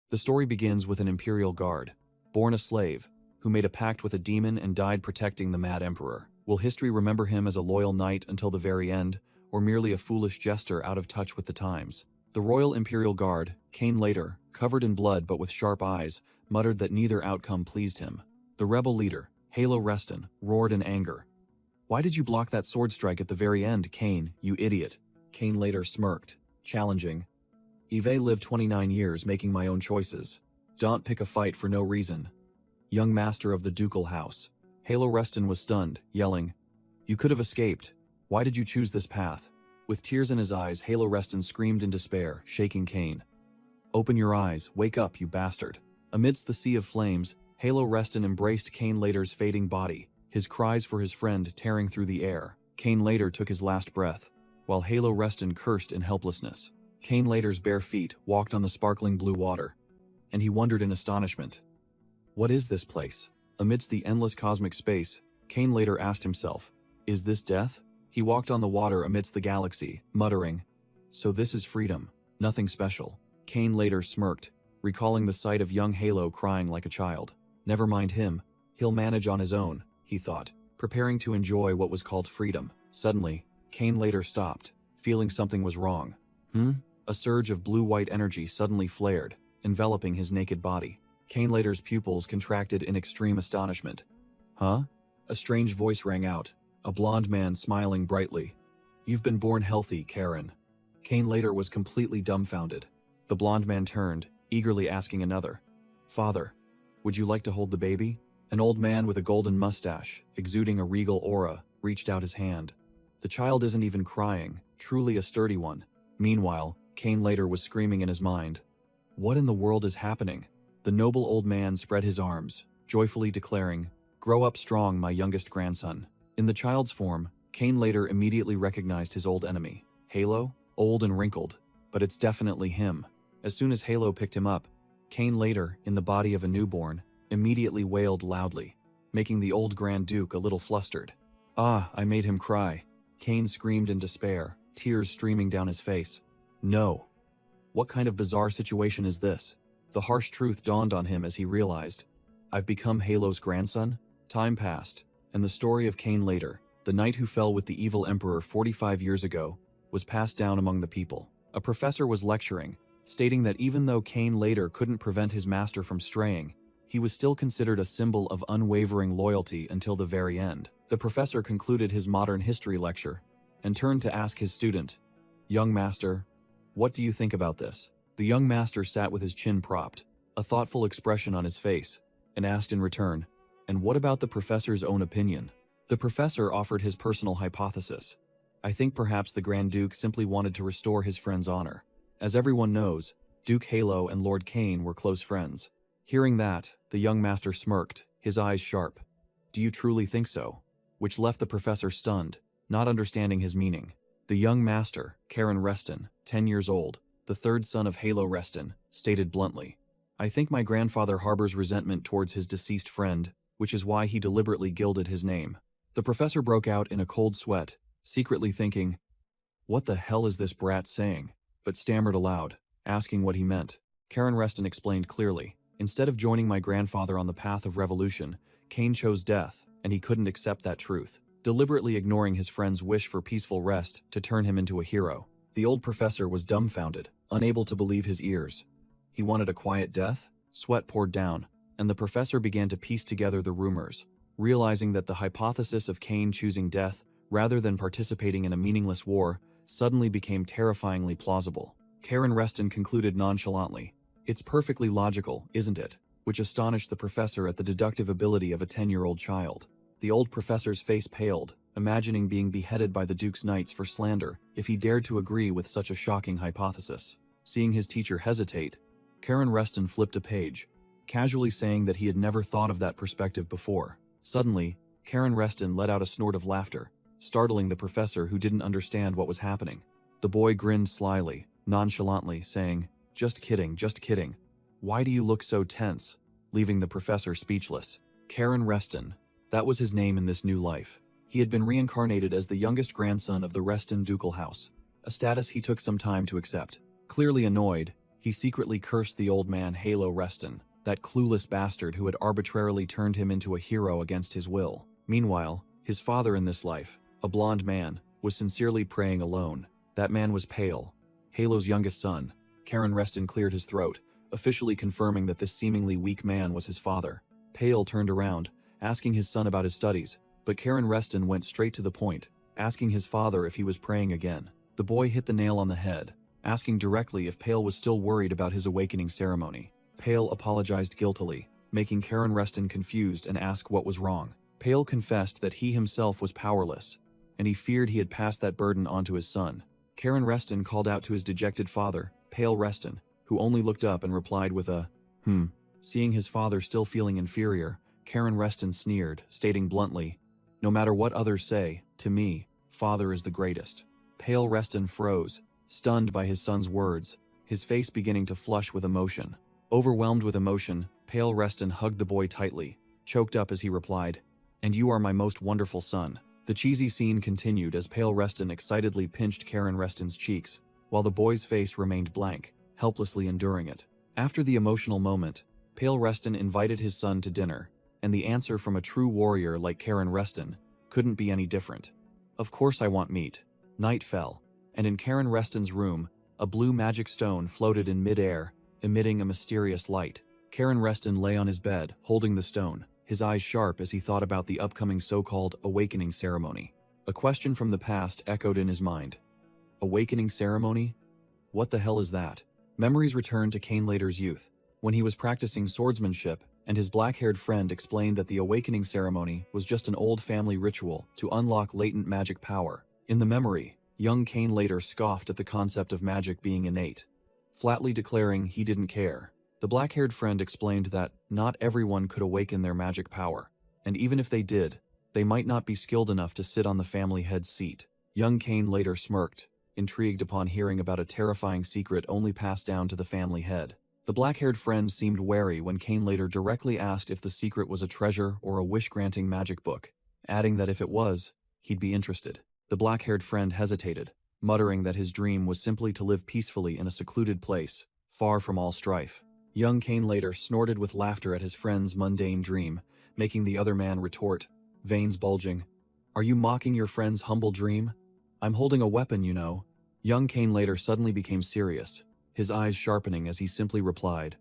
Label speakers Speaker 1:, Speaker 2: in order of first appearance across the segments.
Speaker 1: The story begins with an imperial guard, born a slave, who made a pact with a demon and died protecting the mad emperor. Will history remember him as a loyal knight until the very end, or merely a foolish jester out of touch with the times? The Royal Imperial Guard, Kane later, covered in blood but with sharp eyes, muttered that neither outcome pleased him. The rebel leader, Halo Reston, roared in anger. "Why did you block that sword strike at the very end, Kane, you idiot?" Kane later smirked, challenging. "Eve lived 29 years making my own choices. Don't pick a fight for no reason." Young master of the ducal house. Halo Reston was stunned, yelling, "You could have escaped. Why did you choose this path?" With tears in his eyes, Halo Reston screamed in despair, shaking Kane. "Open your eyes, wake up, you bastard." Amidst the sea of flames, Halo Reston embraced Kane later's fading body, his cries for his friend tearing through the air. Kane later took his last breath, while Halo Reston cursed in helplessness. Kane later's bare feet walked on the sparkling blue water, and he wondered in astonishment. What is this place? Amidst the endless cosmic space, Kane later asked himself, is this death? He walked on the water amidst the galaxy, muttering, "So this is freedom, nothing special." Kane later smirked, recalling the sight of young Halo crying like a child. Never mind him, he'll manage on his own, he thought, preparing to enjoy what was called freedom. Suddenly, Kane later stopped, feeling something was wrong. A surge of blue-white energy suddenly flared, enveloping his naked body. Kane later's pupils contracted in extreme astonishment. "Huh?" A strange voice rang out, a blond man smiling brightly. "You've been born healthy, Karen." Kane later was completely dumbfounded. The blond man turned, eagerly asking another, "Father, would you like to hold the baby?" An old man with a golden mustache, exuding a regal aura, reached out his hand. The child isn't even crying, truly a sturdy one. Meanwhile, Kane later was screaming in his mind. What in the world is happening? The noble old man spread his arms, joyfully declaring, "Grow up strong, my youngest grandson." In the child's form, Kane later immediately recognized his old enemy. Halo? Old and wrinkled, but it's definitely him. As soon as Halo picked him up, Kane later, in the body of a newborn, immediately wailed loudly, making the old Grand Duke a little flustered. "Ah, I made him cry." Kane screamed in despair, tears streaming down his face. "No. What kind of bizarre situation is this?" The harsh truth dawned on him as he realized, "I've become Halo's grandson?" Time passed, and the story of Kane later, the knight who fell with the evil emperor 45 years ago, was passed down among the people. A professor was lecturing, stating that even though Kane later couldn't prevent his master from straying, he was still considered a symbol of unwavering loyalty until the very end. The professor concluded his modern history lecture and turned to ask his student, "Young master, what do you think about this?" The young master sat with his chin propped, a thoughtful expression on his face, and asked in return, "And what about the professor's own opinion?" The professor offered his personal hypothesis. "I think perhaps the Grand Duke simply wanted to restore his friend's honor. As everyone knows, Duke Halo and Lord Kane were close friends." Hearing that, the young master smirked, his eyes sharp. "Do you truly think so?" Which left the professor stunned, not understanding his meaning. The young master, Karen Reston, 10 years old, the third son of Halo Reston, stated bluntly, "I think my grandfather harbors resentment towards his deceased friend, which is why he deliberately gilded his name." The professor broke out in a cold sweat, secretly thinking, "What the hell is this brat saying?" but stammered aloud, asking what he meant. Karen Reston explained clearly, "Instead of joining my grandfather on the path of revolution, Kane chose death, and he couldn't accept that truth, deliberately ignoring his friend's wish for peaceful rest to turn him into a hero." The old professor was dumbfounded, unable to believe his ears. He wanted a quiet death? Sweat poured down, and the professor began to piece together the rumors, realizing that the hypothesis of Kane choosing death rather than participating in a meaningless war suddenly became terrifyingly plausible. Karen Reston concluded nonchalantly, "It's perfectly logical, isn't it?" which astonished the professor at the deductive ability of a 10-year-old child. The old professor's face paled, imagining being beheaded by the Duke's knights for slander if he dared to agree with such a shocking hypothesis. Seeing his teacher hesitate, Karen Reston flipped a page, casually saying that he had never thought of that perspective before. Suddenly, Karen Reston let out a snort of laughter, startling the professor who didn't understand what was happening. The boy grinned slyly, nonchalantly, saying, just kidding. Why do you look so tense?" leaving the professor speechless. Karen Reston, that was his name in this new life. He had been reincarnated as the youngest grandson of the Reston ducal house, a status he took some time to accept. Clearly annoyed, He secretly cursed the old man Halo Reston, that clueless bastard who had arbitrarily turned him into a hero against his will. Meanwhile, his father in this life, a blonde man, was sincerely praying alone. That man was Pale, Halo's youngest son. Karen Reston cleared his throat, officially confirming that this seemingly weak man was his father. Pale turned around, asking his son about his studies, but Karen Reston went straight to the point, asking his father if he was praying again. The boy hit the nail on the head, asking directly if Pale was still worried about his awakening ceremony. Pale apologized guiltily, making Karen Reston confused and ask what was wrong. Pale confessed that he himself was powerless, and he feared he had passed that burden on to his son. Karen Reston called out to his dejected father, Pale Reston, who only looked up and replied with a, Seeing his father still feeling inferior, Karen Reston sneered, stating bluntly, "No matter what others say, to me, father is the greatest." Pale Reston froze, stunned by his son's words, his face beginning to flush with emotion. Overwhelmed with emotion, Pale Reston hugged the boy tightly, choked up as he replied, "And you are my most wonderful son." The cheesy scene continued as Pale Reston excitedly pinched Karen Reston's cheeks, while the boy's face remained blank, helplessly enduring it. After the emotional moment, Pale Reston invited his son to dinner, and the answer from a true warrior like Karen Reston couldn't be any different. "Of course I want meat." Night fell, and in Karen Reston's room, a blue magic stone floated in mid-air, emitting a mysterious light. Karen Reston lay on his bed, holding the stone, his eyes sharp as he thought about the upcoming so-called awakening ceremony. A question from the past echoed in his mind. Awakening ceremony? What the hell is that? Memories returned to Cainlater's youth, when he was practicing swordsmanship, and his black-haired friend explained that the awakening ceremony was just an old family ritual to unlock latent magic power. In the memory, young Cainlater scoffed at the concept of magic being innate, flatly declaring he didn't care. The black-haired friend explained that not everyone could awaken their magic power, and even if they did, they might not be skilled enough to sit on the family head's seat. Young Cainlater smirked, intrigued upon hearing about a terrifying secret only passed down to the family head. The black-haired friend seemed wary when Cainlater directly asked if the secret was a treasure or a wish-granting magic book, adding that if it was, he'd be interested. The black-haired friend hesitated, muttering that his dream was simply to live peacefully in a secluded place, far from all strife. Young Cainlater snorted with laughter at his friend's mundane dream, making the other man retort, veins bulging, "Are you mocking your friend's humble dream? I'm holding a weapon, you know." Young Cainlater suddenly became serious, his eyes sharpening as he simply replied,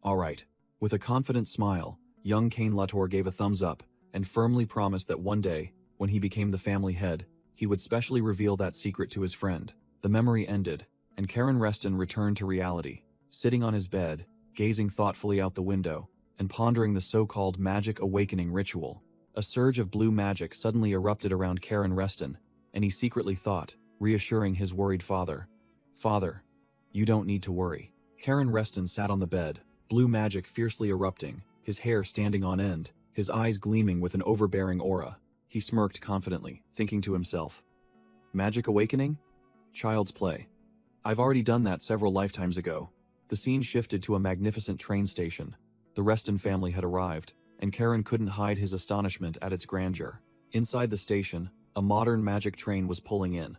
Speaker 1: "All right." With a confident smile, young Cainlater gave a thumbs up and firmly promised that one day, when he became the family head, he would specially reveal that secret to his friend. The memory ended, and Karen Reston returned to reality, sitting on his bed, gazing thoughtfully out the window, and pondering the so-called magic awakening ritual. A surge of blue magic suddenly erupted around Karen Reston, and he secretly thought, reassuring his worried father, "Father, you don't need to worry." Karen Reston sat on the bed, blue magic fiercely erupting, his hair standing on end, his eyes gleaming with an overbearing aura. He smirked confidently, thinking to himself, "Magic awakening? Child's play. I've already done that several lifetimes ago." The scene shifted to a magnificent train station. The Reston family had arrived, and Karen couldn't hide his astonishment at its grandeur. Inside the station, a modern magic train was pulling in,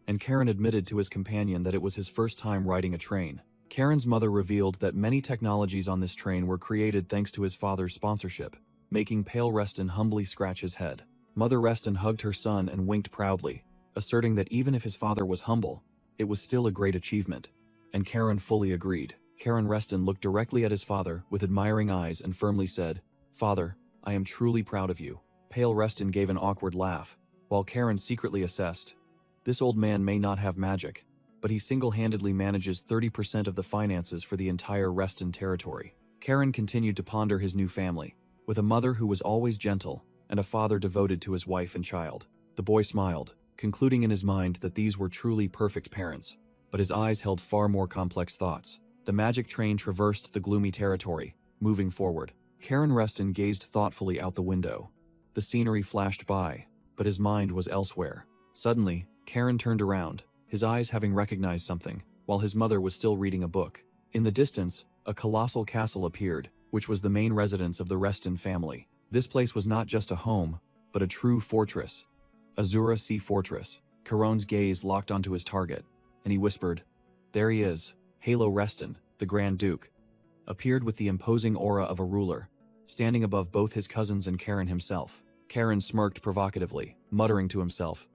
Speaker 1: and Karen admitted to his companion that it was his first time riding a train. Karen's mother revealed that many technologies on this train were created thanks to his father's sponsorship, making Pale Reston humbly scratch his head. Mother Reston hugged her son and winked proudly, asserting that even if his father was humble, it was still a great achievement. And Karen fully agreed. Karen Reston looked directly at his father with admiring eyes and firmly said, "Father, I am truly proud of you." Pale Reston gave an awkward laugh, while Karen secretly assessed, "This old man may not have magic, but he single-handedly manages 30% of the finances for the entire Reston territory." Karen continued to ponder his new family, with a mother who was always gentle and a father devoted to his wife and child. The boy smiled, concluding in his mind that these were truly perfect parents, but his eyes held far more complex thoughts. The magic train traversed the gloomy territory, moving forward. Karen Reston gazed thoughtfully out the window. The scenery flashed by, but his mind was elsewhere. Suddenly, Karen turned around, his eyes having recognized something, while his mother was still reading a book. In the distance, a colossal castle appeared, which was the main residence of the Reston family. This place was not just a home, but a true fortress. Azura Sea Fortress. Caron's gaze locked onto his target, and he whispered, "There he is, Halo Reston, the Grand Duke, appeared with the imposing aura of a ruler, standing above both his cousins and Karen himself. Karen smirked provocatively, muttering to himself,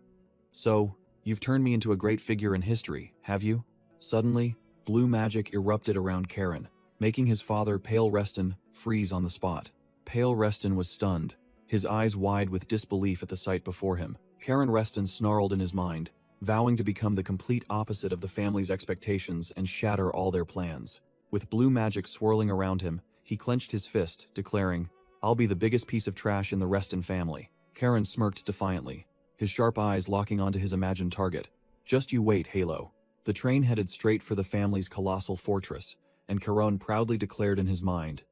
Speaker 1: "So, you've turned me into a great figure in history, have you?" Suddenly, blue magic erupted around Karen, making his father, Pale Reston, freeze on the spot. Pale Reston was stunned, his eyes wide with disbelief at the sight before him. Karen Reston snarled in his mind, vowing to become the complete opposite of the family's expectations and shatter all their plans. With blue magic swirling around him, he clenched his fist, declaring, "I'll be the biggest piece of trash in the Reston family." Karen smirked defiantly, his sharp eyes locking onto his imagined target. "Just you wait, Halo." The train headed straight for the family's colossal fortress, and Caron proudly declared in his mind,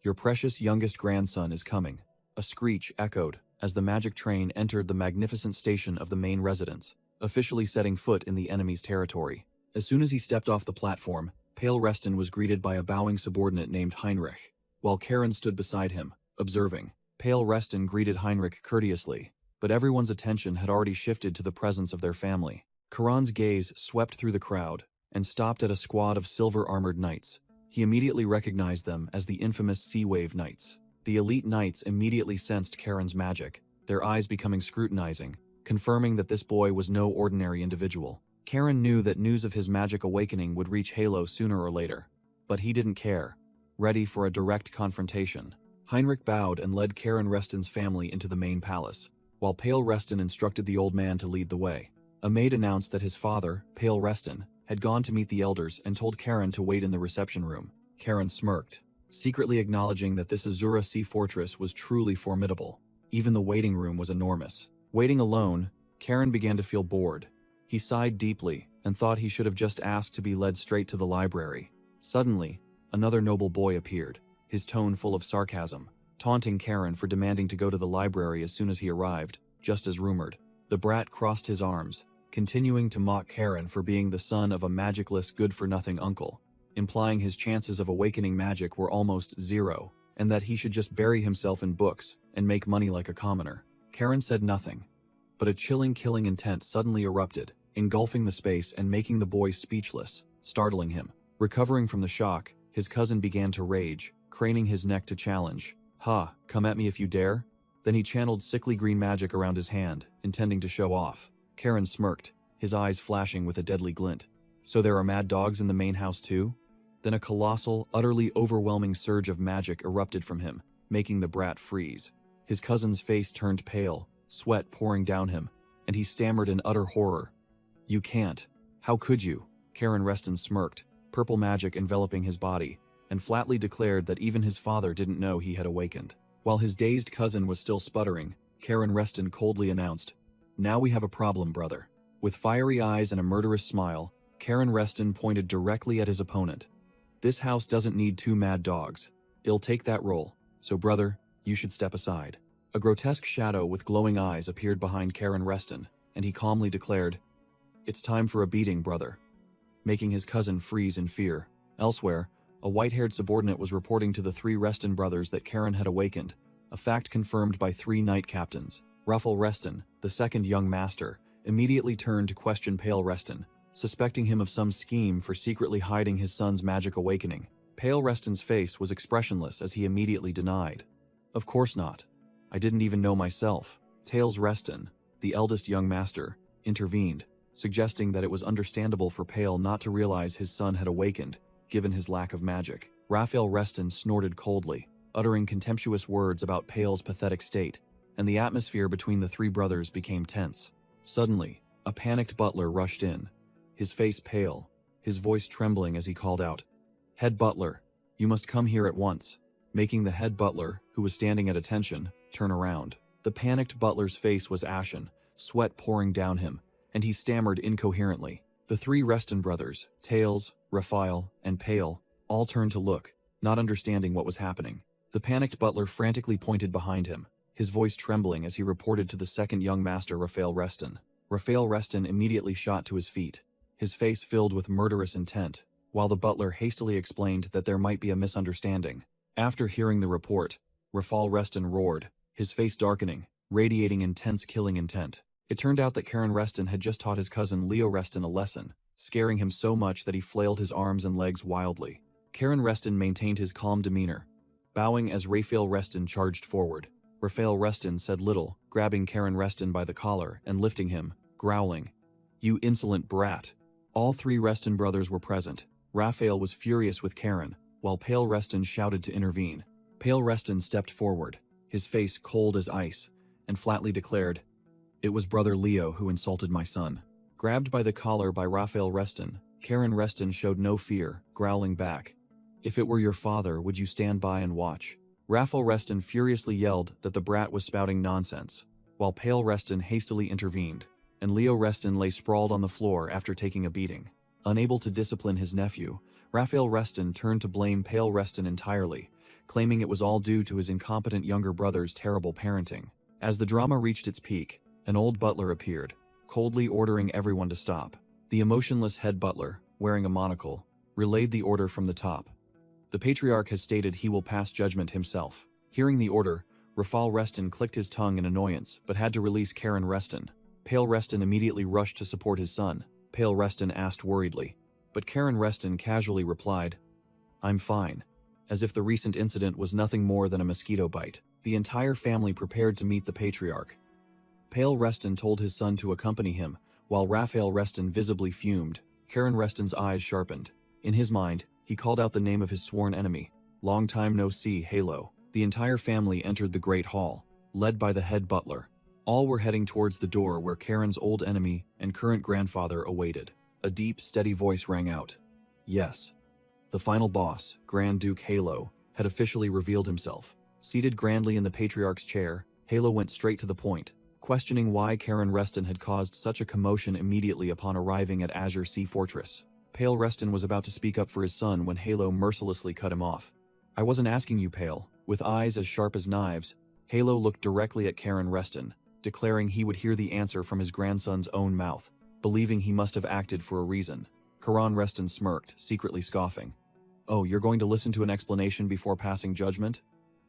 Speaker 1: "Your precious youngest grandson is coming." A screech echoed as the magic train entered the magnificent station of the main residence, officially setting foot in the enemy's territory. As soon as he stepped off the platform, Pale Reston was greeted by a bowing subordinate named Heinrich, while Karen stood beside him, observing. Pale Reston greeted Heinrich courteously, but everyone's attention had already shifted to the presence of their family. Caron's gaze swept through the crowd and stopped at a squad of silver-armored knights. He immediately recognized them as the infamous Sea Wave Knights. The elite knights immediately sensed Karen's magic, their eyes becoming scrutinizing, confirming that this boy was no ordinary individual. Karen knew that news of his magic awakening would reach Halo sooner or later, but he didn't care, ready for a direct confrontation. Heinrich bowed and led Karen Reston's family into the main palace, while Pale Reston instructed the old man to lead the way. A maid announced that his father, Pale Reston, had gone to meet the elders and told Karen to wait in the reception room. Karen smirked, secretly acknowledging that this Azura Sea fortress was truly formidable. Even the waiting room was enormous. Waiting alone, Karen began to feel bored. He sighed deeply and thought he should have just asked to be led straight to the library. Suddenly, another noble boy appeared, his tone full of sarcasm, taunting Karen for demanding to go to the library as soon as he arrived, just as rumored. The brat crossed his arms, continuing to mock Karen for being the son of a magicless, good-for-nothing uncle, implying his chances of awakening magic were almost zero, and that he should just bury himself in books and make money like a commoner. Karen said nothing, but a chilling killing intent suddenly erupted, engulfing the space and making the boy speechless, startling him. Recovering from the shock, his cousin began to rage, craning his neck to challenge. "Ha, come at me if you dare?" Then he channeled sickly green magic around his hand, intending to show off. Karen smirked, his eyes flashing with a deadly glint. "So there are mad dogs in the main house too?" Then a colossal, utterly overwhelming surge of magic erupted from him, making the brat freeze. His cousin's face turned pale, sweat pouring down him, and he stammered in utter horror. "You can't. How could you?" Karen Reston smirked, purple magic enveloping his body, and flatly declared that even his father didn't know he had awakened. While his dazed cousin was still sputtering, Karen Reston coldly announced, "Now we have a problem, brother." With fiery eyes and a murderous smile, Karen Reston pointed directly at his opponent. "This house doesn't need two mad dogs. It'll take that role, so brother, you should step aside." A grotesque shadow with glowing eyes appeared behind Karen Reston, and he calmly declared, "It's time for a beating, brother," making his cousin freeze in fear. Elsewhere, a white-haired subordinate was reporting to the three Reston brothers that Karen had awakened, a fact confirmed by three knight captains. Ruffle Reston, the second young master, immediately turned to question Pale Reston, suspecting him of some scheme for secretly hiding his son's magic awakening. Pale Reston's face was expressionless as he immediately denied. "Of course not. I didn't even know myself." Tails Reston, the eldest young master, intervened, suggesting that it was understandable for Pale not to realize his son had awakened, given his lack of magic. Raphael Reston snorted coldly, uttering contemptuous words about Pale's pathetic state, and the atmosphere between the three brothers became tense. Suddenly, a panicked butler rushed in, his face pale, his voice trembling as he called out, "Head butler, you must come here at once," making the head butler, who was standing at attention, turn around. The panicked butler's face was ashen, sweat pouring down him, and he stammered incoherently. The three Reston brothers, Tails, Raphael, and Pale, all turned to look, not understanding what was happening. The panicked butler frantically pointed behind him, his voice trembling as he reported to the second young master, Raphael Reston. Raphael Reston immediately shot to his feet, his face filled with murderous intent, while the butler hastily explained that there might be a misunderstanding. After hearing the report, Raphael Reston roared, his face darkening, radiating intense killing intent. It turned out that Karen Reston had just taught his cousin Leo Reston a lesson, scaring him so much that he flailed his arms and legs wildly. Karen Reston maintained his calm demeanor, bowing as Raphael Reston charged forward. Raphael Reston said little, grabbing Karen Reston by the collar and lifting him, growling, "You insolent brat." All three Reston brothers were present. Raphael was furious with Karen, while Pale Reston shouted to intervene. Pale Reston stepped forward, his face cold as ice, and flatly declared, "It was brother Leo who insulted my son." Grabbed by the collar by Raphael Reston, Karen Reston showed no fear, growling back, "If it were your father, would you stand by and watch?" Raphael Reston furiously yelled that the brat was spouting nonsense, while Pale Reston hastily intervened, and Leo Reston lay sprawled on the floor after taking a beating. Unable to discipline his nephew, Raphael Reston turned to blame Pale Reston entirely, claiming it was all due to his incompetent younger brother's terrible parenting. As the drama reached its peak, an old butler appeared, coldly ordering everyone to stop. The emotionless head butler, wearing a monocle, relayed the order from the top. "The patriarch has stated he will pass judgment himself." Hearing the order, Raphael Reston clicked his tongue in annoyance, but had to release Karen Reston. Pale Reston immediately rushed to support his son. Pale Reston asked worriedly, but Karen Reston casually replied, "I'm fine," as if the recent incident was nothing more than a mosquito bite. The entire family prepared to meet the patriarch. Pale Reston told his son to accompany him, while Raphael Reston visibly fumed. Karen Reston's eyes sharpened. In his mind, he called out the name of his sworn enemy. "Long time no see, Halo." The entire family entered the great hall, led by the head butler. All were heading towards the door where Karen's old enemy and current grandfather awaited. A deep, steady voice rang out. Yes. The final boss, Grand Duke Halo, had officially revealed himself. Seated grandly in the patriarch's chair, Halo went straight to the point, questioning why Karen Reston had caused such a commotion immediately upon arriving at Azure Sea Fortress. Pale Reston was about to speak up for his son when Halo mercilessly cut him off. "I wasn't asking you, Pale." With eyes as sharp as knives, Halo looked directly at Karen Reston, declaring he would hear the answer from his grandson's own mouth, believing he must have acted for a reason. Karen Reston smirked, secretly scoffing. "Oh, you're going to listen to an explanation before passing judgment?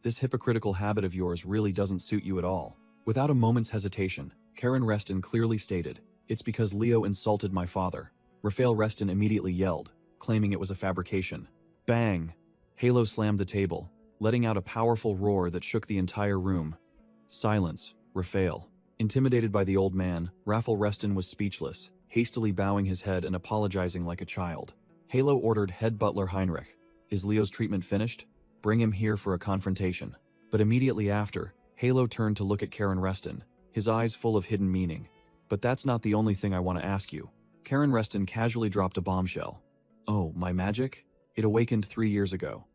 Speaker 1: This hypocritical habit of yours really doesn't suit you at all." Without a moment's hesitation, Karen Reston clearly stated, "It's because Leo insulted my father." Raphael Reston immediately yelled, claiming it was a fabrication. Bang! Halo slammed the table, letting out a powerful roar that shook the entire room. "Silence, Raphael." Intimidated by the old man, Raphael Reston was speechless, hastily bowing his head and apologizing like a child. Halo ordered head butler Heinrich, "Is Leo's treatment finished? Bring him here for a confrontation." But immediately after, Halo turned to look at Karen Reston, his eyes full of hidden meaning. "But that's not the only thing I want to ask you." Karen Reston casually dropped a bombshell. "Oh, my magic? It awakened 3 years ago."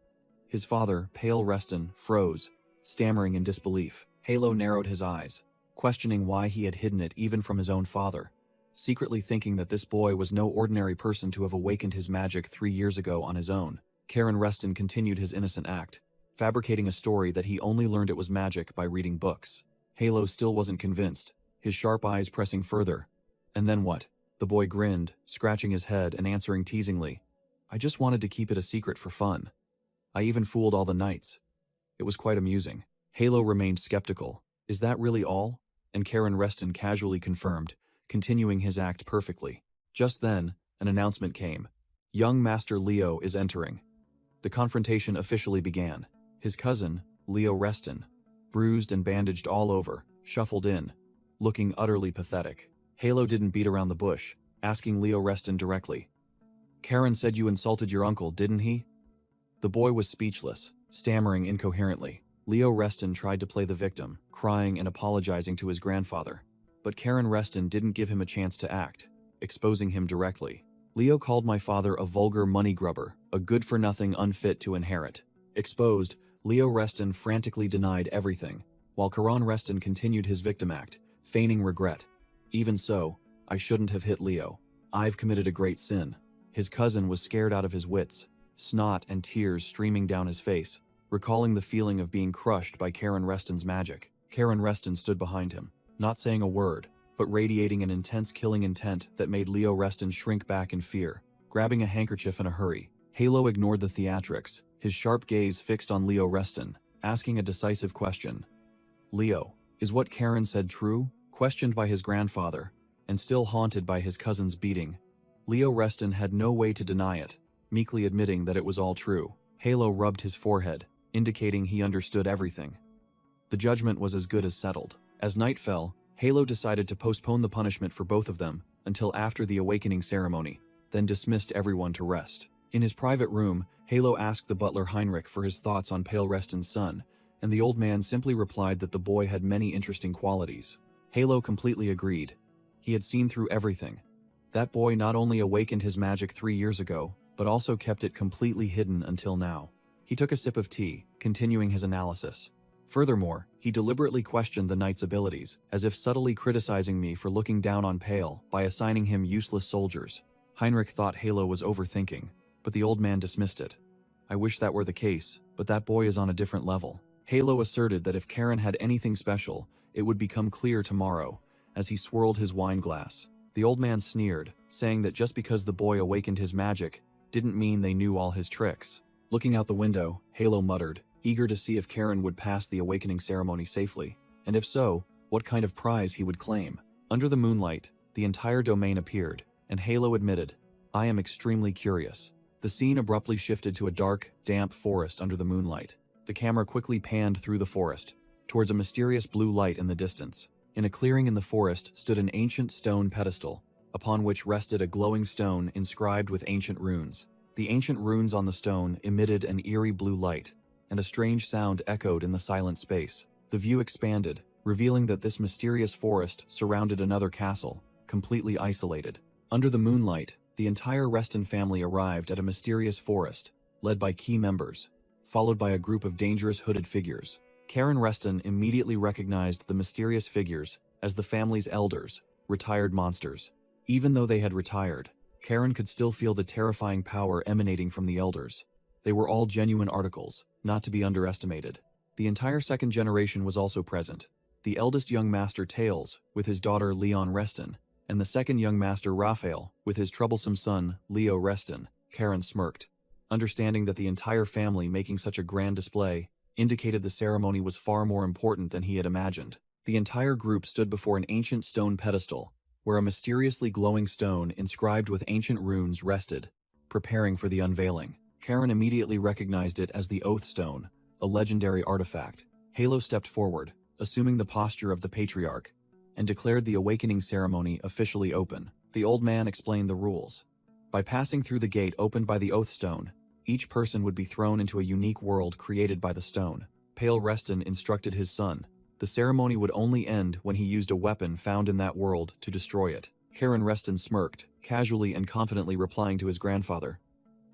Speaker 1: His father, Pale Reston, froze, stammering in disbelief. Halo narrowed his eyes, questioning why he had hidden it even from his own father, secretly thinking that this boy was no ordinary person to have awakened his magic 3 years ago on his own. Karen Reston continued his innocent act, fabricating a story that he only learned it was magic by reading books. Halo still wasn't convinced, his sharp eyes pressing further. "And then what?" The boy grinned, scratching his head and answering teasingly, "I just wanted to keep it a secret for fun. I even fooled all the knights. It was quite amusing." Halo remained skeptical. "Is that really all?" And Karen Reston casually confirmed, continuing his act perfectly. Just then, an announcement came. "Young Master Leo is entering." The confrontation officially began. His cousin, Leo Reston, bruised and bandaged all over, shuffled in, looking utterly pathetic. Halo didn't beat around the bush, asking Leo Reston directly, "Karen said you insulted your uncle, didn't he?" The boy was speechless, stammering incoherently. Leo Reston tried to play the victim, crying and apologizing to his grandfather. But Karen Reston didn't give him a chance to act, exposing him directly. "Leo called my father a vulgar money grubber, a good-for-nothing unfit to inherit." Exposed, Leo Reston frantically denied everything, while Karen Reston continued his victim act, feigning regret. "Even so, I shouldn't have hit Leo. I've committed a great sin." His cousin was scared out of his wits, snot and tears streaming down his face, recalling the feeling of being crushed by Karen Reston's magic. Karen Reston stood behind him, not saying a word, but radiating an intense killing intent that made Leo Reston shrink back in fear. Grabbing a handkerchief in a hurry, Halo ignored the theatrics, his sharp gaze fixed on Leo Reston, asking a decisive question. "Leo, is what Karen said true?" Questioned by his grandfather, and still haunted by his cousin's beating, Leo Reston had no way to deny it, meekly admitting that it was all true. Halo rubbed his forehead, indicating he understood everything. The judgment was as good as settled. As night fell, Halo decided to postpone the punishment for both of them until after the awakening ceremony, then dismissed everyone to rest. In his private room, Halo asked the butler Heinrich for his thoughts on Pale Reston's son, and the old man simply replied that the boy had many interesting qualities. Halo completely agreed. He had seen through everything. That boy not only awakened his magic 3 years ago, but also kept it completely hidden until now. He took a sip of tea, continuing his analysis. Furthermore, he deliberately questioned the knight's abilities, as if subtly criticizing me for looking down on Pale by assigning him useless soldiers. Heinrich thought Halo was overthinking, but the old man dismissed it. I wish that were the case, but that boy is on a different level. Halo asserted that if Karen had anything special, it would become clear tomorrow, as he swirled his wine glass. The old man sneered, saying that just because the boy awakened his magic didn't mean they knew all his tricks. Looking out the window, Halo muttered, eager to see if Karen would pass the awakening ceremony safely, and if so, what kind of prize he would claim. Under the moonlight, the entire domain appeared, and Halo admitted, I am extremely curious. The scene abruptly shifted to a dark, damp forest under the moonlight. The camera quickly panned through the forest, towards a mysterious blue light in the distance. In a clearing in the forest stood an ancient stone pedestal, upon which rested a glowing stone inscribed with ancient runes. The ancient runes on the stone emitted an eerie blue light, and a strange sound echoed in the silent space. The view expanded, revealing that this mysterious forest surrounded another castle, completely isolated. Under the moonlight, the entire Reston family arrived at a mysterious forest, led by key members, followed by a group of dangerous hooded figures. Karen Reston immediately recognized the mysterious figures as the family's elders, retired monsters. Even though they had retired, Karen could still feel the terrifying power emanating from the elders. They were all genuine articles, not to be underestimated. The entire second generation was also present. The eldest young master Tails, with his daughter Leon Reston, and the second young master Raphael, with his troublesome son Leo Reston. Karen smirked, understanding that the entire family making such a grand display indicated the ceremony was far more important than he had imagined. The entire group stood before an ancient stone pedestal, where a mysteriously glowing stone inscribed with ancient runes rested, preparing for the unveiling. Karen immediately recognized it as the Oath Stone, a legendary artifact. Halo stepped forward, assuming the posture of the patriarch, and declared the awakening ceremony officially open. The old man explained the rules. By passing through the gate opened by the Oath Stone, each person would be thrown into a unique world created by the stone. Pale Reston instructed his son. The ceremony would only end when he used a weapon found in that world to destroy it. Karen Reston smirked, casually and confidently replying to his grandfather.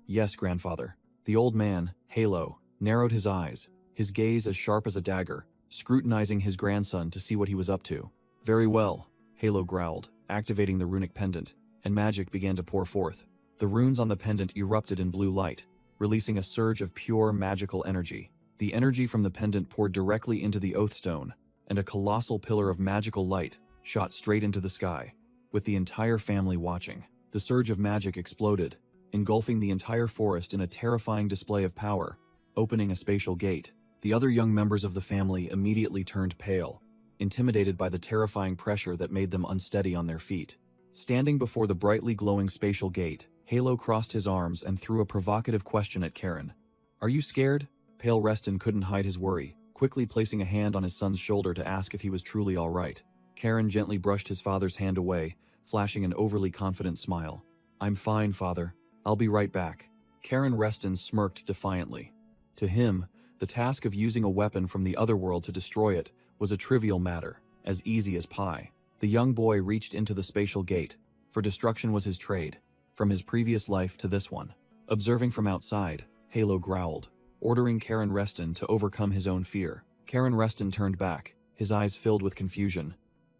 Speaker 1: Yes, grandfather. The old man, Halo, narrowed his eyes, his gaze as sharp as a dagger, scrutinizing his grandson to see what he was up to. Very well, Halo growled, activating the runic pendant, and magic began to pour forth. The runes on the pendant erupted in blue light, releasing a surge of pure magical energy. The energy from the pendant poured directly into the Oath Stone, and a colossal pillar of magical light shot straight into the sky, with the entire family watching. The surge of magic exploded, engulfing the entire forest in a terrifying display of power, opening a spatial gate. The other young members of the family immediately turned pale, intimidated by the terrifying pressure that made them unsteady on their feet. Standing before the brightly glowing spatial gate, Halo crossed his arms and threw a provocative question at Karen. Are you scared? Pale Reston couldn't hide his worry, quickly placing a hand on his son's shoulder to ask if he was truly all right. Karen gently brushed his father's hand away, flashing an overly confident smile. I'm fine, father. I'll be right back. Karen Reston smirked defiantly. To him, the task of using a weapon from the other world to destroy it was a trivial matter, as easy as pie. The young boy reached into the spatial gate, for destruction was his trade, from his previous life to this one. Observing from outside, Halo growled, ordering Karen Reston to overcome his own fear. Karen Reston turned back, his eyes filled with confusion.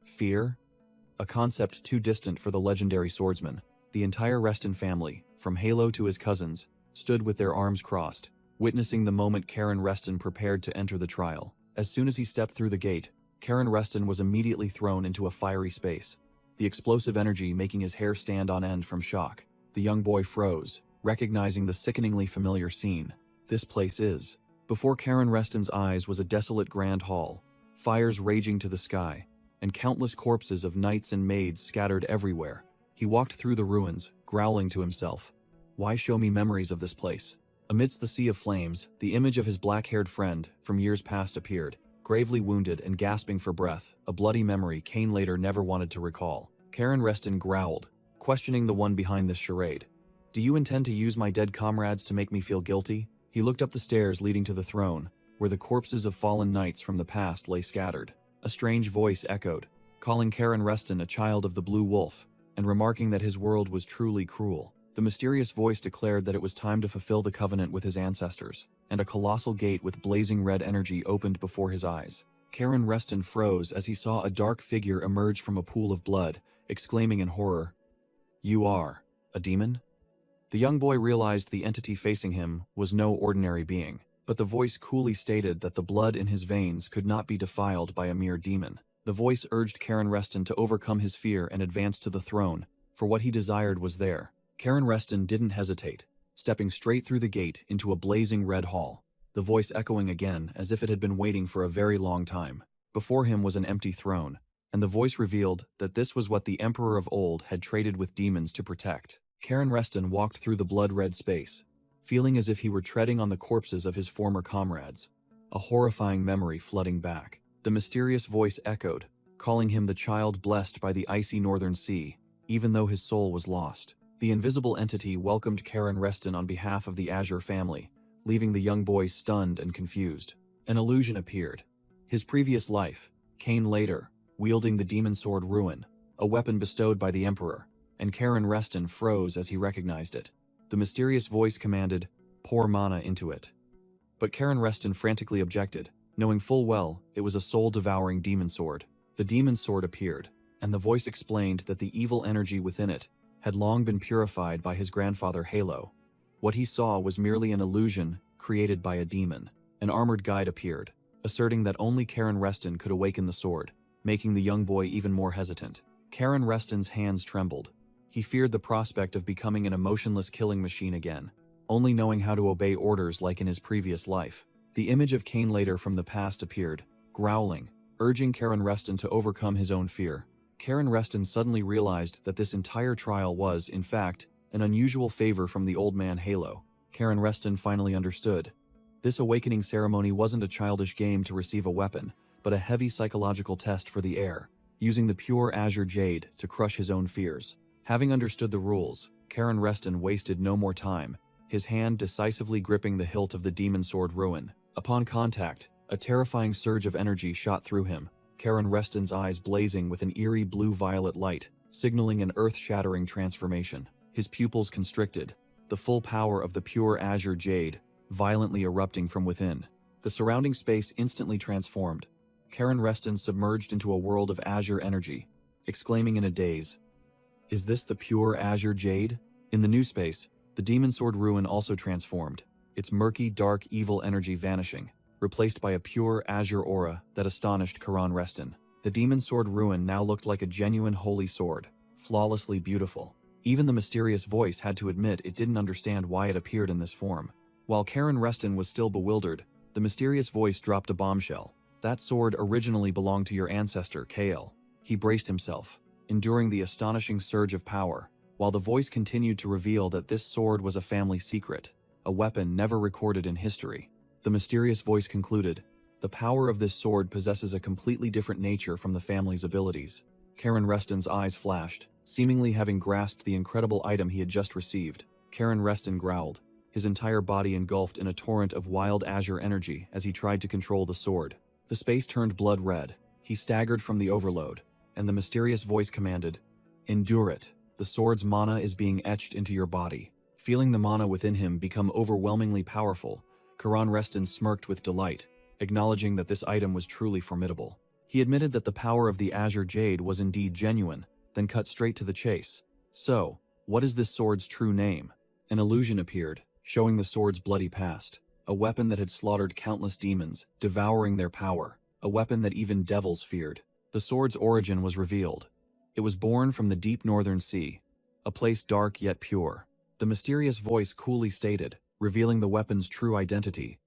Speaker 1: Fear? A concept too distant for the legendary swordsman. The entire Reston family, from Halo to his cousins, stood with their arms crossed, witnessing the moment Karen Reston prepared to enter the trial. As soon as he stepped through the gate, Karen Reston was immediately thrown into a fiery space, the explosive energy making his hair stand on end from shock. The young boy froze, recognizing the sickeningly familiar scene. This place is. Before Karen Reston's eyes was a desolate grand hall, fires raging to the sky, and countless corpses of knights and maids scattered everywhere. He walked through the ruins, growling to himself. Why show me memories of this place? Amidst the sea of flames, the image of his black-haired friend from years past appeared, gravely wounded and gasping for breath, a bloody memory Kane later never wanted to recall. Karen Reston growled, questioning the one behind this charade. Do you intend to use my dead comrades to make me feel guilty? He looked up the stairs leading to the throne, where the corpses of fallen knights from the past lay scattered. A strange voice echoed, calling Karen Reston a child of the Blue Wolf, and remarking that his world was truly cruel. The mysterious voice declared that it was time to fulfill the covenant with his ancestors, and a colossal gate with blazing red energy opened before his eyes. Karen Reston froze as he saw a dark figure emerge from a pool of blood, exclaiming in horror, "You are a demon?" The young boy realized the entity facing him was no ordinary being, but the voice coolly stated that the blood in his veins could not be defiled by a mere demon. The voice urged Karen Reston to overcome his fear and advance to the throne, for what he desired was there. Karen Reston didn't hesitate, stepping straight through the gate into a blazing red hall, the voice echoing again as if it had been waiting for a very long time. Before him was an empty throne, and the voice revealed that this was what the Emperor of old had traded with demons to protect. Karen Reston walked through the blood-red space, feeling as if he were treading on the corpses of his former comrades, a horrifying memory flooding back. The mysterious voice echoed, calling him the child blessed by the icy northern sea, even though his soul was lost. The invisible entity welcomed Karen Reston on behalf of the Azure family, leaving the young boy stunned and confused. An illusion appeared. His previous life, Kane later, wielding the demon sword Ruin, a weapon bestowed by the Emperor, and Karen Reston froze as he recognized it. The mysterious voice commanded, "Pour mana into it." But Karen Reston frantically objected, knowing full well it was a soul-devouring demon sword. The demon sword appeared, and the voice explained that the evil energy within it had long been purified by his grandfather Halo. What he saw was merely an illusion created by a demon. An armored guide appeared, asserting that only Karen Reston could awaken the sword, making the young boy even more hesitant. Karen Reston's hands trembled. He feared the prospect of becoming an emotionless killing machine again, only knowing how to obey orders like in his previous life. The image of Kane later from the past appeared, growling, urging Karen Reston to overcome his own fear. Karen Reston suddenly realized that this entire trial was, in fact, an unusual favor from the old man Halo. Karen Reston finally understood. This awakening ceremony wasn't a childish game to receive a weapon, but a heavy psychological test for the heir, using the pure azure jade to crush his own fears. Having understood the rules, Karen Reston wasted no more time, his hand decisively gripping the hilt of the demon sword Ruin. Upon contact, a terrifying surge of energy shot through him, Karen Reston's eyes blazing with an eerie blue-violet light, signaling an earth-shattering transformation. His pupils constricted, the full power of the pure azure jade violently erupting from within. The surrounding space instantly transformed. Karen Reston submerged into a world of azure energy, exclaiming in a daze, "Is this the pure azure jade?" In the new space, the demon sword Ruin also transformed, its murky, dark, evil energy vanishing, replaced by a pure azure aura that astonished Karen Reston. The demon sword Ruin now looked like a genuine holy sword, flawlessly beautiful. Even the mysterious voice had to admit it didn't understand why it appeared in this form. While Karen Reston was still bewildered, the mysterious voice dropped a bombshell. "That sword originally belonged to your ancestor, Kael." He braced himself, enduring the astonishing surge of power, while the voice continued to reveal that this sword was a family secret, a weapon never recorded in history. The mysterious voice concluded, "The power of this sword possesses a completely different nature from the family's abilities." Karen Reston's eyes flashed, seemingly having grasped the incredible item he had just received. Karen Reston growled, his entire body engulfed in a torrent of wild azure energy as he tried to control the sword. The space turned blood red. He staggered from the overload, and the mysterious voice commanded, "Endure it. The sword's mana is being etched into your body." Feeling the mana within him become overwhelmingly powerful, Karen Reston smirked with delight, acknowledging that this item was truly formidable. He admitted that the power of the azure jade was indeed genuine, then cut straight to the chase. "So, what is this sword's true name?" An illusion appeared, showing the sword's bloody past, a weapon that had slaughtered countless demons, devouring their power, a weapon that even devils feared. The sword's origin was revealed. It was born from the deep northern sea, a place dark yet pure. The mysterious voice coolly stated, revealing the weapon's true identity.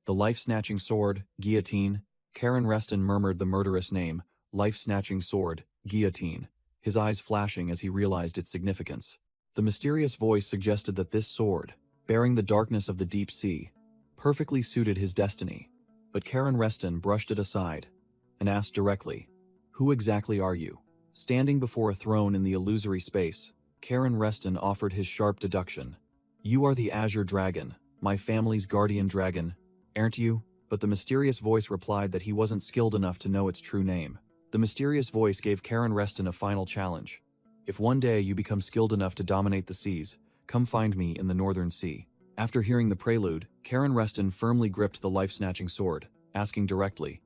Speaker 1: The life-snatching sword, guillotine. Karen Reston murmured the murderous name, life-snatching sword, guillotine, his eyes flashing as he realized its significance. The mysterious voice suggested that this sword, bearing the darkness of the deep sea, perfectly suited his destiny. But Karen Reston brushed it aside and asked directly, "Who exactly are you?" Standing before a throne in the illusory space, Karen Reston offered his sharp deduction. "You are the Azure Dragon, my family's guardian dragon, aren't you?" But the mysterious voice replied that he wasn't skilled enough to know its true name. The mysterious voice gave Karen Reston a final challenge. "If one day you become skilled enough to dominate the seas, come find me in the Northern Sea." After hearing the prelude, Karen Reston firmly gripped the life-snatching sword, asking directly,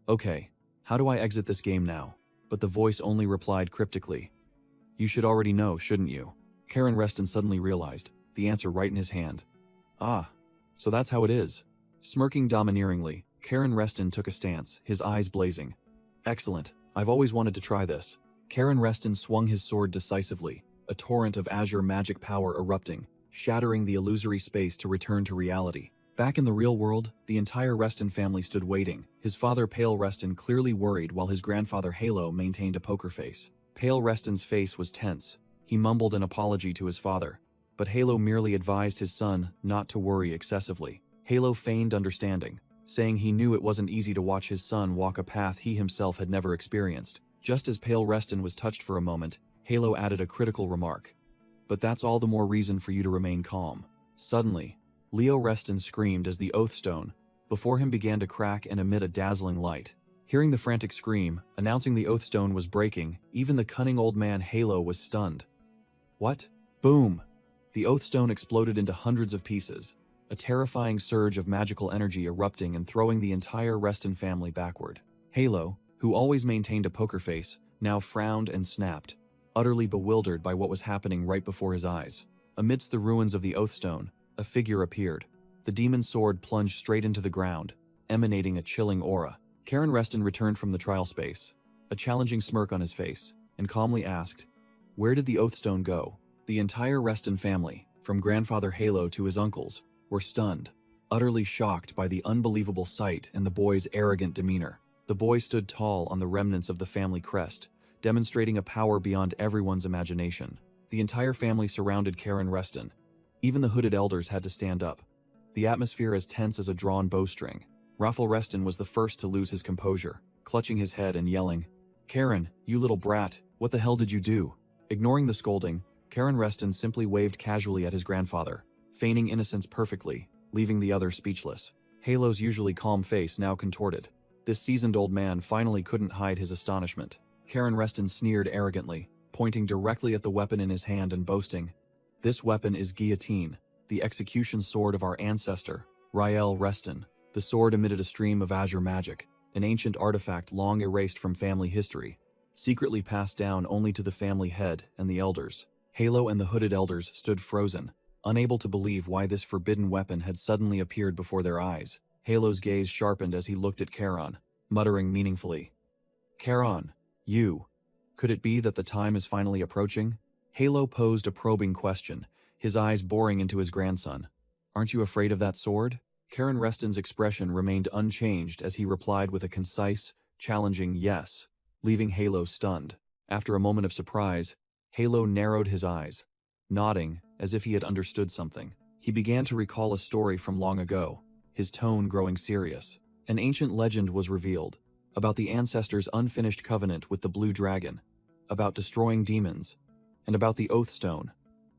Speaker 1: "Okay, how do I exit this game now?" But the voice only replied cryptically, "You should already know, shouldn't you?" Karen Reston suddenly realized the answer right in his hand. "Ah, so that's how it is." Smirking domineeringly, Karen Reston took a stance, his eyes blazing. "Excellent, I've always wanted to try this." Karen Reston swung his sword decisively, a torrent of azure magic power erupting, shattering the illusory space to return to reality. Back in the real world, the entire Reston family stood waiting, his father Pale Reston clearly worried while his grandfather Halo maintained a poker face. Pale Reston's face was tense. He mumbled an apology to his father, but Halo merely advised his son not to worry excessively. Halo feigned understanding, saying he knew it wasn't easy to watch his son walk a path he himself had never experienced. Just as Pale Reston was touched for a moment, Halo added a critical remark. "But that's all the more reason for you to remain calm." Suddenly, Leo Reston screamed as the oath stone before him began to crack and emit a dazzling light. Hearing the frantic scream, announcing the oath stone was breaking, even the cunning old man Halo was stunned. "What?" Boom! The oath stone exploded into hundreds of pieces, a terrifying surge of magical energy erupting and throwing the entire Reston family backward. Halo, who always maintained a poker face, now frowned and snapped, utterly bewildered by what was happening right before his eyes. Amidst the ruins of the oath stone, a figure appeared. The demon's sword plunged straight into the ground, emanating a chilling aura. Karen Reston returned from the trial space, a challenging smirk on his face, and calmly asked, "Where did the oath stone go?" The entire Reston family, from grandfather Halo to his uncles, were stunned, utterly shocked by the unbelievable sight and the boy's arrogant demeanor. The boy stood tall on the remnants of the family crest, demonstrating a power beyond everyone's imagination. The entire family surrounded Karen Reston. Even the hooded elders had to stand up, the atmosphere as tense as a drawn bowstring. Raffle Reston was the first to lose his composure, clutching his head and yelling, "Karen, you little brat, what the hell did you do?" Ignoring the scolding, Karen Reston simply waved casually at his grandfather, feigning innocence perfectly, leaving the other speechless. Halo's usually calm face now contorted. This seasoned old man finally couldn't hide his astonishment. Karen Reston sneered arrogantly, pointing directly at the weapon in his hand and boasting, "This weapon is guillotine, the execution sword of our ancestor, Rael Reston." The sword emitted a stream of azure magic, an ancient artifact long erased from family history, secretly passed down only to the family head and the elders. Halo and the hooded elders stood frozen, unable to believe why this forbidden weapon had suddenly appeared before their eyes. Halo's gaze sharpened as he looked at Charon, muttering meaningfully, "Charon, you. Could it be that the time is finally approaching?" Halo posed a probing question, his eyes boring into his grandson. "Aren't you afraid of that sword?" Karen Reston's expression remained unchanged as he replied with a concise, challenging yes, leaving Halo stunned. After a moment of surprise, Halo narrowed his eyes, nodding as if he had understood something. He began to recall a story from long ago, his tone growing serious. An ancient legend was revealed, about the ancestors' unfinished covenant with the Blue Dragon, about destroying demons, and about the Oath Stone,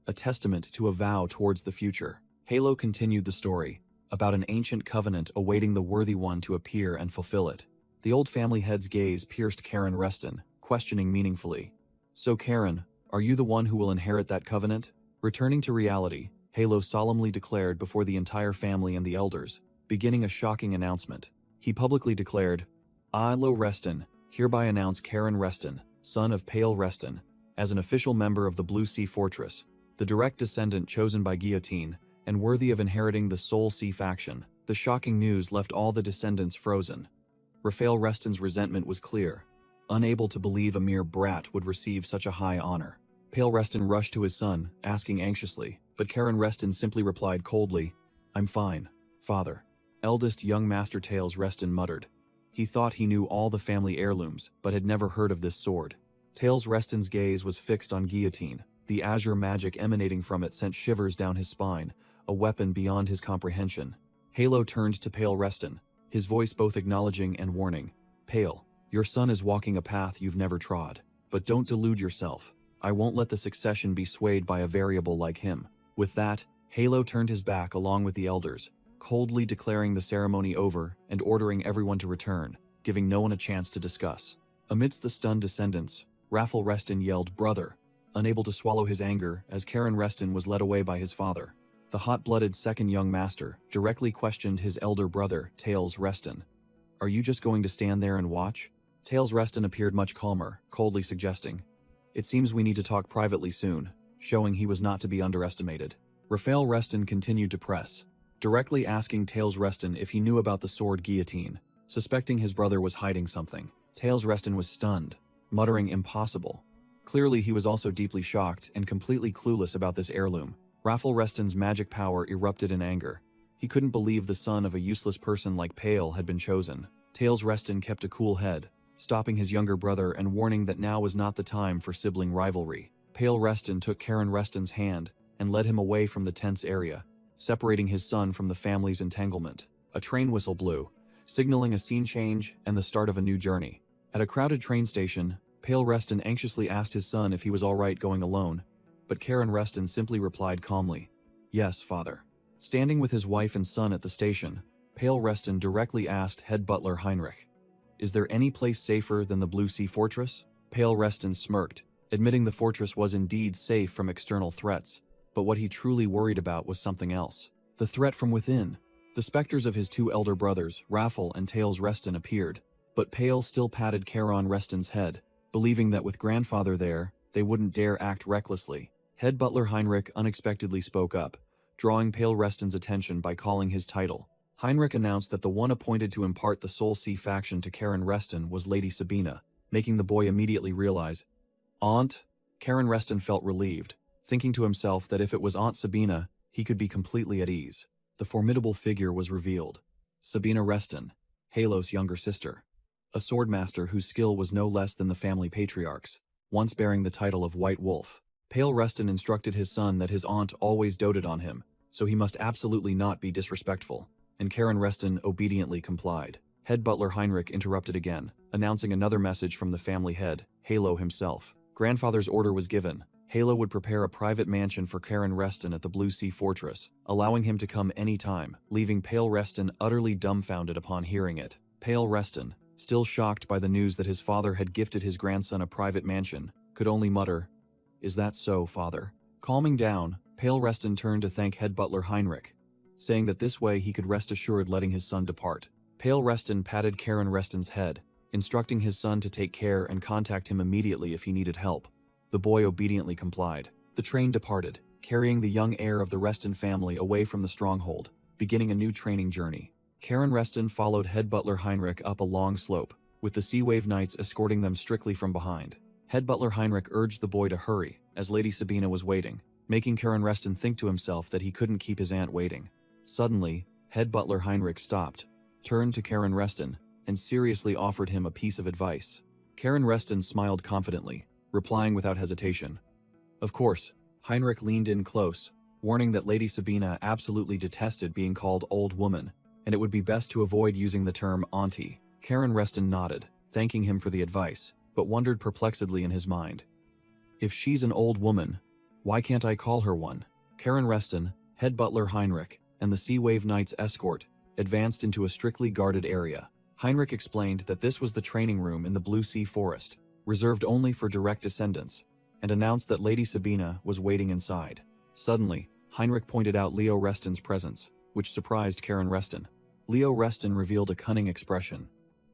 Speaker 1: a testament to a vow towards the future. Halo continued the story, about an ancient covenant awaiting the worthy one to appear and fulfill it. The old family head's gaze pierced Karen Reston, questioning meaningfully, "So Karen, are you the one who will inherit that covenant?" Returning to reality, Halo solemnly declared before the entire family and the elders, beginning a shocking announcement. He publicly declared, "I, Lo Reston, hereby announce Karen Reston, son of Pale Reston, as an official member of the Blue Sea Fortress, the direct descendant chosen by guillotine, and worthy of inheriting the Soul Sea faction." The shocking news left all the descendants frozen. Raphael Reston's resentment was clear, unable to believe a mere brat would receive such a high honor. Pale Reston rushed to his son, asking anxiously, but Karen Reston simply replied coldly, "I'm fine, father." Eldest young Master Tails Reston muttered. He thought he knew all the family heirlooms, but had never heard of this sword. Tails Reston's gaze was fixed on guillotine, The azure magic emanating from it sent shivers down his spine, a weapon beyond his comprehension. Halo turned to Pale Reston, his voice both acknowledging and warning. Pale, your son is walking a path you've never trod. But don't delude yourself. I won't let the succession be swayed by a variable like him. With that, Halo turned his back along with the elders, coldly declaring the ceremony over and ordering everyone to return, giving no one a chance to discuss. Amidst the stunned descendants, Raffle Reston yelled, "Brother!" unable to swallow his anger as Karen Reston was led away by his father. The hot-blooded second young master directly questioned his elder brother, Tails Reston. "Are you just going to stand there and watch?" Tails Reston appeared much calmer, coldly suggesting, "It seems we need to talk privately soon," showing he was not to be underestimated. Raphael Reston continued to press, directly asking Tails Reston if he knew about the sword guillotine, suspecting his brother was hiding something. Tails Reston was stunned, muttering impossible. Clearly he was also deeply shocked and completely clueless about this heirloom. Raffle Reston's magic power erupted in anger. He couldn't believe the son of a useless person like Pale had been chosen. Tails Reston kept a cool head, stopping his younger brother and warning that now was not the time for sibling rivalry. Pale Reston took Karen Reston's hand and led him away from the tense area, separating his son from the family's entanglement. A train whistle blew, signaling a scene change and the start of a new journey. At a crowded train station, Pale Reston anxiously asked his son if he was all right going alone, but Karen Reston simply replied calmly, "Yes, father." Standing with his wife and son at the station, Pale Reston directly asked head butler Heinrich, "Is there any place safer than the Blue Sea Fortress?" Pale Reston smirked, admitting the fortress was indeed safe from external threats, but what he truly worried about was something else. The threat from within. The specters of his two elder brothers, Raffle and Tails Reston, appeared, but Pale still patted Karen Reston's head, believing that with grandfather there, they wouldn't dare act recklessly. Head butler Heinrich unexpectedly spoke up, drawing Pale Reston's attention by calling his title. Heinrich announced that the one appointed to impart the Soul Sea faction to Karen Reston was Lady Sabina, making the boy immediately realize, "Aunt?" Karen Reston felt relieved, thinking to himself that if it was Aunt Sabina, he could be completely at ease. The formidable figure was revealed. Sabina Reston, Halo's younger sister. A swordmaster whose skill was no less than the family patriarch's, once bearing the title of White Wolf. Pale Reston instructed his son that his aunt always doted on him, so he must absolutely not be disrespectful, and Karen Reston obediently complied. Head butler Heinrich interrupted again, announcing another message from the family head, Halo himself. Grandfather's order was given. Halo would prepare a private mansion for Karen Reston at the Blue Sea Fortress, allowing him to come any time, leaving Pale Reston utterly dumbfounded upon hearing it. Pale Reston, still shocked by the news that his father had gifted his grandson a private mansion, could only mutter, "Is that so, father?" Calming down, Pale Reston turned to thank head butler Heinrich, saying that this way he could rest assured letting his son depart. Pale Reston patted Karen Reston's head, instructing his son to take care and contact him immediately if he needed help. The boy obediently complied. The train departed, carrying the young heir of the Reston family away from the stronghold, beginning a new training journey. Karen Reston followed head butler Heinrich up a long slope, with the Sea Wave Knights escorting them strictly from behind. Head butler Heinrich urged the boy to hurry, as Lady Sabina was waiting, making Karen Reston think to himself that he couldn't keep his aunt waiting. Suddenly, head butler Heinrich stopped, turned to Karen Reston, and seriously offered him a piece of advice. Karen Reston smiled confidently, replying without hesitation, "Of course." Heinrich leaned in close, warning that Lady Sabina absolutely detested being called old woman, and it would be best to avoid using the term auntie. Karen Reston nodded, thanking him for the advice, but wondered perplexedly in his mind. If she's an old woman, why can't I call her one? Karen Reston, head butler Heinrich, and the Sea Wave Knights escort advanced into a strictly guarded area. Heinrich explained that this was the training room in the Blue Sea Forest, reserved only for direct descendants, and announced that Lady Sabina was waiting inside. Suddenly, Heinrich pointed out Leo Reston's presence, which surprised Karen Reston. Leo Reston revealed a cunning expression.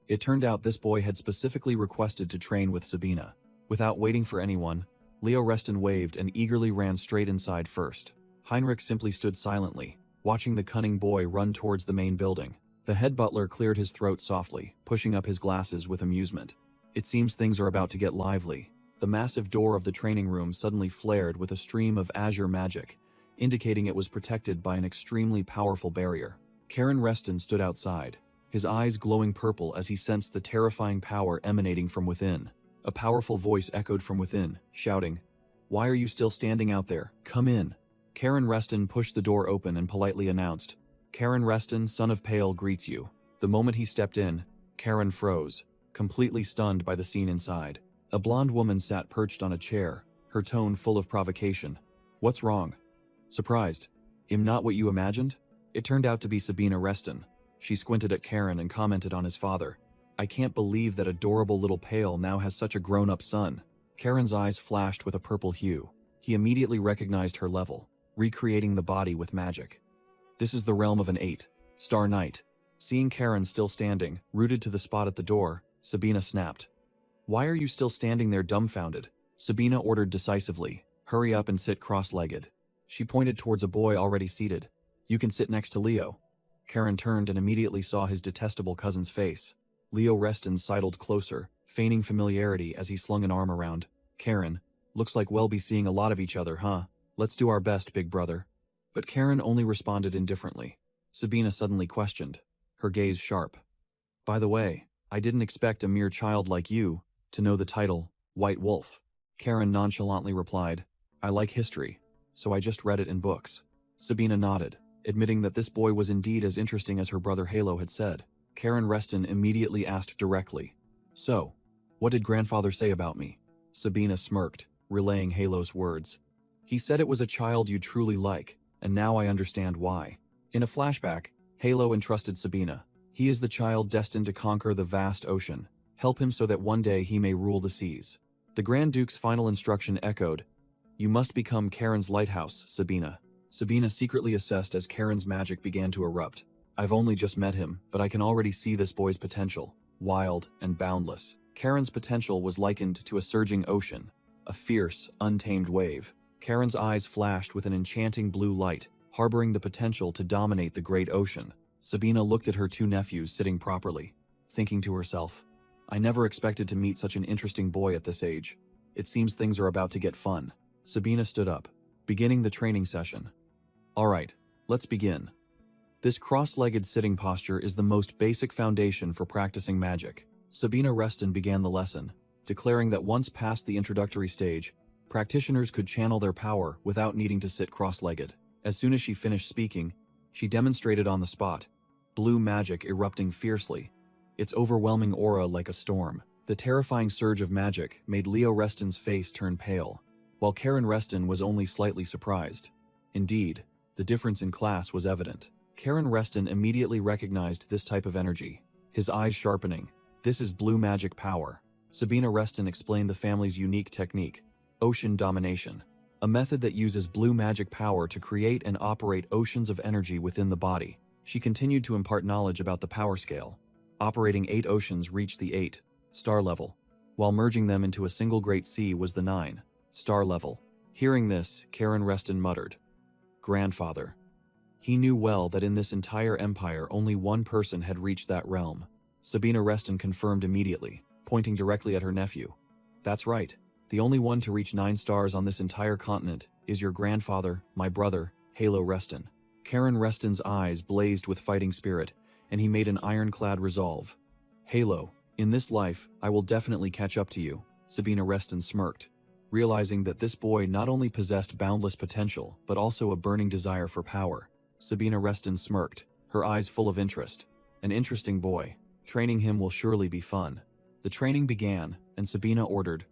Speaker 1: It turned out this boy had specifically requested to train with Sabina. Without waiting for anyone, Leo Reston waved and eagerly ran straight inside first. Heinrich simply stood silently, watching the cunning boy run towards the main building. The head butler cleared his throat softly, pushing up his glasses with amusement. It seems things are about to get lively. The massive door of the training room suddenly flared with a stream of azure magic, indicating it was protected by an extremely powerful barrier. Karen Reston stood outside, his eyes glowing purple as he sensed the terrifying power emanating from within. A powerful voice echoed from within, shouting, Why are you still standing out there? Come in. Karen Reston pushed the door open and politely announced, Karen Reston, son of Pale, greets you. The moment he stepped in, Karen froze, completely stunned by the scene inside. A blonde woman sat perched on a chair, her tone full of provocation. What's wrong? Surprised. Am not what you imagined? It turned out to be Sabina Reston. She squinted at Karen and commented on his father. I can't believe that adorable little Pale now has such a grown-up son. Karen's eyes flashed with a purple hue. He immediately recognized her level, recreating the body with magic. This is the realm of an 8-star knight. Seeing Karen still standing, rooted to the spot at the door, Sabina snapped. Why are you still standing there dumbfounded? Sabina ordered decisively. Hurry up and sit cross-legged. She pointed towards a boy already seated. You can sit next to Leo. Karen turned and immediately saw his detestable cousin's face. Leo Reston sidled closer, feigning familiarity as he slung an arm around. Karen, looks like we'll be seeing a lot of each other, huh? Let's do our best, big brother. But Karen only responded indifferently. Sabina suddenly questioned, her gaze sharp. By the way, I didn't expect a mere child like you to know the title, White Wolf. Karen nonchalantly replied, I like history, so I just read it in books. Sabina nodded, admitting that this boy was indeed as interesting as her brother Halo had said. Karen Reston immediately asked directly, So, what did grandfather say about me? Sabina smirked, relaying Halo's words. He said it was a child you truly like, and now I understand why. In a flashback, Halo entrusted Sabina. He is the child destined to conquer the vast ocean. Help him so that one day he may rule the seas. The Grand Duke's final instruction echoed, You must become Karen's lighthouse, Sabina. Sabina secretly assessed as Karen's magic began to erupt. I've only just met him, but I can already see this boy's potential, wild and boundless. Karen's potential was likened to a surging ocean, a fierce, untamed wave. Karen's eyes flashed with an enchanting blue light, harboring the potential to dominate the great ocean. Sabina looked at her two nephews sitting properly, thinking to herself, I never expected to meet such an interesting boy at this age. It seems things are about to get fun. Sabina stood up, beginning the training session. All right, let's begin. This cross-legged sitting posture is the most basic foundation for practicing magic. Sabina Reston began the lesson, declaring that once past the introductory stage, practitioners could channel their power without needing to sit cross-legged. As soon as she finished speaking, she demonstrated on the spot, blue magic erupting fiercely, its overwhelming aura like a storm. The terrifying surge of magic made Leo Reston's face turn pale, while Karen Reston was only slightly surprised. Indeed, the difference in class was evident. Karen Reston immediately recognized this type of energy, his eyes sharpening. This is blue magic power. Sabina Reston explained the family's unique technique, ocean domination, a method that uses blue magic power to create and operate oceans of energy within the body. She continued to impart knowledge about the power scale. Operating 8 oceans reached the 8-star level, while merging them into a single great sea was the 9-star level. Hearing this, Karen Reston muttered, Grandfather. He knew well that in this entire empire only one person had reached that realm. Sabina Reston confirmed immediately, pointing directly at her nephew. That's right. The only one to reach 9 stars on this entire continent is your grandfather, my brother, Halo Reston. Karen Reston's eyes blazed with fighting spirit, and he made an ironclad resolve. Halo, in this life, I will definitely catch up to you, Sabina Reston smirked, realizing that this boy not only possessed boundless potential, but also a burning desire for power. Sabina Reston smirked, her eyes full of interest. An interesting boy. Training him will surely be fun. The training began, and Sabina ordered,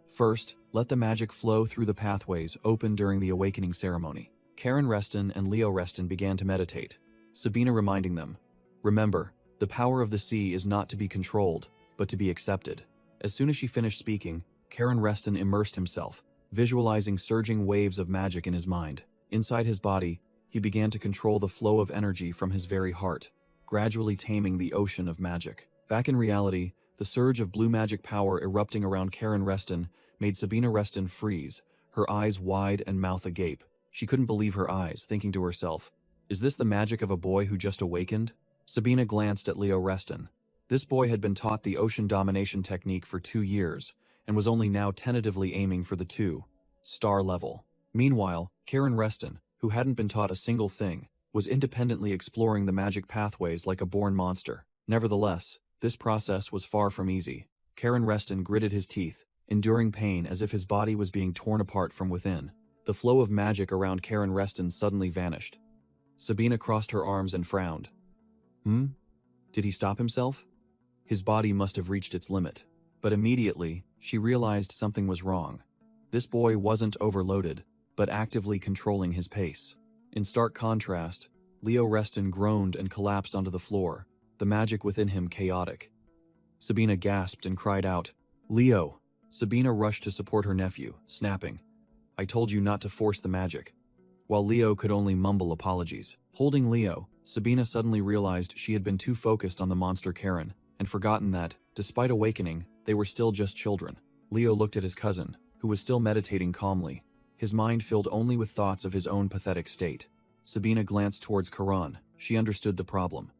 Speaker 1: First, let the magic flow through the pathways open during the awakening ceremony. Karen Reston and Leo Reston began to meditate, Sabina reminding them, Remember, the power of the sea is not to be controlled, but to be accepted. As soon as she finished speaking, Karen Reston immersed himself, visualizing surging waves of magic in his mind. Inside his body, he began to control the flow of energy from his very heart, gradually taming the ocean of magic. Back in reality, the surge of blue magic power erupting around Karen Reston made Sabina Reston freeze, her eyes wide and mouth agape. She couldn't believe her eyes, thinking to herself, Is this the magic of a boy who just awakened? Sabina glanced at Leo Reston. This boy had been taught the ocean domination technique for 2 years, and was only now tentatively aiming for the 2-star level. Meanwhile, Karen Reston, who hadn't been taught a single thing, was independently exploring the magic pathways like a born monster. Nevertheless, this process was far from easy. Karen Reston gritted his teeth, enduring pain as if his body was being torn apart from within. The flow of magic around Karen Reston suddenly vanished. Sabina crossed her arms and frowned. Did he stop himself? His body must have reached its limit. But immediately, she realized something was wrong. This boy wasn't overloaded, but actively controlling his pace. In stark contrast, Leo Reston groaned and collapsed onto the floor, the magic within him chaotic. Sabina gasped and cried out, "Leo!" Sabina rushed to support her nephew, snapping, "I told you not to force the magic." While Leo could only mumble apologies. Holding Leo, Sabina suddenly realized she had been too focused on the monster Karen, and forgotten that, despite awakening, they were still just children. Leo looked at his cousin, who was still meditating calmly, his mind filled only with thoughts of his own pathetic state. Sabina glanced towards Karan. She understood the problem.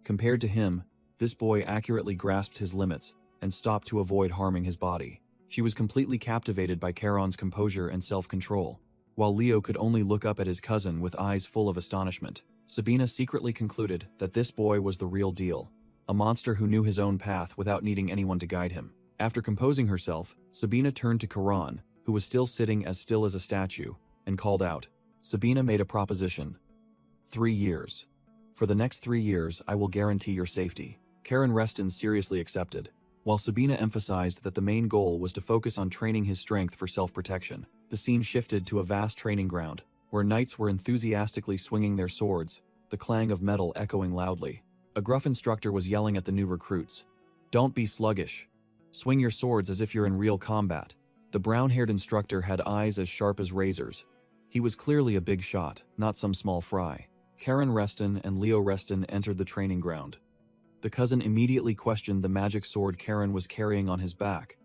Speaker 1: Compared to him, this boy accurately grasped his limits and stopped to avoid harming his body. She was completely captivated by Karan's composure and self-control. While Leo could only look up at his cousin with eyes full of astonishment, Sabina secretly concluded that this boy was the real deal, a monster who knew his own path without needing anyone to guide him. After composing herself, Sabina turned to Karan, who was still sitting as still as a statue, and called out. Sabina made a proposition. 3 years. For the next 3 years, I will guarantee your safety. Karen Reston seriously accepted, while Sabina emphasized that the main goal was to focus on training his strength for self-protection. The scene shifted to a vast training ground, where knights were enthusiastically swinging their swords, the clang of metal echoing loudly. A gruff instructor was yelling at the new recruits. "Don't be sluggish. Swing your swords as if you're in real combat." The brown-haired instructor had eyes as sharp as razors. He was clearly a big shot, not some small fry. Karen Reston and Leo Reston entered the training ground. The cousin immediately questioned the magic sword Karen was carrying on his back,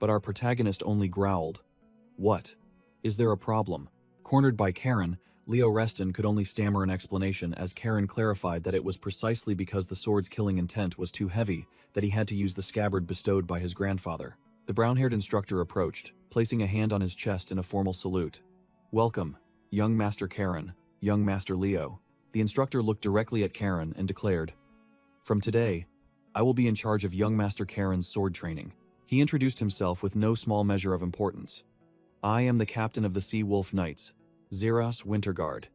Speaker 1: but our protagonist only growled. "What? Is there a problem?" Cornered by Karen, Leo Reston could only stammer an explanation as Karen clarified that it was precisely because the sword's killing intent was too heavy that he had to use the scabbard bestowed by his grandfather. The brown-haired instructor approached, placing a hand on his chest in a formal salute. "Welcome, young Master Karen, young Master Leo." The instructor looked directly at Karen and declared, "From today, I will be in charge of young Master Karen's sword training." He introduced himself with no small measure of importance. "I am the captain of the Sea Wolf Knights, Zeros Winterguard.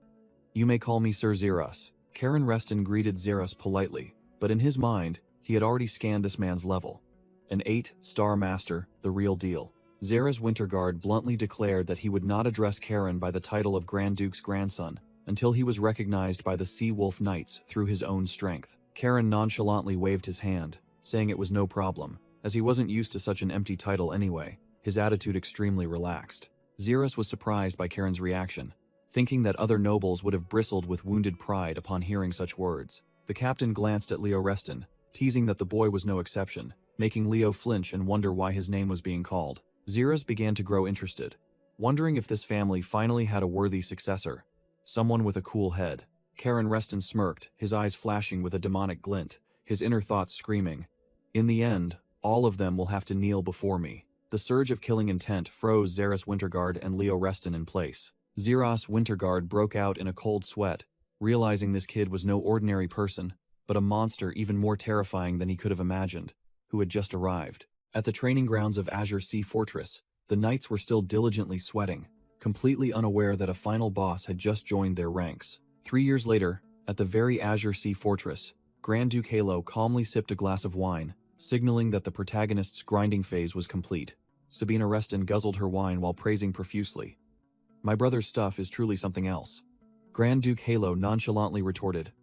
Speaker 1: You may call me Sir Zeros." Karen Reston greeted Zeros politely, but in his mind, he had already scanned this man's level. An 8-star master, the real deal. Zeros Winterguard bluntly declared that he would not address Karen by the title of Grand Duke's grandson until he was recognized by the Sea Wolf Knights through his own strength. Karen nonchalantly waved his hand, saying it was no problem, as he wasn't used to such an empty title anyway, his attitude extremely relaxed. Zeros was surprised by Karen's reaction, thinking that other nobles would have bristled with wounded pride upon hearing such words. The captain glanced at Leo Reston, teasing that the boy was no exception, making Leo flinch and wonder why his name was being called. Zeros began to grow interested, wondering if this family finally had a worthy successor, someone with a cool head. Karen Reston smirked, his eyes flashing with a demonic glint, his inner thoughts screaming, "In the end, all of them will have to kneel before me." The surge of killing intent froze Zeros Winterguard and Leo Reston in place. Zeros Winterguard broke out in a cold sweat, realizing this kid was no ordinary person, but a monster even more terrifying than he could have imagined, who had just arrived. At the training grounds of Azure Sea Fortress, the knights were still diligently sweating, completely unaware that a final boss had just joined their ranks. 3 years later, at the very Azure Sea Fortress, Grand Duke Halo calmly sipped a glass of wine, signaling that the protagonist's grinding phase was complete. Sabina Reston guzzled her wine while praising profusely. "My brother's stuff is truly something else." Grand Duke Halo nonchalantly retorted,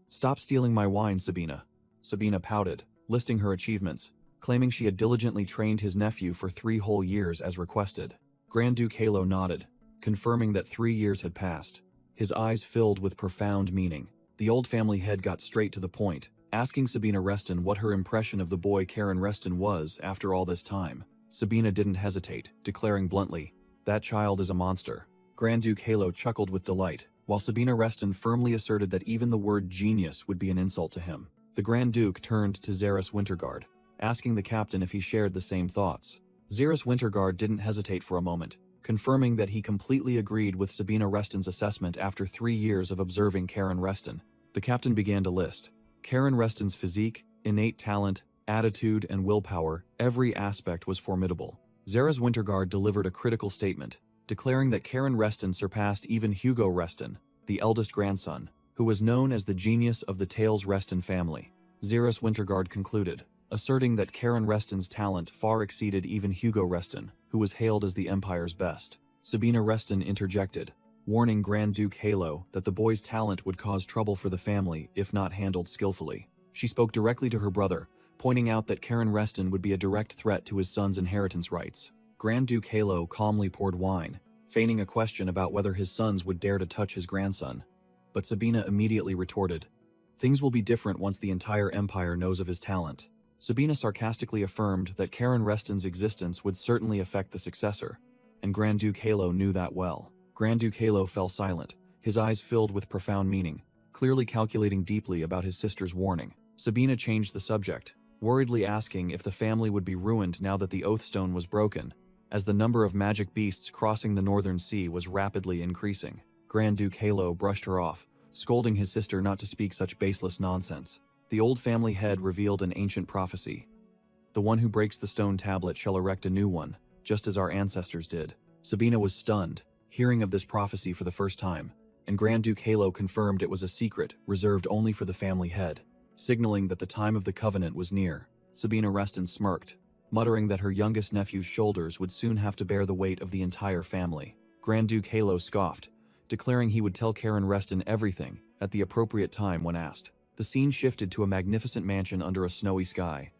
Speaker 1: "Stop stealing my wine, Sabina." Sabina pouted, listing her achievements, claiming she had diligently trained his nephew for 3 whole years as requested. Grand Duke Halo nodded, confirming that 3 years had passed. His eyes filled with profound meaning. The old family head got straight to the point, asking Sabina Reston what her impression of the boy Karen Reston was after all this time. Sabina didn't hesitate, declaring bluntly, "That child is a monster." Grand Duke Halo chuckled with delight, while Sabina Reston firmly asserted that even the word genius would be an insult to him. The Grand Duke turned to Zeros Winterguard, asking the captain if he shared the same thoughts. Zeros Winterguard didn't hesitate for a moment, confirming that he completely agreed with Sabina Reston's assessment after 3 years of observing Karen Reston. The captain began to list Karen Reston's physique, innate talent, attitude, and willpower. Every aspect was formidable. Zara's Winterguard delivered a critical statement, declaring that Karen Reston surpassed even Hugo Reston, the eldest grandson, who was known as the genius of the Tales Reston family. Zara's Winterguard concluded, asserting that Karen Reston's talent far exceeded even Hugo Reston, who was hailed as the Empire's best. Sabina Reston interjected, warning Grand Duke Halo that the boy's talent would cause trouble for the family if not handled skillfully. She spoke directly to her brother, pointing out that Karen Reston would be a direct threat to his son's inheritance rights. Grand Duke Halo calmly poured wine, feigning a question about whether his sons would dare to touch his grandson. But Sabina immediately retorted, "Things will be different once the entire Empire knows of his talent." Sabina sarcastically affirmed that Karen Reston's existence would certainly affect the successor, and Grand Duke Halo knew that well. Grand Duke Halo fell silent, his eyes filled with profound meaning, clearly calculating deeply about his sister's warning. Sabina changed the subject, worriedly asking if the family would be ruined now that the Oathstone was broken, as the number of magic beasts crossing the Northern Sea was rapidly increasing. Grand Duke Halo brushed her off, scolding his sister not to speak such baseless nonsense. The old family head revealed an ancient prophecy. The one who breaks the stone tablet shall erect a new one, just as our ancestors did. Sabina was stunned, hearing of this prophecy for the first time, and Grand Duke Halo confirmed it was a secret reserved only for the family head, signaling that the time of the covenant was near. Sabina Reston smirked, muttering that her youngest nephew's shoulders would soon have to bear the weight of the entire family. Grand Duke Halo scoffed, declaring he would tell Karen Reston everything at the appropriate time when asked. The scene shifted to a magnificent mansion under a snowy sky.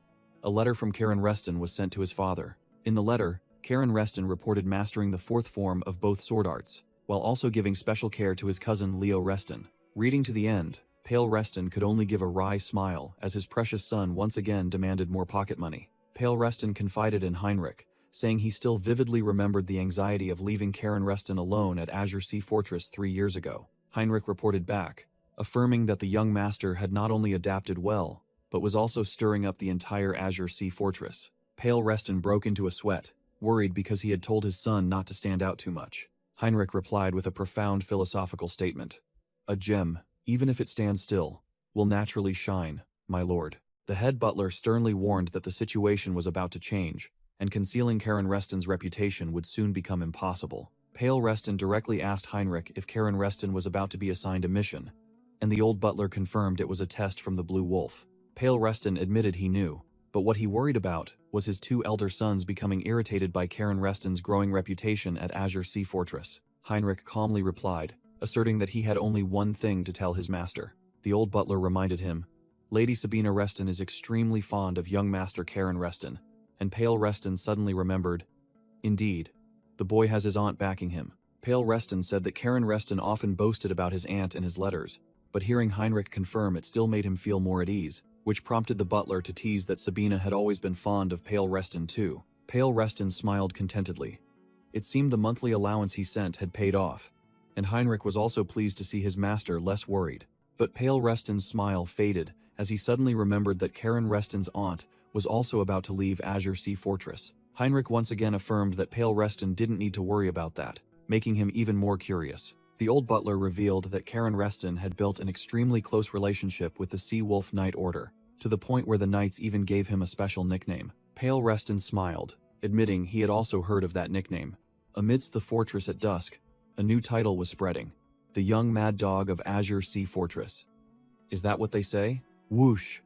Speaker 1: A letter from Karen Reston was sent to his father. In the letter, Karen Reston reported mastering the fourth form of both sword arts, while also giving special care to his cousin Leo Reston. Reading to the end, Pale Reston could only give a wry smile as his precious son once again demanded more pocket money. Pale Reston confided in Heinrich, saying he still vividly remembered the anxiety of leaving Karen Reston alone at Azure Sea Fortress 3 years ago. Heinrich reported back, affirming that the young master had not only adapted well, but was also stirring up the entire Azure Sea Fortress. Pale Reston broke into a sweat, worried because he had told his son not to stand out too much. Heinrich replied with a profound philosophical statement. "A gem, even if it stands still, will naturally shine, my lord." The head butler sternly warned that the situation was about to change, and concealing Karen Reston's reputation would soon become impossible. Pale Reston directly asked Heinrich if Karen Reston was about to be assigned a mission, and the old butler confirmed it was a test from the Blue Wolf. Pale Reston admitted he knew, but what he worried about was his 2 elder sons becoming irritated by Karen Reston's growing reputation at Azure Sea Fortress. Heinrich calmly replied, asserting that he had only one thing to tell his master. The old butler reminded him, "Lady Sabina Reston is extremely fond of young Master Karen Reston," and Pale Reston suddenly remembered, "Indeed, the boy has his aunt backing him." Pale Reston said that Karen Reston often boasted about his aunt in his letters, but hearing Heinrich confirm it still made him feel more at ease, which prompted the butler to tease that Sabina had always been fond of Pale Reston too. Pale Reston smiled contentedly. It seemed the monthly allowance he sent had paid off, and Heinrich was also pleased to see his master less worried. But Pale Reston's smile faded as he suddenly remembered that Karen Reston's aunt was also about to leave Azure Sea Fortress. Heinrich once again affirmed that Pale Reston didn't need to worry about that, making him even more curious. The old butler revealed that Karen Reston had built an extremely close relationship with the Sea Wolf Knight Order, to the point where the knights even gave him a special nickname. Pale Reston smiled, admitting he had also heard of that nickname. Amidst the fortress at dusk, a new title was spreading: the young mad dog of Azure Sea Fortress. Is that what they say? Whoosh!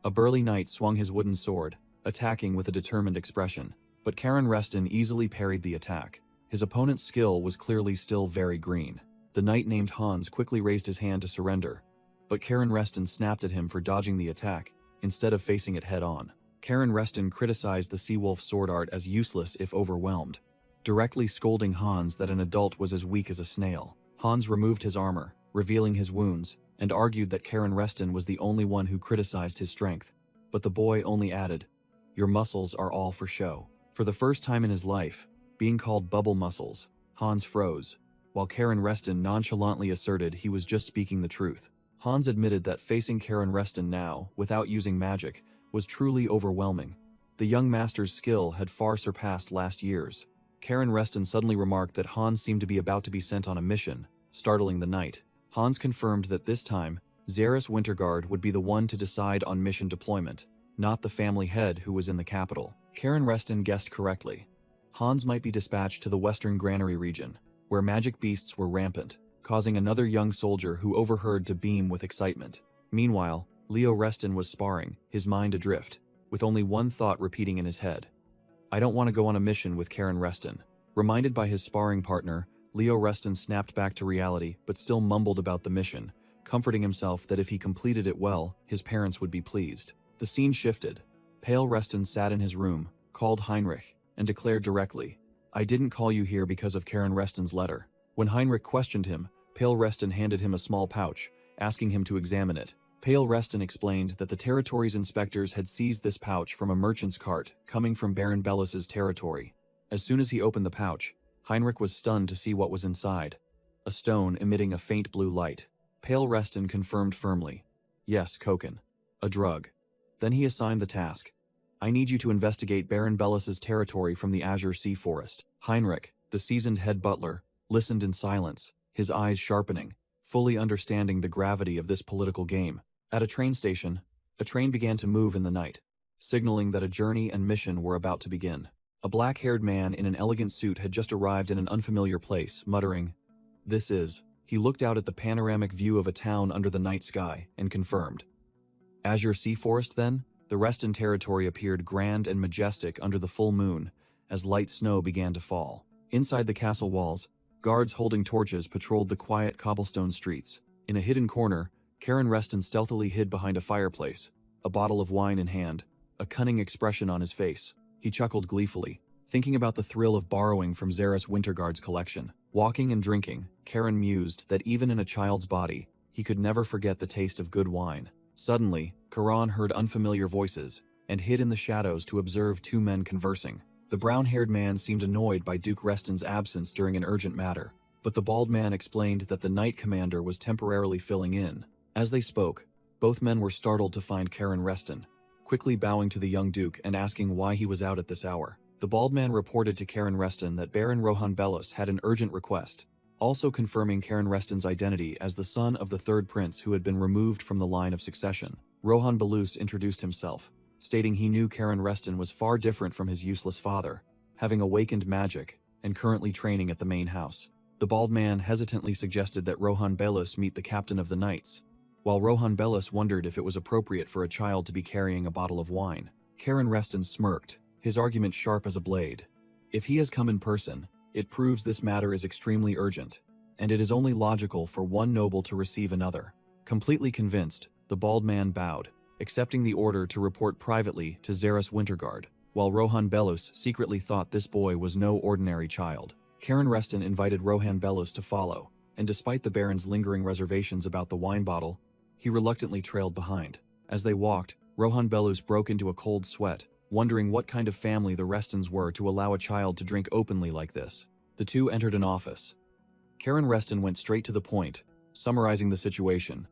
Speaker 1: A burly knight swung his wooden sword, attacking with a determined expression, but Karen Reston easily parried the attack. His opponent's skill was clearly still very green. The knight named Hans quickly raised his hand to surrender, but Karen Reston snapped at him for dodging the attack, instead of facing it head-on. Karen Reston criticized the Seawolf sword art as useless if overwhelmed, directly scolding Hans that an adult was as weak as a snail. Hans removed his armor, revealing his wounds, and argued that Karen Reston was the only one who criticized his strength, but the boy only added, "Your muscles are all for show." For the first time in his life, being called bubble muscles, Hans froze, while Karen Reston nonchalantly asserted he was just speaking the truth. Hans admitted that facing Karen Reston now, without using magic, was truly overwhelming. The young master's skill had far surpassed last year's. Karen Reston suddenly remarked that Hans seemed to be about to be sent on a mission, startling the knight. Hans confirmed that this time, Zara's Winterguard would be the one to decide on mission deployment, not the family head who was in the capital. Karen Reston guessed correctly. Hans might be dispatched to the western granary region, where magic beasts were rampant, causing another young soldier who overheard to beam with excitement. Meanwhile, Leo Reston was sparring, his mind adrift, with only one thought repeating in his head. I don't want to go on a mission with Karen Reston. Reminded by his sparring partner, Leo Reston snapped back to reality but still mumbled about the mission, comforting himself that if he completed it well, his parents would be pleased. The scene shifted. Pale Reston sat in his room, called Heinrich, and declared directly, I didn't call you here because of Karen Reston's letter. When Heinrich questioned him, Pale Reston handed him a small pouch, asking him to examine it. Pale Reston explained that the territory's inspectors had seized this pouch from a merchant's cart coming from Baron Bellus's territory. As soon as he opened the pouch, Heinrich was stunned to see what was inside. A stone emitting a faint blue light. Pale Reston confirmed firmly. Yes, cocaine. A drug. Then he assigned the task. I need you to investigate Baron Bellus's territory from the Azure Sea Forest. Heinrich, the seasoned head butler, listened in silence, his eyes sharpening, fully understanding the gravity of this political game. At a train station, a train began to move in the night, signaling that a journey and mission were about to begin. A black-haired man in an elegant suit had just arrived in an unfamiliar place, muttering, This is. He looked out at the panoramic view of a town under the night sky and confirmed. Azure Sea Forest, then? The Reston territory appeared grand and majestic under the full moon as light snow began to fall. Inside the castle walls, guards holding torches patrolled the quiet cobblestone streets. In a hidden corner, Karen Reston stealthily hid behind a fireplace, a bottle of wine in hand, a cunning expression on his face. He chuckled gleefully, thinking about the thrill of borrowing from Xeris Winterguard's collection. Walking and drinking, Karen mused that even in a child's body, he could never forget the taste of good wine. Suddenly, Karan heard unfamiliar voices and hid in the shadows to observe two men conversing. The brown-haired man seemed annoyed by Duke Reston's absence during an urgent matter, but the bald man explained that the Knight Commander was temporarily filling in. As they spoke, both men were startled to find Karen Reston, quickly bowing to the young Duke and asking why he was out at this hour. The bald man reported to Karen Reston that Baron Rohan Bellus had an urgent request, also confirming Karen Reston's identity as the son of the third prince who had been removed from the line of succession. Rohan Bellus introduced himself, stating he knew Karen Reston was far different from his useless father, having awakened magic and currently training at the main house. The bald man hesitantly suggested that Rohan Bellus meet the captain of the knights, while Rohan Bellus wondered if it was appropriate for a child to be carrying a bottle of wine. Karen Reston smirked, his argument sharp as a blade. If he has come in person, it proves this matter is extremely urgent, and it is only logical for one noble to receive another. Completely convinced, the bald man bowed, accepting the order to report privately to Xeris Winterguard, while Rohan Bellus secretly thought this boy was no ordinary child. Karen Reston invited Rohan Bellus to follow, and despite the Baron's lingering reservations about the wine bottle, he reluctantly trailed behind. As they walked, Rohan Bellus broke into a cold sweat, wondering what kind of family the Restons were to allow a child to drink openly like this. The two entered an office. Karen Reston went straight to the point, summarizing the situation.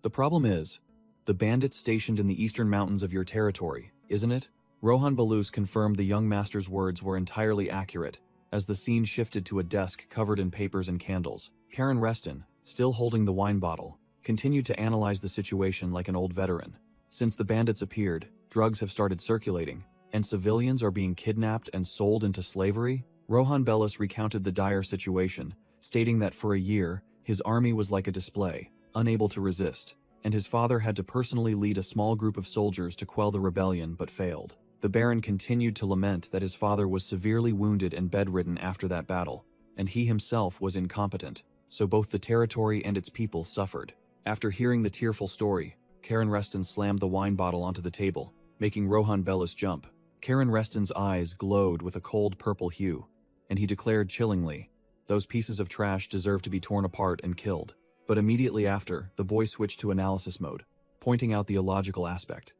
Speaker 1: The problem is, the bandits stationed in the eastern mountains of your territory, isn't it? Rohan Bellus confirmed the young master's words were entirely accurate, as the scene shifted to a desk covered in papers and candles. Karen Reston, still holding the wine bottle, continued to analyze the situation like an old veteran. Since the bandits appeared, drugs have started circulating, and civilians are being kidnapped and sold into slavery. Rohan Bellus recounted the dire situation, stating that for a year, his army was like a display, unable to resist, and his father had to personally lead a small group of soldiers to quell the rebellion but failed. The Baron continued to lament that his father was severely wounded and bedridden after that battle, and he himself was incompetent, so both the territory and its people suffered. After hearing the tearful story, Karen Reston slammed the wine bottle onto the table, making Rohan Bellus jump. Karen Reston's eyes glowed with a cold purple hue, and he declared chillingly, "Those pieces of trash deserve to be torn apart and killed." But immediately after, the boy switched to analysis mode, pointing out the illogical aspect.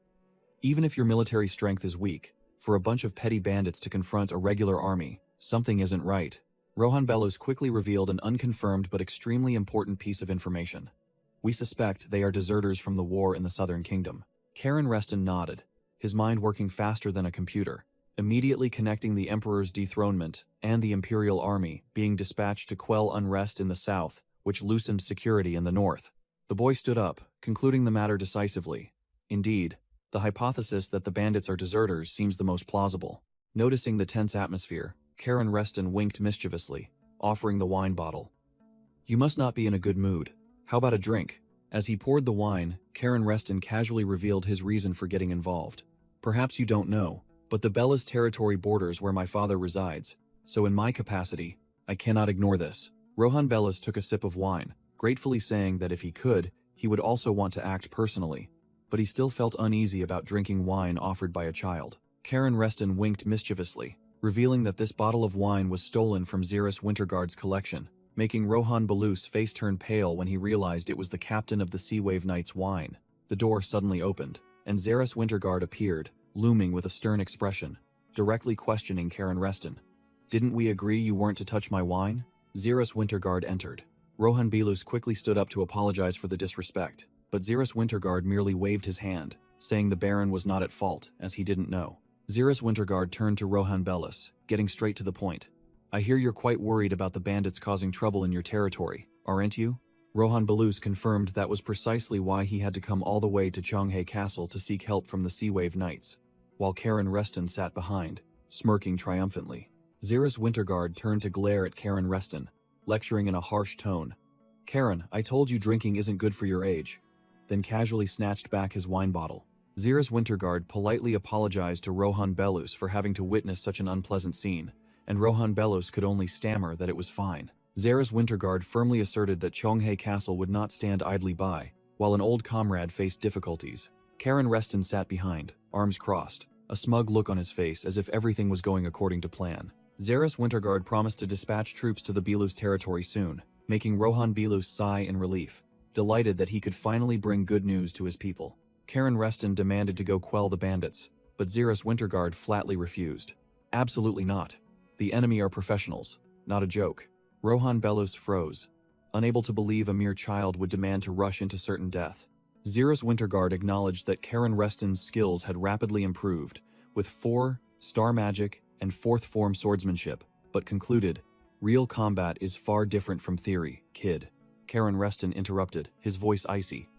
Speaker 1: Even if your military strength is weak, for a bunch of petty bandits to confront a regular army, something isn't right. Rohan Bellus quickly revealed an unconfirmed but extremely important piece of information. We suspect they are deserters from the war in the Southern Kingdom. Karen Reston nodded, his mind working faster than a computer, immediately connecting the Emperor's dethronement and the Imperial Army being dispatched to quell unrest in the south, which loosened security in the north. The boy stood up, concluding the matter decisively. Indeed, the hypothesis that the bandits are deserters seems the most plausible. Noticing the tense atmosphere, Karen Reston winked mischievously, offering the wine bottle. "You must not be in a good mood. How about a drink?" As he poured the wine, Karen Reston casually revealed his reason for getting involved. "Perhaps you don't know, but the Bellas territory borders where my father resides, so in my capacity, I cannot ignore this." Rohan Bellas took a sip of wine, gratefully saying that if he could, he would also want to act personally, but he still felt uneasy about drinking wine offered by a child. Karen Reston winked mischievously, revealing that this bottle of wine was stolen from Xeris Winterguard's collection, making Rohan Belus' face turn pale when he realized it was the captain of the Sea Wave Knight's wine. The door suddenly opened, and Xeris Winterguard appeared, looming with a stern expression, directly questioning Karen Reston. "Didn't we agree you weren't to touch my wine?" Xeris Winterguard entered. Rohan Belus quickly stood up to apologize for the disrespect, but Xeris Winterguard merely waved his hand, saying the Baron was not at fault, as he didn't know. Xeris Winterguard turned to Rohan Belus, getting straight to the point. "I hear you're quite worried about the bandits causing trouble in your territory, aren't you?" Rohan Belus confirmed that was precisely why he had to come all the way to Chonghae Castle to seek help from the Sea Wave Knights, while Karen Reston sat behind, smirking triumphantly. Xeris Winterguard turned to glare at Karen Reston, lecturing in a harsh tone. "Karen, I told you drinking isn't good for your age," then casually snatched back his wine bottle. Xeris Winterguard politely apologized to Rohan Belus for having to witness such an unpleasant scene, and Rohan Belus could only stammer that it was fine. Xeris Winterguard firmly asserted that Chonghae Castle would not stand idly by, while an old comrade faced difficulties. Karen Reston sat behind, arms crossed, a smug look on his face as if everything was going according to plan. Xeris Winterguard promised to dispatch troops to the Belus territory soon, making Rohan Belus sigh in relief, delighted that he could finally bring good news to his people. Karen Reston demanded to go quell the bandits, but Xeris Winterguard flatly refused. "Absolutely not. The enemy are professionals, not a joke." Rohan Belus froze, unable to believe a mere child would demand to rush into certain death. Xeris Winterguard acknowledged that Karen Reston's skills had rapidly improved, with 4-star magic and 4th form swordsmanship, but concluded, "Real combat is far different from theory, kid." Karen Reston interrupted, his voice icy.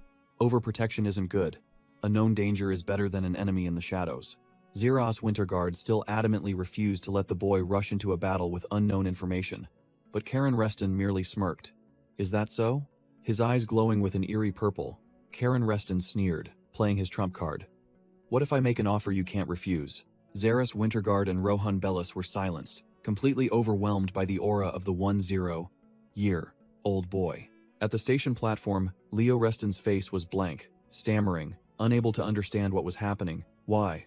Speaker 1: "Overprotection isn't good. A known danger is better than an enemy in the shadows." Xeris Winterguard still adamantly refused to let the boy rush into a battle with unknown information, but Karen Reston merely smirked. "Is that so?" His eyes glowing with an eerie purple, Karen Reston sneered, playing his trump card. "What if I make an offer you can't refuse?" Xeris Winterguard and Rohan Belus were silenced, completely overwhelmed by the aura of the 10-year-old boy. At the station platform, Leo Reston's face was blank, stammering, unable to understand what was happening. Why?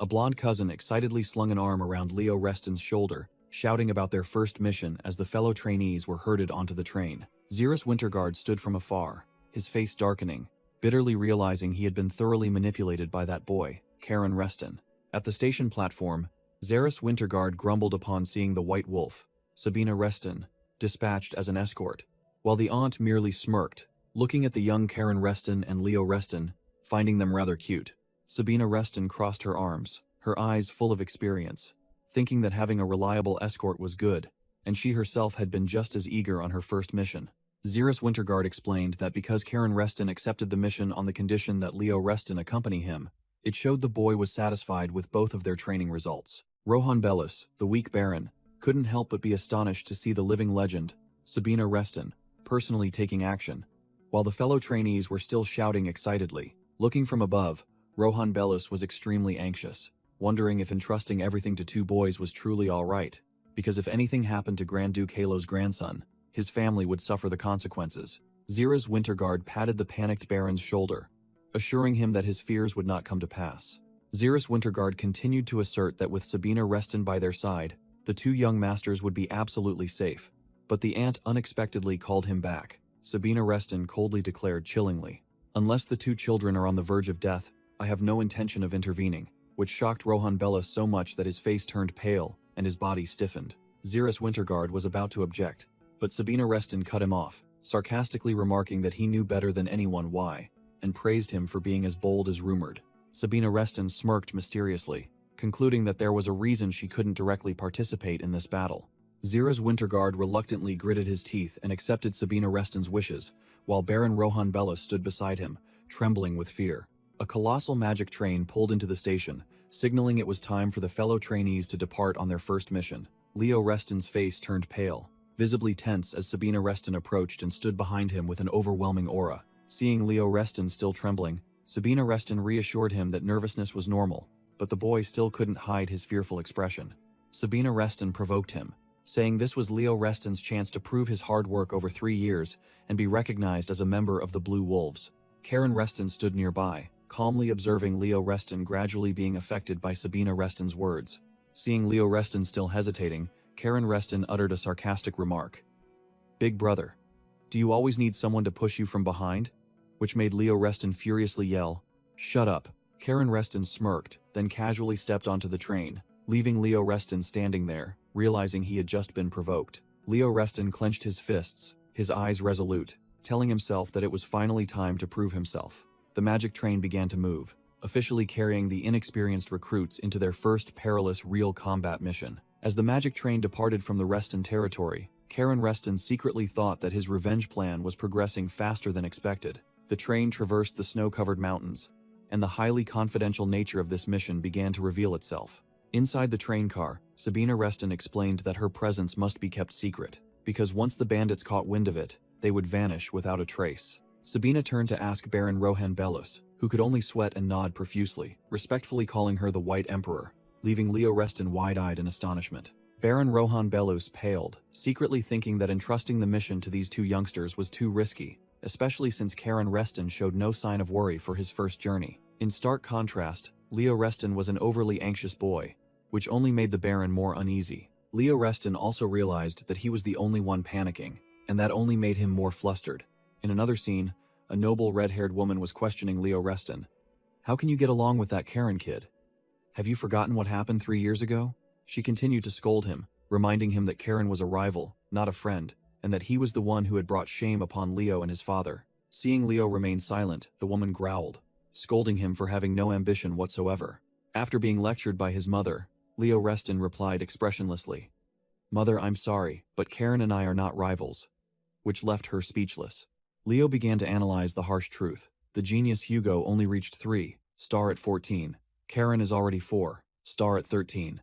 Speaker 1: A blonde cousin excitedly slung an arm around Leo Reston's shoulder, shouting about their first mission as the fellow trainees were herded onto the train. Xeris Winterguard stood from afar, his face darkening, bitterly realizing he had been thoroughly manipulated by that boy, Karen Reston. At the station platform, Xeris Winterguard grumbled upon seeing the White Wolf, Sabina Reston, dispatched as an escort, while the aunt merely smirked, looking at the young Karen Reston and Leo Reston, finding them rather cute. Sabina Reston crossed her arms, her eyes full of experience, thinking that having a reliable escort was good, and she herself had been just as eager on her first mission. Xeris Winterguard explained that because Karen Reston accepted the mission on the condition that Leo Reston accompany him, it showed the boy was satisfied with both of their training results. Rohan Belus, the weak Baron, couldn't help but be astonished to see the living legend, Sabina Reston, personally taking action, while the fellow trainees were still shouting excitedly. Looking from above, Rohan Belus was extremely anxious, wondering if entrusting everything to two boys was truly all right, because if anything happened to Grand Duke Halo's grandson, his family would suffer the consequences. Xeris Winterguard patted the panicked Baron's shoulder, assuring him that his fears would not come to pass. Xeris Winterguard continued to assert that with Sabina Reston by their side, the two young masters would be absolutely safe, but the aunt unexpectedly called him back. Sabina Reston coldly declared chillingly, "Unless the two children are on the verge of death, I have no intention of intervening," which shocked Rohan Belus so much that his face turned pale and his body stiffened. Xeris Winterguard was about to object, but Sabina Reston cut him off, sarcastically remarking that he knew better than anyone why, and praised him for being as bold as rumored. Sabina Reston smirked mysteriously, concluding that there was a reason she couldn't directly participate in this battle. Xeris Winterguard reluctantly gritted his teeth and accepted Sabina Reston's wishes, while Baron Rohan Belus stood beside him, trembling with fear. A colossal magic train pulled into the station, signaling it was time for the fellow trainees to depart on their first mission. Leo Reston's face turned pale, visibly tense as Sabina Reston approached and stood behind him with an overwhelming aura. Seeing Leo Reston still trembling, Sabina Reston reassured him that nervousness was normal, but the boy still couldn't hide his fearful expression. Sabina Reston provoked him, saying this was Leo Reston's chance to prove his hard work over 3 years and be recognized as a member of the Blue Wolves. Karen Reston stood nearby, calmly observing Leo Reston gradually being affected by Sabina Reston's words. Seeing Leo Reston still hesitating, Karen Reston uttered a sarcastic remark. "Big brother, do you always need someone to push you from behind?" Which made Leo Reston furiously yell, "Shut up." Karen Reston smirked, then casually stepped onto the train, leaving Leo Reston standing there, realizing he had just been provoked. Leo Reston clenched his fists, his eyes resolute, telling himself that it was finally time to prove himself. The magic train began to move, officially carrying the inexperienced recruits into their first perilous real combat mission. As the magic train departed from the Reston territory, Karen Reston secretly thought that his revenge plan was progressing faster than expected. The train traversed the snow-covered mountains, and the highly confidential nature of this mission began to reveal itself. Inside the train car, Sabina Reston explained that her presence must be kept secret, because once the bandits caught wind of it, they would vanish without a trace. Sabina turned to ask Baron Rohan Belus, who could only sweat and nod profusely, respectfully calling her the White Emperor, leaving Leo Reston wide-eyed in astonishment. Baron Rohan Belus paled, secretly thinking that entrusting the mission to these two youngsters was too risky, especially since Karen Reston showed no sign of worry for his first journey. In stark contrast, Leo Reston was an overly anxious boy, which only made the Baron more uneasy. Leo Reston also realized that he was the only one panicking, and that only made him more flustered. In another scene, a noble red-haired woman was questioning Leo Reston. "How can you get along with that Karen kid? Have you forgotten what happened 3 years ago?" She continued to scold him, reminding him that Karen was a rival, not a friend, and that he was the one who had brought shame upon Leo and his father. Seeing Leo remain silent, the woman growled, scolding him for having no ambition whatsoever. After being lectured by his mother, Leo Reston replied expressionlessly, "Mother, I'm sorry, but Karen and I are not rivals," which left her speechless. Leo began to analyze the harsh truth. The genius Hugo only reached 3, star at 14. Karen is already 4, star at 13.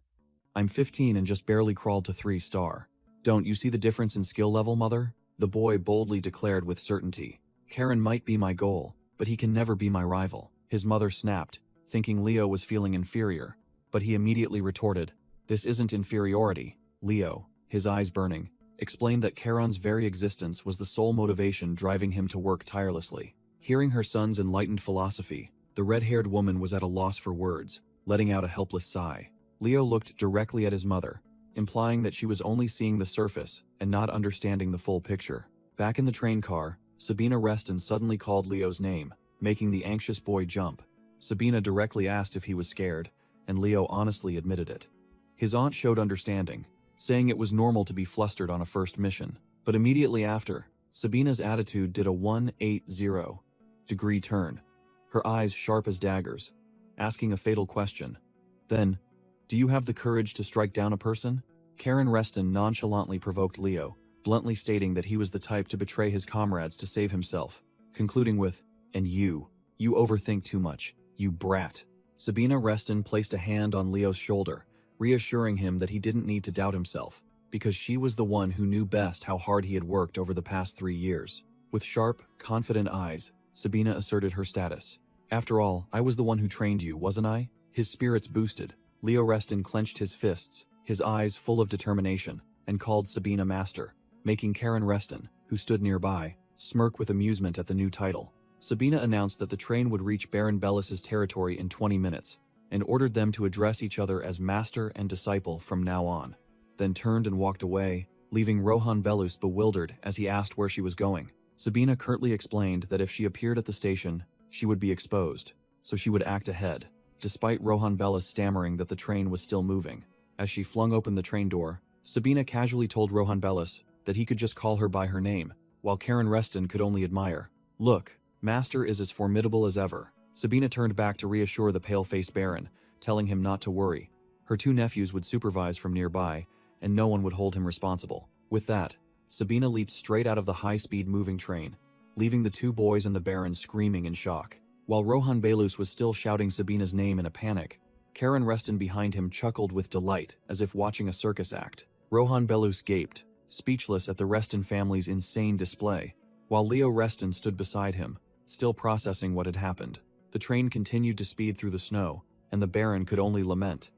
Speaker 1: I'm 15 and just barely crawled to 3 star. Don't you see the difference in skill level, mother? The boy boldly declared with certainty. Karen might be my goal, but he can never be my rival. His mother snapped, thinking Leo was feeling inferior, but he immediately retorted, "This isn't inferiority." Leo, his eyes burning, explained that Karen's very existence was the sole motivation driving him to work tirelessly. Hearing her son's enlightened philosophy, the red-haired woman was at a loss for words, letting out a helpless sigh. Leo looked directly at his mother, implying that she was only seeing the surface and not understanding the full picture. Back in the train car, Sabina Reston suddenly called Leo's name, making the anxious boy jump. Sabina directly asked if he was scared, and Leo honestly admitted it. His aunt showed understanding, saying it was normal to be flustered on a first mission. But immediately after, Sabina's attitude did a 180-degree turn, her eyes sharp as daggers, asking a fatal question. Then, "Do you have the courage to strike down a person?" Karen Reston nonchalantly provoked Leo, bluntly stating that he was the type to betray his comrades to save himself, concluding with, "And you overthink too much, you brat." Sabina Reston placed a hand on Leo's shoulder, reassuring him that he didn't need to doubt himself, because she was the one who knew best how hard he had worked over the past 3 years. With sharp, confident eyes, Sabina asserted her status. "After all, I was the one who trained you, wasn't I?" His spirits boosted. Leo Reston clenched his fists, his eyes full of determination, and called Sabina master, making Karen Reston, who stood nearby, smirk with amusement at the new title. Sabina announced that the train would reach Baron Bellus's territory in 20 minutes, and ordered them to address each other as master and disciple from now on, then turned and walked away, leaving Rohan Bellus bewildered as he asked where she was going. Sabina curtly explained that if she appeared at the station, she would be exposed, so she would act ahead, despite Rohan Bellus stammering that the train was still moving. As she flung open the train door, Sabina casually told Rohan Bellus that he could just call her by her name, while Karen Reston could only admire. "Look, Master is as formidable as ever." Sabina turned back to reassure the pale-faced Baron, telling him not to worry. Her 2 nephews would supervise from nearby, and no one would hold him responsible. With that, Sabina leaped straight out of the high-speed moving train, leaving the 2 boys and the Baron screaming in shock. While Rohan Belus was still shouting Sabina's name in a panic, Karen Reston behind him chuckled with delight as if watching a circus act. Rohan Belus gaped, speechless at the Reston family's insane display, while Leo Reston stood beside him, still processing what had happened. The train continued to speed through the snow, and the Baron could only lament.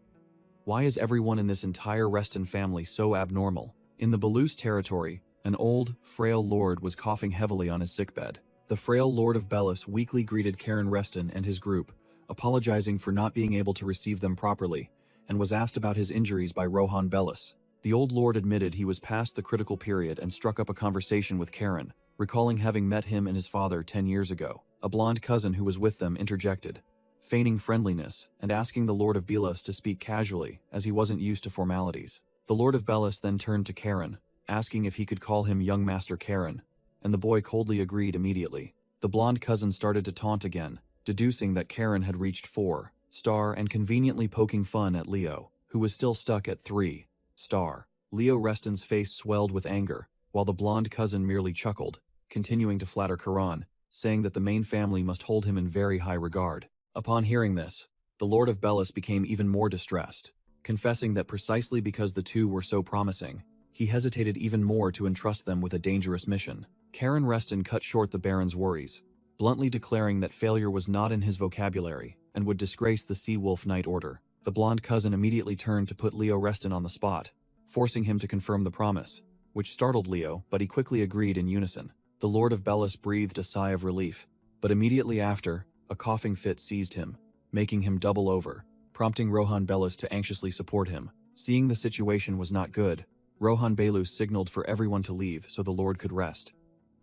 Speaker 1: Why is everyone in this entire Reston family so abnormal? In the Belus territory, an old, frail lord was coughing heavily on his sickbed. The frail Lord of Belus weakly greeted Karen Reston and his group, apologizing for not being able to receive them properly, and was asked about his injuries by Rohan Belus. The old lord admitted he was past the critical period and struck up a conversation with Karen, recalling having met him and his father 10 years ago. A blonde cousin who was with them interjected, feigning friendliness and asking the Lord of Belus to speak casually, as he wasn't used to formalities. The Lord of Belus then turned to Karen, asking if he could call him young Master Karen, and the boy coldly agreed immediately. The blonde cousin started to taunt again, deducing that Karen had reached 4-star and conveniently poking fun at Leo, who was still stuck at 3-star. Leo Reston's face swelled with anger, while the blonde cousin merely chuckled, continuing to flatter Karan, saying that the main family must hold him in very high regard. Upon hearing this, the Lord of Belus became even more distressed, confessing that precisely because the two were so promising, he hesitated even more to entrust them with a dangerous mission. Karen Reston cut short the Baron's worries, bluntly declaring that failure was not in his vocabulary and would disgrace the Sea Wolf Knight Order. The blonde cousin immediately turned to put Leo Reston on the spot, forcing him to confirm the promise, which startled Leo, but he quickly agreed in unison. The Lord of Belus breathed a sigh of relief, but immediately after, a coughing fit seized him, making him double over, prompting Rohan Belus to anxiously support him. Seeing the situation was not good, Rohan Belus signaled for everyone to leave so the Lord could rest,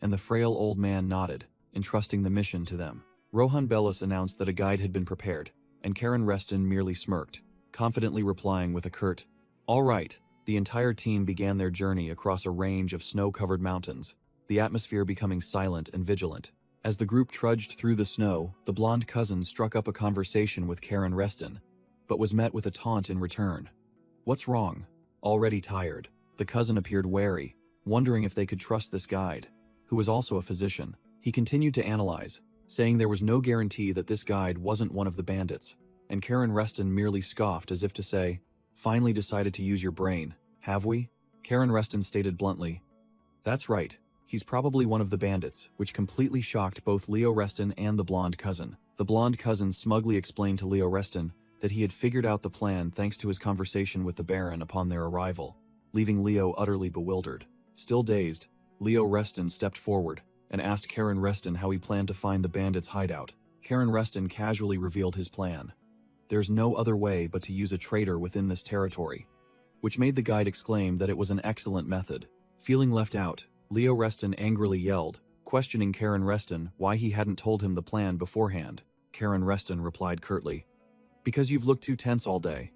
Speaker 1: and the frail old man nodded, entrusting the mission to them. Rohan Belus announced that a guide had been prepared, and Karen Reston merely smirked, confidently replying with a curt, "All right." The entire team began their journey across a range of snow-covered mountains, the atmosphere becoming silent and vigilant. As the group trudged through the snow, the blonde cousin struck up a conversation with Karen Reston, but was met with a taunt in return. "What's wrong?" Already tired, the cousin appeared wary, wondering if they could trust this guide, who was also a physician. He continued to analyze, saying there was no guarantee that this guide wasn't one of the bandits, and Karen Reston merely scoffed as if to say, "Finally decided to use your brain, have we?" Karen Reston stated bluntly, "That's right. He's probably one of the bandits," which completely shocked both Leo Reston and the blonde cousin. The blonde cousin smugly explained to Leo Reston that he had figured out the plan thanks to his conversation with the Baron upon their arrival, leaving Leo utterly bewildered. Still dazed, Leo Reston stepped forward and asked Karen Reston how he planned to find the bandits' hideout. Karen Reston casually revealed his plan. There's no other way but to use a traitor within this territory, which made the guide exclaim that it was an excellent method. Feeling left out, Leo Reston angrily yelled, questioning Karen Reston why he hadn't told him the plan beforehand. Karen Reston replied curtly, "Because you've looked too tense all day."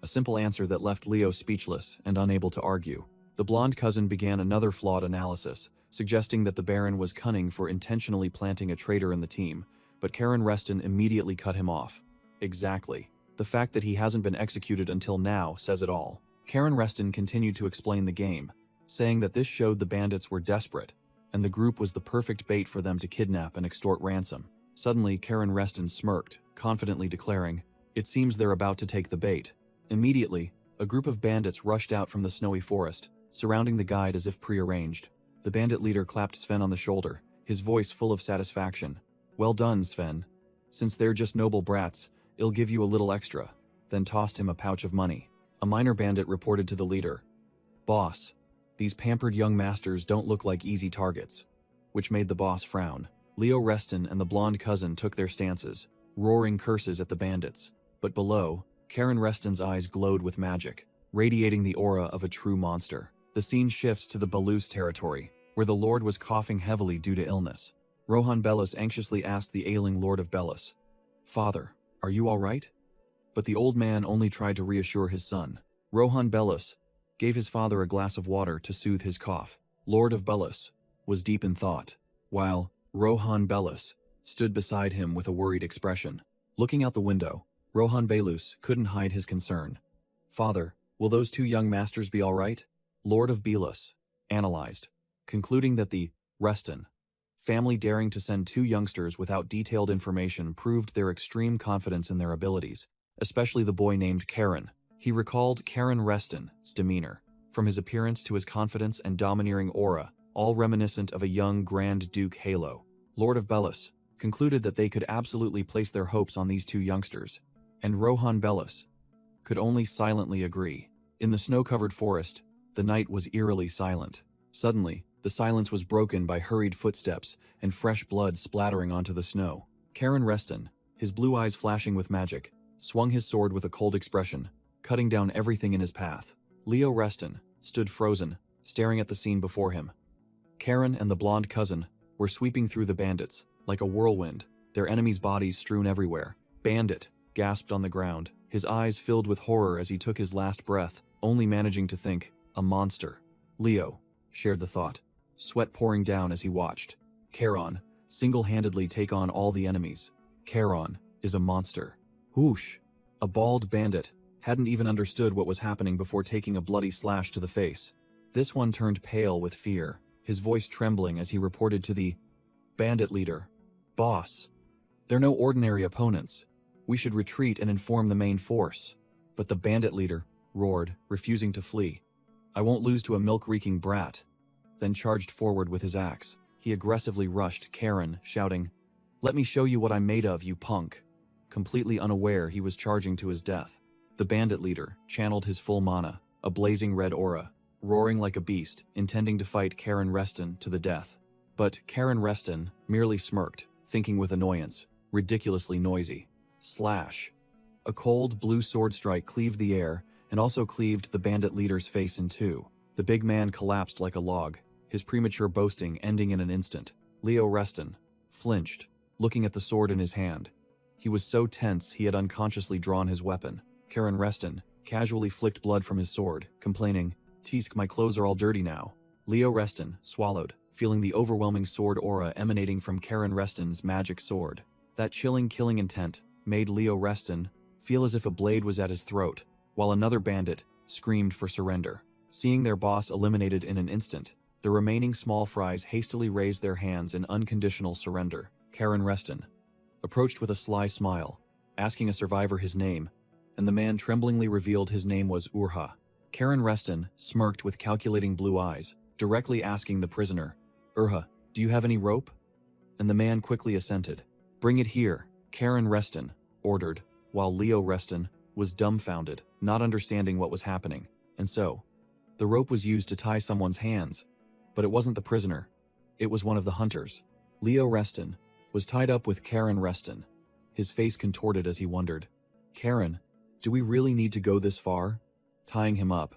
Speaker 1: A simple answer that left Leo speechless and unable to argue. The blonde cousin began another flawed analysis, suggesting that the Baron was cunning for intentionally planting a traitor in the team, but Karen Reston immediately cut him off. Exactly. The fact that he hasn't been executed until now says it all. Karen Reston continued to explain the game, saying that this showed the bandits were desperate, and the group was the perfect bait for them to kidnap and extort ransom. Suddenly, Karen Reston smirked, confidently declaring, "It seems they're about to take the bait." Immediately, a group of bandits rushed out from the snowy forest, surrounding the guide as if prearranged. The bandit leader clapped Sven on the shoulder, his voice full of satisfaction. "Well done, Sven. Since they're just noble brats, I'll give you a little extra," then tossed him a pouch of money. A minor bandit reported to the leader, "Boss, these pampered young masters don't look like easy targets," which made the boss frown. Leo Reston and the blonde cousin took their stances, roaring curses at the bandits. But below, Karen Reston's eyes glowed with magic, radiating the aura of a true monster. The scene shifts to the Belus territory, where the Lord was coughing heavily due to illness. Rohan Belus anxiously asked the ailing Lord of Belus, "Father, are you all right?" But the old man only tried to reassure his son. Rohan Belus gave his father a glass of water to soothe his cough. Lord of Belus was deep in thought, while Rohan Belus stood beside him with a worried expression. Looking out the window, Rohan Belus couldn't hide his concern. "Father, will those two young masters be all right?" Lord of Belus analyzed, concluding that the Reston family daring to send 2 youngsters without detailed information proved their extreme confidence in their abilities, especially the boy named Karen. He recalled Karen Reston's demeanor, from his appearance to his confidence and domineering aura, all reminiscent of a young Grand Duke Halo. Lord of Bellis concluded that they could absolutely place their hopes on these 2 youngsters, and Rohan Bellis could only silently agree. In the snow-covered forest, the night was eerily silent. Suddenly, the silence was broken by hurried footsteps and fresh blood splattering onto the snow. Karen Reston, his blue eyes flashing with magic, swung his sword with a cold expression, cutting down everything in his path. Leo Reston stood frozen, staring at the scene before him. Karen and the blonde cousin were sweeping through the bandits, like a whirlwind, their enemies' bodies strewn everywhere. Bandit gasped on the ground, his eyes filled with horror as he took his last breath, only managing to think, a monster. Leo shared the thought, sweat pouring down as he watched. Charon single-handedly take on all the enemies. Charon is a monster. Whoosh! A bald bandit hadn't even understood what was happening before taking a bloody slash to the face. This one turned pale with fear, his voice trembling as he reported to the bandit leader. Boss, they're no ordinary opponents. We should retreat and inform the main force. But the bandit leader roared, refusing to flee. I won't lose to a milk-reeking brat. Then charged forward with his axe. He aggressively rushed Karen, shouting, Let me show you what I'm made of, you punk. Completely unaware he was charging to his death. The bandit leader channeled his full mana, a blazing red aura, roaring like a beast, intending to fight Karen Reston to the death. But Karen Reston merely smirked, thinking with annoyance, ridiculously noisy. Slash. A cold blue sword strike cleaved the air and also cleaved the bandit leader's face in 2. The big man collapsed like a log, his premature boasting ending in an instant. Leo Reston flinched, looking at the sword in his hand. He was so tense he had unconsciously drawn his weapon. Karen Reston casually flicked blood from his sword, complaining, Teesk, my clothes are all dirty now. Leo Reston swallowed, feeling the overwhelming sword aura emanating from Karen Reston's magic sword. That chilling killing intent made Leo Reston feel as if a blade was at his throat, while another bandit screamed for surrender. Seeing their boss eliminated in an instant, the remaining small fries hastily raised their hands in unconditional surrender. Karen Reston approached with a sly smile, asking a survivor his name, and the man tremblingly revealed his name was Urha. Karen Reston smirked with calculating blue eyes, directly asking the prisoner, Urha, do you have any rope? And the man quickly assented. Bring it here, Karen Reston ordered, while Leo Reston was dumbfounded, not understanding what was happening. And so, the rope was used to tie someone's hands, but it wasn't the prisoner. It was one of the hunters. Leo Reston was tied up with Karen Reston. His face contorted as he wondered, Karen, do we really need to go this far? Tying him up.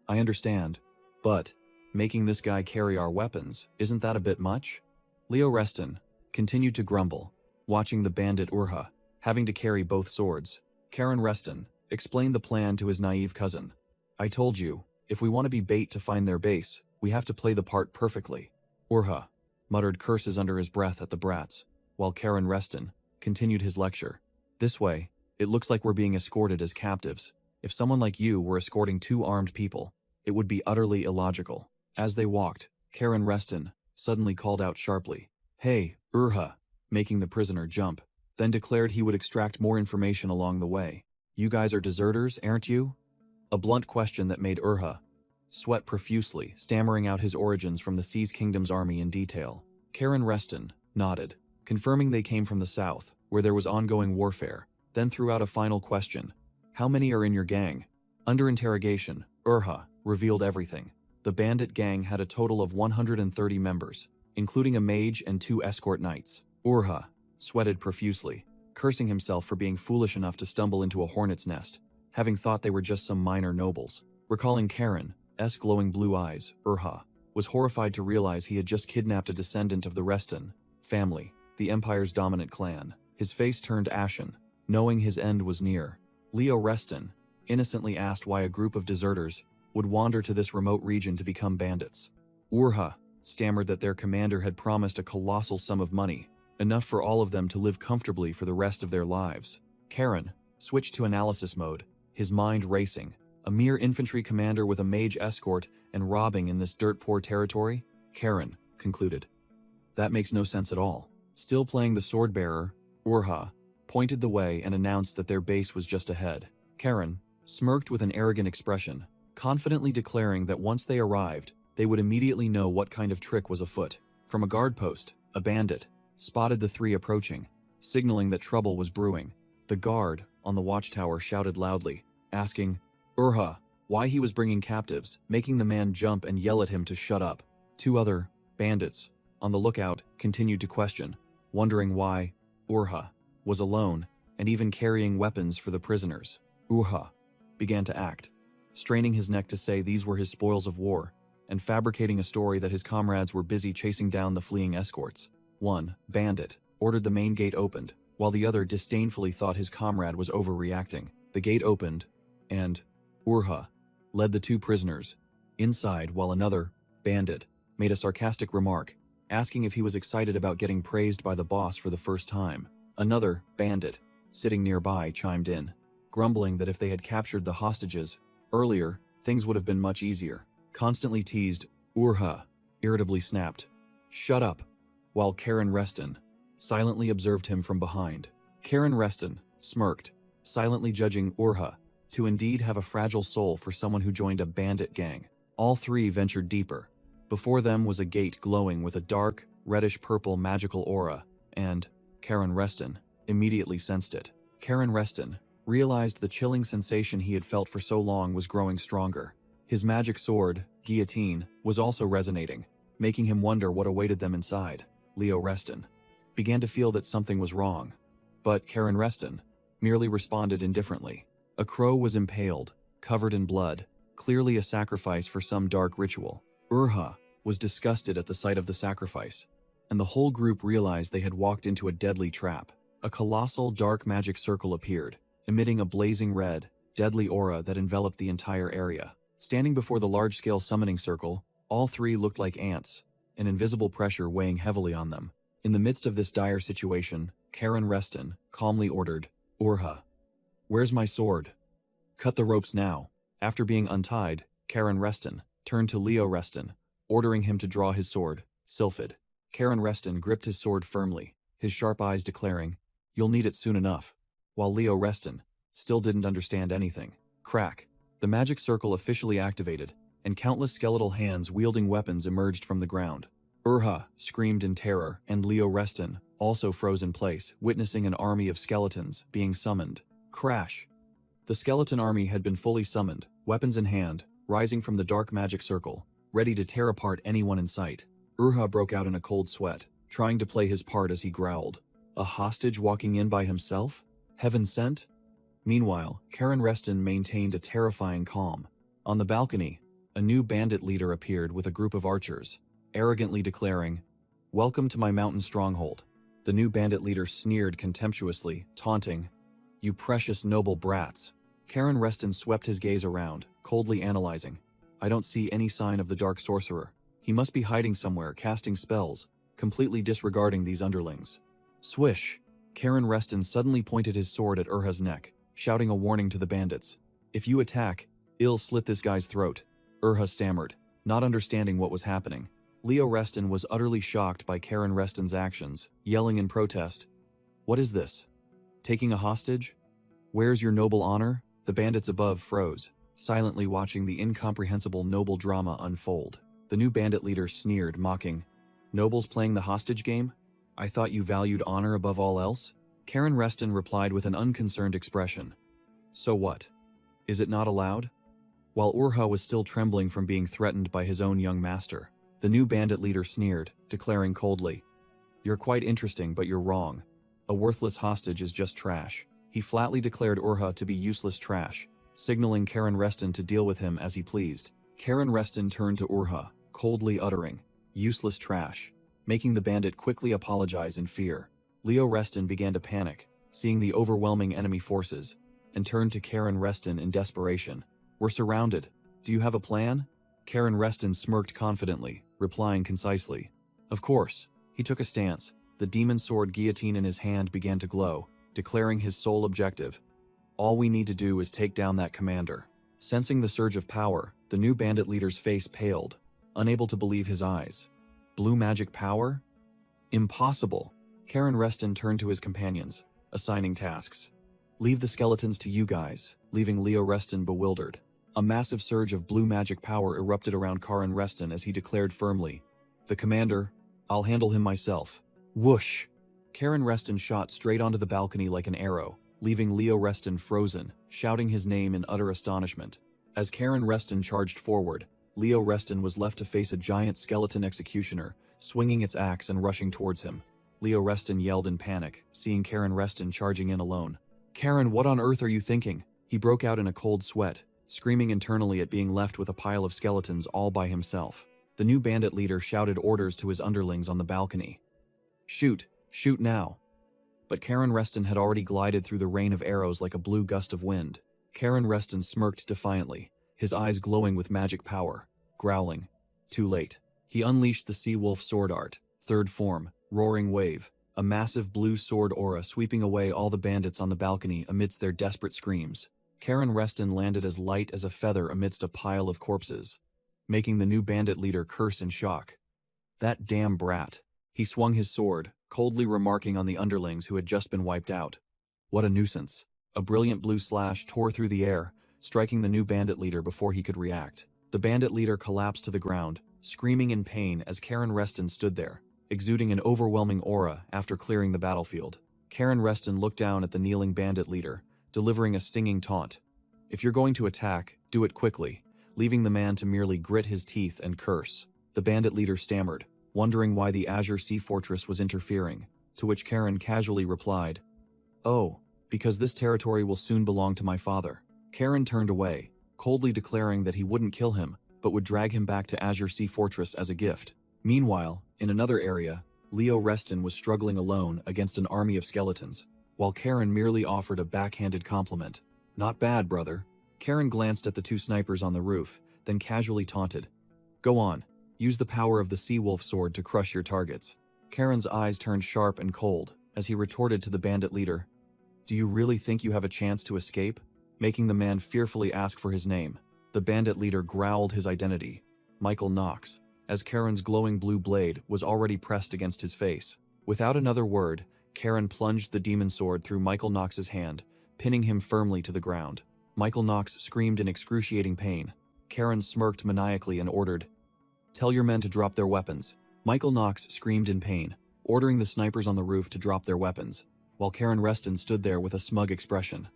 Speaker 1: I understand, but making this guy carry our weapons, isn't that a bit much? Leo Reston continued to grumble, watching the bandit Urha having to carry both swords. Karen Reston explained the plan to his naive cousin. I told you, if we want to be bait to find their base, we have to play the part perfectly. Urha muttered curses under his breath at the brats, while Karen Reston continued his lecture. This way, it looks like we're being escorted as captives. If someone like you were escorting 2 armed people, it would be utterly illogical. As they walked, Karen Reston suddenly called out sharply, Hey, Urha, making the prisoner jump, then declared he would extract more information along the way. You guys are deserters, aren't you? A blunt question that made Urha sweat profusely, stammering out his origins from the Seas Kingdom's army in detail. Karen Reston nodded, confirming they came from the south, where there was ongoing warfare, then threw out a final question. How many are in your gang? Under interrogation, Urha revealed everything. The bandit gang had a total of 130 members, including a mage and 2 escort knights. Urha sweated profusely, cursing himself for being foolish enough to stumble into a hornet's nest, having thought they were just some minor nobles. Recalling Karen's glowing blue eyes, Urha was horrified to realize he had just kidnapped a descendant of the Reston family, the Empire's dominant clan. His face turned ashen, knowing his end was near. Leo Reston innocently asked why a group of deserters would wander to this remote region to become bandits. Urha stammered that their commander had promised a colossal sum of money, enough for all of them to live comfortably for the rest of their lives. Karen switched to analysis mode, his mind racing. A mere infantry commander with a mage escort and robbing in this dirt-poor territory? Karen concluded. That makes no sense at all. Still playing the sword bearer, Urha pointed the way and announced that their base was just ahead. Karen smirked with an arrogant expression, confidently declaring that once they arrived, they would immediately know what kind of trick was afoot. From a guard post, a bandit spotted the three approaching, signaling that trouble was brewing. The guard on the watchtower shouted loudly, asking Urha why he was bringing captives, making the man jump and yell at him to shut up. Two other bandits on the lookout continued to question, wondering why Urha was alone and even carrying weapons for the prisoners. Urha began to act, straining his neck to say these were his spoils of war, and fabricating a story that his comrades were busy chasing down the fleeing escorts. One bandit ordered the main gate opened, while the other disdainfully thought his comrade was overreacting. The gate opened, and Urha led the two prisoners inside while another bandit made a sarcastic remark, asking if he was excited about getting praised by the boss for the first time. Another bandit sitting nearby chimed in, grumbling that if they had captured the hostages earlier, things would have been much easier. Constantly teased, Urha irritably snapped, "Shut up," while Karen Reston silently observed him from behind. Karen Reston smirked, silently judging Urha to indeed have a fragile soul for someone who joined a bandit gang. All three ventured deeper. Before them was a gate glowing with a dark, reddish-purple magical aura, and Karen Reston immediately sensed it. Karen Reston realized the chilling sensation he had felt for so long was growing stronger. His magic sword, guillotine, was also resonating, making him wonder what awaited them inside. Leo Reston began to feel that something was wrong, but Karen Reston merely responded indifferently. A crow was impaled, covered in blood, clearly a sacrifice for some dark ritual. Urha was disgusted at the sight of the sacrifice, and the whole group realized they had walked into a deadly trap. A colossal dark magic circle appeared, emitting a blazing red, deadly aura that enveloped the entire area. Standing before the large-scale summoning circle, all three looked like ants, an invisible pressure weighing heavily on them. In the midst of this dire situation, Karen Reston calmly ordered, Urha, where's my sword? Cut the ropes now. After being untied, Karen Reston turned to Leo Reston, ordering him to draw his sword, Sylphid. Karen Reston gripped his sword firmly, his sharp eyes declaring, "You'll need it soon enough," while Leo Reston still didn't understand anything. Crack. The magic circle officially activated, and countless skeletal hands wielding weapons emerged from the ground. Urha screamed in terror, and Leo Reston also froze in place, witnessing an army of skeletons being summoned. Crash. The skeleton army had been fully summoned, weapons in hand, rising from the dark magic circle, ready to tear apart anyone in sight. Urha broke out in a cold sweat, trying to play his part as he growled. A hostage walking in by himself? Heaven sent? Meanwhile, Karen Reston maintained a terrifying calm. On the balcony, a new bandit leader appeared with a group of archers, arrogantly declaring, "Welcome to my mountain stronghold." The new bandit leader sneered contemptuously, taunting, "You precious noble brats." Karen Reston swept his gaze around, coldly analyzing. "I don't see any sign of the dark sorcerer. He must be hiding somewhere, casting spells, completely disregarding these underlings." Swish! Karen Reston suddenly pointed his sword at Urha's neck, shouting a warning to the bandits. "If you attack, I'll slit this guy's throat." Urha stammered, not understanding what was happening. Leo Reston was utterly shocked by Karen Reston's actions, yelling in protest, "What is this? Taking a hostage? Where's your noble honor?" The bandits above froze, silently watching the incomprehensible noble drama unfold. The new bandit leader sneered, mocking, "Nobles playing the hostage game? I thought you valued honor above all else?" Karen Reston replied with an unconcerned expression, "So what? Is it not allowed?" While Urha was still trembling from being threatened by his own young master, the new bandit leader sneered, declaring coldly, "You're quite interesting, but you're wrong. A worthless hostage is just trash." He flatly declared Urha to be useless trash, signaling Karen Reston to deal with him as he pleased. Karen Reston turned to Urha, coldly uttering, "Useless trash," making the bandit quickly apologize in fear. Leo Reston began to panic, seeing the overwhelming enemy forces, and turned to Karen Reston in desperation. "We're surrounded. Do you have a plan?" Karen Reston smirked confidently, replying concisely, "Of course." He took a stance. The demon sword guillotine in his hand began to glow, declaring his sole objective. "All we need to do is take down that commander." Sensing the surge of power, the new bandit leader's face paled, unable to believe his eyes. Blue magic power? Impossible. Karen Reston turned to his companions, assigning tasks. Leave the skeletons to you guys, leaving Leo Reston bewildered. A massive surge of blue magic power erupted around Karen Reston as he declared firmly, "The commander, I'll handle him myself." Whoosh! Karen Reston shot straight onto the balcony like an arrow, leaving Leo Reston frozen, shouting his name in utter astonishment. As Karen Reston charged forward, Leo Reston was left to face a giant skeleton executioner, swinging its axe and rushing towards him. Leo Reston yelled in panic, seeing Karen Reston charging in alone. "Karen, what on earth are you thinking?" He broke out in a cold sweat, screaming internally at being left with a pile of skeletons all by himself. The new bandit leader shouted orders to his underlings on the balcony. "Shoot! Shoot now!" But Karen Reston had already glided through the rain of arrows like a blue gust of wind. Karen Reston smirked defiantly, his eyes glowing with magic power, growling. Too late. He unleashed the Sea Wolf sword art, third form, Roaring Wave, a massive blue sword aura sweeping away all the bandits on the balcony amidst their desperate screams. Karen Reston landed as light as a feather amidst a pile of corpses, making the new bandit leader curse in shock. That damn brat. He swung his sword, coldly remarking on the underlings who had just been wiped out. What a nuisance. A brilliant blue slash tore through the air, striking the new bandit leader before he could react. The bandit leader collapsed to the ground, screaming in pain as Karen Reston stood there, exuding an overwhelming aura after clearing the battlefield. Karen Reston looked down at the kneeling bandit leader, delivering a stinging taunt. "If you're going to attack, do it quickly," leaving the man to merely grit his teeth and curse. The bandit leader stammered, wondering why the Azure Sea Fortress was interfering, to which Karen casually replied, "Oh, because this territory will soon belong to my father." Karen turned away, coldly declaring that he wouldn't kill him, but would drag him back to Azure Sea Fortress as a gift. Meanwhile, in another area, Leo Reston was struggling alone against an army of skeletons, while Karen merely offered a backhanded compliment. "Not bad, brother." Karen glanced at the two snipers on the roof, then casually taunted, "Go on, use the power of the Sea Wolf sword to crush your targets." Karen's eyes turned sharp and cold as he retorted to the bandit leader, "Do you really think you have a chance to escape?" making the man fearfully ask for his name. The bandit leader growled his identity, Michael Knox, as Karen's glowing blue blade was already pressed against his face. Without another word, Karen plunged the demon sword through Michael Knox's hand, pinning him firmly to the ground. Michael Knox screamed in excruciating pain. Karen smirked maniacally and ordered, "Tell your men to drop their weapons." Michael Knox screamed in pain, ordering the snipers on the roof to drop their weapons, while Karen Reston stood there with a smug expression.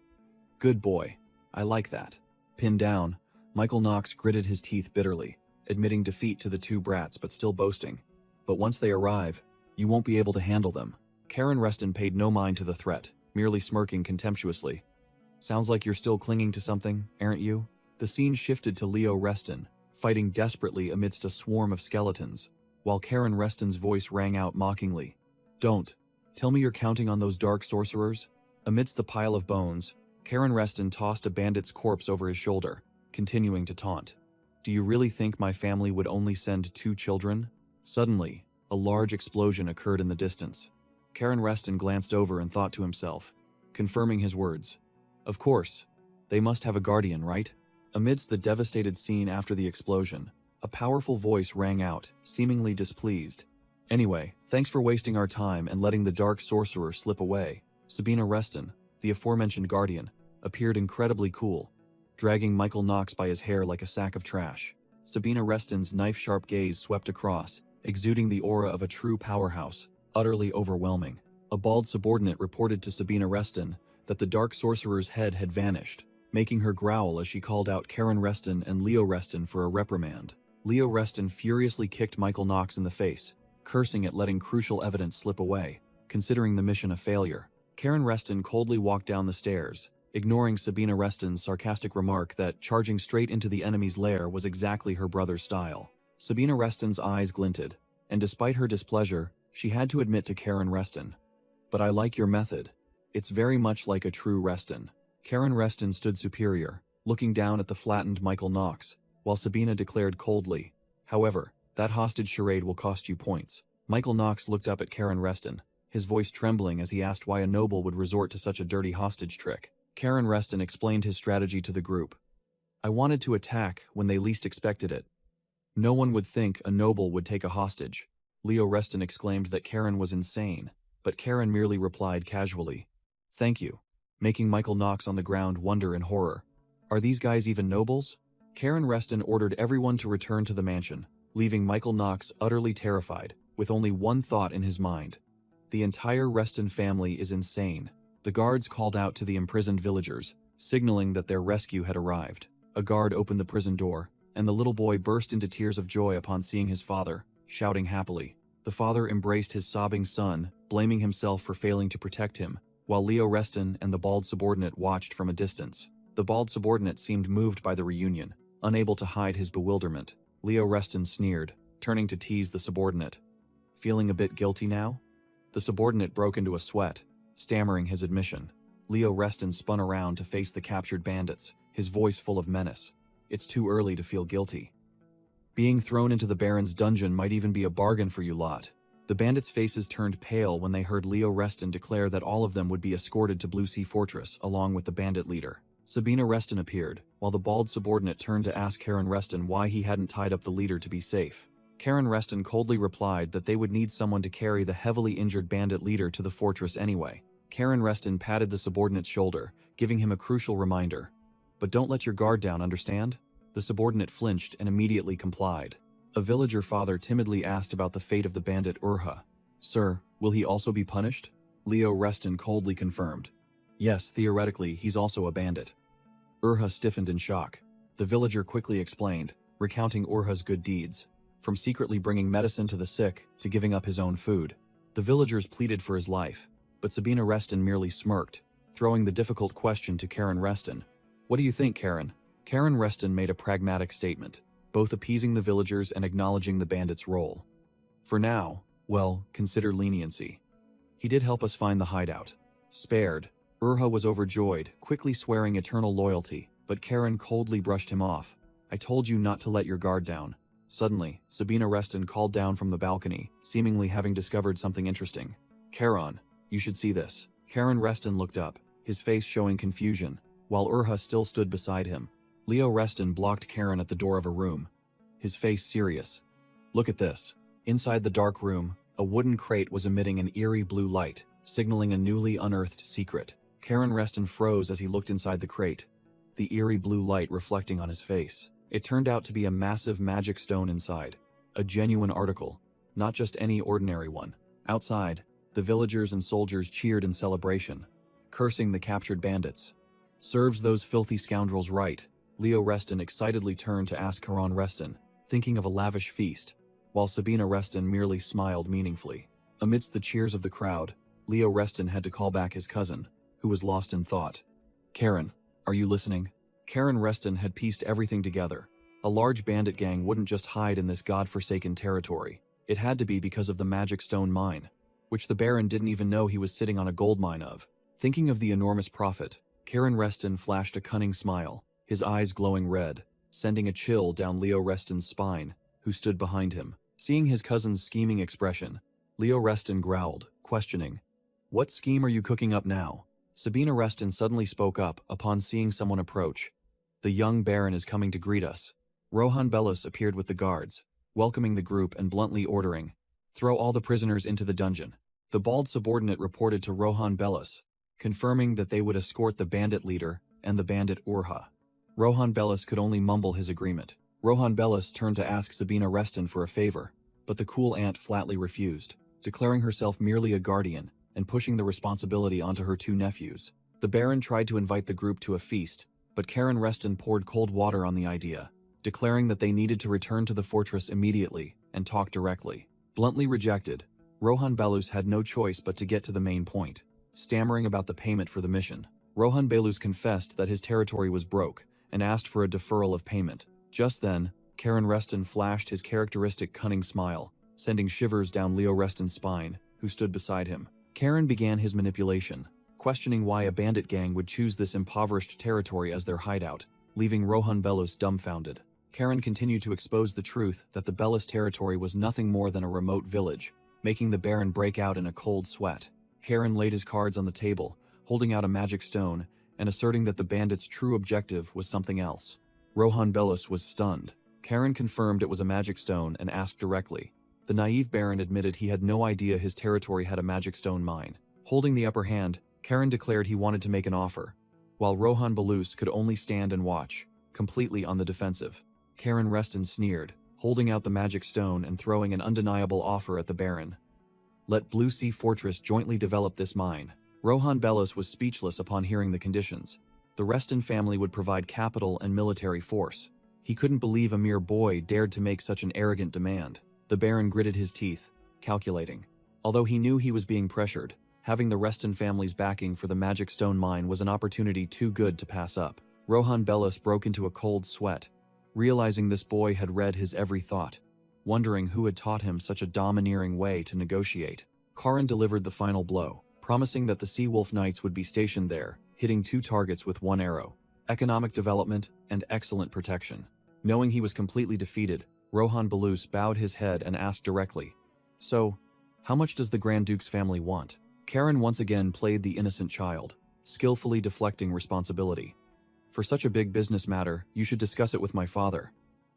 Speaker 1: "Good boy. I like that." Pinned down, Michael Knox gritted his teeth bitterly, admitting defeat to the two brats but still boasting, "But once they arrive, you won't be able to handle them." Karen Reston paid no mind to the threat, merely smirking contemptuously. "Sounds like you're still clinging to something, aren't you?" The scene shifted to Leo Reston, fighting desperately amidst a swarm of skeletons, while Karen Reston's voice rang out mockingly. "Don't. Tell me you're counting on those dark sorcerers?" Amidst the pile of bones, Karen Reston tossed a bandit's corpse over his shoulder, continuing to taunt. "Do you really think my family would only send 2 children?" Suddenly, a large explosion occurred in the distance. Karen Reston glanced over and thought to himself, confirming his words. Of course, they must have a guardian, right? Amidst the devastated scene after the explosion, a powerful voice rang out, seemingly displeased. "Anyway, thanks for wasting our time and letting the dark sorcerer slip away." Sabina Reston, the aforementioned guardian, appeared incredibly cool, dragging Michael Knox by his hair like a sack of trash. Sabina Reston's knife-sharp gaze swept across, exuding the aura of a true powerhouse, utterly overwhelming. A bald subordinate reported to Sabina Reston that the dark sorcerer's head had vanished, making her growl as she called out Karen Reston and Leo Reston for a reprimand. Leo Reston furiously kicked Michael Knox in the face, cursing at letting crucial evidence slip away, considering the mission a failure. Karen Reston coldly walked down the stairs, ignoring Sabina Reston's sarcastic remark that charging straight into the enemy's lair was exactly her brother's style. Sabina Reston's eyes glinted, and despite her displeasure, she had to admit to Karen Reston, "But I like your method. It's very much like a true Reston." Karen Reston stood superior, looking down at the flattened Michael Knox, while Sabina declared coldly, "However, that hostage charade will cost you points." Michael Knox looked up at Karen Reston, his voice trembling as he asked why a noble would resort to such a dirty hostage trick. Karen Reston explained his strategy to the group. "I wanted to attack when they least expected it. No one would think a noble would take a hostage." Leo Reston exclaimed that Karen was insane, but Karen merely replied casually, "Thank you," making Michael Knox on the ground wonder in horror. "Are these guys even nobles?" Karen Reston ordered everyone to return to the mansion, leaving Michael Knox utterly terrified, with only one thought in his mind. The entire Reston family is insane. The guards called out to the imprisoned villagers, signaling that their rescue had arrived. A guard opened the prison door, and the little boy burst into tears of joy upon seeing his father, shouting happily. The father embraced his sobbing son, blaming himself for failing to protect him, while Leo Reston and the bald subordinate watched from a distance. The bald subordinate seemed moved by the reunion, unable to hide his bewilderment. Leo Reston sneered, turning to tease the subordinate. "Feeling a bit guilty now?" The subordinate broke into a sweat, stammering his admission. Leo Reston spun around to face the captured bandits, his voice full of menace. "It's too early to feel guilty. Being thrown into the Baron's dungeon might even be a bargain for you lot." The bandits' faces turned pale when they heard Leo Reston declare that all of them would be escorted to Blue Sea Fortress along with the bandit leader. Sabina Reston appeared, while the bald subordinate turned to ask Karen Reston why he hadn't tied up the leader to be safe. Karen Reston coldly replied that they would need someone to carry the heavily injured bandit leader to the fortress anyway. Karen Reston patted the subordinate's shoulder, giving him a crucial reminder. "But don't let your guard down, understand?" The subordinate flinched and immediately complied. A villager father timidly asked about the fate of the bandit Urha. "Sir, will he also be punished?" Leo Reston coldly confirmed. "Yes, theoretically, he's also a bandit." Urha stiffened in shock. The villager quickly explained, recounting Urha's good deeds, from secretly bringing medicine to the sick to giving up his own food. The villagers pleaded for his life, but Sabina Reston merely smirked, throwing the difficult question to Karen Reston. "What do you think, Karen?" Karen Reston made a pragmatic statement, both appeasing the villagers and acknowledging the bandit's role. "For now, well, consider leniency. He did help us find the hideout." Spared, Urha was overjoyed, quickly swearing eternal loyalty, but Karen coldly brushed him off. "I told you not to let your guard down." Suddenly, Sabina Reston called down from the balcony, seemingly having discovered something interesting. "Karen, you should see this." Karen Reston looked up, his face showing confusion, while Urha still stood beside him. Leo Reston blocked Karen at the door of a room, his face serious. "Look at this." Inside the dark room, a wooden crate was emitting an eerie blue light, signaling a newly unearthed secret. Karen Reston froze as he looked inside the crate, the eerie blue light reflecting on his face. It turned out to be a massive magic stone inside, a genuine article, not just any ordinary one. Outside, the villagers and soldiers cheered in celebration, cursing the captured bandits. "Serves those filthy scoundrels right." Leo Reston excitedly turned to ask Karen Reston, thinking of a lavish feast, while Sabina Reston merely smiled meaningfully. Amidst the cheers of the crowd, Leo Reston had to call back his cousin, who was lost in thought. "Karen, are you listening?" Karen Reston had pieced everything together. A large bandit gang wouldn't just hide in this godforsaken territory. It had to be because of the magic stone mine, which the Baron didn't even know he was sitting on a gold mine of. Thinking of the enormous profit, Karen Reston flashed a cunning smile, his eyes glowing red, sending a chill down Leo Reston's spine, who stood behind him. Seeing his cousin's scheming expression, Leo Reston growled, questioning, "What scheme are you cooking up now?" Sabina Reston suddenly spoke up upon seeing someone approach. "The young Baron is coming to greet us." Rohan Belus appeared with the guards, welcoming the group and bluntly ordering, "Throw all the prisoners into the dungeon." The bald subordinate reported to Rohan Belus, confirming that they would escort the bandit leader and the bandit Urha. Rohan Belus could only mumble his agreement. Rohan Belus turned to ask Sabina Reston for a favor, but the cool aunt flatly refused, declaring herself merely a guardian and pushing the responsibility onto her two nephews. The Baron tried to invite the group to a feast, but Karen Reston poured cold water on the idea, declaring that they needed to return to the fortress immediately and talk directly. Bluntly rejected, Rohan Belus had no choice but to get to the main point, stammering about the payment for the mission. Rohan Belus confessed that his territory was broke and asked for a deferral of payment. Just then, Karen Reston flashed his characteristic cunning smile, sending shivers down Leo Reston's spine, who stood beside him. Karen began his manipulation, questioning why a bandit gang would choose this impoverished territory as their hideout, leaving Rohan Belus dumbfounded. Karen continued to expose the truth that the Belus territory was nothing more than a remote village, making the Baron break out in a cold sweat. Karen laid his cards on the table, holding out a magic stone, and asserting that the bandits' true objective was something else. Rohan Belus was stunned. Karen confirmed it was a magic stone and asked directly, The naive baron admitted he had no idea his territory had a magic stone mine. Holding the upper hand, Karen declared he wanted to make an offer, while Rohan Balus could only stand and watch, completely on the defensive. Karen Reston sneered, holding out the magic stone and throwing an undeniable offer at the baron. Let Blue Sea Fortress jointly develop this mine. Rohan Belus was speechless upon hearing the conditions. The Reston family would provide capital and military force. He couldn't believe a mere boy dared to make such an arrogant demand. The baron gritted his teeth, calculating. Although he knew he was being pressured, having the Reston family's backing for the magic stone mine was an opportunity too good to pass up. Rohan Belus broke into a cold sweat, realizing this boy had read his every thought, wondering who had taught him such a domineering way to negotiate. Karin delivered the final blow, promising that the Sea Wolf Knights would be stationed there, hitting 2 targets with 1 arrow. Economic development and excellent protection. Knowing he was completely defeated, Rohan Balus bowed his head and asked directly, "So, how much does the Grand Duke's family want?" Karen once again played the innocent child, skillfully deflecting responsibility. "For such a big business matter, you should discuss it with my father.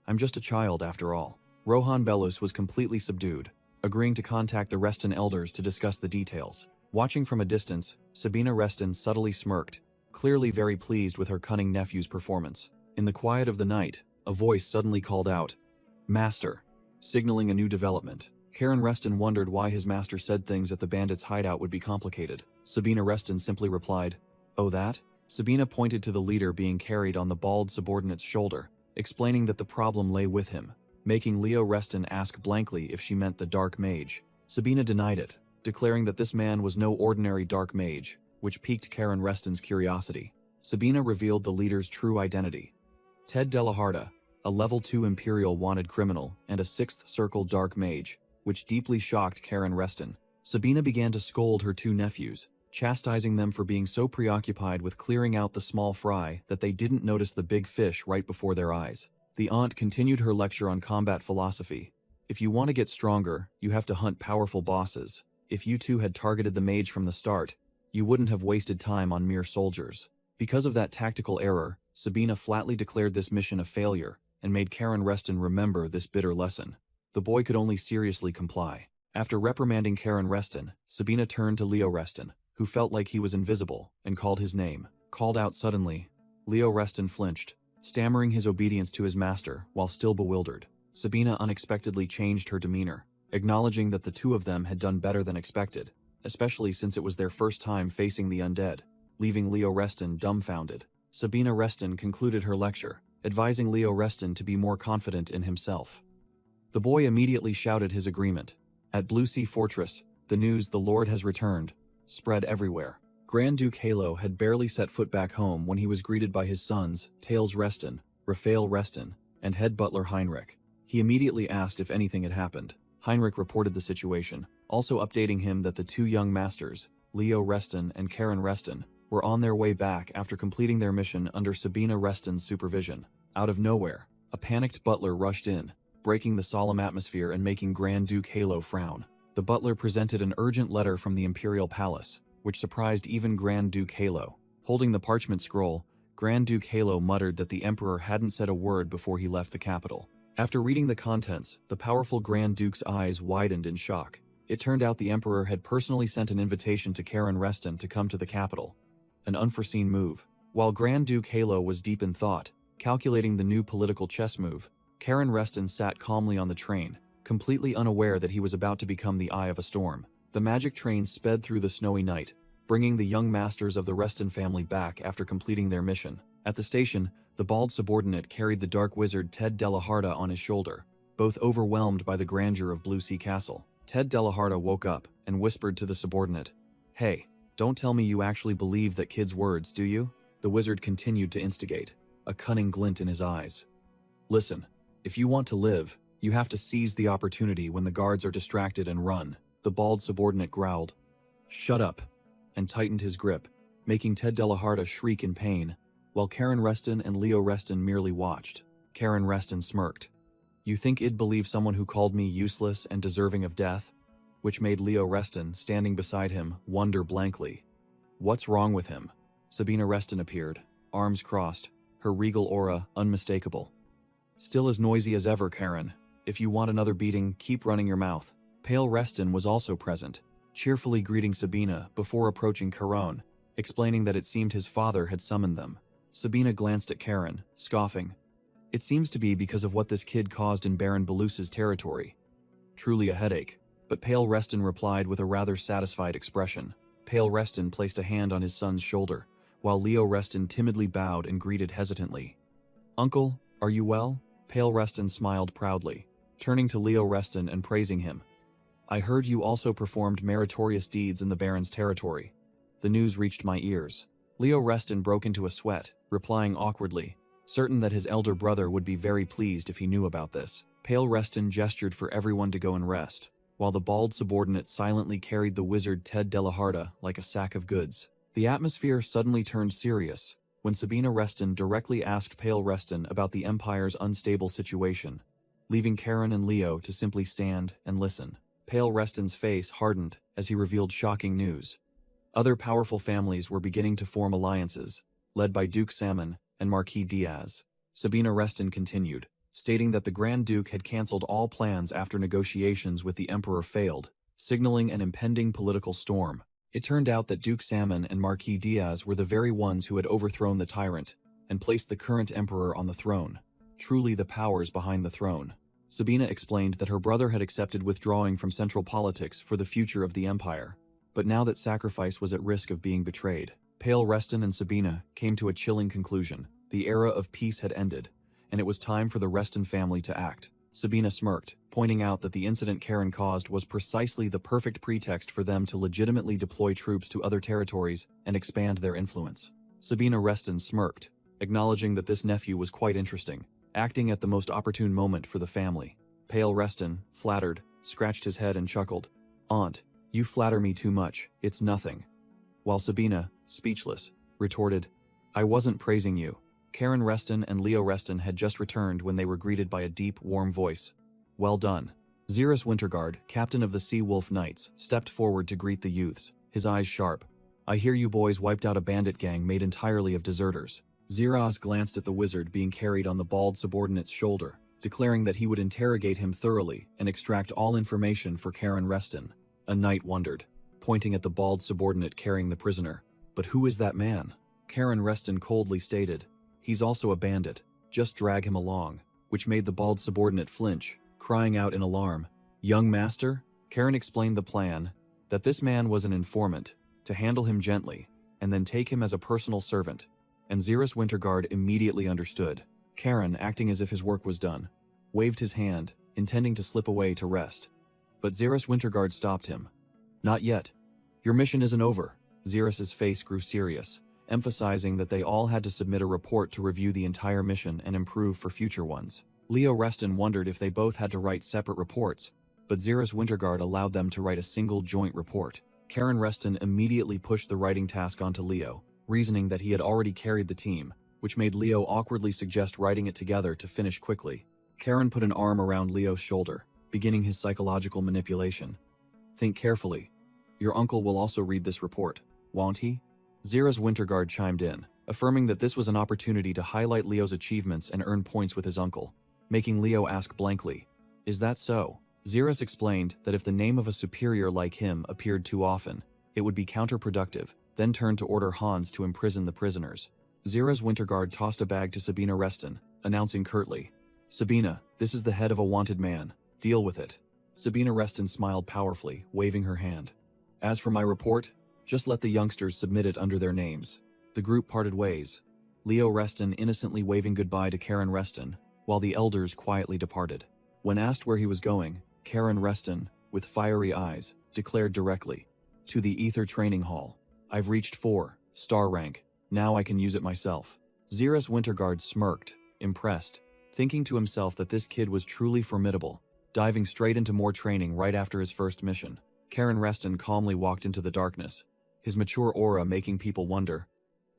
Speaker 1: I'm just a child after all." Rohan Belus was completely subdued, agreeing to contact the Reston elders to discuss the details. Watching from a distance, Sabina Reston subtly smirked, clearly very pleased with her cunning nephew's performance. In the quiet of the night, a voice suddenly called out, "Master," signaling a new development. Karen Reston wondered why his master said things at the bandits' hideout would be complicated. Sabina Reston simply replied, "Oh that?" Sabina pointed to the leader being carried on the bald subordinate's shoulder, explaining that the problem lay with him, making Leo Reston ask blankly if she meant the dark mage. Sabina denied it, declaring that this man was no ordinary dark mage, which piqued Karen Reston's curiosity. Sabina revealed the leader's true identity. Ted Delaharta, a level 2 Imperial wanted criminal and a 6th Circle dark mage, which deeply shocked Karen Reston. Sabina began to scold her 2 nephews, chastising them for being so preoccupied with clearing out the small fry that they didn't notice the big fish right before their eyes. The aunt continued her lecture on combat philosophy. "If you want to get stronger, you have to hunt powerful bosses. If you 2 had targeted the mage from the start, you wouldn't have wasted time on mere soldiers." Because of that tactical error, Sabina flatly declared this mission a failure and made Karen Reston remember this bitter lesson. The boy could only seriously comply. After reprimanding Karen Reston, Sabina turned to Leo Reston, who felt like he was invisible, and called his name. Called out suddenly, Leo Reston flinched, stammering his obedience to his master while still bewildered. Sabina unexpectedly changed her demeanor, acknowledging that the 2 of them had done better than expected, especially since it was their first time facing the undead, leaving Leo Reston dumbfounded. Sabina Reston concluded her lecture, advising Leo Reston to be more confident in himself. The boy immediately shouted his agreement. At Blue Sea Fortress, the news "the Lord has returned" spread everywhere. Grand Duke Halo had barely set foot back home when he was greeted by his sons, Tails Reston, Raphael Reston, and head butler Heinrich. He immediately asked if anything had happened. Heinrich reported the situation, also updating him that the 2 young masters, Leo Reston and Karen Reston, were on their way back after completing their mission under Sabina Reston's supervision. Out of nowhere, a panicked butler rushed in, breaking the solemn atmosphere and making Grand Duke Halo frown. The butler presented an urgent letter from the Imperial Palace, which surprised even Grand Duke Halo. Holding the parchment scroll, Grand Duke Halo muttered that the Emperor hadn't said a word before he left the capital. After reading the contents, the powerful Grand Duke's eyes widened in shock. It turned out the Emperor had personally sent an invitation to Karen Reston to come to the capital. An unforeseen move. While Grand Duke Halo was deep in thought, calculating the new political chess move, Karen Reston sat calmly on the train, completely unaware that he was about to become the eye of a storm. The magic train sped through the snowy night, bringing the young masters of the Reston family back after completing their mission. At the station, the bald subordinate carried the dark wizard Ted Delaharta on his shoulder, both overwhelmed by the grandeur of Blue Sea Castle. Ted Delaharta woke up and whispered to the subordinate, "Hey, don't tell me you actually believe that kid's words, do you?" The wizard continued to instigate, a cunning glint in his eyes. "Listen, if you want to live, you have to seize the opportunity when the guards are distracted and run." The bald subordinate growled, "Shut up," and tightened his grip, making Ted Delaharta shriek in pain, while Karen Reston and Leo Reston merely watched. Karen Reston smirked. "You think I'd believe someone who called me useless and deserving of death?" Which made Leo Reston, standing beside him, wonder blankly. "What's wrong with him?" Sabina Reston appeared, arms crossed, her regal aura unmistakable. "Still as noisy as ever, Karen. If you want another beating, keep running your mouth. Pale Reston was also present, cheerfully greeting Sabina before approaching Caron, explaining that it seemed his father had summoned them. Sabina glanced at Karen, scoffing. It seems to be because of what this kid caused in Baron Belus's territory. Truly a headache. But Pale Reston replied with a rather satisfied expression. Pale Reston placed a hand on his son's shoulder, while Leo Reston timidly bowed and greeted hesitantly. Uncle, are you well? Pale Reston smiled proudly, turning to Leo Reston and praising him. I heard you also performed meritorious deeds in the Baron's territory. The news reached my ears. Leo Reston broke into a sweat, replying awkwardly, certain that his elder brother would be very pleased if he knew about this. Pale Reston gestured for everyone to go and rest, while the bald subordinate silently carried the wizard Ted Delaharta like a sack of goods. The atmosphere suddenly turned serious when Sabina Reston directly asked Pale Reston about the Empire's unstable situation, leaving Karen and Leo to simply stand and listen. Pale Reston's face hardened as he revealed shocking news. Other powerful families were beginning to form alliances, led by Duke Salmon and Marquis Diaz. Sabina Reston continued, stating that the Grand Duke had cancelled all plans after negotiations with the Emperor failed, signaling an impending political storm. It turned out that Duke Salmon and Marquis Diaz were the very ones who had overthrown the tyrant and placed the current emperor on the throne. Truly the powers behind the throne. Sabina explained that her brother had accepted withdrawing from central politics for the future of the empire, but now that sacrifice was at risk of being betrayed. Pale Reston and Sabina came to a chilling conclusion. The era of peace had ended, and it was time for the Reston family to act. Sabina smirked, pointing out that the incident Karen caused was precisely the perfect pretext for them to legitimately deploy troops to other territories and expand their influence. Sabina Reston smirked, acknowledging that this nephew was quite interesting, acting at the most opportune moment for the family. Pale Reston, flattered, scratched his head and chuckled. Aunt, you flatter me too much, it's nothing. While Sabina, speechless, retorted, I wasn't praising you. Karen Reston and Leo Reston had just returned when they were greeted by a deep, warm voice. Well done. Xerus Winterguard, captain of the Sea Wolf Knights, stepped forward to greet the youths, his eyes sharp. I hear you boys wiped out a bandit gang made entirely of deserters. Xeras glanced at the wizard being carried on the bald subordinate's shoulder, declaring that he would interrogate him thoroughly and extract all information for Karen Reston. A knight wondered, pointing at the bald subordinate carrying the prisoner. But who is that man? Karen Reston coldly stated, he's also a bandit, just drag him along, which made the bald subordinate flinch, crying out in alarm. Young master? Karen explained the plan, that this man was an informant, to handle him gently, and then take him as a personal servant, and Xerus Winterguard immediately understood. Karen, acting as if his work was done, waved his hand, intending to slip away to rest. But Xerus Winterguard stopped him. Not yet. Your mission isn't over. Xerus's face grew serious, emphasizing that they all had to submit a report to review the entire mission and improve for future ones. Leo Reston wondered if they both had to write separate reports, but Xerus Winterguard allowed them to write a single joint report. Karen Reston immediately pushed the writing task onto Leo, reasoning that he had already carried the team, which made Leo awkwardly suggest writing it together to finish quickly. Karen put an arm around Leo's shoulder, beginning his psychological manipulation. Think carefully. Your uncle will also read this report, won't he? Xerus Winterguard chimed in, affirming that this was an opportunity to highlight Leo's achievements and earn points with his uncle, making Leo ask blankly, is that so? Xerus explained that if the name of a superior like him appeared too often, it would be counterproductive, then turned to order Hans to imprison the prisoners. Xerus Winterguard tossed a bag to Sabina Reston, announcing curtly, Sabina, this is the head of a wanted man. Deal with it. Sabina Reston smiled powerfully, waving her hand. As for my report, just let the youngsters submit it under their names. The group parted ways, Leo Reston innocently waving goodbye to Karen Reston, while the elders quietly departed. When asked where he was going, Karen Reston, with fiery eyes, declared directly, to the Ether Training Hall. I've reached 4 star rank, now I can use it myself. Xerus Winterguard smirked, impressed, thinking to himself that this kid was truly formidable, diving straight into more training right after his first mission. Karen Reston calmly walked into the darkness, his mature aura making people wonder.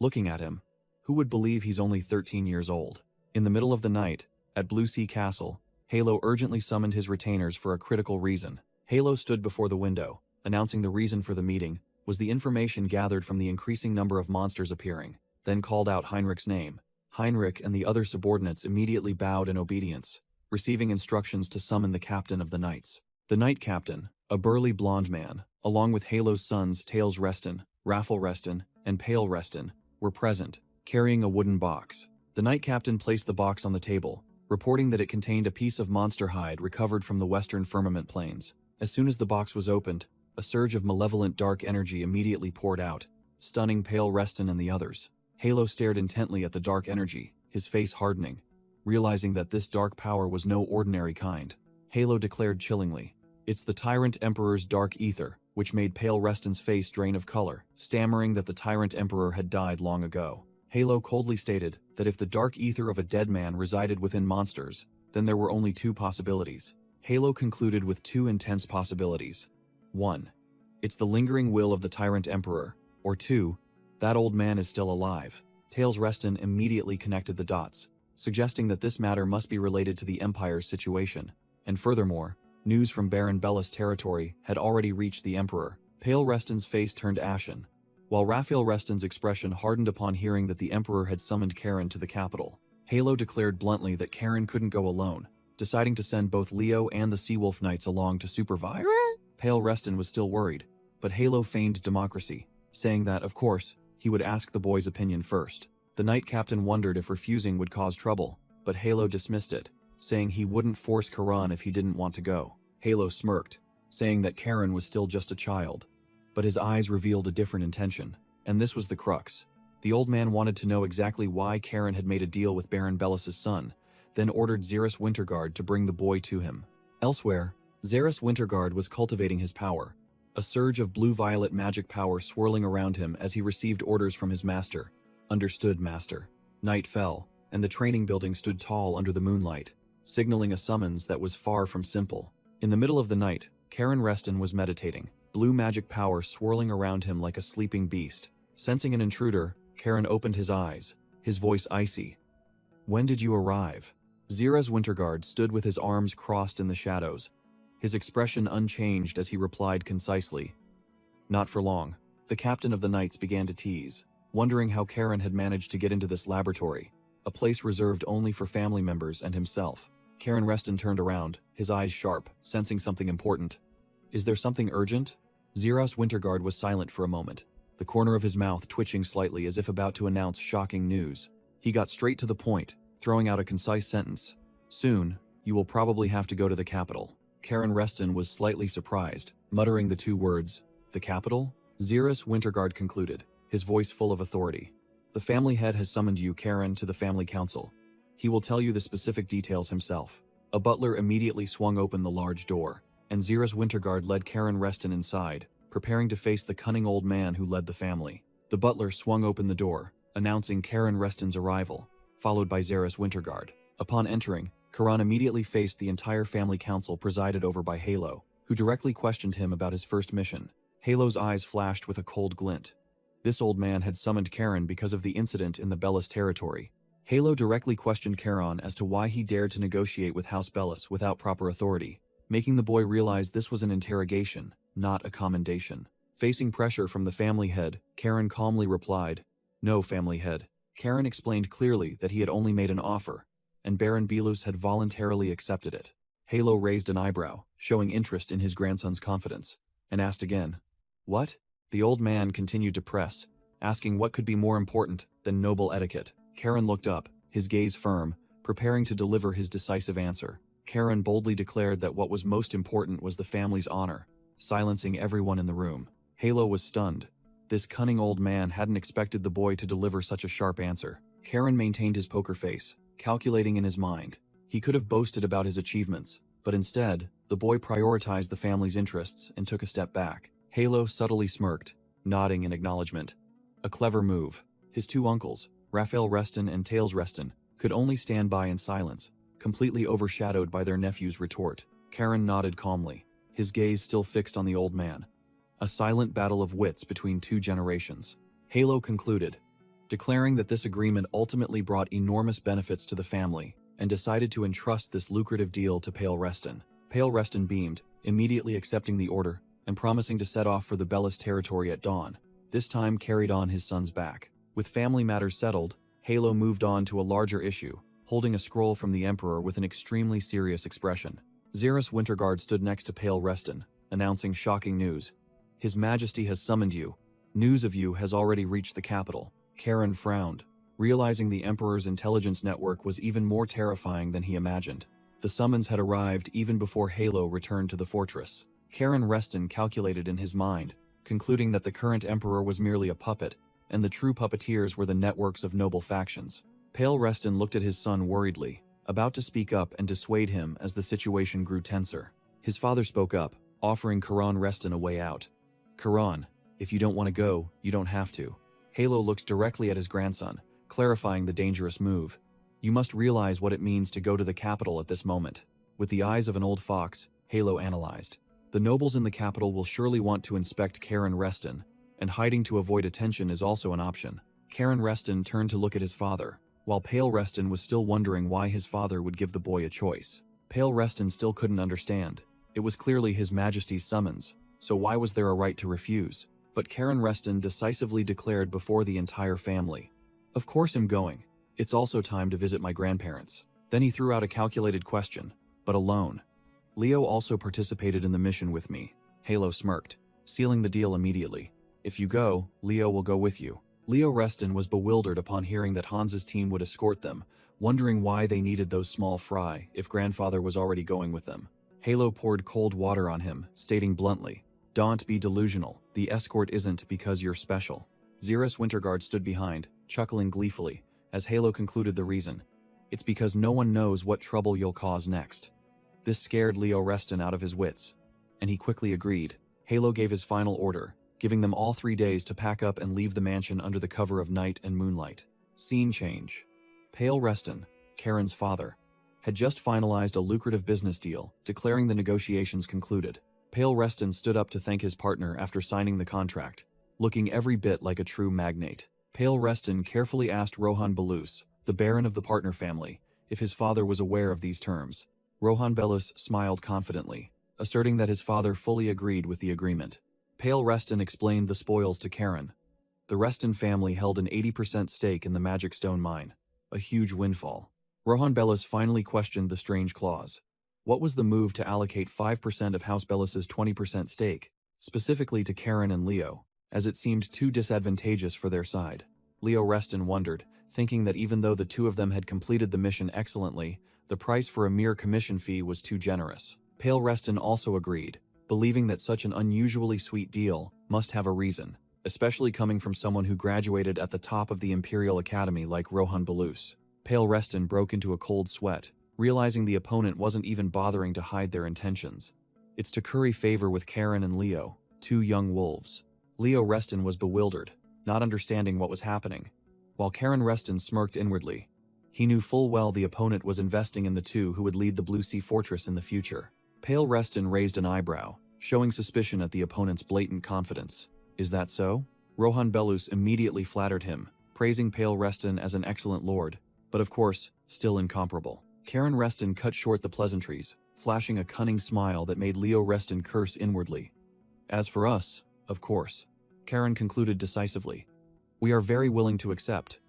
Speaker 1: Looking at him, who would believe he's only 13 years old? In the middle of the night, at Blue Sea Castle, Halo urgently summoned his retainers for a critical reason. Halo stood before the window, announcing the reason for the meeting was the information gathered from the increasing number of monsters appearing, then called out Heinrich's name. Heinrich and the other subordinates immediately bowed in obedience. receiving instructions to summon the captain of the knights. The knight captain, a burly blonde man, along with Halo's sons Tails Reston, Raffle Reston, and Pale Reston, were present, carrying a wooden box. The knight captain placed the box on the table, reporting that it contained a piece of monster hide recovered from the western firmament plains. As soon as the box was opened, a surge of malevolent dark energy immediately poured out, stunning Pale Reston and the others. Halo stared intently at the dark energy, his face hardening. Realizing that this dark power was no ordinary kind, Halo declared chillingly, "It's the Tyrant Emperor's dark ether," which made Pale Reston's face drain of color, stammering that the Tyrant Emperor had died long ago. Halo coldly stated that if the dark ether of a dead man resided within monsters, then there were only two possibilities. Halo concluded with two intense possibilities. 1. It's the lingering will of the Tyrant Emperor, or 2. That old man is still alive. Tails Reston immediately connected the dots, suggesting that this matter must be related to the Empire's situation. And furthermore, news from Baron Bellis territory had already reached the Emperor. Pale Reston's face turned ashen, while Raphael Reston's expression hardened upon hearing that the Emperor had summoned Karen to the capital. Halo declared bluntly that Karen couldn't go alone, deciding to send both Leo and the Seawolf Knights along to supervise. Pale Reston was still worried, but Halo feigned democracy, saying that, of course, he would ask the boy's opinion first. The Knight Captain wondered if refusing would cause trouble, but Halo dismissed it, saying he wouldn't force Karan if he didn't want to go. Halo smirked, saying that Karen was still just a child. But his eyes revealed a different intention, and this was the crux. The old man wanted to know exactly why Karen had made a deal with Baron Bellis's son, then ordered Xeris Winterguard to bring the boy to him. Elsewhere, Xeris Winterguard was cultivating his power, a surge of blue-violet magic power swirling around him as he received orders from his master. Understood, master. Night fell, and the training building stood tall under the moonlight, signaling a summons that was far from simple. In the middle of the night, Karen Reston was meditating, blue magic power swirling around him like a sleeping beast. Sensing an intruder, Karen opened his eyes, his voice icy. "When did you arrive?" Xeris Winterguard stood with his arms crossed in the shadows, his expression unchanged as he replied concisely, "Not for long." The captain of the knights began to tease, wondering how Karen had managed to get into this laboratory, a place reserved only for family members and himself. Karen Reston turned around, his eyes sharp, sensing something important. "Is there something urgent?" Xeris Winterguard was silent for a moment, the corner of his mouth twitching slightly as if about to announce shocking news. He got straight to the point, throwing out a concise sentence. "Soon, you will probably have to go to the capital." Karen Reston was slightly surprised, muttering the two words, "The capital?" Xeris Winterguard concluded, his voice full of authority. "The family head has summoned you, Karen, to the family council. He will tell you the specific details himself." A butler immediately swung open the large door, and Xeris Winterguard led Karen Reston inside, preparing to face the cunning old man who led the family. The butler swung open the door, announcing Karen Reston's arrival, followed by Xeris Winterguard. Upon entering, Karan immediately faced the entire family council presided over by Halo, who directly questioned him about his first mission. Halo's eyes flashed with a cold glint. This old man had summoned Karen because of the incident in the Bellis territory. Halo directly questioned Karan as to why he dared to negotiate with House Bellis without proper authority, making the boy realize this was an interrogation, not a commendation. Facing pressure from the family head, Karen calmly replied, "No, family head." Karen explained clearly that he had only made an offer, and Baron Belus had voluntarily accepted it. Halo raised an eyebrow, showing interest in his grandson's confidence, and asked again, "What?" The old man continued to press, asking what could be more important than noble etiquette. Karen looked up, his gaze firm, preparing to deliver his decisive answer. Karen boldly declared that what was most important was the family's honor, silencing everyone in the room. Halo was stunned. This cunning old man hadn't expected the boy to deliver such a sharp answer. Karen maintained his poker face, calculating in his mind. He could have boasted about his achievements, but instead, the boy prioritized the family's interests and took a step back. Halo subtly smirked, nodding in acknowledgement. A clever move. His two uncles, Raphael Reston and Tails Reston, could only stand by in silence, completely overshadowed by their nephew's retort. Karen nodded calmly, his gaze still fixed on the old man. A silent battle of wits between two generations. Halo concluded, declaring that this agreement ultimately brought enormous benefits to the family, and decided to entrust this lucrative deal to Pale Reston. Pale Reston beamed, immediately accepting the order, and promising to set off for the Bellis territory at dawn, this time carried on his son's back. With family matters settled, Halo moved on to a larger issue, holding a scroll from the Emperor with an extremely serious expression. Xeris Winterguard stood next to Pale Reston, announcing shocking news. His Majesty has summoned you. News of you has already reached the capital. Karen frowned, realizing the Emperor's intelligence network was even more terrifying than he imagined. The summons had arrived even before Halo returned to the fortress. Karen Reston calculated in his mind, concluding that the current Emperor was merely a puppet, and the true puppeteers were the networks of noble factions. Pale Reston looked at his son worriedly, about to speak up and dissuade him as the situation grew tenser. His father spoke up, offering Karan Reston a way out. Karan, if you don't want to go, you don't have to. Halo looked directly at his grandson, clarifying the dangerous move. You must realize what it means to go to the capital at this moment. With the eyes of an old fox, Halo analyzed. The nobles in the capital will surely want to inspect Karen Reston, and hiding to avoid attention is also an option. Karen Reston turned to look at his father, while Pale Reston was still wondering why his father would give the boy a choice. Pale Reston still couldn't understand. It was clearly His Majesty's summons, so why was there a right to refuse? But Karen Reston decisively declared before the entire family. Of course I'm going. It's also time to visit my grandparents. Then he threw out a calculated question, but alone. Leo also participated in the mission with me. Halo smirked, sealing the deal immediately. If you go, Leo will go with you. Leo Reston was bewildered upon hearing that Hans's team would escort them, wondering why they needed those small fry if grandfather was already going with them. Halo poured cold water on him, stating bluntly, "Don't be delusional. The escort isn't because you're special." Xeris Winterguard stood behind, chuckling gleefully, as Halo concluded the reason. It's because no one knows what trouble you'll cause next. This scared Leo Reston out of his wits, and he quickly agreed. Halo gave his final order, giving them all 3 days to pack up and leave the mansion under the cover of night and moonlight. Scene change. Pale Reston, Karen's father, had just finalized a lucrative business deal, declaring the negotiations concluded. Pale Reston stood up to thank his partner after signing the contract, looking every bit like a true magnate. Pale Reston carefully asked Rohan Belus, the Baron of the partner family, if his father was aware of these terms. Rohan Belus smiled confidently, asserting that his father fully agreed with the agreement. Pale Reston explained the spoils to Karen. The Reston family held an 80% stake in the Magic Stone mine, a huge windfall. Rohan Belus finally questioned the strange clause. What was the move to allocate 5% of House Belus's 20% stake, specifically to Karen and Leo, as it seemed too disadvantageous for their side? Leo Reston wondered, thinking that even though the two of them had completed the mission excellently, the price for a mere commission fee was too generous. Pale Reston also agreed, believing that such an unusually sweet deal must have a reason, especially coming from someone who graduated at the top of the Imperial Academy like Rohan Belus. Pale Reston broke into a cold sweat, realizing the opponent wasn't even bothering to hide their intentions. It's to curry favor with Karen and Leo, two young wolves. Leo Reston was bewildered, not understanding what was happening, while Karen Reston smirked inwardly. He knew full well the opponent was investing in the two who would lead the Blue Sea Fortress in the future. Pale Reston raised an eyebrow, showing suspicion at the opponent's blatant confidence. Is that so? Rohan Belus immediately flattered him, praising Pale Reston as an excellent lord, but of course, still incomparable. Karen Reston cut short the pleasantries, flashing a cunning smile that made Leo Reston curse inwardly. As for us, of course, Karen concluded decisively, we are very willing to accept,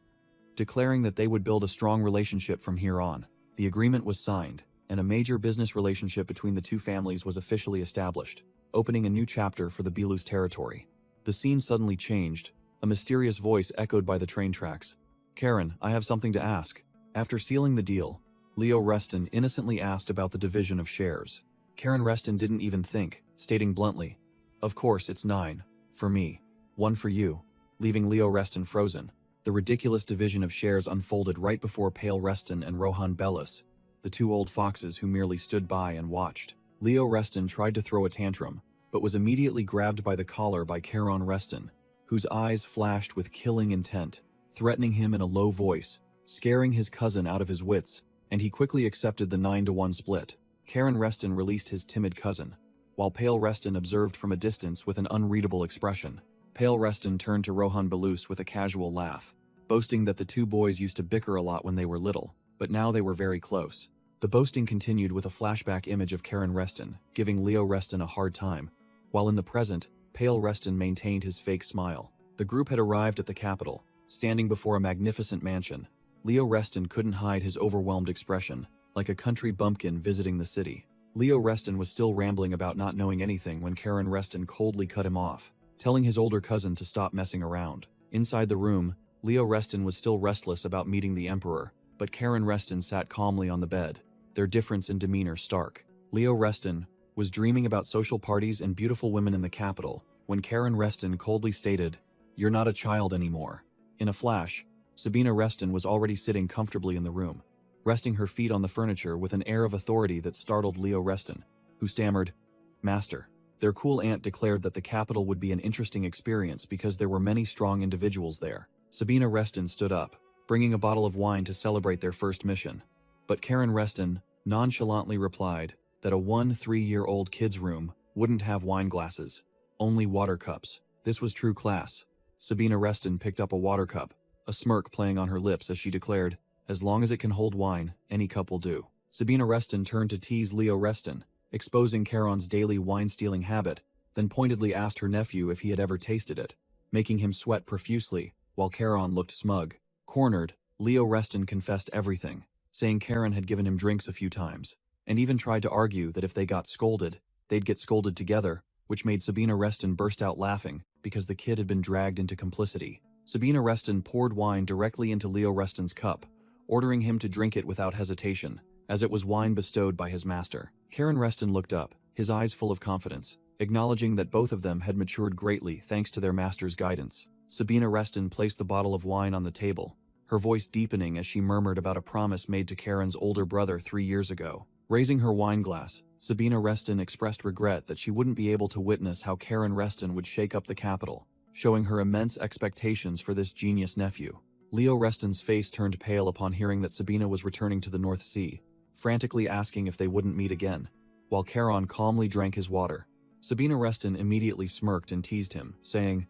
Speaker 1: declaring that they would build a strong relationship from here on. The agreement was signed, and a major business relationship between the two families was officially established, opening a new chapter for the Belus territory. The scene suddenly changed, a mysterious voice echoed by the train tracks. Karen, I have something to ask. After sealing the deal, Leo Reston innocently asked about the division of shares. Karen Reston didn't even think, stating bluntly, of course it's 9, for me, 1 for you, leaving Leo Reston frozen. The ridiculous division of shares unfolded right before Pale Reston and Rohan Belus, the two old foxes who merely stood by and watched. Leo Reston tried to throw a tantrum, but was immediately grabbed by the collar by Karen Reston, whose eyes flashed with killing intent, threatening him in a low voice, scaring his cousin out of his wits, and he quickly accepted the 9-to-1 split. Karen Reston released his timid cousin, while Pale Reston observed from a distance with an unreadable expression. Pale Reston turned to Rohan Belus with a casual laugh, boasting that the two boys used to bicker a lot when they were little, but now they were very close. The boasting continued with a flashback image of Karen Reston, giving Leo Reston a hard time, while in the present, Pale Reston maintained his fake smile. The group had arrived at the capital, standing before a magnificent mansion, Leo Reston couldn't hide his overwhelmed expression, like a country bumpkin visiting the city. Leo Reston was still rambling about not knowing anything when Karen Reston coldly cut him off, telling his older cousin to stop messing around. Inside the room, Leo Reston was still restless about meeting the Emperor, but Karen Reston sat calmly on the bed, their difference in demeanor stark. Leo Reston was dreaming about social parties and beautiful women in the capital, when Karen Reston coldly stated, "You're not a child anymore." In a flash, Sabina Reston was already sitting comfortably in the room, resting her feet on the furniture with an air of authority that startled Leo Reston, who stammered, "Master." Their cool aunt declared that the capital would be an interesting experience because there were many strong individuals there. Sabina Reston stood up, bringing a bottle of wine to celebrate their first mission. But Karen Reston nonchalantly replied that a 1-3-year-old kid's room wouldn't have wine glasses, only water cups. This was true class. Sabina Reston picked up a water cup, a smirk playing on her lips as she declared, "As long as it can hold wine, any cup will do." Sabina Reston turned to tease Leo Reston, exposing Charon's daily wine-stealing habit, then pointedly asked her nephew if he had ever tasted it, making him sweat profusely, while Charon looked smug. Cornered, Leo Reston confessed everything, saying Karen had given him drinks a few times, and even tried to argue that if they got scolded, they'd get scolded together, which made Sabina Reston burst out laughing because the kid had been dragged into complicity. Sabina Reston poured wine directly into Leo Reston's cup, ordering him to drink it without hesitation, as it was wine bestowed by his master. Karen Reston looked up, his eyes full of confidence, acknowledging that both of them had matured greatly thanks to their master's guidance. Sabina Reston placed the bottle of wine on the table, her voice deepening as she murmured about a promise made to Karen's older brother 3 years ago. Raising her wine glass, Sabina Reston expressed regret that she wouldn't be able to witness how Karen Reston would shake up the capital, showing her immense expectations for this genius nephew. Leo Reston's face turned pale upon hearing that Sabina was returning to the North Sea, frantically asking if they wouldn't meet again, while Charon calmly drank his water. Sabina Reston immediately smirked and teased him, saying,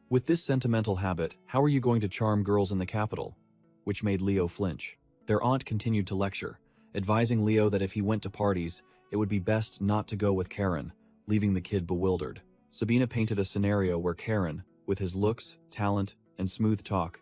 Speaker 1: "With this sentimental habit, how are you going to charm girls in the capital?" Which made Leo flinch. Their aunt continued to lecture, advising Leo that if he went to parties, it would be best not to go with Karen, leaving the kid bewildered. Sabina painted a scenario where Karen, with his looks, talent, and smooth talk,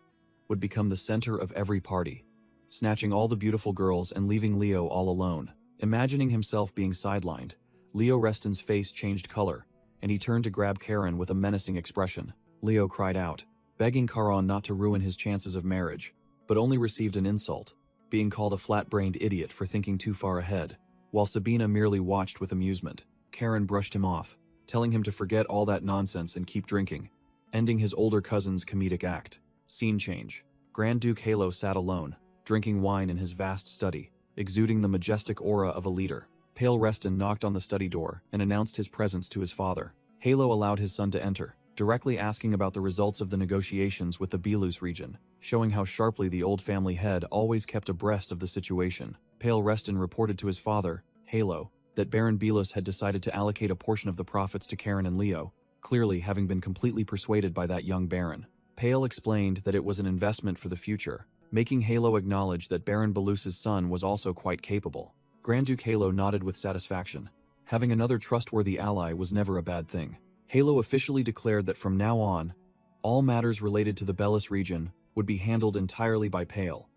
Speaker 1: would become the center of every party, snatching all the beautiful girls and leaving Leo all alone. Imagining himself being sidelined, Leo Reston's face changed color, and he turned to grab Karen with a menacing expression. Leo cried out, begging Charon not to ruin his chances of marriage, but only received an insult, being called a flat-brained idiot for thinking too far ahead. While Sabina merely watched with amusement, Karen brushed him off, telling him to forget all that nonsense and keep drinking, ending his older cousin's comedic act. Scene change. Grand Duke Halo sat alone, drinking wine in his vast study, exuding the majestic aura of a leader. Pale Reston knocked on the study door and announced his presence to his father. Halo allowed his son to enter, directly asking about the results of the negotiations with the Belus region, showing how sharply the old family head always kept abreast of the situation. Pale Reston reported to his father, Halo, that Baron Belus had decided to allocate a portion of the profits to Karen and Leo, clearly having been completely persuaded by that young baron. Pale explained that it was an investment for the future, making Halo acknowledge that Baron Belus's son was also quite capable. Grand Duke Halo nodded with satisfaction. Having another trustworthy ally was never a bad thing. Halo officially declared that from now on, all matters related to the Belus region would be handled entirely by Pale,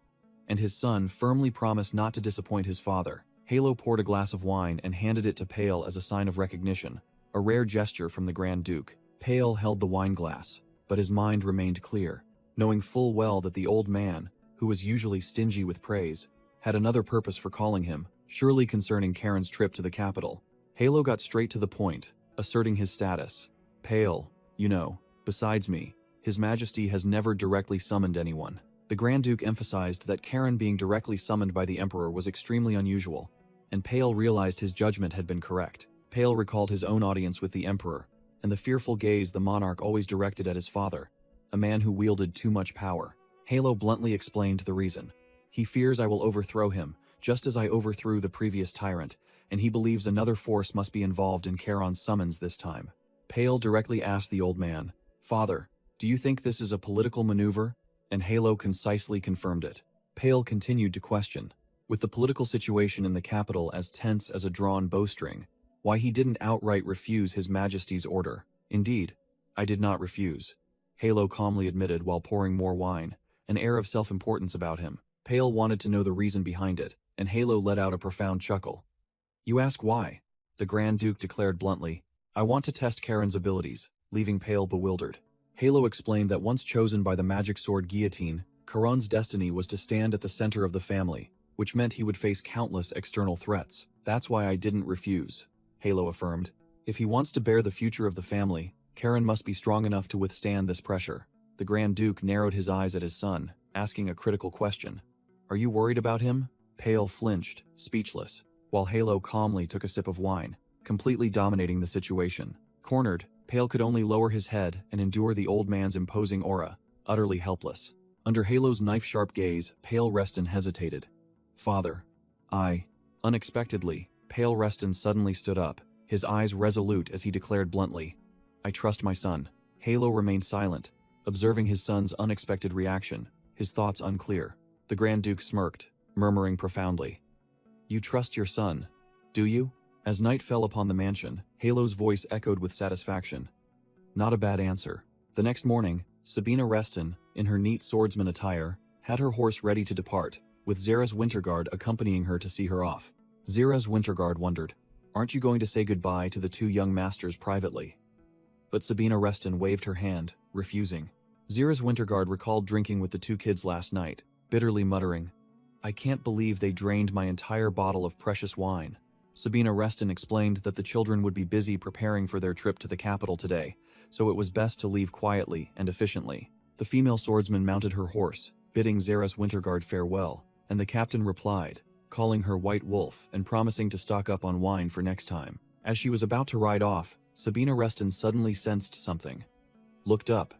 Speaker 1: and his son firmly promised not to disappoint his father. Halo poured a glass of wine and handed it to Pale as a sign of recognition, a rare gesture from the Grand Duke. Pale held the wine glass, but his mind remained clear, knowing full well that the old man, who was usually stingy with praise, had another purpose for calling him, surely concerning Karen's trip to the capital. Halo got straight to the point, asserting his status. Pale, you know, besides me, His Majesty has never directly summoned anyone. The Grand Duke emphasized that Karen being directly summoned by the Emperor was extremely unusual, and Pale realized his judgment had been correct. Pale recalled his own audience with the Emperor, and the fearful gaze the monarch always directed at his father, a man who wielded too much power. Halo bluntly explained the reason. He fears I will overthrow him, just as I overthrew the previous tyrant, and he believes another force must be involved in Charon's summons this time. Pale directly asked the old man, "Father, do you think this is a political maneuver?" And Halo concisely confirmed it. Pale continued to question, with the political situation in the capital as tense as a drawn bowstring, why he didn't outright refuse His Majesty's order. "Indeed, I did not refuse," Halo calmly admitted while pouring more wine, an air of self-importance about him. Pale wanted to know the reason behind it, and Halo let out a profound chuckle. You ask why? The Grand Duke declared bluntly. I want to test Karen's abilities, leaving Pale bewildered. Halo explained that once chosen by the magic sword guillotine, Karan's destiny was to stand at the center of the family, which meant he would face countless external threats. That's why I didn't refuse, Halo affirmed. If he wants to bear the future of the family, Karen must be strong enough to withstand this pressure. The Grand Duke narrowed his eyes at his son, asking a critical question. Are you worried about him? Pale flinched, speechless, while Halo calmly took a sip of wine, completely dominating the situation. Cornered, Pale could only lower his head and endure the old man's imposing aura, utterly helpless. Under Halo's knife-sharp gaze, Pale Reston hesitated. Father. Unexpectedly, Pale Reston suddenly stood up, his eyes resolute as he declared bluntly, I trust my son. Halo remained silent, observing his son's unexpected reaction, his thoughts unclear. The Grand Duke smirked, murmuring profoundly. You trust your son, do you? As night fell upon the mansion, Halo's voice echoed with satisfaction. Not a bad answer. The next morning, Sabina Reston, in her neat swordsman attire, had her horse ready to depart, with Zera's Winterguard accompanying her to see her off. Zera's Winterguard wondered, aren't you going to say goodbye to the two young masters privately? But Sabina Reston waved her hand, refusing. Zera's Winterguard recalled drinking with the two kids last night, bitterly muttering, I can't believe they drained my entire bottle of precious wine. Sabina Reston explained that the children would be busy preparing for their trip to the capital today, so it was best to leave quietly and efficiently. The female swordsman mounted her horse, bidding Zera's Winterguard farewell, and the captain replied, calling her White Wolf and promising to stock up on wine for next time. As she was about to ride off, Sabina Reston suddenly sensed something. Looked up,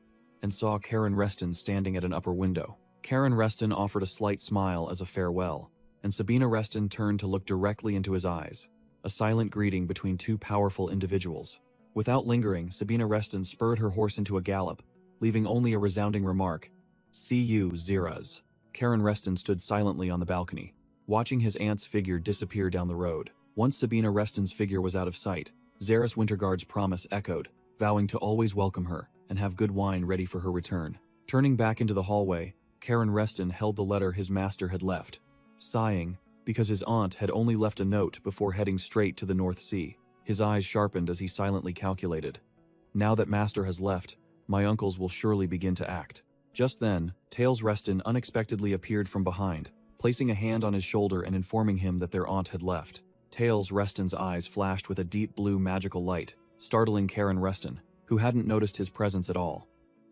Speaker 1: and saw Karen Reston standing at an upper window. Karen Reston offered a slight smile as a farewell, and Sabina Reston turned to look directly into his eyes, a silent greeting between two powerful individuals. Without lingering, Sabina Reston spurred her horse into a gallop, leaving only a resounding remark, See you, Zeras. Karen Reston stood silently on the balcony, watching his aunt's figure disappear down the road. Once Sabina Reston's figure was out of sight, Zera's Winterguard's promise echoed, vowing to always welcome her and have good wine ready for her return. Turning back into the hallway, Karen Reston held the letter his master had left, sighing because his aunt had only left a note before heading straight to the North Sea. His eyes sharpened as he silently calculated. Now that master has left, my uncles will surely begin to act. Just then, Tails Reston unexpectedly appeared from behind, placing a hand on his shoulder and informing him that their aunt had left. Tails Reston's eyes flashed with a deep blue magical light, startling Karen Reston, who hadn't noticed his presence at all.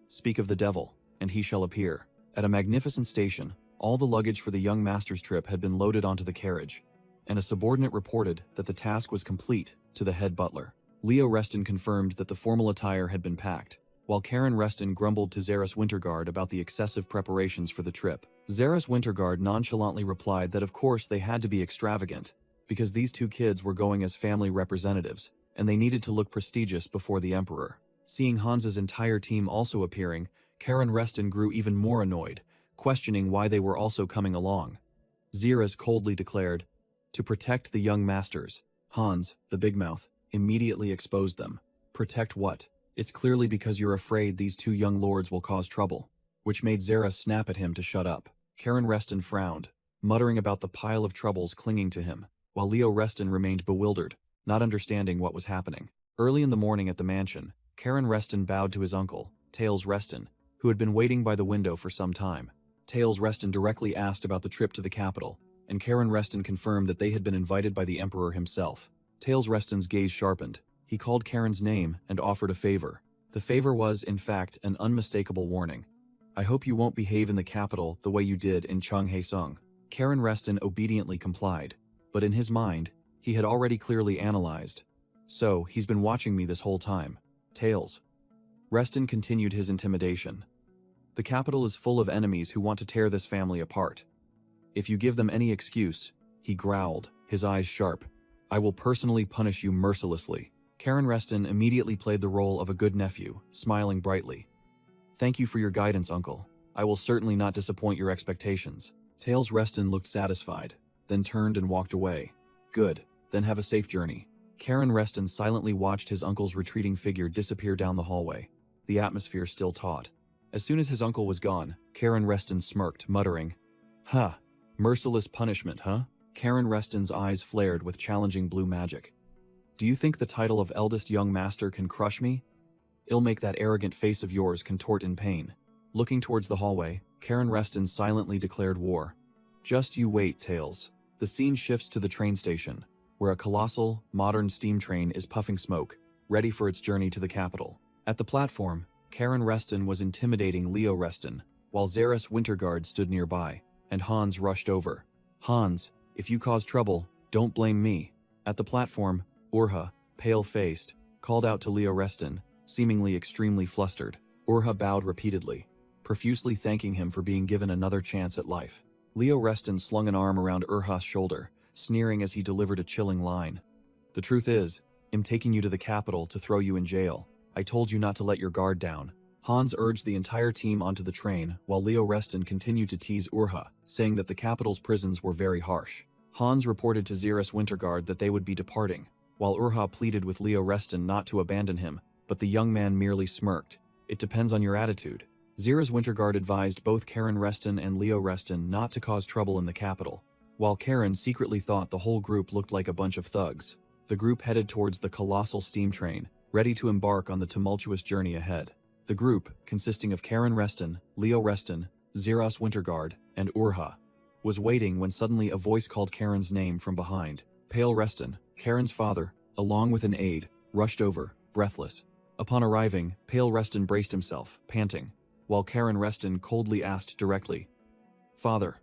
Speaker 1: Speak of the devil, and he shall appear. At a magnificent station, all the luggage for the young master's trip had been loaded onto the carriage, and a subordinate reported that the task was complete to the head butler. Leo Reston confirmed that the formal attire had been packed, while Karen Reston grumbled to Zera's Winterguard about the excessive preparations for the trip. Zera's Winterguard nonchalantly replied that of course they had to be extravagant, because these two kids were going as family representatives, and they needed to look prestigious before the Emperor. Seeing Hans's entire team also appearing, Karen Reston grew even more annoyed, questioning why they were also coming along. Zeras coldly declared, to protect the young masters. Hans, the big mouth, immediately exposed them. Protect what? It's clearly because you're afraid these two young lords will cause trouble, which made Zera snap at him to shut up. Karen Reston frowned, muttering about the pile of troubles clinging to him, while Leo Reston remained bewildered, not understanding what was happening. Early in the morning at the mansion, Karen Reston bowed to his uncle, Tails Reston, who had been waiting by the window for some time. Tails Reston directly asked about the trip to the capital, and Karen Reston confirmed that they had been invited by the Emperor himself. Tails Reston's gaze sharpened. He called Karen's name and offered a favor. The favor was, in fact, an unmistakable warning. I hope you won't behave in the capital the way you did in Cheonghaesung. Karen Reston obediently complied, but in his mind, he had already clearly analyzed. So, he's been watching me this whole time. Tails. Reston continued his intimidation. The capital is full of enemies who want to tear this family apart. If you give them any excuse, he growled, his eyes sharp, I will personally punish you mercilessly. Karen Reston immediately played the role of a good nephew, smiling brightly. Thank you for your guidance, uncle. I will certainly not disappoint your expectations. Tails Reston looked satisfied, then turned and walked away. Good, then have a safe journey. Karen Reston silently watched his uncle's retreating figure disappear down the hallway, the atmosphere still taut. As soon as his uncle was gone, Karen Reston smirked, muttering, Ha! Merciless punishment, huh? Karen Reston's eyes flared with challenging blue magic. Do you think the title of eldest young master can crush me? It'll make that arrogant face of yours contort in pain. Looking towards the hallway, Karen Reston silently declared war. Just you wait, Tails. The scene shifts to the train station, where a colossal, modern steam train is puffing smoke, ready for its journey to the capital. At the platform, Karen Reston was intimidating Leo Reston, while Xeris Winterguard stood nearby, and Hans rushed over. Hans, if you cause trouble, don't blame me. At the platform, Urha, pale-faced, called out to Leo Reston, seemingly extremely flustered. Urha bowed repeatedly, profusely thanking him for being given another chance at life. Leo Reston slung an arm around Urha's shoulder, sneering as he delivered a chilling line. The truth is, I'm taking you to the capital to throw you in jail. I told you not to let your guard down. Hans urged the entire team onto the train, while Leo Reston continued to tease Urha, saying that the capital's prisons were very harsh. Hans reported to Xeris Winterguard that they would be departing, while Urha pleaded with Leo Reston not to abandon him, but the young man merely smirked. It depends on your attitude. Xeris Winterguard advised both Karen Reston and Leo Reston not to cause trouble in the capital, while Karen secretly thought the whole group looked like a bunch of thugs. The group headed towards the colossal steam train, ready to embark on the tumultuous journey ahead. The group, consisting of Karen Reston, Leo Reston, Xeris Winterguard, and Urha, was waiting when suddenly a voice called Karen's name from behind. Pale Reston, Karen's father, along with an aide, rushed over, breathless. Upon arriving, Pale Reston braced himself, panting, while Karen Reston coldly asked directly, "Father,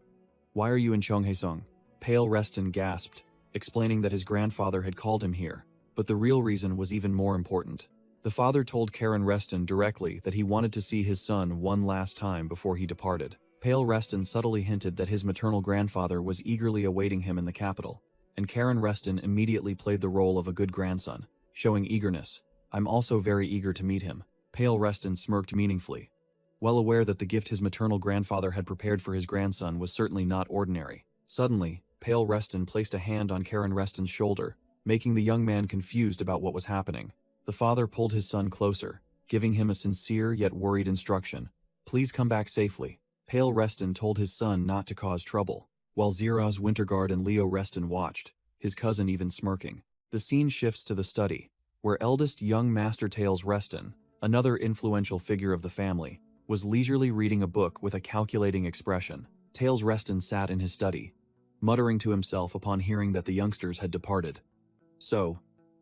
Speaker 1: why are you in Cheonghaesong?" Pale Reston gasped, explaining that his grandfather had called him here, but the real reason was even more important. The father told Karen Reston directly that he wanted to see his son one last time before he departed. Pale Reston subtly hinted that his maternal grandfather was eagerly awaiting him in the capital, and Karen Reston immediately played the role of a good grandson, showing eagerness. "I'm also very eager to meet him." Pale Reston smirked meaningfully, well aware that the gift his maternal grandfather had prepared for his grandson was certainly not ordinary. Suddenly, Pale Reston placed a hand on Karen Reston's shoulder, making the young man confused about what was happening. The father pulled his son closer, giving him a sincere yet worried instruction. "Please come back safely." Pale Reston told his son not to cause trouble, while Xeris Winterguard and Leo Reston watched, his cousin even smirking. The scene shifts to the study, where eldest young Master Tails Reston, another influential figure of the family, was leisurely reading a book with a calculating expression. Tails Reston sat in his study, muttering to himself upon hearing that the youngsters had departed. "So,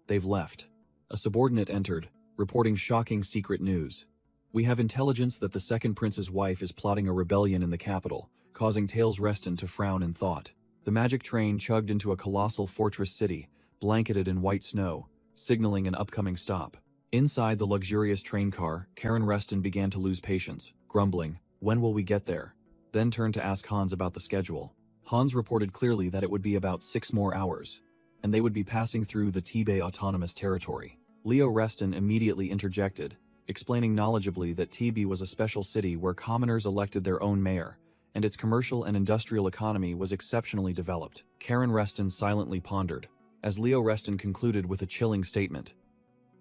Speaker 1: they've left." A subordinate entered, reporting shocking secret news. "We have intelligence that the second prince's wife is plotting a rebellion in the capital," causing Tails Reston to frown in thought. The magic train chugged into a colossal fortress city, blanketed in white snow, signaling an upcoming stop. Inside the luxurious train car, Karen Reston began to lose patience, grumbling, "When will we get there?" Then turned to ask Hans about the schedule. Hans reported clearly that it would be about 6 more hours, and they would be passing through the Tibet Autonomous Territory. Leo Reston immediately interjected, explaining knowledgeably that Tibet was a special city where commoners elected their own mayor, and its commercial and industrial economy was exceptionally developed. Karen Reston silently pondered, as Leo Reston concluded with a chilling statement.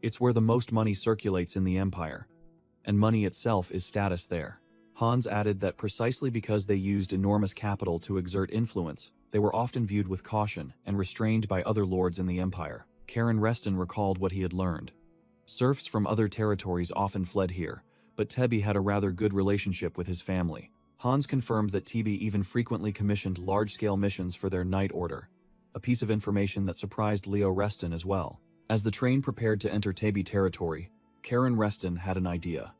Speaker 1: "It's where the most money circulates in the empire, and money itself is status there." Hans added that precisely because they used enormous capital to exert influence, they were often viewed with caution and restrained by other lords in the empire. Karen Reston recalled what he had learned. Serfs from other territories often fled here, but Tebi had a rather good relationship with his family. Hans confirmed that Tebi even frequently commissioned large-scale missions for their Night Order, a piece of information that surprised Leo Reston as well. As the train prepared to enter Tebi territory, Karen Reston had an idea.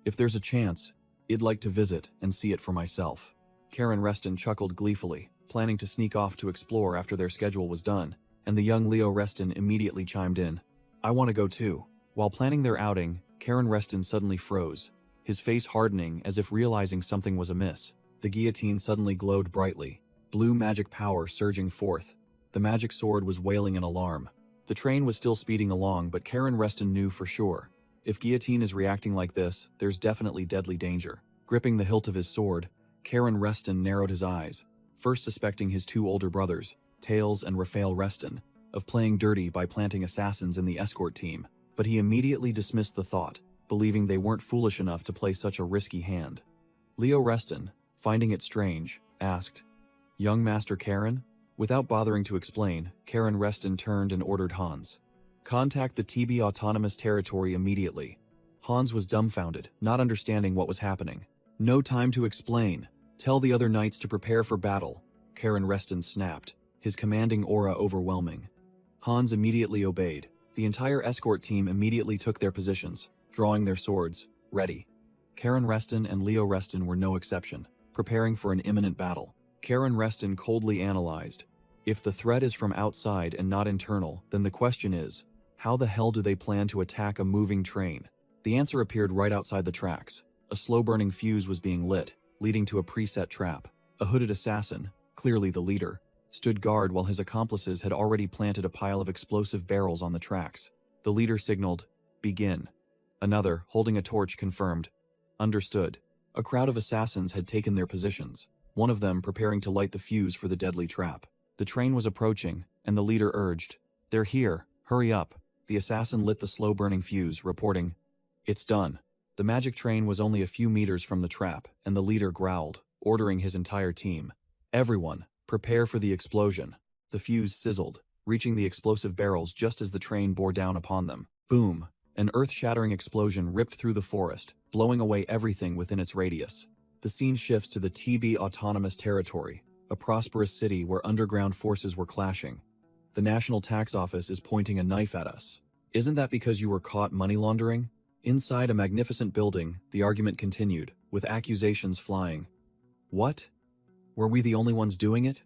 Speaker 1: "If there's a chance, I'd like to visit and see it for myself." Karen Reston chuckled gleefully, planning to sneak off to explore after their schedule was done, and the young Leo Reston immediately chimed in. "I want to go too." While planning their outing, Karen Reston suddenly froze, his face hardening as if realizing something was amiss. The guillotine suddenly glowed brightly, blue magic power surging forth. The magic sword was wailing in alarm. The train was still speeding along, but Karen Reston knew for sure. If guillotine is reacting like this, there's definitely deadly danger. Gripping the hilt of his sword, Karen Reston narrowed his eyes, first suspecting his 2 older brothers, Tails and Raphael Reston, of playing dirty by planting assassins in the escort team. But he immediately dismissed the thought, believing they weren't foolish enough to play such a risky hand. Leo Reston, finding it strange, asked, Young Master Karen? Without bothering to explain, Karen Reston turned and ordered Hans. Contact the TB Autonomous Territory immediately. Hans was dumbfounded, not understanding what was happening. No time to explain. Tell the other knights to prepare for battle. Karen Reston snapped, his commanding aura overwhelming. Hans immediately obeyed. The entire escort team immediately took their positions, drawing their swords, ready. Karen Reston and Leo Reston were no exception, preparing for an imminent battle. Karen Reston coldly analyzed. If the threat is from outside and not internal, then the question is, how the hell do they plan to attack a moving train? The answer appeared right outside the tracks. A slow-burning fuse was being lit, leading to a preset trap. A hooded assassin, clearly the leader, stood guard while his accomplices had already planted a pile of explosive barrels on the tracks. The leader signaled, "Begin." Another, holding a torch, confirmed, "Understood." A crowd of assassins had taken their positions, one of them preparing to light the fuse for the deadly trap. The train was approaching, and the leader urged, "They're here, hurry up." The assassin lit the slow-burning fuse, reporting, "It's done." The magic train was only a few meters from the trap, and the leader growled, ordering his entire team, "Everyone, prepare for the explosion." The fuse sizzled, reaching the explosive barrels just as the train bore down upon them. Boom! An earth-shattering explosion ripped through the forest, blowing away everything within its radius. The scene shifts to the TB Autonomous Territory, a prosperous city where underground forces were clashing. The National Tax Office is pointing a knife at us. "Isn't that because you were caught money laundering?" Inside a magnificent building, the argument continued, with accusations flying. "What? Were we the only ones doing it?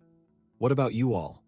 Speaker 1: What about you all?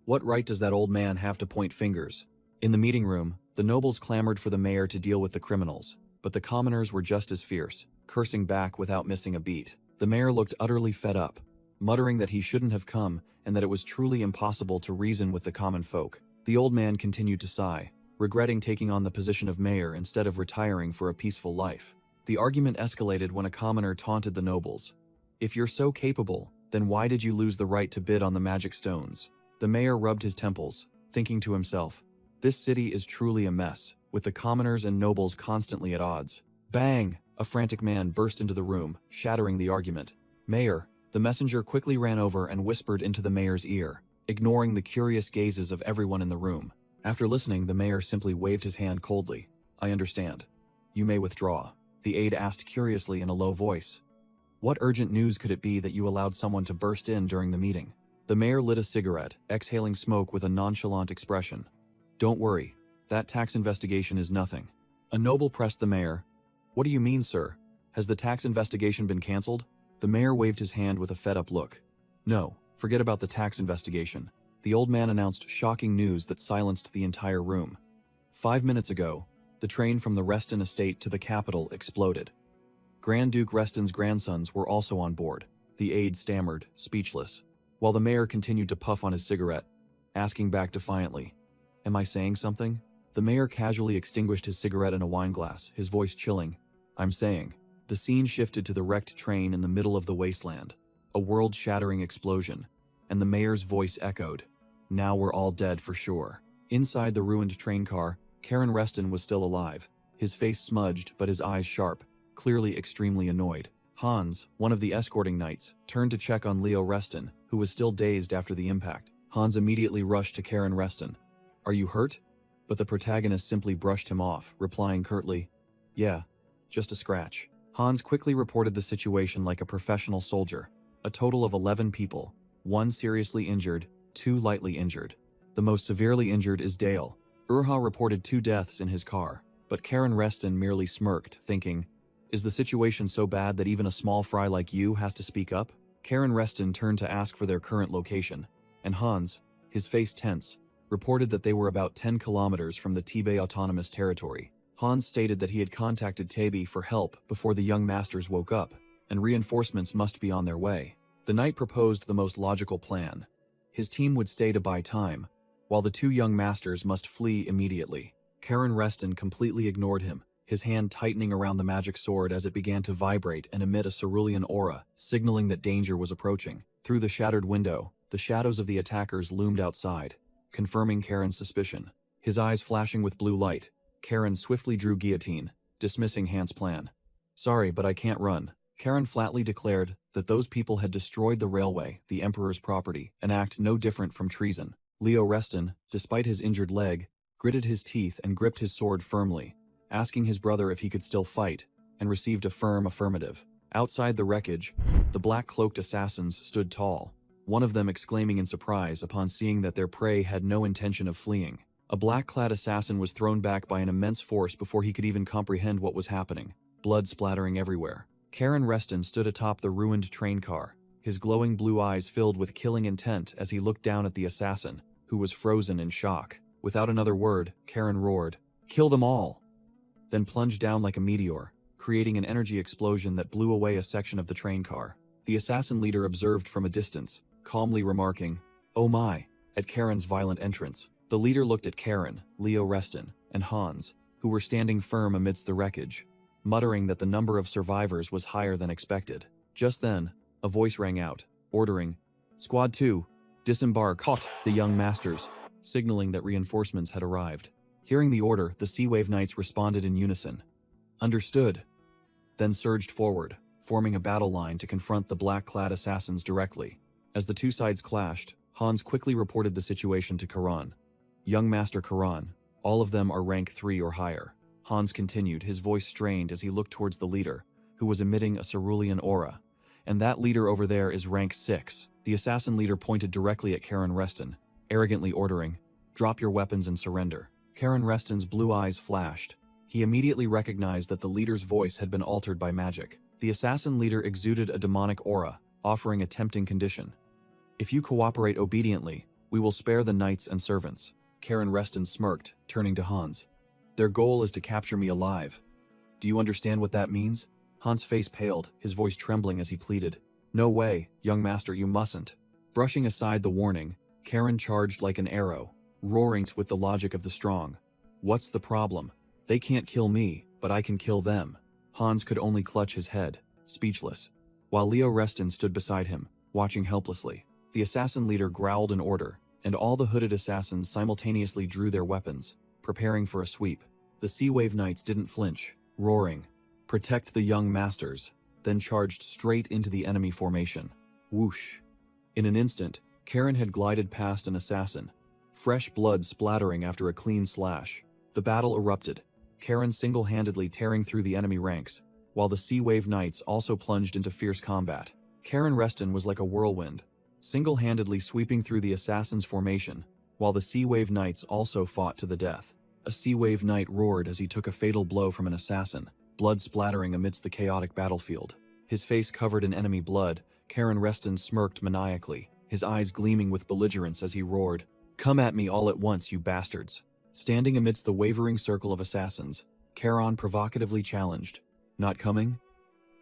Speaker 1: What right does that old man have to point fingers?" In the meeting room, the nobles clamored for the mayor to deal with the criminals, but the commoners were just as fierce, cursing back without missing a beat. The mayor looked utterly fed up, muttering that he shouldn't have come and that it was truly impossible to reason with the common folk. The old man continued to sigh, regretting taking on the position of mayor instead of retiring for a peaceful life. The argument escalated when a commoner taunted the nobles. "If you're so capable, then why did you lose the right to bid on the magic stones?" The mayor rubbed his temples, thinking to himself, "This city is truly a mess, with the commoners and nobles constantly at odds." Bang! A frantic man burst into the room, shattering the argument. "Mayor!" The messenger quickly ran over and whispered into the mayor's ear, ignoring the curious gazes of everyone in the room. After listening, the mayor simply waved his hand coldly. "I understand. You may withdraw." The aide asked curiously in a low voice, "What urgent news could it be that you allowed someone to burst in during the meeting?" The mayor lit a cigarette, exhaling smoke with a nonchalant expression. "Don't worry. That tax investigation is nothing." A noble pressed the mayor. "What do you mean, sir? Has the tax investigation been cancelled?" The mayor waved his hand with a fed-up look. "No, forget about the tax investigation." The old man announced shocking news that silenced the entire room. 5 minutes ago, the train from the Reston estate to the capital exploded. Grand Duke Reston's grandsons were also on board. The aide stammered, speechless, while the mayor continued to puff on his cigarette, asking back defiantly, "Am I saying something?" The mayor casually extinguished his cigarette in a wineglass, his voice chilling. "I'm saying." The scene shifted to the wrecked train in the middle of the wasteland. A world-shattering explosion, and the mayor's voice echoed, "Now we're all dead for sure." Inside the ruined train car, Karen Reston was still alive, his face smudged but his eyes sharp, clearly extremely annoyed. Hans, one of the escorting knights, turned to check on Leo Reston, who was still dazed after the impact. Hans immediately rushed to Karen Reston. "Are you hurt?" But the protagonist simply brushed him off, replying curtly, "Yeah, just a scratch." Hans quickly reported the situation like a professional soldier. A total of 11 people, 1 seriously injured, 2 lightly injured. The most severely injured is Dale. Urha reported 2 deaths in his car, but Karen Reston merely smirked, thinking, "Is the situation so bad that even a small fry like you has to speak up?" Karen Reston turned to ask for their current location, and Hans, his face tense, reported that they were about 10 kilometers from the Tibet Autonomous Territory. Hans stated that he had contacted Tabi for help before the young masters woke up, and reinforcements must be on their way. The knight proposed the most logical plan. His team would stay to buy time, while the 2 young masters must flee immediately. Karen Reston completely ignored him, his hand tightening around the magic sword as it began to vibrate and emit a cerulean aura, signaling that danger was approaching. Through the shattered window, the shadows of the attackers loomed outside, confirming Karen's suspicion. His eyes flashing with blue light, Karen swiftly drew guillotine, dismissing Hans' plan. "Sorry, but I can't run." Karen flatly declared that those people had destroyed the railway, the Emperor's property, an act no different from treason. Leo Reston, despite his injured leg, gritted his teeth and gripped his sword firmly, asking his brother if he could still fight, and received a firm affirmative. Outside the wreckage, the black-cloaked assassins stood tall, one of them exclaiming in surprise upon seeing that their prey had no intention of fleeing. A black-clad assassin was thrown back by an immense force before he could even comprehend what was happening, blood splattering everywhere. Karen Reston stood atop the ruined train car, his glowing blue eyes filled with killing intent as he looked down at the assassin, who was frozen in shock. Without another word, Karen roared, "Kill them all!" then plunged down like a meteor, creating an energy explosion that blew away a section of the train car. The assassin leader observed from a distance, calmly remarking, "Oh my," at Karen's violent entrance. The leader looked at Karen, Leo Reston, and Hans, who were standing firm amidst the wreckage, muttering that the number of survivors was higher than expected. Just then, a voice rang out, ordering, "Squad 2, disembark hot the young masters," signaling that reinforcements had arrived. Hearing the order, the Sea Wave Knights responded in unison. "Understood," then surged forward, forming a battle line to confront the black-clad assassins directly. As the two sides clashed, Hans quickly reported the situation to Karan. "Young Master Karan, all of them are rank 3 or higher." Hans continued, his voice strained as he looked towards the leader, who was emitting a cerulean aura. "And that leader over there is rank 6. The assassin leader pointed directly at Karen Reston, arrogantly ordering, "Drop your weapons and surrender." Karen Reston's blue eyes flashed. He immediately recognized that the leader's voice had been altered by magic. The assassin leader exuded a demonic aura, offering a tempting condition. "If you cooperate obediently, we will spare the knights and servants." Karen Reston smirked, turning to Hans. "Their goal is to capture me alive. Do you understand what that means?" Hans' face paled, his voice trembling as he pleaded, "No way, young master, you mustn't." Brushing aside the warning, Karen charged like an arrow, roaring with the logic of the strong. "What's the problem? They can't kill me, but I can kill them." Hans could only clutch his head, speechless, while Leo Reston stood beside him, watching helplessly. The assassin leader growled an order, and all the hooded assassins simultaneously drew their weapons, preparing for a sweep. The Sea Wave Knights didn't flinch, roaring, "Protect the young masters," then charged straight into the enemy formation. Whoosh! In an instant, Karen had glided past an assassin, fresh blood splattering after a clean slash. The battle erupted, Karen single-handedly tearing through the enemy ranks, while the Sea Wave Knights also plunged into fierce combat. Karen Reston was like a whirlwind, single-handedly sweeping through the assassins' formation, while the Sea Wave Knights also fought to the death. A Sea Wave Knight roared as he took a fatal blow from an assassin, blood splattering amidst the chaotic battlefield. His face covered in enemy blood, Karen Reston smirked maniacally, his eyes gleaming with belligerence as he roared, "Come at me all at once, you bastards." Standing amidst the wavering circle of assassins, Karen provocatively challenged, "Not coming?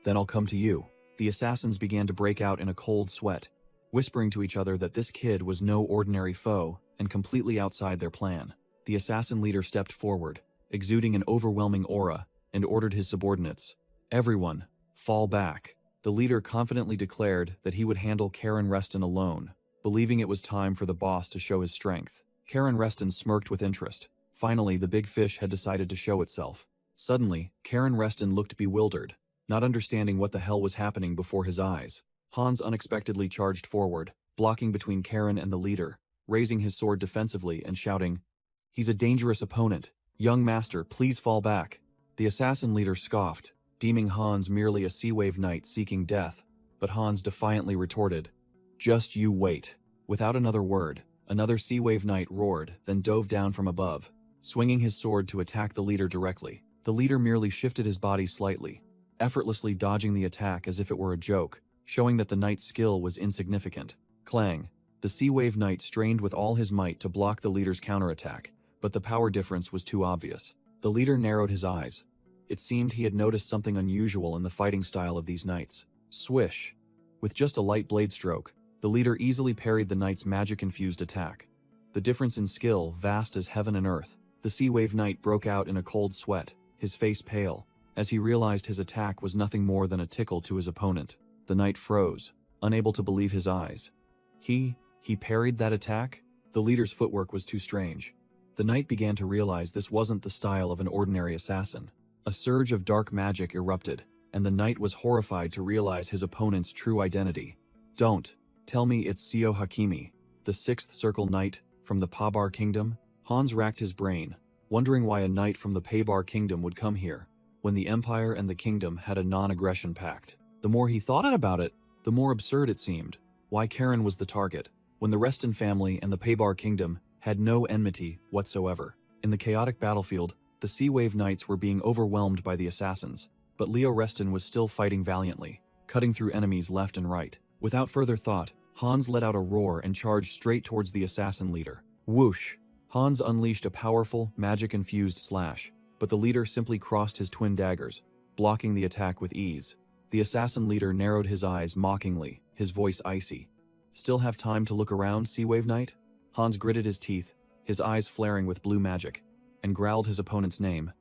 Speaker 1: Then I'll come to you." The assassins began to break out in a cold sweat, whispering to each other that this kid was no ordinary foe and completely outside their plan. The assassin leader stepped forward, exuding an overwhelming aura, and ordered his subordinates, "Everyone, fall back." The leader confidently declared that he would handle Karen Reston alone, believing it was time for the boss to show his strength. Karen Reston smirked with interest. Finally, the big fish had decided to show itself. Suddenly, Karen Reston looked bewildered, not understanding what the hell was happening before his eyes. Hans unexpectedly charged forward, blocking between Karen and the leader, raising his sword defensively and shouting, "He's a dangerous opponent. Young master, please fall back." The assassin leader scoffed, deeming Hans merely a Sea Wave Knight seeking death, but Hans defiantly retorted, "Just you wait." Without another word, another Sea Wave Knight roared, then dove down from above, swinging his sword to attack the leader directly. The leader merely shifted his body slightly, effortlessly dodging the attack as if it were a joke, showing that the knight's skill was insignificant. Clang! The Sea Wave Knight strained with all his might to block the leader's counterattack, but the power difference was too obvious. The leader narrowed his eyes. It seemed he had noticed something unusual in the fighting style of these knights. Swish! With just a light blade stroke, the leader easily parried the knight's magic-infused attack. The difference in skill vast as heaven and earth. The Sea Wave Knight broke out in a cold sweat, his face pale, as he realized his attack was nothing more than a tickle to his opponent. The knight froze, unable to believe his eyes. He parried that attack? The leader's footwork was too strange. The knight began to realize this wasn't the style of an ordinary assassin. A surge of dark magic erupted, and the knight was horrified to realize his opponent's true identity. "Don't tell me it's Seo Hakimi, the Sixth Circle Knight from the Pabar Kingdom?" Hans racked his brain, wondering why a knight from the Pabar Kingdom would come here, when the Empire and the Kingdom had a non-aggression pact. The more he thought about it, the more absurd it seemed. Why Karen was the target, when the Reston family and the Pabar Kingdom had no enmity whatsoever. In the chaotic battlefield, the Sea Wave Knights were being overwhelmed by the assassins, but Leo Reston was still fighting valiantly, cutting through enemies left and right. Without further thought, Hans let out a roar and charged straight towards the assassin leader. Whoosh! Hans unleashed a powerful, magic-infused slash, but the leader simply crossed his twin daggers, blocking the attack with ease. The assassin leader narrowed his eyes mockingly, his voice icy. "Still have time to look around, Sea Wave Knight?" Hans gritted his teeth, his eyes flaring with blue magic, and growled his opponent's name.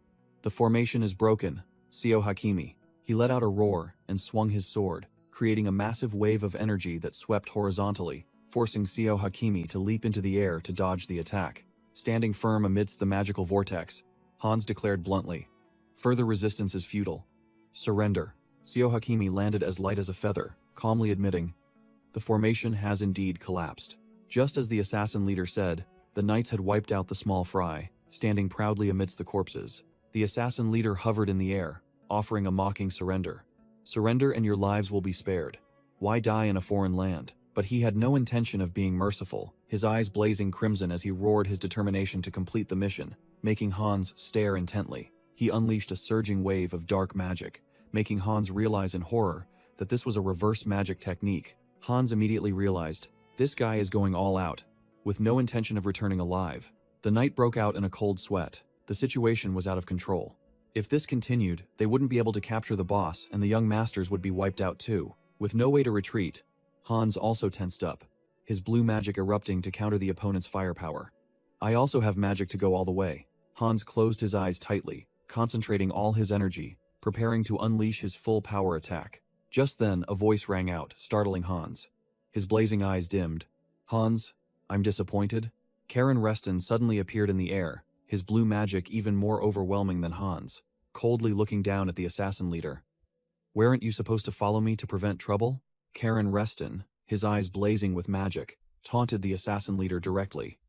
Speaker 1: "The formation is broken, Seo Hakimi." He let out a roar and swung his sword, creating a massive wave of energy that swept horizontally, forcing Seo Hakimi to leap into the air to dodge the attack. Standing firm amidst the magical vortex, Hans declared bluntly, "Further resistance is futile. Surrender." Seo Hakimi landed as light as a feather, calmly admitting, "The formation has indeed collapsed." Just as the assassin leader said, the knights had wiped out the small fry, standing proudly amidst the corpses. The assassin leader hovered in the air, offering a mocking surrender. "Surrender and your lives will be spared. Why die in a foreign land?" But he had no intention of being merciful, his eyes blazing crimson as he roared his determination to complete the mission, making Hans stare intently. He unleashed a surging wave of dark magic, making Hans realize in horror that this was a reverse magic technique. Hans immediately realized, this guy is going all out, with no intention of returning alive. The knight broke out in a cold sweat. The situation was out of control. If this continued, they wouldn't be able to capture the boss, and the young masters would be wiped out too. With no way to retreat, Hans also tensed up, his blue magic erupting to counter the opponent's firepower. "I also have magic to go all the way." Hans closed his eyes tightly, concentrating all his energy, preparing to unleash his full power attack. Just then, a voice rang out, startling Hans. His blazing eyes dimmed. "Hans, I'm disappointed." Karen Reston suddenly appeared in the air, his blue magic even more overwhelming than Hans, coldly looking down at the assassin leader. "Weren't you supposed to follow me to prevent trouble?" Karen Reston, his eyes blazing with magic, taunted the assassin leader directly.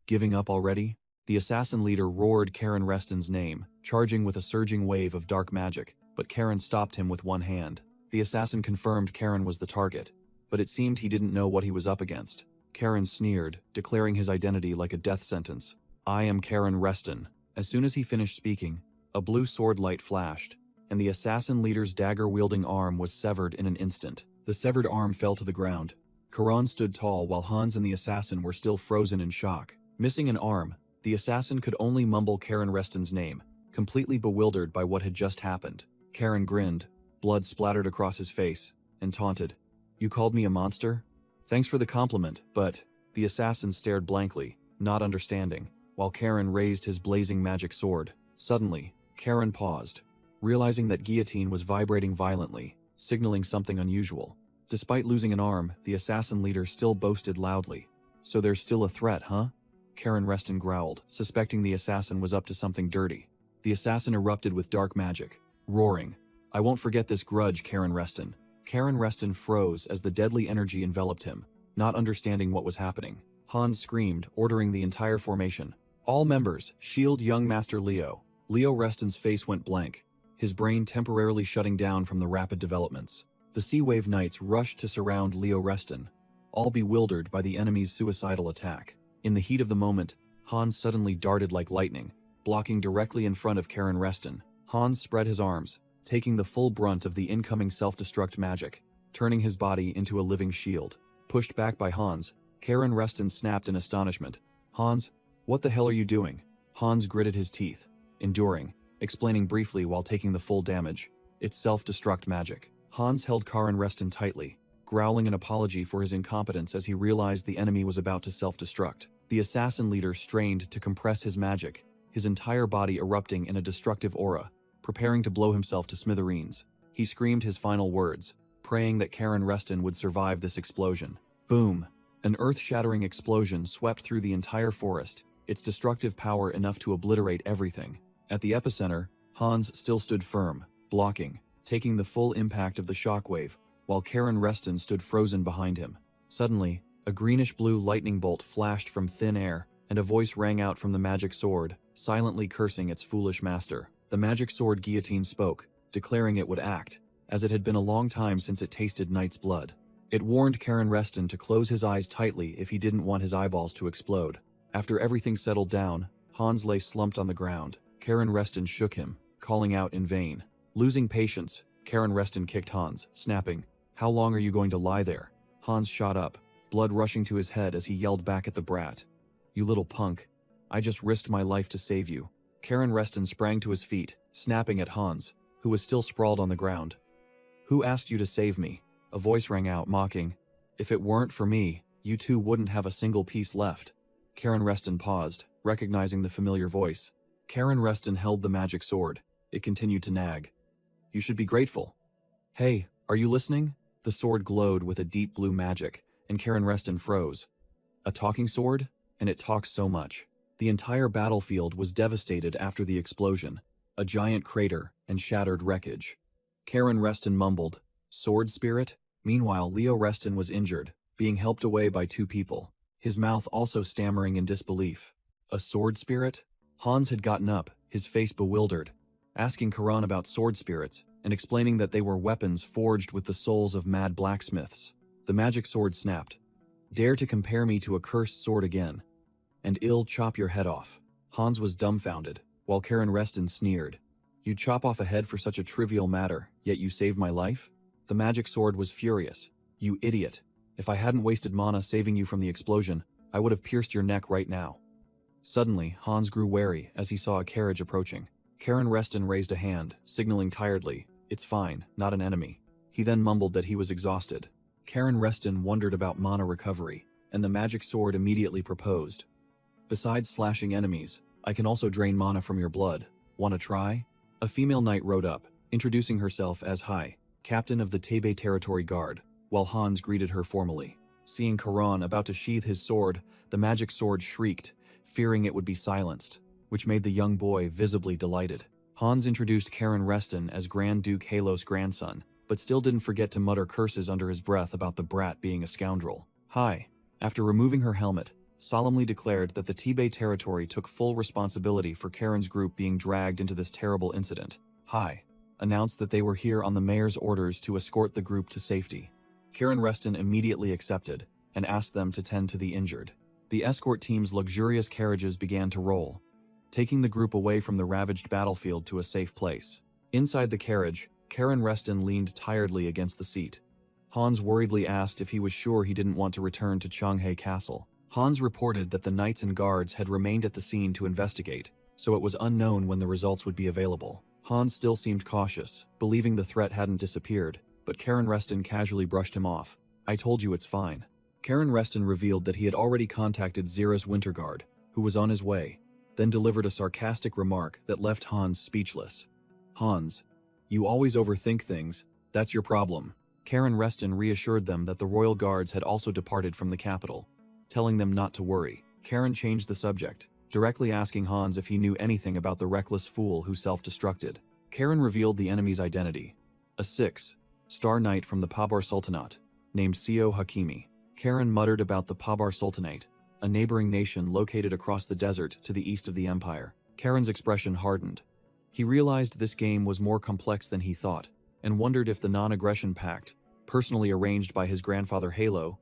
Speaker 1: "Giving up already?" The assassin leader roared Karen Reston's name, charging with a surging wave of dark magic, but Karen stopped him with one hand. The assassin confirmed Karen was the target, but it seemed he didn't know what he was up against. Karen sneered, declaring his identity like a death sentence. "I am Karen Reston." As soon as he finished speaking, a blue sword light flashed, and the assassin leader's dagger-wielding arm was severed in an instant. The severed arm fell to the ground. Karan stood tall while Hans and the assassin were still frozen in shock. Missing an arm, the assassin could only mumble Karen Reston's name, completely bewildered by what had just happened. Karen grinned, blood splattered across his face, and taunted, "You called me a monster? Thanks for the compliment, but..." The assassin stared blankly, not understanding, while Karen raised his blazing magic sword. Suddenly, Karen paused, realizing that guillotine was vibrating violently, signaling something unusual. Despite losing an arm, the assassin leader still boasted loudly. "So there's still a threat, huh?" Karen Reston growled, suspecting the assassin was up to something dirty. The assassin erupted with dark magic, roaring, "I won't forget this grudge, Karen Reston." Karen Reston froze as the deadly energy enveloped him, not understanding what was happening. Hans screamed, ordering the entire formation. "All members, shield young Master Leo." Leo Reston's face went blank, his brain temporarily shutting down from the rapid developments. The Sea Wave Knights rushed to surround Leo Reston, all bewildered by the enemy's suicidal attack. In the heat of the moment, Hans suddenly darted like lightning, blocking directly in front of Karen Reston. Hans spread his arms, taking the full brunt of the incoming self-destruct magic, turning his body into a living shield. Pushed back by Hans, Karen Reston snapped in astonishment. "Hans, what the hell are you doing?" Hans gritted his teeth, enduring, explaining briefly while taking the full damage. "It's self-destruct magic." Hans held Karen Reston tightly, growling an apology for his incompetence as he realized the enemy was about to self-destruct. The assassin leader strained to compress his magic, his entire body erupting in a destructive aura, preparing to blow himself to smithereens. He screamed his final words, praying that Karen Reston would survive this explosion. Boom! An earth-shattering explosion swept through the entire forest, its destructive power enough to obliterate everything. At the epicenter, Hans still stood firm, blocking, taking the full impact of the shockwave, while Karen Reston stood frozen behind him. Suddenly, a greenish-blue lightning bolt flashed from thin air, and a voice rang out from the magic sword, silently cursing its foolish master. The magic sword guillotine spoke, declaring it would act, as it had been a long time since it tasted knight's blood. It warned Karen Reston to close his eyes tightly if he didn't want his eyeballs to explode. After everything settled down, Hans lay slumped on the ground. Karen Reston shook him, calling out in vain. Losing patience, Karen Reston kicked Hans, snapping, "How long are you going to lie there?" Hans shot up, blood rushing to his head as he yelled back at the brat. "You little punk. I just risked my life to save you." Karen Reston sprang to his feet, snapping at Hans, who was still sprawled on the ground. "Who asked you to save me?" A voice rang out, mocking. "If it weren't for me, you two wouldn't have a single piece left." Karen Reston paused, recognizing the familiar voice. Karen Reston held the magic sword. It continued to nag. "You should be grateful." "Hey, are you listening?" The sword glowed with a deep blue magic, and Karen Reston froze. A talking sword? And it talks so much. The entire battlefield was devastated after the explosion, a giant crater and shattered wreckage. Karen Reston mumbled, "Sword spirit?" Meanwhile, Leo Reston was injured, being helped away by two people, his mouth also stammering in disbelief. A sword spirit? Hans had gotten up, his face bewildered, asking Karan about sword spirits and explaining that they were weapons forged with the souls of mad blacksmiths. The magic sword snapped. "Dare to compare me to a cursed sword again, and I'll chop your head off." Hans was dumbfounded, while Karen Reston sneered. "You'd chop off a head for such a trivial matter, yet you saved my life?" The magic sword was furious. "You idiot. If I hadn't wasted mana saving you from the explosion, I would have pierced your neck right now." Suddenly, Hans grew wary as he saw a carriage approaching. Karen Reston raised a hand, signaling tiredly, "It's fine, not an enemy." He then mumbled that he was exhausted. Karen Reston wondered about mana recovery, and the magic sword immediately proposed. "Besides slashing enemies, I can also drain mana from your blood. Wanna try?" A female knight rode up, introducing herself as Hai, captain of the Tebe Territory Guard, while Hans greeted her formally. Seeing Karan about to sheath his sword, the magic sword shrieked, fearing it would be silenced, which made the young boy visibly delighted. Hans introduced Karen Reston as Grand Duke Halos' grandson, but still didn't forget to mutter curses under his breath about the brat being a scoundrel. Hai, after removing her helmet, solemnly declared that the Tebe Territory took full responsibility for Karen's group being dragged into this terrible incident. Hai announced that they were here on the mayor's orders to escort the group to safety. Karen Reston immediately accepted and asked them to tend to the injured. The escort team's luxurious carriages began to roll, taking the group away from the ravaged battlefield to a safe place. Inside the carriage, Karen Reston leaned tiredly against the seat. Hans worriedly asked if he was sure he didn't want to return to Changhe Castle. Hans reported that the knights and guards had remained at the scene to investigate, so it was unknown when the results would be available. Hans still seemed cautious, believing the threat hadn't disappeared, but Karen Reston casually brushed him off. "I told you it's fine." Karen Reston revealed that he had already contacted Zira's Winter Guard, who was on his way, then delivered a sarcastic remark that left Hans speechless. "Hans, you always overthink things. That's your problem." Karen Reston reassured them that the royal guards had also departed from the capital, telling them not to worry. Karen changed the subject, directly asking Hans if he knew anything about the reckless fool who self-destructed. Karen revealed the enemy's identity, a 6-star knight from the Pabar Sultanate, named Sio Hakimi. Karen muttered about the Pabar Sultanate, a neighboring nation located across the desert to the east of the empire. Karen's expression hardened. He realized this game was more complex than he thought, and wondered if the non-aggression pact, personally arranged by his grandfather Halo,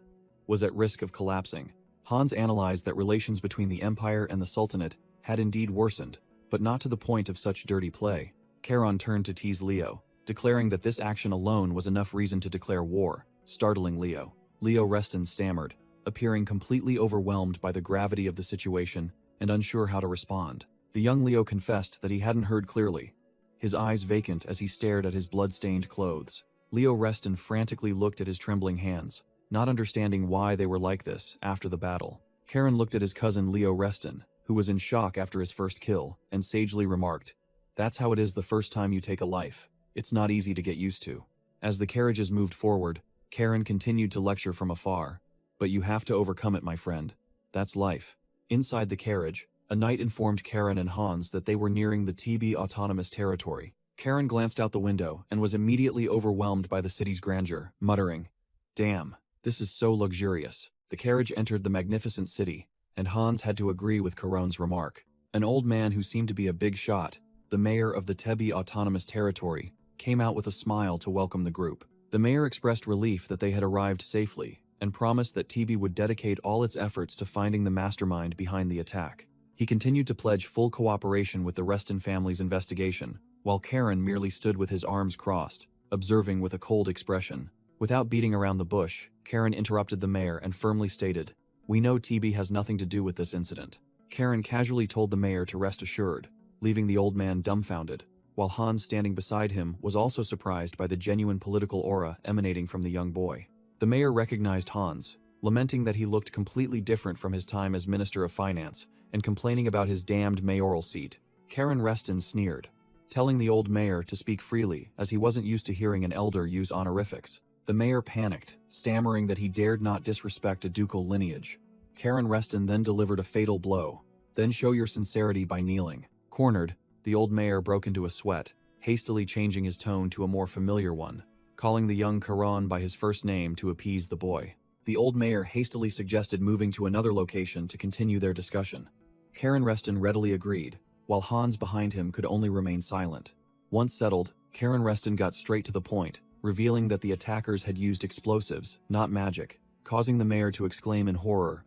Speaker 1: was at risk of collapsing. Hans analyzed that relations between the empire and the sultanate had indeed worsened, but not to the point of such dirty play. Karen turned to tease Leo, declaring that this action alone was enough reason to declare war, startling Leo. Leo Reston stammered, appearing completely overwhelmed by the gravity of the situation and unsure how to respond. The young Leo confessed that he hadn't heard clearly, his eyes vacant as he stared at his blood-stained clothes. Leo Reston frantically looked at his trembling hands, not understanding why they were like this after the battle. Karen looked at his cousin Leo Reston, who was in shock after his first kill, and sagely remarked, "That's how it is the first time you take a life. It's not easy to get used to." As the carriages moved forward, Karen continued to lecture from afar. "But you have to overcome it, my friend. That's life." Inside the carriage, a knight informed Karen and Hans that they were nearing the TB Autonomous Territory. Karen glanced out the window and was immediately overwhelmed by the city's grandeur, muttering, "Damn, this is so luxurious." The carriage entered the magnificent city, and Hans had to agree with Caron's remark. An old man who seemed to be a big shot, the mayor of the Tebi Autonomous Territory, came out with a smile to welcome the group. The mayor expressed relief that they had arrived safely, and promised that Tebi would dedicate all its efforts to finding the mastermind behind the attack. He continued to pledge full cooperation with the Reston family's investigation, while Karen merely stood with his arms crossed, observing with a cold expression. Without beating around the bush, Karen interrupted the mayor and firmly stated, "We know Tebi has nothing to do with this incident." Karen casually told the mayor to rest assured, leaving the old man dumbfounded, while Hans standing beside him was also surprised by the genuine political aura emanating from the young boy. The mayor recognized Hans, lamenting that he looked completely different from his time as Minister of Finance, and complaining about his damned mayoral seat. Karen Reston sneered, telling the old mayor to speak freely as he wasn't used to hearing an elder use honorifics. The mayor panicked, stammering that he dared not disrespect a ducal lineage. Karen Reston then delivered a fatal blow. "Then show your sincerity by kneeling." Cornered, the old mayor broke into a sweat, hastily changing his tone to a more familiar one, calling the young Caron by his first name to appease the boy. The old mayor hastily suggested moving to another location to continue their discussion. Karen Reston readily agreed, while Hans behind him could only remain silent. Once settled, Karen Reston got straight to the point, revealing that the attackers had used explosives, not magic, causing the mayor to exclaim in horror.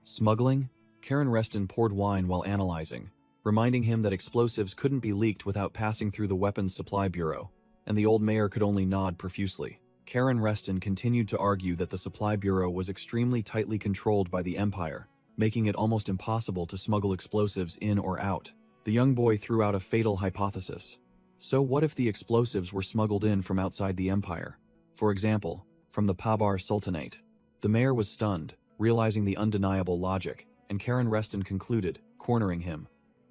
Speaker 1: "Smuggling?" Karen Reston poured wine while analyzing, reminding him that explosives couldn't be leaked without passing through the Weapons Supply Bureau, and the old mayor could only nod profusely. Karen Reston continued to argue that the Supply Bureau was extremely tightly controlled by the Empire, making it almost impossible to smuggle explosives in or out. The young boy threw out a fatal hypothesis. So what if the explosives were smuggled in from outside the Empire? For example, from the Pabar Sultanate. The mayor was stunned, realizing the undeniable logic, and Karen Reston concluded, cornering him.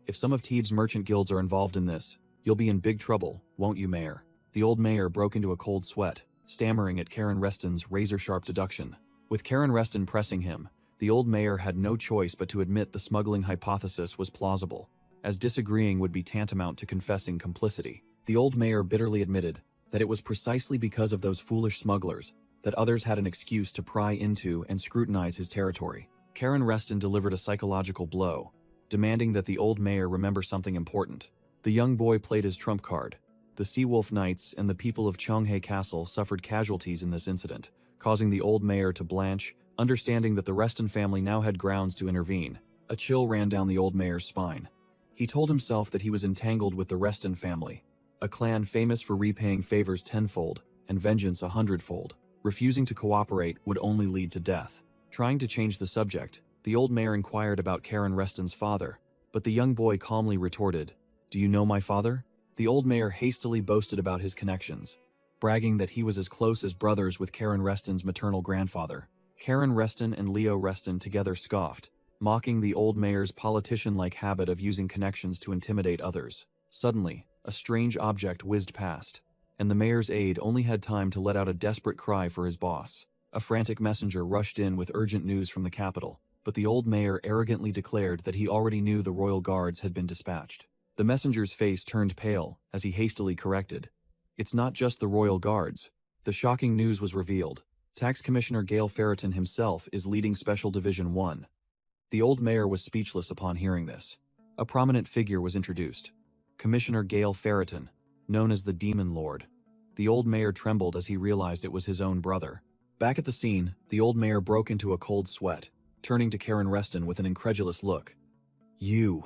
Speaker 1: "If some of Thebes' merchant guilds are involved in this, you'll be in big trouble, won't you, mayor?" The old mayor broke into a cold sweat, stammering at Karen Reston's razor-sharp deduction. With Karen Reston pressing him, the old mayor had no choice but to admit the smuggling hypothesis was plausible, as disagreeing would be tantamount to confessing complicity. The old mayor bitterly admitted that it was precisely because of those foolish smugglers that others had an excuse to pry into and scrutinize his territory. Karen Reston delivered a psychological blow, demanding that the old mayor remember something important. The young boy played his trump card. The Seawolf Knights and the people of Cheonghae Castle suffered casualties in this incident, causing the old mayor to blanch, understanding that the Reston family now had grounds to intervene. A chill ran down the old mayor's spine. He told himself that he was entangled with the Reston family, a clan famous for repaying favors tenfold and vengeance 100-fold. Refusing to cooperate would only lead to death. Trying to change the subject, the old mayor inquired about Karen Reston's father, but the young boy calmly retorted, "Do you know my father?" The old mayor hastily boasted about his connections, bragging that he was as close as brothers with Karen Reston's maternal grandfather. Karen Reston and Leo Reston together scoffed, mocking the old mayor's politician-like habit of using connections to intimidate others. Suddenly, a strange object whizzed past, and the mayor's aide only had time to let out a desperate cry for his boss. A frantic messenger rushed in with urgent news from the capital, but the old mayor arrogantly declared that he already knew the royal guards had been dispatched. The messenger's face turned pale as he hastily corrected, "It's not just the royal guards." The shocking news was revealed. Tax Commissioner Gail Ferreton himself is leading Special Division 1. The old mayor was speechless upon hearing this. A prominent figure was introduced. Commissioner Gail Ferreton, known as the Demon Lord. The old mayor trembled as he realized it was his own brother. Back at the scene, the old mayor broke into a cold sweat, turning to Karen Reston with an incredulous look. You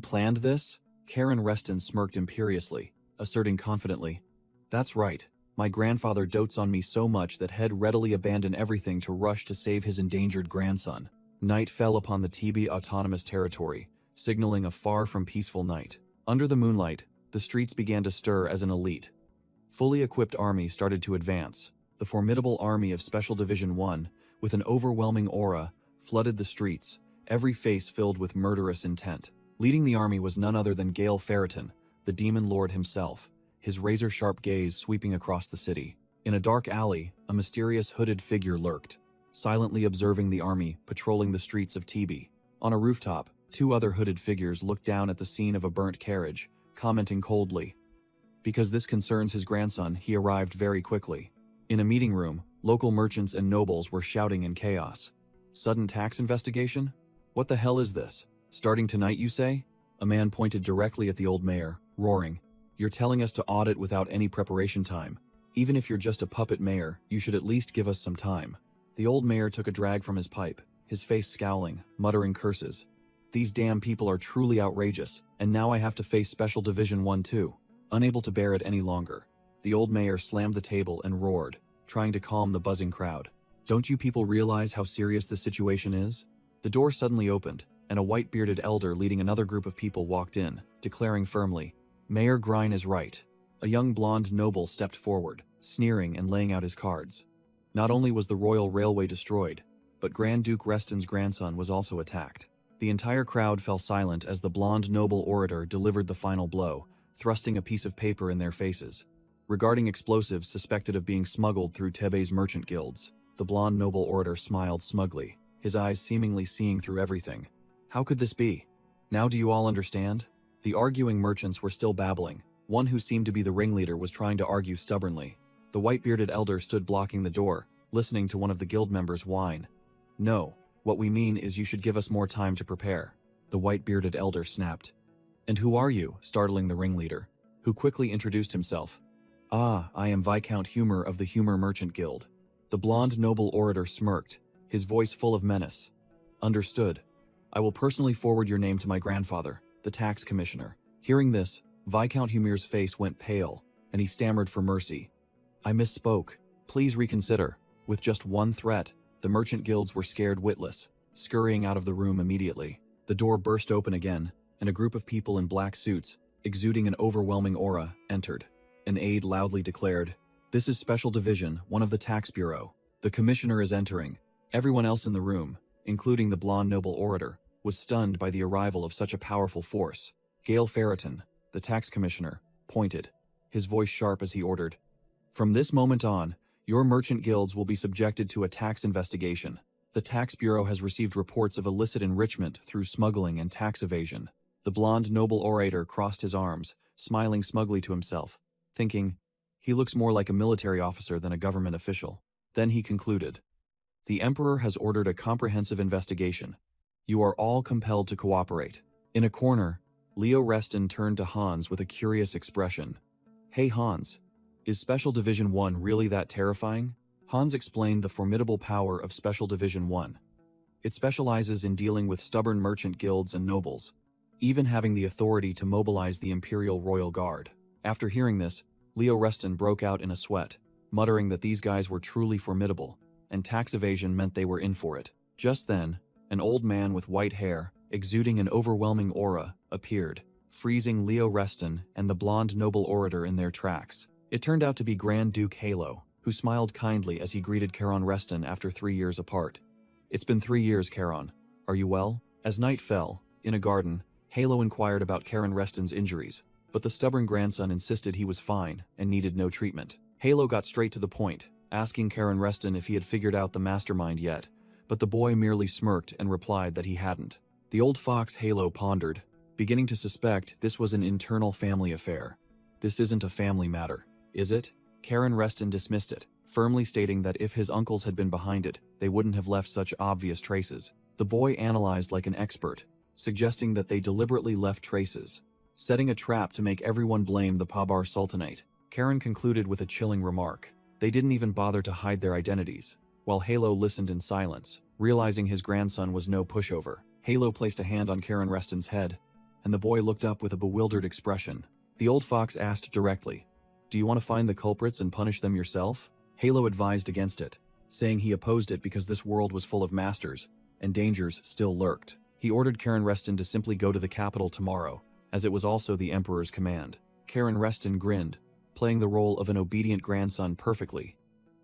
Speaker 1: planned this?" Karen Reston smirked imperiously, asserting confidently, "That's right. My grandfather dotes on me so much that he'd readily abandon everything to rush to save his endangered grandson." Night fell upon the Tebi Autonomous Territory, signaling a far from peaceful night. Under the moonlight, the streets began to stir as an elite, fully equipped army started to advance. The formidable army of Special Division 1, with an overwhelming aura, flooded the streets, every face filled with murderous intent. Leading the army was none other than Gail Ferreton, the Demon Lord himself, his razor-sharp gaze sweeping across the city. In a dark alley, a mysterious hooded figure lurked, silently observing the army patrolling the streets of Tebi. On a rooftop, two other hooded figures looked down at the scene of a burnt carriage, commenting coldly, Because this concerns his grandson, he arrived very quickly. In a meeting room, local merchants and nobles were shouting in chaos. Sudden tax investigation? What the hell is this? Starting tonight, you say? A man pointed directly at the old mayor, roaring, "You're telling us to audit without any preparation time. Even if you're just a puppet mayor, you should at least give us some time." The old mayor took a drag from his pipe, his face scowling, muttering curses. "These damn people are truly outrageous, and now I have to face Special Division 1 too." Unable to bear it any longer, the old mayor slammed the table and roared, trying to calm the buzzing crowd. "Don't you people realize how serious the situation is?" The door suddenly opened, and a white-bearded elder leading another group of people walked in, declaring firmly, "Mayor Grine is right." A young blonde noble stepped forward, sneering and laying out his cards. Not only was the royal railway destroyed, but Grand Duke Reston's grandson was also attacked. The entire crowd fell silent as the blonde noble orator delivered the final blow, thrusting a piece of paper in their faces. Regarding explosives suspected of being smuggled through Tebe's merchant guilds, the blonde noble orator smiled smugly, his eyes seemingly seeing through everything. How could this be? Now do you all understand? The arguing merchants were still babbling. One who seemed to be the ringleader was trying to argue stubbornly. The white-bearded elder stood blocking the door, listening to one of the guild members whine. "No, what we mean is you should give us more time to prepare," the white-bearded elder snapped. "And who are you?" startling the ringleader, who quickly introduced himself. "Ah, I am Viscount Humor of the Humor Merchant Guild." The blonde noble orator smirked, his voice full of menace. "Understood. I will personally forward your name to my grandfather, the tax commissioner." Hearing this, Viscount Humor's face went pale, and he stammered for mercy. "I misspoke. Please reconsider." With just one threat, the merchant guilds were scared witless, scurrying out of the room immediately. The door burst open again, and a group of people in black suits, exuding an overwhelming aura, entered. An aide loudly declared, "This is Special Division, one of the Tax Bureau. The commissioner is entering." Everyone else in the room, including the blonde noble orator, was stunned by the arrival of such a powerful force. Gale Ferreton, the tax commissioner, pointed, his voice sharp as he ordered, "From this moment on, your merchant guilds will be subjected to a tax investigation. The Tax Bureau has received reports of illicit enrichment through smuggling and tax evasion." The blonde noble orator crossed his arms, smiling smugly to himself, thinking, "He looks more like a military officer than a government official." Then he concluded, "The Emperor has ordered a comprehensive investigation. You are all compelled to cooperate." In a corner, Leo Reston turned to Hans with a curious expression. "Hey Hans, is Special Division 1 really that terrifying?" Hans explained the formidable power of Special Division 1. It specializes in dealing with stubborn merchant guilds and nobles, even having the authority to mobilize the Imperial Royal Guard. After hearing this, Leo Reston broke out in a sweat, muttering that these guys were truly formidable, and tax evasion meant they were in for it. Just then, an old man with white hair, exuding an overwhelming aura, appeared, freezing Leo Reston and the blonde noble orator in their tracks. It turned out to be Grand Duke Halo, who smiled kindly as he greeted Charon Reston after 3 years apart. "It's been 3 years, Charon. Are you well?" As night fell, in a garden, Halo inquired about Charon Reston's injuries, but the stubborn grandson insisted he was fine and needed no treatment. Halo got straight to the point, asking Charon Reston if he had figured out the mastermind yet, but the boy merely smirked and replied that he hadn't. The old fox Halo pondered, beginning to suspect this was an internal family affair. "This isn't a family matter, is it?" Charon Reston dismissed it, firmly stating that if his uncles had been behind it, they wouldn't have left such obvious traces. The boy analyzed like an expert, suggesting that they deliberately left traces, setting a trap to make everyone blame the Pabar Sultanate. Charon concluded with a chilling remark. They didn't even bother to hide their identities. While Halo listened in silence, realizing his grandson was no pushover, Halo placed a hand on Charon Reston's head, and the boy looked up with a bewildered expression. The old fox asked directly, "Do you want to find the culprits and punish them yourself?" Halo advised against it, saying he opposed it because this world was full of masters, and dangers still lurked. He ordered Charon Reston to simply go to the capital tomorrow, as it was also the Emperor's command. Charon Reston grinned, playing the role of an obedient grandson perfectly.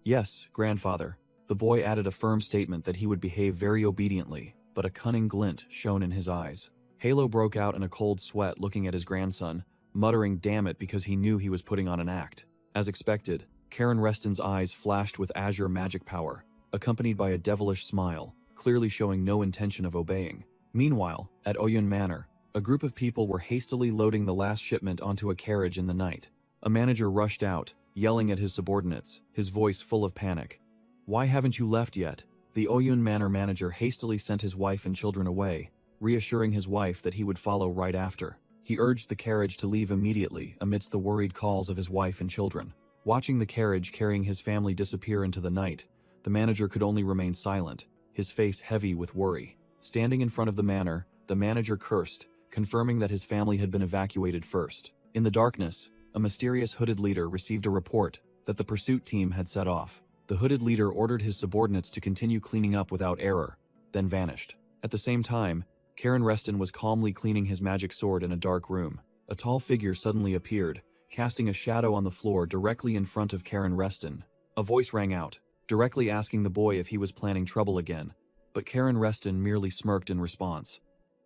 Speaker 1: "Yes, grandfather." The boy added a firm statement that he would behave very obediently, but a cunning glint shone in his eyes. Halo broke out in a cold sweat looking at his grandson, muttering "damn it" because he knew he was putting on an act. As expected, Charon Reston's eyes flashed with azure magic power, accompanied by a devilish smile, clearly showing no intention of obeying. Meanwhile, at Oyun Manor, a group of people were hastily loading the last shipment onto a carriage in the night. A manager rushed out, yelling at his subordinates, his voice full of panic. "Why haven't you left yet?" The Oyun Manor manager hastily sent his wife and children away, reassuring his wife that he would follow right after. He urged the carriage to leave immediately amidst the worried calls of his wife and children. Watching the carriage carrying his family disappear into the night, the manager could only remain silent, his face heavy with worry. Standing in front of the manor, the manager cursed, confirming that his family had been evacuated first. In the darkness, a mysterious hooded leader received a report that the pursuit team had set off. The hooded leader ordered his subordinates to continue cleaning up without error, then vanished. At the same time, Karen Reston was calmly cleaning his magic sword in a dark room. A tall figure suddenly appeared, casting a shadow on the floor directly in front of Karen Reston. A voice rang out, directly asking the boy if he was planning trouble again, but Karen Reston merely smirked in response.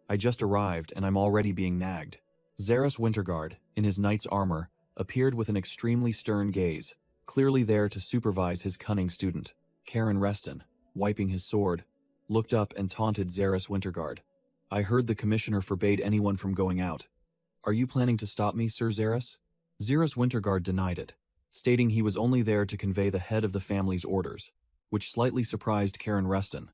Speaker 1: "I just arrived and I'm already being nagged." Zeros Winterguard, in his knight's armor, appeared with an extremely stern gaze, clearly there to supervise his cunning student. Karen Reston, wiping his sword, looked up and taunted Zeros Winterguard. "I heard the commissioner forbade anyone from going out. Are you planning to stop me, Sir Zeros?" Zeros Winterguard denied it, stating he was only there to convey the head of the family's orders, which slightly surprised Karen Reston.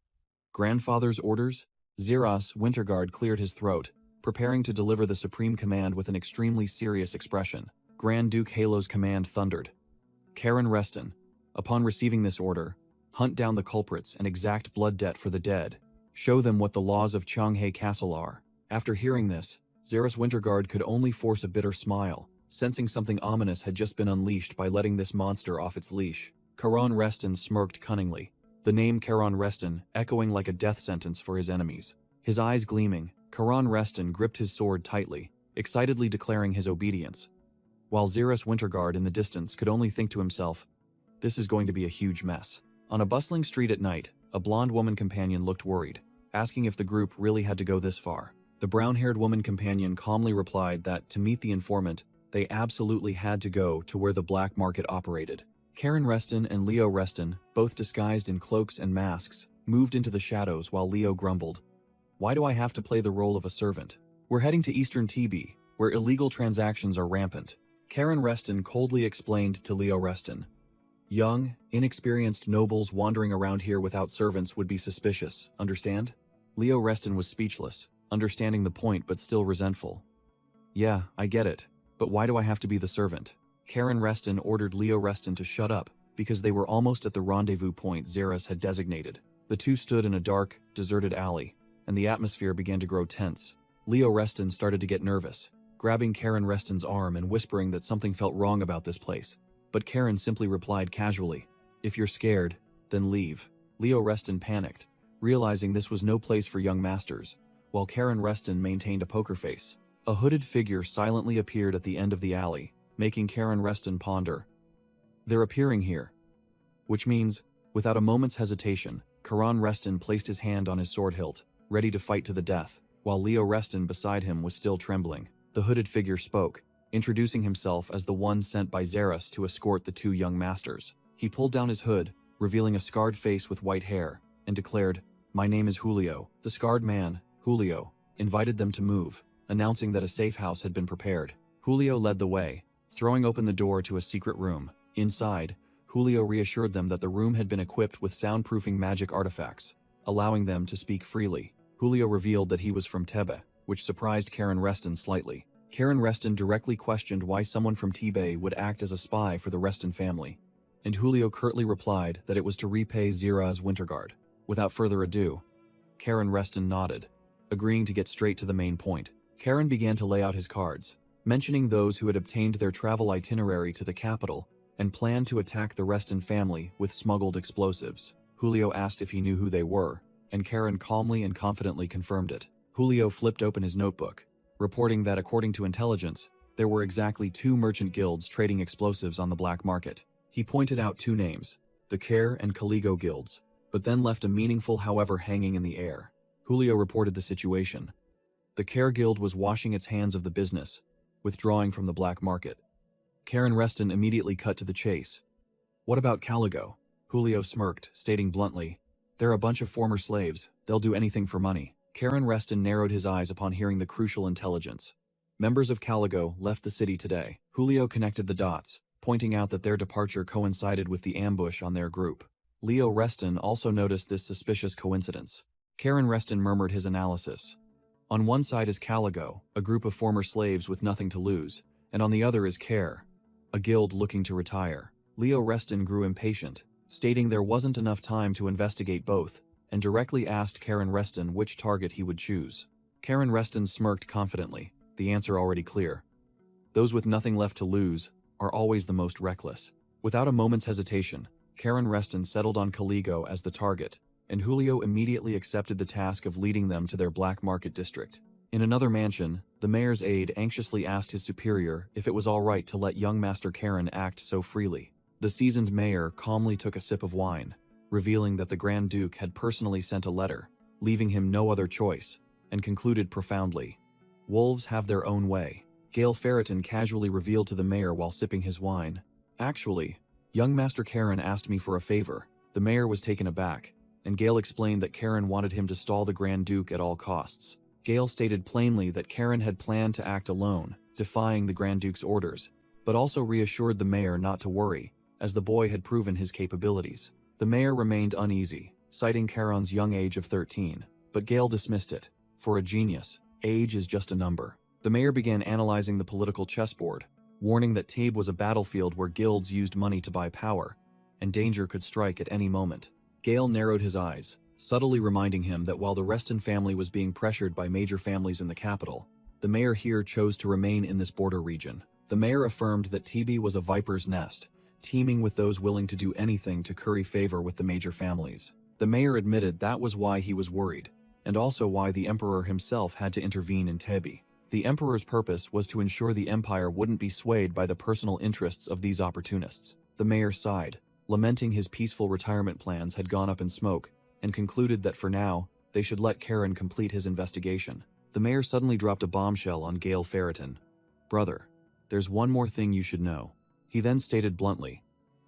Speaker 1: "Grandfather's orders?" Zeros Winterguard cleared his throat, preparing to deliver the supreme command with an extremely serious expression. Grand Duke Halo's command thundered. "Karen Reston, upon receiving this order, hunt down the culprits and exact blood debt for the dead. Show them what the laws of Changhe Castle are." After hearing this, Zeros Winterguard could only force a bitter smile, sensing something ominous had just been unleashed by letting this monster off its leash. Karan Reston smirked cunningly, the name Karan Reston echoing like a death sentence for his enemies. His eyes gleaming, Karan Reston gripped his sword tightly, excitedly declaring his obedience, while Zeros Winterguard in the distance could only think to himself, "This is going to be a huge mess." On a bustling street at night, a blonde woman companion looked worried, asking if the group really had to go this far. The brown-haired woman companion calmly replied that, to meet the informant, they absolutely had to go to where the black market operated. Karen Reston and Leo Reston, both disguised in cloaks and masks, moved into the shadows while Leo grumbled, "Why do I have to play the role of a servant? We're heading to Eastern TB, where illegal transactions are rampant." Karen Reston coldly explained to Leo Reston, "Young, inexperienced nobles wandering around here without servants would be suspicious, understand?" Leo Reston was speechless, understanding the point but still resentful. "Yeah, I get it, but why do I have to be the servant?" Karen Reston ordered Leo Reston to shut up, because they were almost at the rendezvous point Zeros had designated. The two stood in a dark, deserted alley, and the atmosphere began to grow tense. Leo Reston started to get nervous, grabbing Karen Reston's arm and whispering that something felt wrong about this place. But Karen simply replied casually, "If you're scared, then leave." Leo Reston panicked, realizing this was no place for young masters, while Karen Reston maintained a poker face. A hooded figure silently appeared at the end of the alley, making Karen Reston ponder. "They're appearing here." Which means, without a moment's hesitation, Karan Reston placed his hand on his sword hilt, ready to fight to the death, while Leo Reston beside him was still trembling. The hooded figure spoke, introducing himself as the one sent by Zeros to escort the two young masters. He pulled down his hood, revealing a scarred face with white hair, and declared, "My name is Julio." The scarred man, Julio, invited them to move, announcing that a safe house had been prepared. Julio led the way, throwing open the door to a secret room. Inside, Julio reassured them that the room had been equipped with soundproofing magic artifacts, allowing them to speak freely. Julio revealed that he was from Tebe, which surprised Karen Reston slightly. Karen Reston directly questioned why someone from Tebe would act as a spy for the Reston family, and Julio curtly replied that it was to repay Zeros Winterguard. Without further ado, Karen Reston nodded, agreeing to get straight to the main point. Karen began to lay out his cards, mentioning those who had obtained their travel itinerary to the capital and planned to attack the Reston family with smuggled explosives. Julio asked if he knew who they were, and Karen calmly and confidently confirmed it. Julio flipped open his notebook, reporting that according to intelligence, there were exactly 2 merchant guilds trading explosives on the black market. He pointed out 2 names, the Care and Caligo guilds, but then left a meaningful however hanging in the air. Julio reported the situation. The Care Guild was washing its hands of the business, withdrawing from the black market. Karen Reston immediately cut to the chase. "What about Caligo?" Julio smirked, stating bluntly, "They're a bunch of former slaves, they'll do anything for money." Karen Reston narrowed his eyes upon hearing the crucial intelligence. "Members of Caligo left the city today." Julio connected the dots, pointing out that their departure coincided with the ambush on their group. Leo Reston also noticed this suspicious coincidence. Karen Reston murmured his analysis. On one side is Caligo, a group of former slaves with nothing to lose, and on the other is Care, a guild looking to retire. Leo Reston grew impatient, stating there wasn't enough time to investigate both, and directly asked Karen Reston which target he would choose. Karen Reston smirked confidently, the answer already clear. Those with nothing left to lose are always the most reckless. Without a moment's hesitation, Karen Reston settled on Caligo as the target, and Julio immediately accepted the task of leading them to their black market district. In another mansion, the mayor's aide anxiously asked his superior if it was all right to let young Master Karen act so freely. The seasoned mayor calmly took a sip of wine, revealing that the Grand Duke had personally sent a letter, leaving him no other choice, and concluded profoundly, "Wolves have their own way." Gale Ferreton casually revealed to the mayor while sipping his wine, "Actually, young Master Karen asked me for a favor." The mayor was taken aback, and Gale explained that Karen wanted him to stall the Grand Duke at all costs. Gale stated plainly that Karen had planned to act alone, defying the Grand Duke's orders, but also reassured the mayor not to worry, as the boy had proven his capabilities. The mayor remained uneasy, citing Karen's young age of 13, but Gale dismissed it. For a genius, age is just a number. The mayor began analyzing the political chessboard, warning that Thebe was a battlefield where guilds used money to buy power, and danger could strike at any moment. Gale narrowed his eyes, subtly reminding him that while the Reston family was being pressured by major families in the capital, the mayor here chose to remain in this border region. The mayor affirmed that Thebe was a viper's nest, teeming with those willing to do anything to curry favor with the major families. The mayor admitted that was why he was worried, and also why the emperor himself had to intervene in Thebe. The emperor's purpose was to ensure the empire wouldn't be swayed by the personal interests of these opportunists. The mayor sighed, lamenting his peaceful retirement plans had gone up in smoke, and concluded that for now, they should let Karen complete his investigation. The mayor suddenly dropped a bombshell on Gale Ferreton. "Brother, there's one more thing you should know." He then stated bluntly,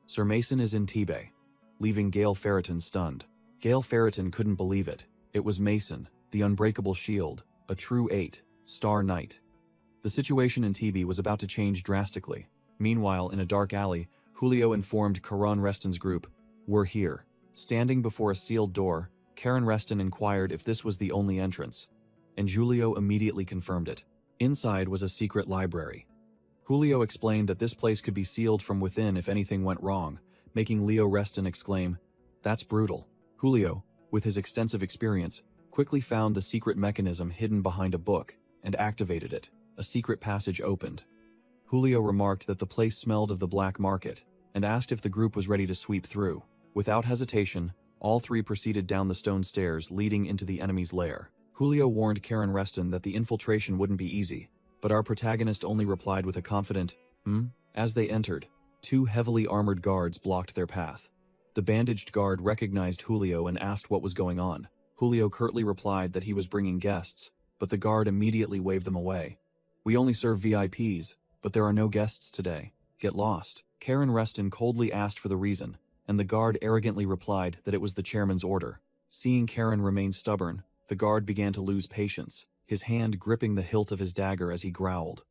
Speaker 1: "Sir Mason is in Thebe," leaving Gale Ferreton stunned. Gale Ferreton couldn't believe it. It was Mason, the unbreakable shield, a true 8-star knight. The situation in Thebe was about to change drastically. Meanwhile, in a dark alley, Julio informed Karen Reston's group, "We're here." Standing before a sealed door, Karen Reston inquired if this was the only entrance, and Julio immediately confirmed it. Inside was a secret library. Julio explained that this place could be sealed from within if anything went wrong, making Leo Reston exclaim, "That's brutal." Julio, with his extensive experience, quickly found the secret mechanism hidden behind a book and activated it. A secret passage opened. Julio remarked that the place smelled of the black market and asked if the group was ready to sweep through. Without hesitation, all three proceeded down the stone stairs leading into the enemy's lair. Julio warned Karen Reston that the infiltration wouldn't be easy, but our protagonist only replied with a confident, As they entered, two heavily armored guards blocked their path. The bandaged guard recognized Julio and asked what was going on. Julio curtly replied that he was bringing guests, but the guard immediately waved them away. "We only serve VIPs, but there are no guests today. Get lost." Karen Reston coldly asked for the reason, and the guard arrogantly replied that it was the chairman's order. Seeing Karen remain stubborn, the guard began to lose patience, his hand gripping the hilt of his dagger as he growled,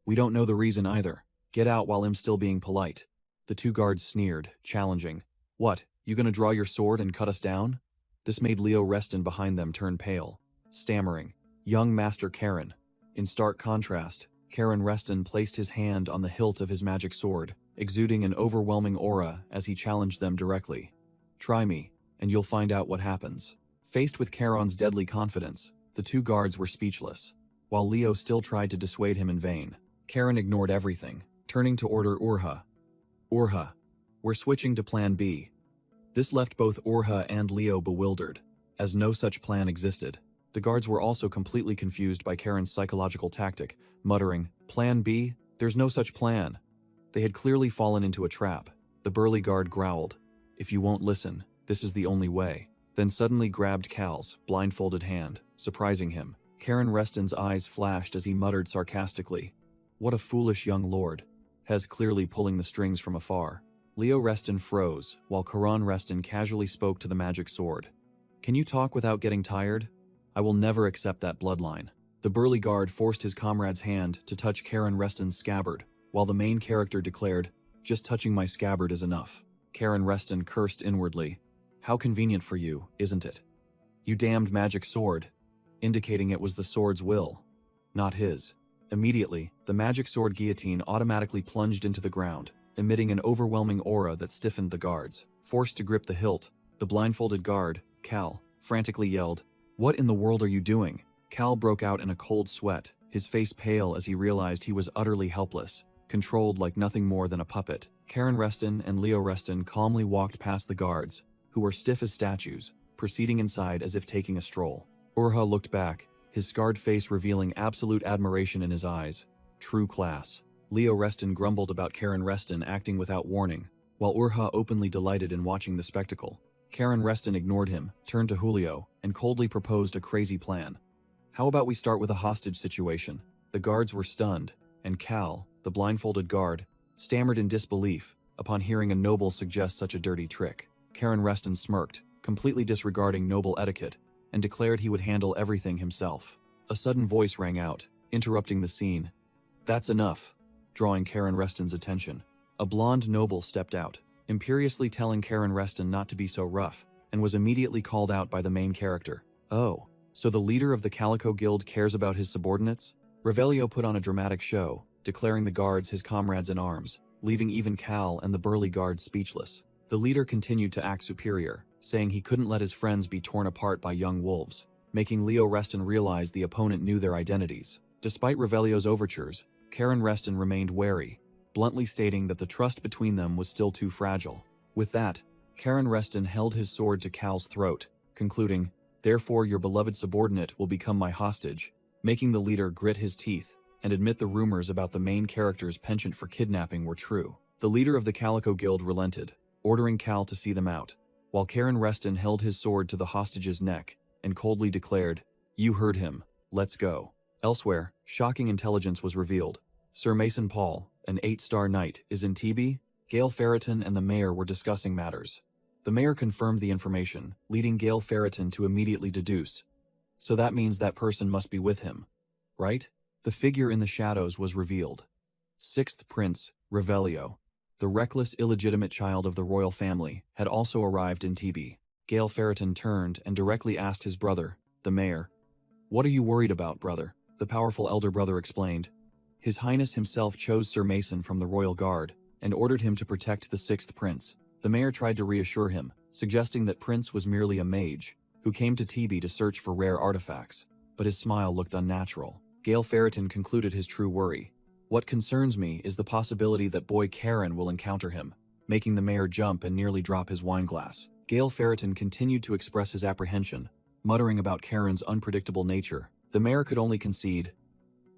Speaker 1: "We don't know the reason either. Get out while I'm still being polite." The two guards sneered, challenging, "What, you gonna draw your sword and cut us down?" This made Leo Reston behind them turn pale, stammering, "Young Master Karen." In stark contrast, Karen Reston placed his hand on the hilt of his magic sword, exuding an overwhelming aura as he challenged them directly. "Try me, and you'll find out what happens." Faced with Karen's deadly confidence, the two guards were speechless, while Leo still tried to dissuade him in vain. Karen ignored everything, turning to order Urha. "Urha, we're switching to Plan B." This left both Urha and Leo bewildered, as no such plan existed. The guards were also completely confused by Karen's psychological tactic, muttering, "Plan B? There's no such plan." They had clearly fallen into a trap. The burly guard growled, "If you won't listen, this is the only way," then suddenly grabbed Cal's blindfolded hand, surprising him. Karen Reston's eyes flashed as he muttered sarcastically, "What a foolish young lord," Hez clearly pulling the strings from afar. Leo Reston froze, while Karen Reston casually spoke to the magic sword. "Can you talk without getting tired? I will never accept that bloodline." The burly guard forced his comrade's hand to touch Karen Reston's scabbard, while the main character declared, "Just touching my scabbard is enough." Karen Reston cursed inwardly. "How convenient for you, isn't it? You damned magic sword," indicating it was the sword's will, not his. Immediately, the magic sword guillotine automatically plunged into the ground, emitting an overwhelming aura that stiffened the guards. Forced to grip the hilt, the blindfolded guard, Cal, frantically yelled, "What in the world are you doing?" Cal broke out in a cold sweat, his face pale as he realized he was utterly helpless, controlled like nothing more than a puppet. Karen Reston and Leo Reston calmly walked past the guards, who were stiff as statues, proceeding inside as if taking a stroll. Urha looked back, his scarred face revealing absolute admiration in his eyes. True class. Leo Reston grumbled about Karen Reston acting without warning, while Urha openly delighted in watching the spectacle. Karen Reston ignored him, turned to Julio, and coldly proposed a crazy plan. "How about we start with a hostage situation?" The guards were stunned, and Cal, the blindfolded guard, stammered in disbelief upon hearing a noble suggest such a dirty trick. Karen Reston smirked, completely disregarding noble etiquette, and declared he would handle everything himself. A sudden voice rang out, interrupting the scene. "That's enough," drawing Karen Reston's attention. A blonde noble stepped out, imperiously telling Karen Reston not to be so rough, and was immediately called out by the main character. "Oh, so the leader of the Calico Guild cares about his subordinates?" Revelio put on a dramatic show, declaring the guards his comrades in arms, leaving even Cal and the burly guards speechless. The leader continued to act superior, saying he couldn't let his friends be torn apart by young wolves, making Leo Reston realize the opponent knew their identities. Despite Revelio's overtures, Karen Reston remained wary, bluntly stating that the trust between them was still too fragile. With that, Karen Reston held his sword to Cal's throat, concluding, "Therefore your beloved subordinate will become my hostage," making the leader grit his teeth and admit the rumors about the main character's penchant for kidnapping were true. The leader of the Calico Guild relented, ordering Cal to see them out, while Karen Reston held his sword to the hostage's neck and coldly declared, "You heard him, let's go." Elsewhere, shocking intelligence was revealed. Sir Mason Paul, an 8-star knight, is in TB. Gail Ferreton and the mayor were discussing matters. The mayor confirmed the information, leading Gail Ferreton to immediately deduce. "So that means that person must be with him, right?" The figure in the shadows was revealed. 6th Prince, Revelio, the reckless illegitimate child of the royal family, had also arrived in TB. Gail Ferreton turned and directly asked his brother, the mayor, "What are you worried about, brother?" The powerful elder brother explained. His Highness himself chose Sir Mason from the royal guard and ordered him to protect the 6th Prince. The mayor tried to reassure him, suggesting that Prince was merely a mage who came to TB to search for rare artifacts, but his smile looked unnatural. Gail Ferreton concluded his true worry. "What concerns me is the possibility that boy Karen will encounter him," making the mayor jump and nearly drop his wineglass. Gail Ferreton continued to express his apprehension, muttering about Karen's unpredictable nature. The mayor could only concede,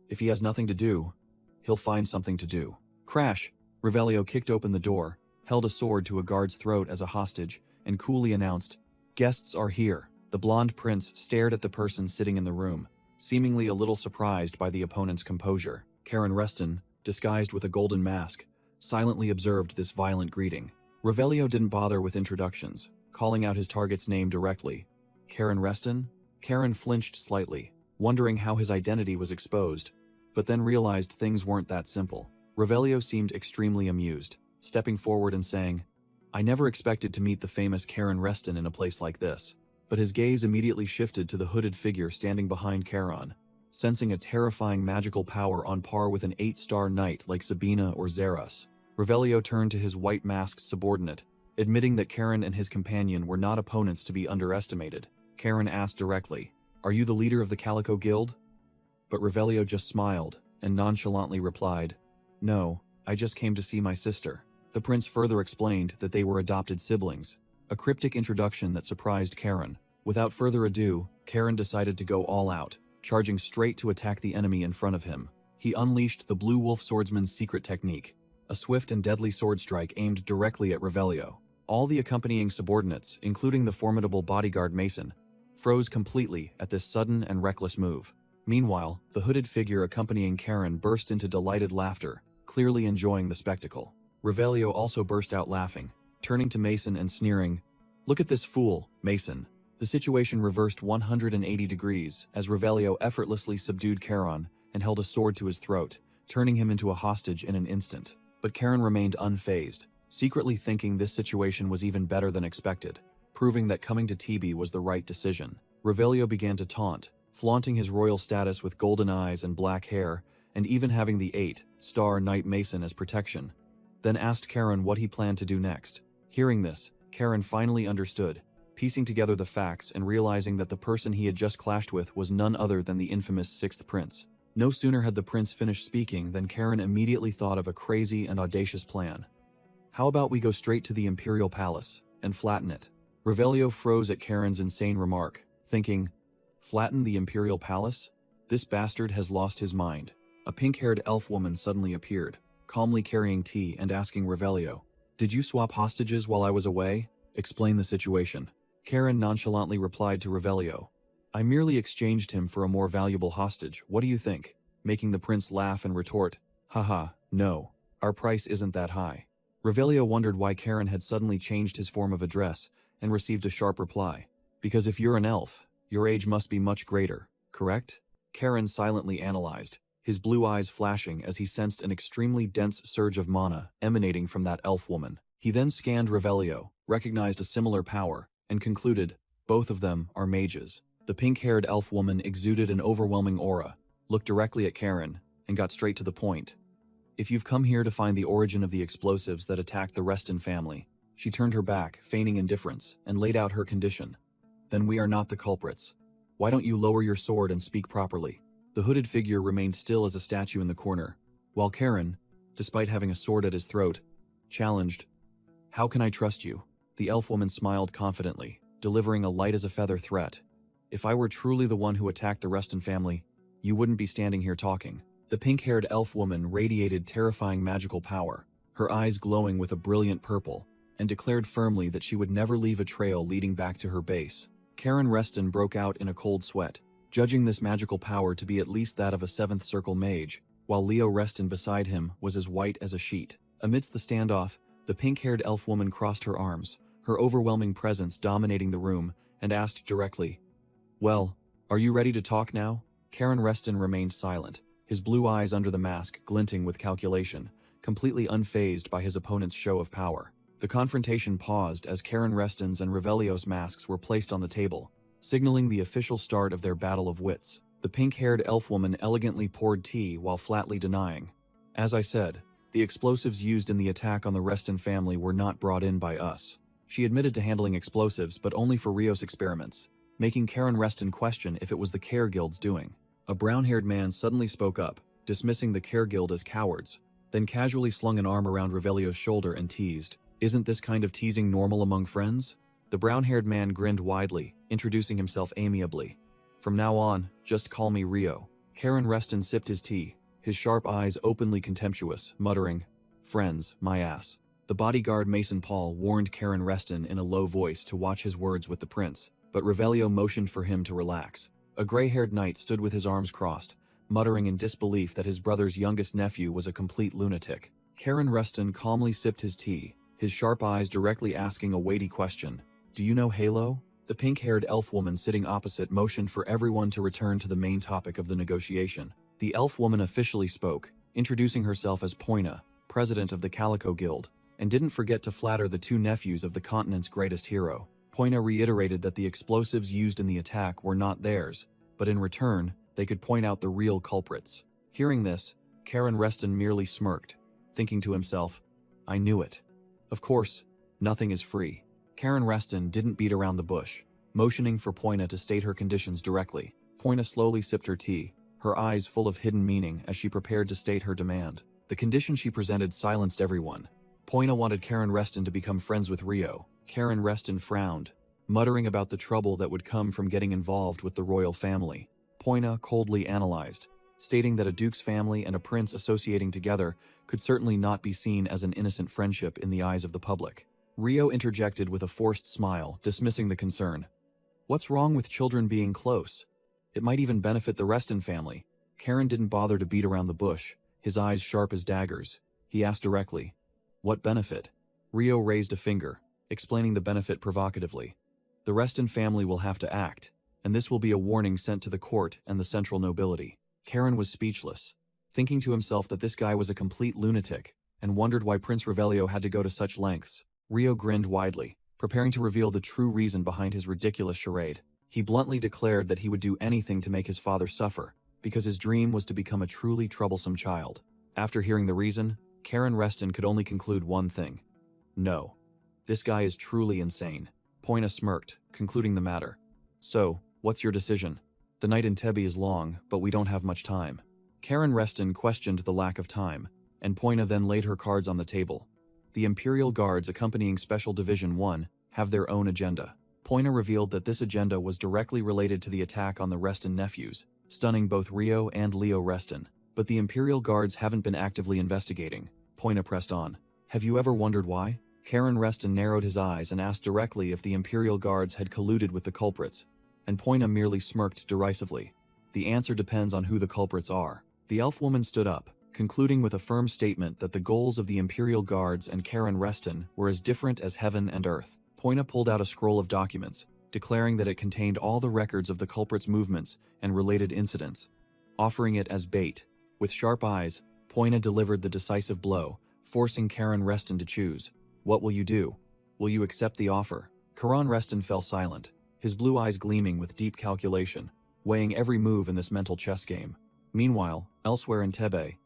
Speaker 1: "If he has nothing to do, he'll find something to do." Crash! Revelio kicked open the door, held a sword to a guard's throat as a hostage, and coolly announced, "Guests are here." The blonde prince stared at the person sitting in the room, seemingly a little surprised by the opponent's composure. Karen Reston, disguised with a golden mask, silently observed this violent greeting. Revelio didn't bother with introductions, calling out his target's name directly. "Karen Reston?" Karen flinched slightly, wondering how his identity was exposed, but then realized things weren't that simple. Revelio seemed extremely amused, stepping forward and saying, "I never expected to meet the famous Karen Reston in a place like this." But his gaze immediately shifted to the hooded figure standing behind Karen. Sensing a terrifying magical power on par with an 8-star knight like Sabina or Xeras, Revelio turned to his white-masked subordinate, admitting that Karen and his companion were not opponents to be underestimated. Karen asked directly, "Are you the leader of the Calico Guild?" But Revelio just smiled and nonchalantly replied, "No, I just came to see my sister." The prince further explained that they were adopted siblings, a cryptic introduction that surprised Karen. Without further ado, Karen decided to go all out, charging straight to attack the enemy in front of him. He unleashed the Blue Wolf Swordsman's secret technique, a swift and deadly sword strike aimed directly at Revelio. All the accompanying subordinates, including the formidable bodyguard Mason, froze completely at this sudden and reckless move. Meanwhile, the hooded figure accompanying Karen burst into delighted laughter, clearly enjoying the spectacle. Revelio also burst out laughing, turning to Mason and sneering, "Look at this fool, Mason." The situation reversed 180 degrees as Revelio effortlessly subdued Karen and held a sword to his throat, turning him into a hostage in an instant. But Karen remained unfazed, secretly thinking this situation was even better than expected, proving that coming to TB was the right decision. Revelio began to taunt, flaunting his royal status with golden eyes and black hair, and even having the 8-star Knight Mason as protection, then asked Karen what he planned to do next. Hearing this, Karen finally understood, piecing together the facts and realizing that the person he had just clashed with was none other than the infamous 6th Prince. No sooner had the prince finished speaking than Karen immediately thought of a crazy and audacious plan. How about we go straight to the Imperial Palace and flatten it? Revelio froze at Karen's insane remark, thinking, flatten the Imperial Palace? This bastard has lost his mind. A pink-haired elf woman suddenly appeared, calmly carrying tea and asking Revelio, "Did you swap hostages while I was away? Explain the situation." Karen nonchalantly replied to Revelio, "I merely exchanged him for a more valuable hostage. What do you think?" Making the prince laugh and retort, "Haha, no, our price isn't that high." Revelio wondered why Karen had suddenly changed his form of address and received a sharp reply. "Because if you're an elf, your age must be much greater, correct?" Karen silently analyzed, his blue eyes flashing as he sensed an extremely dense surge of mana emanating from that elf woman. He then scanned Revelio, recognized a similar power, and concluded, both of them are mages. The pink-haired elf woman exuded an overwhelming aura, looked directly at Karen, and got straight to the point. "If you've come here to find the origin of the explosives that attacked the Reston family," she turned her back, feigning indifference, and laid out her condition, "then we are not the culprits. Why don't you lower your sword and speak properly?" The hooded figure remained still as a statue in the corner, while Karen, despite having a sword at his throat, challenged, "How can I trust you?" The elf woman smiled confidently, delivering a light-as-a-feather threat. "If I were truly the one who attacked the Reston family, you wouldn't be standing here talking." The pink-haired elf woman radiated terrifying magical power, her eyes glowing with a brilliant purple, and declared firmly that she would never leave a trail leading back to her base. Karen Reston broke out in a cold sweat, judging this magical power to be at least that of a 7th Circle mage, while Leo Reston beside him was as white as a sheet. Amidst the standoff, the pink-haired elf woman crossed her arms, her overwhelming presence dominating the room, and asked directly, "Well, are you ready to talk now?" Karen Reston remained silent, his blue eyes under the mask glinting with calculation, completely unfazed by his opponent's show of power. The confrontation paused as Karen Reston's and Revelio's masks were placed on the table, signaling the official start of their battle of wits. The pink-haired elf woman elegantly poured tea while flatly denying, "As I said, the explosives used in the attack on the Reston family were not brought in by us." She admitted to handling explosives, but only for Rios experiments, making Karen Reston question if it was the Care Guild's doing. A brown-haired man suddenly spoke up, dismissing the Care Guild as cowards, then casually slung an arm around Revelio's shoulder and teased, "Isn't this kind of teasing normal among friends?" The brown-haired man grinned widely, introducing himself amiably. "From now on, just call me Rio." Karen Reston sipped his tea, his sharp eyes openly contemptuous, muttering, "Friends, my ass." The bodyguard Mason Paul warned Karen Reston in a low voice to watch his words with the prince, but Revelio motioned for him to relax. A gray-haired knight stood with his arms crossed, muttering in disbelief that his brother's youngest nephew was a complete lunatic. Karen Reston calmly sipped his tea, his sharp eyes directly asking a weighty question. "Do you know Halo?" The pink-haired elf woman sitting opposite motioned for everyone to return to the main topic of the negotiation. The elf woman officially spoke, introducing herself as Poina, president of the Calico Guild, and didn't forget to flatter the 2 nephews of the continent's greatest hero. Poina reiterated that the explosives used in the attack were not theirs, but in return, they could point out the real culprits. Hearing this, Karen Reston merely smirked, thinking to himself, "I knew it. Of course, nothing is free." Karen Reston didn't beat around the bush, motioning for Poina to state her conditions directly. Poina slowly sipped her tea, her eyes full of hidden meaning as she prepared to state her demand. The condition she presented silenced everyone. Poina wanted Karen Reston to become friends with Rio. Karen Reston frowned, muttering about the trouble that would come from getting involved with the royal family. Poina coldly analyzed, stating that a duke's family and a prince associating together could certainly not be seen as an innocent friendship in the eyes of the public. Rio interjected with a forced smile, dismissing the concern. "What's wrong with children being close? It might even benefit the Reston family." Karen didn't bother to beat around the bush, his eyes sharp as daggers. He asked directly, "What benefit?" Rio raised a finger, explaining the benefit provocatively. "The Reston family will have to act, and this will be a warning sent to the court and the central nobility." Karen was speechless, thinking to himself that this guy was a complete lunatic, and wondered why Prince Revelio had to go to such lengths. Rio grinned widely, preparing to reveal the true reason behind his ridiculous charade. He bluntly declared that he would do anything to make his father suffer, because his dream was to become a truly troublesome child. After hearing the reason, Karen Reston could only conclude one thing. No. This guy is truly insane. Poina smirked, concluding the matter. So, what's your decision? The night in Tebi is long, but we don't have much time. Karen Reston questioned the lack of time, and Poina then laid her cards on the table. The Imperial Guards accompanying Special Division 1 have their own agenda. Poina revealed that this agenda was directly related to the attack on the Reston nephews, stunning both Rio and Leo Reston. But the Imperial Guards haven't been actively investigating. Poina pressed on. Have you ever wondered why? Karen Reston narrowed his eyes and asked directly if the Imperial Guards had colluded with the culprits, and Poina merely smirked derisively. The answer depends on who the culprits are. The elf woman stood up, concluding with a firm statement that the goals of the Imperial Guards and Karen Reston were as different as heaven and earth. Poina pulled out a scroll of documents, declaring that it contained all the records of the culprits' movements and related incidents, offering it as bait. With sharp eyes, Poina delivered the decisive blow, forcing Karen Reston to choose. What will you do? Will you accept the offer? Karen Reston fell silent, his blue eyes gleaming with deep calculation, weighing every move in this mental chess game. Meanwhile, elsewhere in Tebe,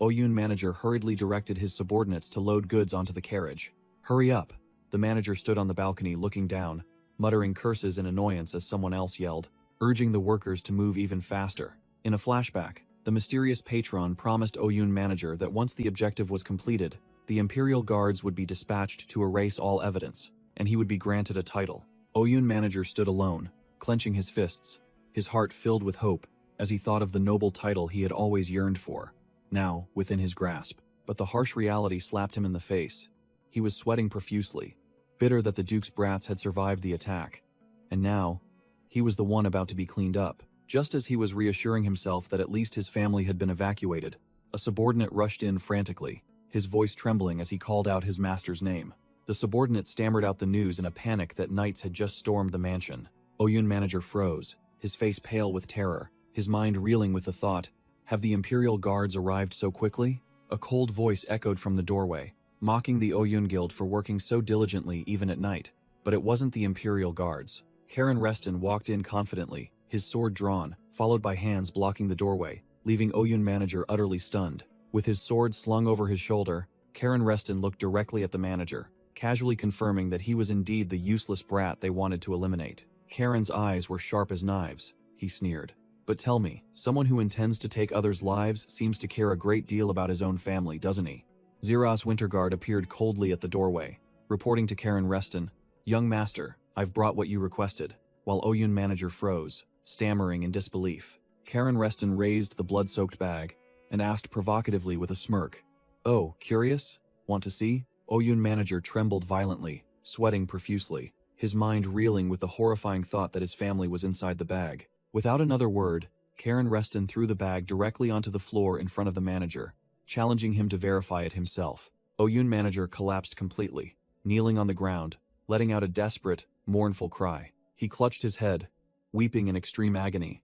Speaker 1: Oyun manager hurriedly directed his subordinates to load goods onto the carriage. Hurry up! The manager stood on the balcony looking down, muttering curses in annoyance as someone else yelled, urging the workers to move even faster. In a flashback, the mysterious patron promised Oyun manager that once the objective was completed, the Imperial Guards would be dispatched to erase all evidence, and he would be granted a title. Oyun manager stood alone, clenching his fists, his heart filled with hope as he thought of the noble title he had always yearned for, now within his grasp. But the harsh reality slapped him in the face. He was sweating profusely, bitter that the Duke's brats had survived the attack, and now, he was the one about to be cleaned up. Just as he was reassuring himself that at least his family had been evacuated, a subordinate rushed in frantically, his voice trembling as he called out his master's name. The subordinate stammered out the news in a panic that knights had just stormed the mansion. Oyun manager froze, his face pale with terror, his mind reeling with the thought, have the Imperial Guards arrived so quickly? A cold voice echoed from the doorway, mocking the Oyun Guild for working so diligently even at night. But it wasn't the Imperial Guards. Karen Reston walked in confidently, his sword drawn, followed by hands blocking the doorway, leaving Oyun manager utterly stunned. With his sword slung over his shoulder, Karen Reston looked directly at the manager, casually confirming that he was indeed the useless brat they wanted to eliminate. Karen's eyes were sharp as knives. He sneered. But tell me, someone who intends to take others' lives seems to care a great deal about his own family, doesn't he? Zeros Winterguard appeared coldly at the doorway, reporting to Karen Reston, Young master, I've brought what you requested, while Oyun manager froze, stammering in disbelief. Karen Reston raised the blood-soaked bag, and asked provocatively with a smirk, Oh, curious? Want to see? Oyun manager trembled violently, sweating profusely, his mind reeling with the horrifying thought that his family was inside the bag. Without another word, Karen Reston threw the bag directly onto the floor in front of the manager, challenging him to verify it himself. Oyun manager collapsed completely, kneeling on the ground, letting out a desperate, mournful cry. He clutched his head, weeping in extreme agony,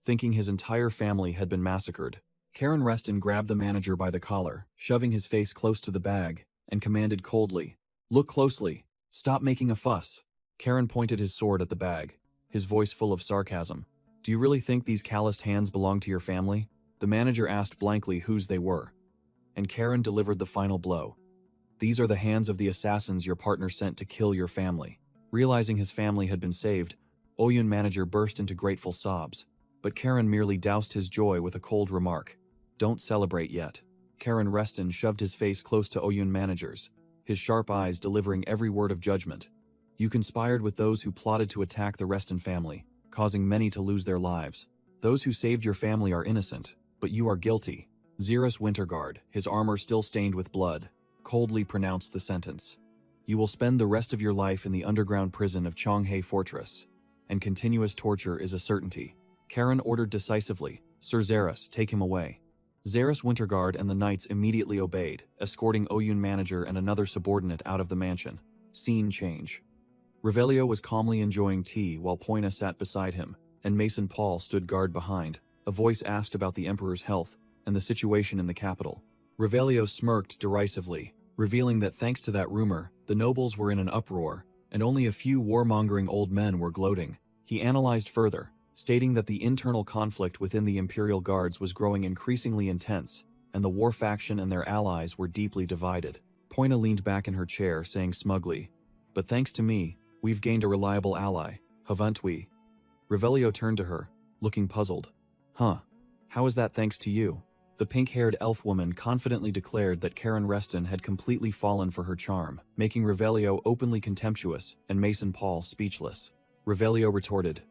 Speaker 1: thinking his entire family had been massacred. Karen Reston grabbed the manager by the collar, shoving his face close to the bag, and commanded coldly, Look closely. Stop making a fuss. Karen pointed his sword at the bag, his voice full of sarcasm. Do you really think these calloused hands belong to your family? The manager asked blankly whose they were, and Karen delivered the final blow. These are the hands of the assassins your partner sent to kill your family. Realizing his family had been saved, Oyun manager burst into grateful sobs, but Karen merely doused his joy with a cold remark. Don't celebrate yet. Karen Reston shoved his face close to Oyun manager's, his sharp eyes delivering every word of judgment. You conspired with those who plotted to attack the Reston family, causing many to lose their lives. Those who saved your family are innocent, but you are guilty. Zeros Winterguard, his armor still stained with blood, coldly pronounced the sentence. You will spend the rest of your life in the underground prison of Chonghae Fortress, and continuous torture is a certainty. Karen ordered decisively, Sir Zeros, take him away. Zeros Winterguard and the knights immediately obeyed, escorting Oyun manager and another subordinate out of the mansion. Scene change. Revelio was calmly enjoying tea while Poina sat beside him, and Mason Paul stood guard behind. A voice asked about the Emperor's health, and the situation in the capital. Revelio smirked derisively, revealing that thanks to that rumor, the nobles were in an uproar, and only a few warmongering old men were gloating. He analyzed further, stating that the internal conflict within the Imperial Guards was growing increasingly intense, and the war faction and their allies were deeply divided. Poina leaned back in her chair, saying smugly, "But thanks to me, we've gained a reliable ally, haven't we?" Revelio turned to her, looking puzzled. "Huh? How is that thanks to you?" The pink-haired elf woman confidently declared that Karen Reston had completely fallen for her charm, making Revelio openly contemptuous and Mason Paul speechless. Revelio retorted,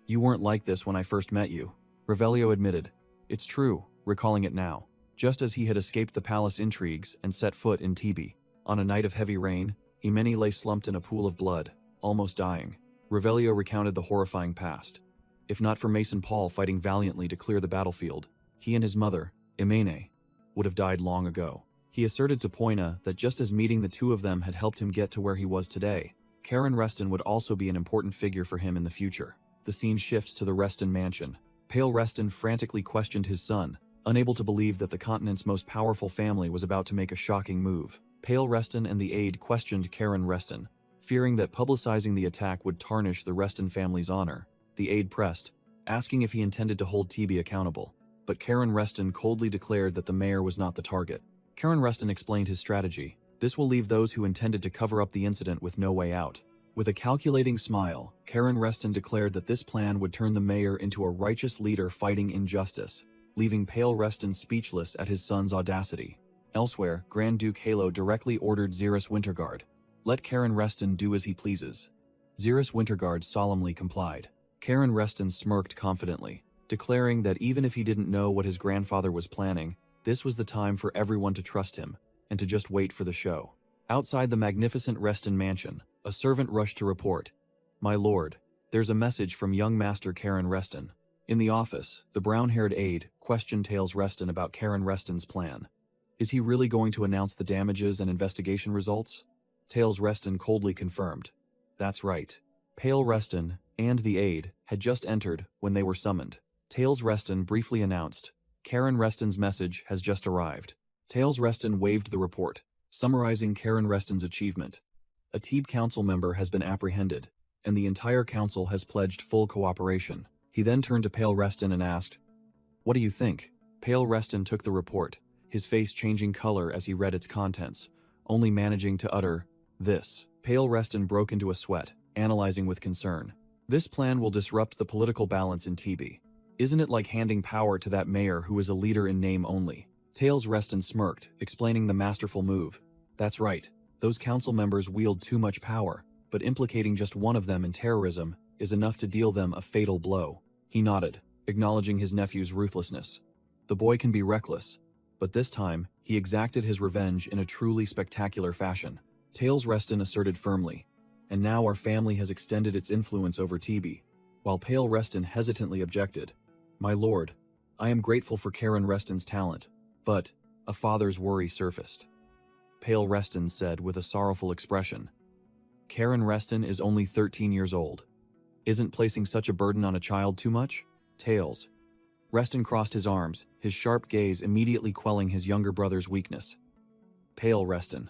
Speaker 1: "You weren't like this when I first met you." Revelio admitted, "It's true," recalling it now. Just as he had escaped the palace intrigues and set foot in Tibi, on a night of heavy rain, Imeni lay slumped in a pool of blood, almost dying. Revelio recounted the horrifying past. If not for Mason Paul fighting valiantly to clear the battlefield, he and his mother, Imene, would have died long ago. He asserted to Poina that just as meeting the two of them had helped him get to where he was today, Karen Reston would also be an important figure for him in the future. The scene shifts to the Reston mansion. Pale Reston frantically questioned his son, unable to believe that the continent's most powerful family was about to make a shocking move. Pale Reston and the aide questioned Karen Reston, fearing that publicizing the attack would tarnish the Reston family's honor. The aide pressed, asking if he intended to hold TB accountable, but Karen Reston coldly declared that the mayor was not the target. Karen Reston explained his strategy. This will leave those who intended to cover up the incident with no way out. With a calculating smile, Karen Reston declared that this plan would turn the mayor into a righteous leader fighting injustice, leaving Pale Reston speechless at his son's audacity. Elsewhere, Grand Duke Halo directly ordered Xeris Winterguard, "Let Karen Reston do as he pleases." Xeris Winterguard solemnly complied. Karen Reston smirked confidently, declaring that even if he didn't know what his grandfather was planning, this was the time for everyone to trust him and to just wait for the show. Outside the magnificent Reston mansion, a servant rushed to report, "My lord, there's a message from young Master Karen Reston." In the office, the brown-haired aide questioned Tails Reston about Karen Reston's plan. Is he really going to announce the damages and investigation results? Tails Reston coldly confirmed. That's right. Pale Reston and the aide had just entered when they were summoned. Tails Reston briefly announced, "Karen Reston's message has just arrived." Tails Reston waved the report, summarizing Karen Reston's achievement. A Teeb council member has been apprehended, and the entire council has pledged full cooperation. He then turned to Pale Reston and asked, "What do you think?" Pale Reston took the report, his face changing color as he read its contents, only managing to utter, "This." Pale Reston broke into a sweat, analyzing with concern. "This plan will disrupt the political balance in TB. Isn't it like handing power to that mayor who is a leader in name only?" Tails Reston smirked, explaining the masterful move. "That's right. Those council members wield too much power, but implicating just one of them in terrorism is enough to deal them a fatal blow." He nodded, acknowledging his nephew's ruthlessness. The boy can be reckless, but this time, he exacted his revenge in a truly spectacular fashion. Tails Reston asserted firmly, "And now our family has extended its influence over TB," while Pale Reston hesitantly objected, "My lord, I am grateful for Karen Reston's talent, but..." A father's worry surfaced. Pale Reston said with a sorrowful expression, "Karen Reston is only 13 years old. Isn't placing such a burden on a child too much?" Tails. Reston crossed his arms, his sharp gaze immediately quelling his younger brother's weakness. Pale Reston.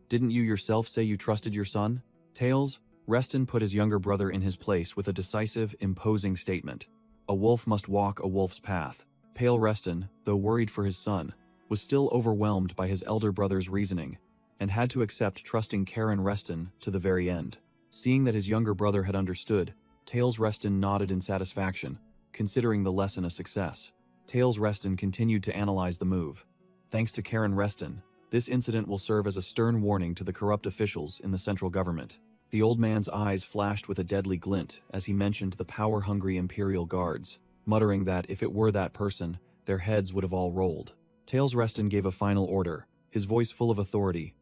Speaker 1: "Didn't you yourself say you trusted your son?" Tails. Reston put his younger brother in his place with a decisive, imposing statement. A wolf must walk a wolf's path. Pale Reston, though worried for his son, was still overwhelmed by his elder brother's reasoning, and had to accept trusting Karen Reston to the very end. Seeing that his younger brother had understood, Tails Reston nodded in satisfaction, considering the lesson a success. Tails Reston continued to analyze the move. Thanks to Karen Reston, this incident will serve as a stern warning to the corrupt officials in the central government. The old man's eyes flashed with a deadly glint as he mentioned the power-hungry Imperial Guards, muttering that if it were that person, their heads would have all rolled. Tails Reston gave a final order, his voice full of authority.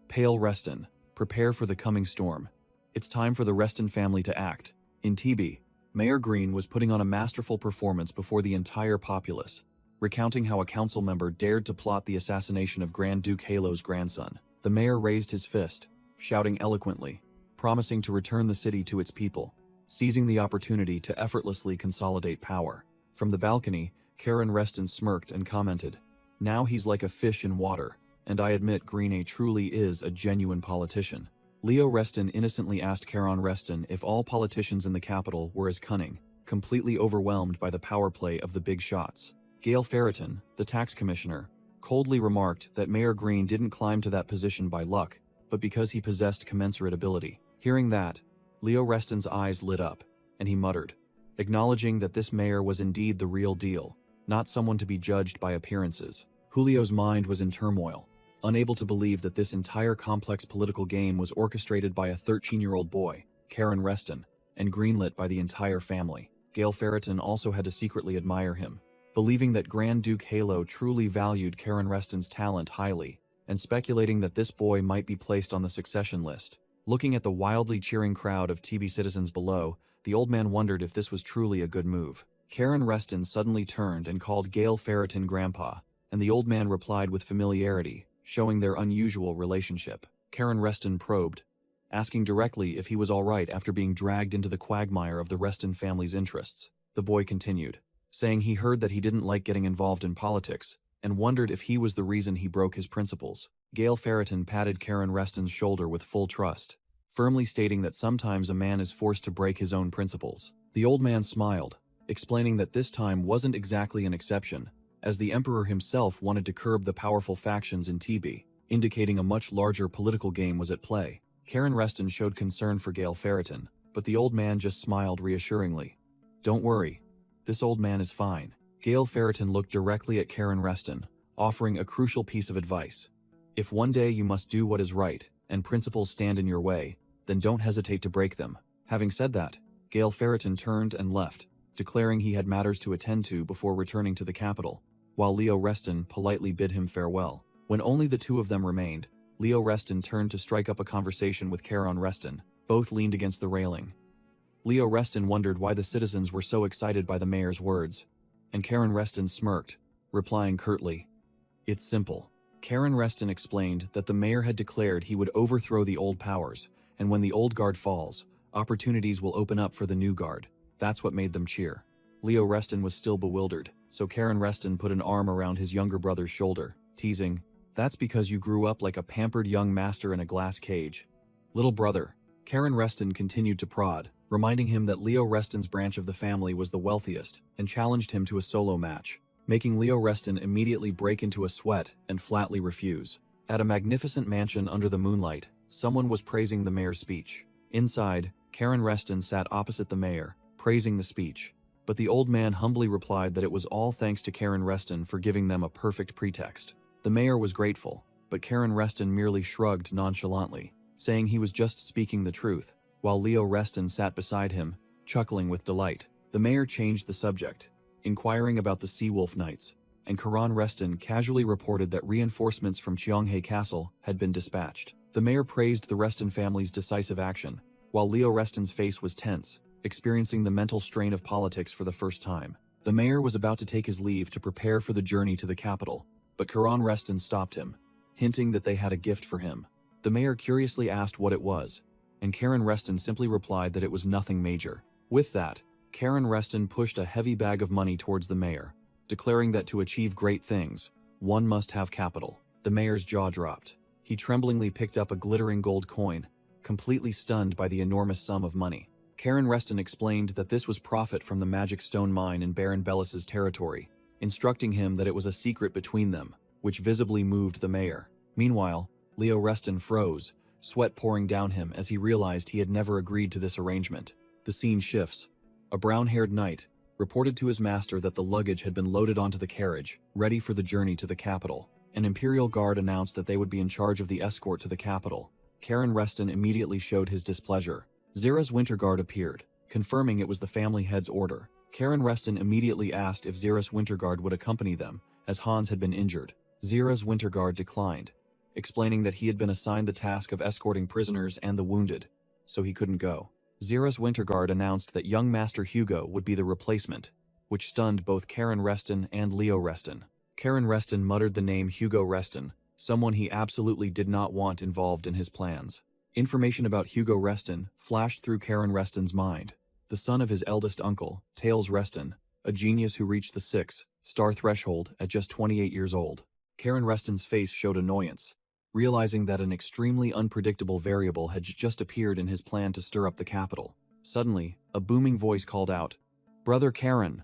Speaker 1: "Pale Reston, prepare for the coming storm. It's time for the Reston family to act." In TB, Mayor Green was putting on a masterful performance before the entire populace, recounting how a council member dared to plot the assassination of Grand Duke Halo's grandson. The mayor raised his fist, shouting eloquently, promising to return the city to its people, seizing the opportunity to effortlessly consolidate power. From the balcony, Karen Reston smirked and commented, "Now he's like a fish in water, and I admit Green truly is a genuine politician." Leo Reston innocently asked Karen Reston if all politicians in the capital were as cunning, completely overwhelmed by the power play of the big shots. Gail Ferreton, the tax commissioner, coldly remarked that Mayor Green didn't climb to that position by luck, but because he possessed commensurate ability. Hearing that, Leo Reston's eyes lit up, and he muttered, acknowledging that this mayor was indeed the real deal, not someone to be judged by appearances. Julio's mind was in turmoil, unable to believe that this entire complex political game was orchestrated by a 13-year-old boy, Karen Reston, and greenlit by the entire family. Gail Ferreton also had to secretly admire him, believing that Grand Duke Halo truly valued Karen Reston's talent highly, and speculating that this boy might be placed on the succession list. Looking at the wildly cheering crowd of TB citizens below, the old man wondered if this was truly a good move. Karen Reston suddenly turned and called Gail Ferreton Grandpa, and the old man replied with familiarity, showing their unusual relationship. Karen Reston probed, asking directly if he was all right after being dragged into the quagmire of the Reston family's interests. The boy continued, saying he heard that he didn't like getting involved in politics, and wondered if he was the reason he broke his principles. Gail Ferreton patted Karen Reston's shoulder with full trust, firmly stating that sometimes a man is forced to break his own principles. The old man smiled, explaining that this time wasn't exactly an exception, as the emperor himself wanted to curb the powerful factions in TB, indicating a much larger political game was at play. Karen Reston showed concern for Gail Ferreton, but the old man just smiled reassuringly. "Don't worry. This old man is fine." Gail Ferreton looked directly at Karen Reston, offering a crucial piece of advice. "If one day you must do what is right, and principles stand in your way, then don't hesitate to break them." Having said that, Gail Ferreton turned and left, declaring he had matters to attend to before returning to the capital, while Leo Reston politely bid him farewell. When only the two of them remained, Leo Reston turned to strike up a conversation with Karen Reston. Both leaned against the railing. Leo Reston wondered why the citizens were so excited by the mayor's words, and Karen Reston smirked, replying curtly, "It's simple." Karen Reston explained that the mayor had declared he would overthrow the old powers, and when the old guard falls, opportunities will open up for the new guard. That's what made them cheer. Leo Reston was still bewildered, so Karen Reston put an arm around his younger brother's shoulder, teasing, "That's because you grew up like a pampered young master in a glass cage." "Little brother." Karen Reston continued to prod, reminding him that Leo Reston's branch of the family was the wealthiest, and challenged him to a solo match, making Leo Reston immediately break into a sweat and flatly refuse. At a magnificent mansion under the moonlight, someone was praising the mayor's speech. Inside, Karen Reston sat opposite the mayor, praising the speech, but the old man humbly replied that it was all thanks to Karen Reston for giving them a perfect pretext. The mayor was grateful, but Karen Reston merely shrugged nonchalantly, saying he was just speaking the truth, while Leo Reston sat beside him, chuckling with delight. The mayor changed the subject, inquiring about the Seawolf Knights, and Karen Reston casually reported that reinforcements from Cheonghae Castle had been dispatched. The mayor praised the Reston family's decisive action, while Leo Reston's face was tense, experiencing the mental strain of politics for the first time. The mayor was about to take his leave to prepare for the journey to the capital, but Karen Reston stopped him, hinting that they had a gift for him. The mayor curiously asked what it was, and Karen Reston simply replied that it was nothing major. With that, Karen Reston pushed a heavy bag of money towards the mayor, declaring that to achieve great things, one must have capital. The mayor's jaw dropped. He tremblingly picked up a glittering gold coin, completely stunned by the enormous sum of money. Karen Reston explained that this was profit from the magic stone mine in Baron Bellis's territory, instructing him that it was a secret between them, which visibly moved the mayor. Meanwhile, Leo Reston froze, sweat pouring down him as he realized he had never agreed to this arrangement. The scene shifts. A brown-haired knight reported to his master that the luggage had been loaded onto the carriage, ready for the journey to the capital. An imperial guard announced that they would be in charge of the escort to the capital. Karen Reston immediately showed his displeasure. Zira's winter guard appeared, confirming it was the family head's order. Karen Reston immediately asked if Zira's winter guard would accompany them, as Hans had been injured. Zira's winter guard declined, explaining that he had been assigned the task of escorting prisoners and the wounded, so he couldn't go. Zira's winter guard announced that young Master Hugo would be the replacement, which stunned both Karen Reston and Leo Reston. Karen Reston muttered the name Hugo Reston, someone he absolutely did not want involved in his plans. Information about Hugo Reston flashed through Karen Reston's mind. The son of his eldest uncle, Tails Reston, a genius who reached the 6th Star threshold at just 28 years old. Karen Reston's face showed annoyance, realizing that an extremely unpredictable variable had just appeared in his plan to stir up the capital. Suddenly, a booming voice called out, "Brother Karen!"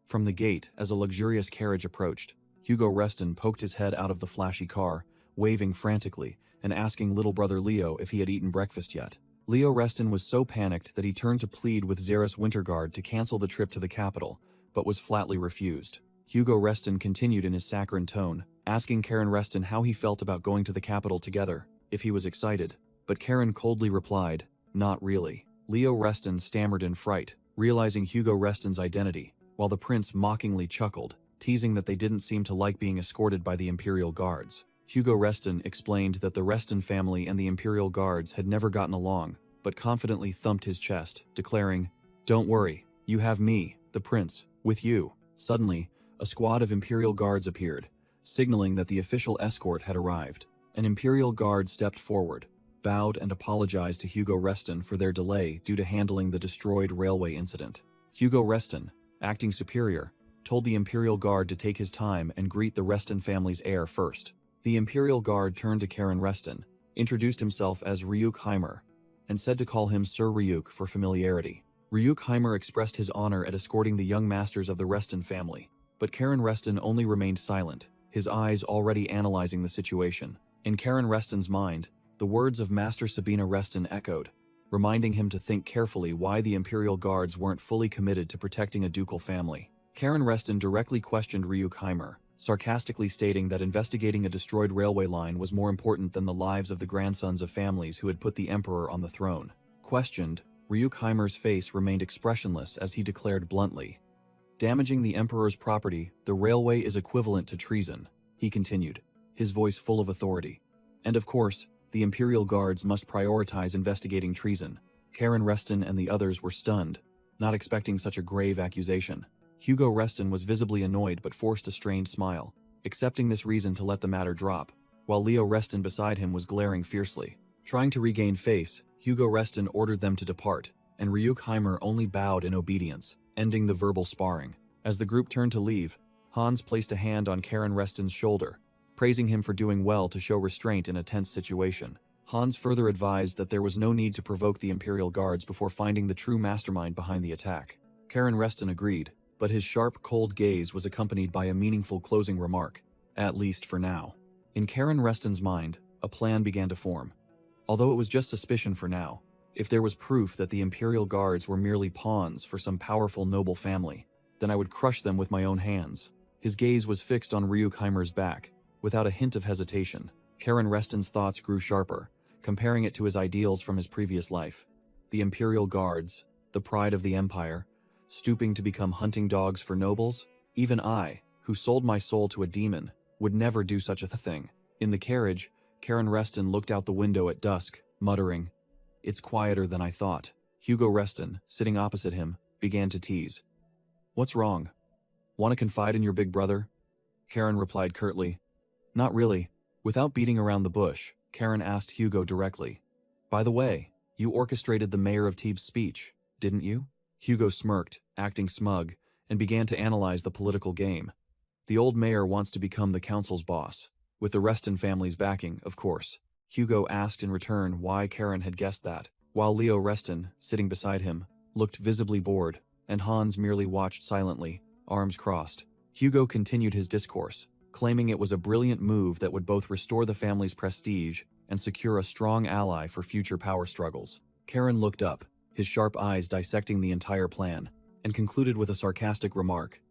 Speaker 1: From the gate, as a luxurious carriage approached, Hugo Reston poked his head out of the flashy car, waving frantically and asking little brother Leo if he had eaten breakfast yet. Leo Reston was so panicked that he turned to plead with Xeris Winterguard to cancel the trip to the capital, but was flatly refused. Hugo Reston continued in his saccharine tone, asking Karen Reston how he felt about going to the capital together, if he was excited, but Karen coldly replied, "Not really." Leo Reston stammered in fright, realizing Hugo Reston's identity, while the prince mockingly chuckled, teasing that they didn't seem to like being escorted by the Imperial Guards. Hugo Reston explained that the Reston family and the Imperial Guards had never gotten along, but confidently thumped his chest, declaring, "Don't worry, you have me, the prince, with you." Suddenly, a squad of Imperial Guards appeared, signaling that the official escort had arrived. An Imperial Guard stepped forward, bowed and apologized to Hugo Reston for their delay due to handling the destroyed railway incident. Hugo Reston, acting superior, told the Imperial Guard to take his time and greet the Reston family's heir first. The Imperial Guard turned to Karen Reston, introduced himself as Ryuk Heimer, and said to call him Sir Ryuk for familiarity. Ryuk Heimer expressed his honor at escorting the young masters of the Reston family, but Karen Reston only remained silent, his eyes already analyzing the situation. In Karen Reston's mind, the words of Master Sabina Reston echoed, reminding him to think carefully why the Imperial Guards weren't fully committed to protecting a ducal family. Karen Reston directly questioned Ryuk Heimer, sarcastically stating that investigating a destroyed railway line was more important than the lives of the grandsons of families who had put the emperor on the throne. Questioned, Ryuk Heimer's face remained expressionless as he declared bluntly, "Damaging the emperor's property, the railway is equivalent to treason," he continued, his voice full of authority. "And of course, the Imperial Guards must prioritize investigating treason." Karen Reston and the others were stunned, not expecting such a grave accusation. Hugo Reston was visibly annoyed but forced a strained smile, accepting this reason to let the matter drop, while Leo Reston beside him was glaring fiercely. Trying to regain face, Hugo Reston ordered them to depart, and Ryuk Heimer only bowed in obedience, ending the verbal sparring. As the group turned to leave, Hans placed a hand on Karen Reston's shoulder, praising him for doing well to show restraint in a tense situation. Hans further advised that there was no need to provoke the Imperial Guards before finding the true mastermind behind the attack. Karen Reston agreed, but his sharp, cold gaze was accompanied by a meaningful closing remark, "At least for now." In Karen Reston's mind, a plan began to form. Although it was just suspicion for now, if there was proof that the Imperial Guards were merely pawns for some powerful noble family, then I would crush them with my own hands. His gaze was fixed on Ryuk Heimer's back, without a hint of hesitation. Karen Reston's thoughts grew sharper, comparing it to his ideals from his previous life. The Imperial Guards, the pride of the Empire, stooping to become hunting dogs for nobles? Even I, who sold my soul to a demon, would never do such a thing. In the carriage, Karen Reston looked out the window at dusk, muttering, "It's quieter than I thought." Hugo Reston, sitting opposite him, began to tease. "What's wrong? Want to confide in your big brother?" Karen replied curtly, "Not really." Without beating around the bush, Karen asked Hugo directly, "By the way, you orchestrated the mayor of Thebes' speech, didn't you?" Hugo smirked, acting smug, and began to analyze the political game. The old mayor wants to become the council's boss, with the Reston family's backing, of course. Hugo asked in return why Karen had guessed that, while Leo Reston, sitting beside him, looked visibly bored, and Hans merely watched silently, arms crossed. Hugo continued his discourse, claiming it was a brilliant move that would both restore the family's prestige and secure a strong ally for future power struggles. Karen looked up, his sharp eyes dissecting the entire plan, and concluded with a sarcastic remark.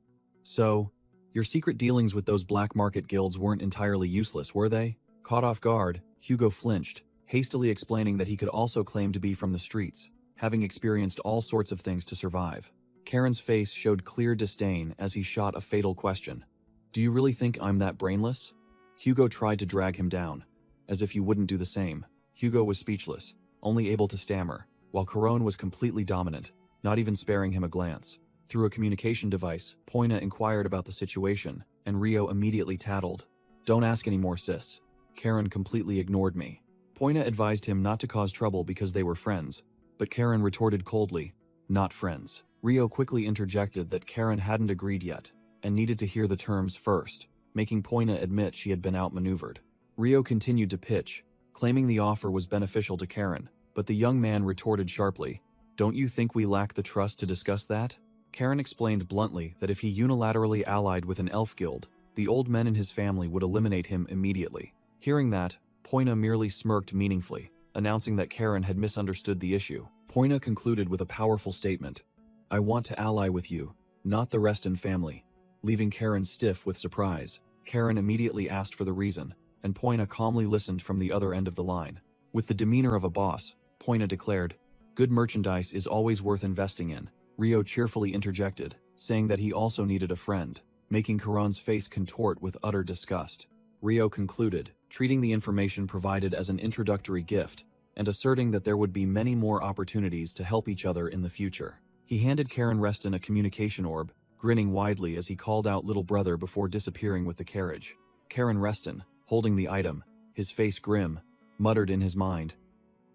Speaker 1: "So, your secret dealings with those black market guilds weren't entirely useless, were they?" Caught off guard, Hugo flinched, hastily explaining that he could also claim to be from the streets, having experienced all sorts of things to survive. Karen's face showed clear disdain as he shot a fatal question. "Do you really think I'm that brainless?" Hugo tried to drag him down, as if you wouldn't do the same. Hugo was speechless, only able to stammer, while Caron was completely dominant, not even sparing him a glance. Through a communication device, Poina inquired about the situation, and Rio immediately tattled, "Don't ask any more, sis. Karen completely ignored me." Poina advised him not to cause trouble because they were friends, but Karen retorted coldly, "Not friends." Rio quickly interjected that Karen hadn't agreed yet, and needed to hear the terms first, making Poina admit she had been outmaneuvered. Rio continued to pitch, claiming the offer was beneficial to Karen, but the young man retorted sharply, "Don't you think we lack the trust to discuss that?" Karen explained bluntly that if he unilaterally allied with an elf guild, the old men in his family would eliminate him immediately. Hearing that, Poina merely smirked meaningfully, announcing that Karen had misunderstood the issue. Poina concluded with a powerful statement, "I want to ally with you, not the Reston family," leaving Karen stiff with surprise. Karen immediately asked for the reason, and Poina calmly listened from the other end of the line. With the demeanor of a boss, Poina declared, "Good merchandise is always worth investing in." Rio cheerfully interjected, saying that he also needed a friend, making Karan's face contort with utter disgust. Rio concluded, treating the information provided as an introductory gift, and asserting that there would be many more opportunities to help each other in the future. He handed Karen Reston a communication orb, grinning widely as he called out little brother before disappearing with the carriage. Karen Reston, holding the item, his face grim, muttered in his mind,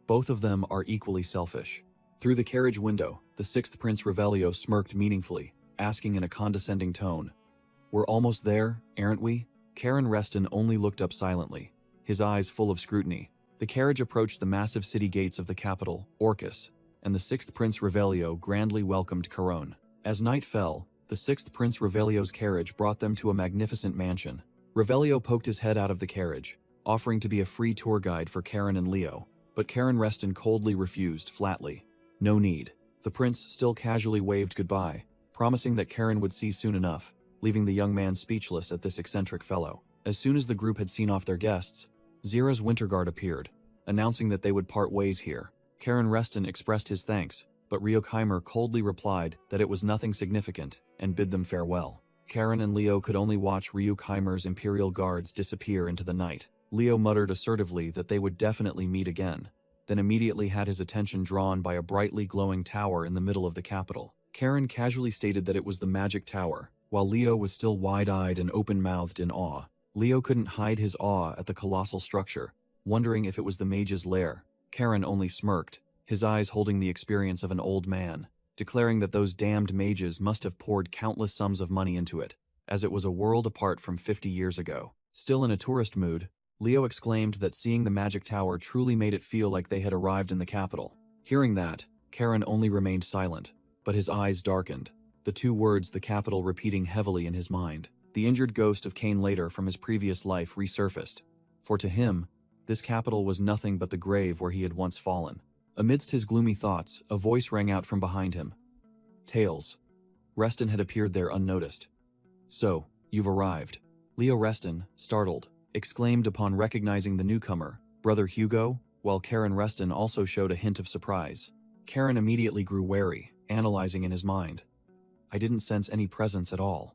Speaker 1: "Both of them are equally selfish." Through the carriage window, the sixth Prince Revelio smirked meaningfully, asking in a condescending tone, "We're almost there, aren't we?" Karen Reston only looked up silently, his eyes full of scrutiny. The carriage approached the massive city gates of the capital, Orcus, and the sixth Prince Revelio grandly welcomed Caron. As night fell, the sixth Prince Revelio's carriage brought them to a magnificent mansion. Revelio poked his head out of the carriage, offering to be a free tour guide for Karen and Leo, but Karen Reston coldly refused flatly. No need. The prince still casually waved goodbye, promising that Karen would see soon enough, leaving the young man speechless at this eccentric fellow. As soon as the group had seen off their guests, Zira's Winterguard appeared, announcing that they would part ways here. Karen Reston expressed his thanks, but Ryokheimer coldly replied that it was nothing significant and bid them farewell. Karen and Leo could only watch Ryokheimer's Imperial Guards disappear into the night. Leo muttered assertively that they would definitely meet again, then immediately had his attention drawn by a brightly glowing tower in the middle of the capital. Karen casually stated that it was the Magic Tower, while Leo was still wide-eyed and open-mouthed in awe. Leo couldn't hide his awe at the colossal structure, wondering if it was the mage's lair. Karen only smirked, his eyes holding the experience of an old man, declaring that those damned mages must have poured countless sums of money into it, as it was a world apart from 50 years ago. Still in a tourist mood, Leo exclaimed that seeing the Magic Tower truly made it feel like they had arrived in the capital. Hearing that, Karen only remained silent, but his eyes darkened, the two words "the capital" repeating heavily in his mind. The injured ghost of Cain later from his previous life resurfaced, for to him, this capital was nothing but the grave where he had once fallen. Amidst his gloomy thoughts, a voice rang out from behind him. "Tails." Reston had appeared there unnoticed. "So, you've arrived." Leo Reston, startled, exclaimed upon recognizing the newcomer, "Brother Hugo?" while Karen Reston also showed a hint of surprise. Karen immediately grew wary, analyzing in his mind. "I didn't sense any presence at all.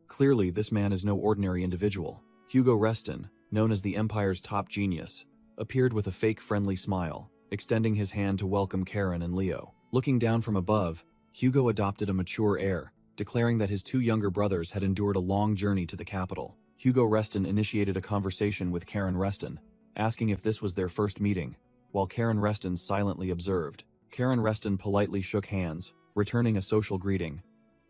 Speaker 1: Clearly, this man is no ordinary individual." Hugo Reston, known as the Empire's top genius, appeared with a fake friendly smile, extending his hand to welcome Karen and Leo. Looking down from above, Hugo adopted a mature air, declaring that his two younger brothers had endured a long journey to the capital. Hugo Reston initiated a conversation with Karen Reston, asking if this was their first meeting, while Karen Reston silently observed. Karen Reston politely shook hands, returning a social greeting.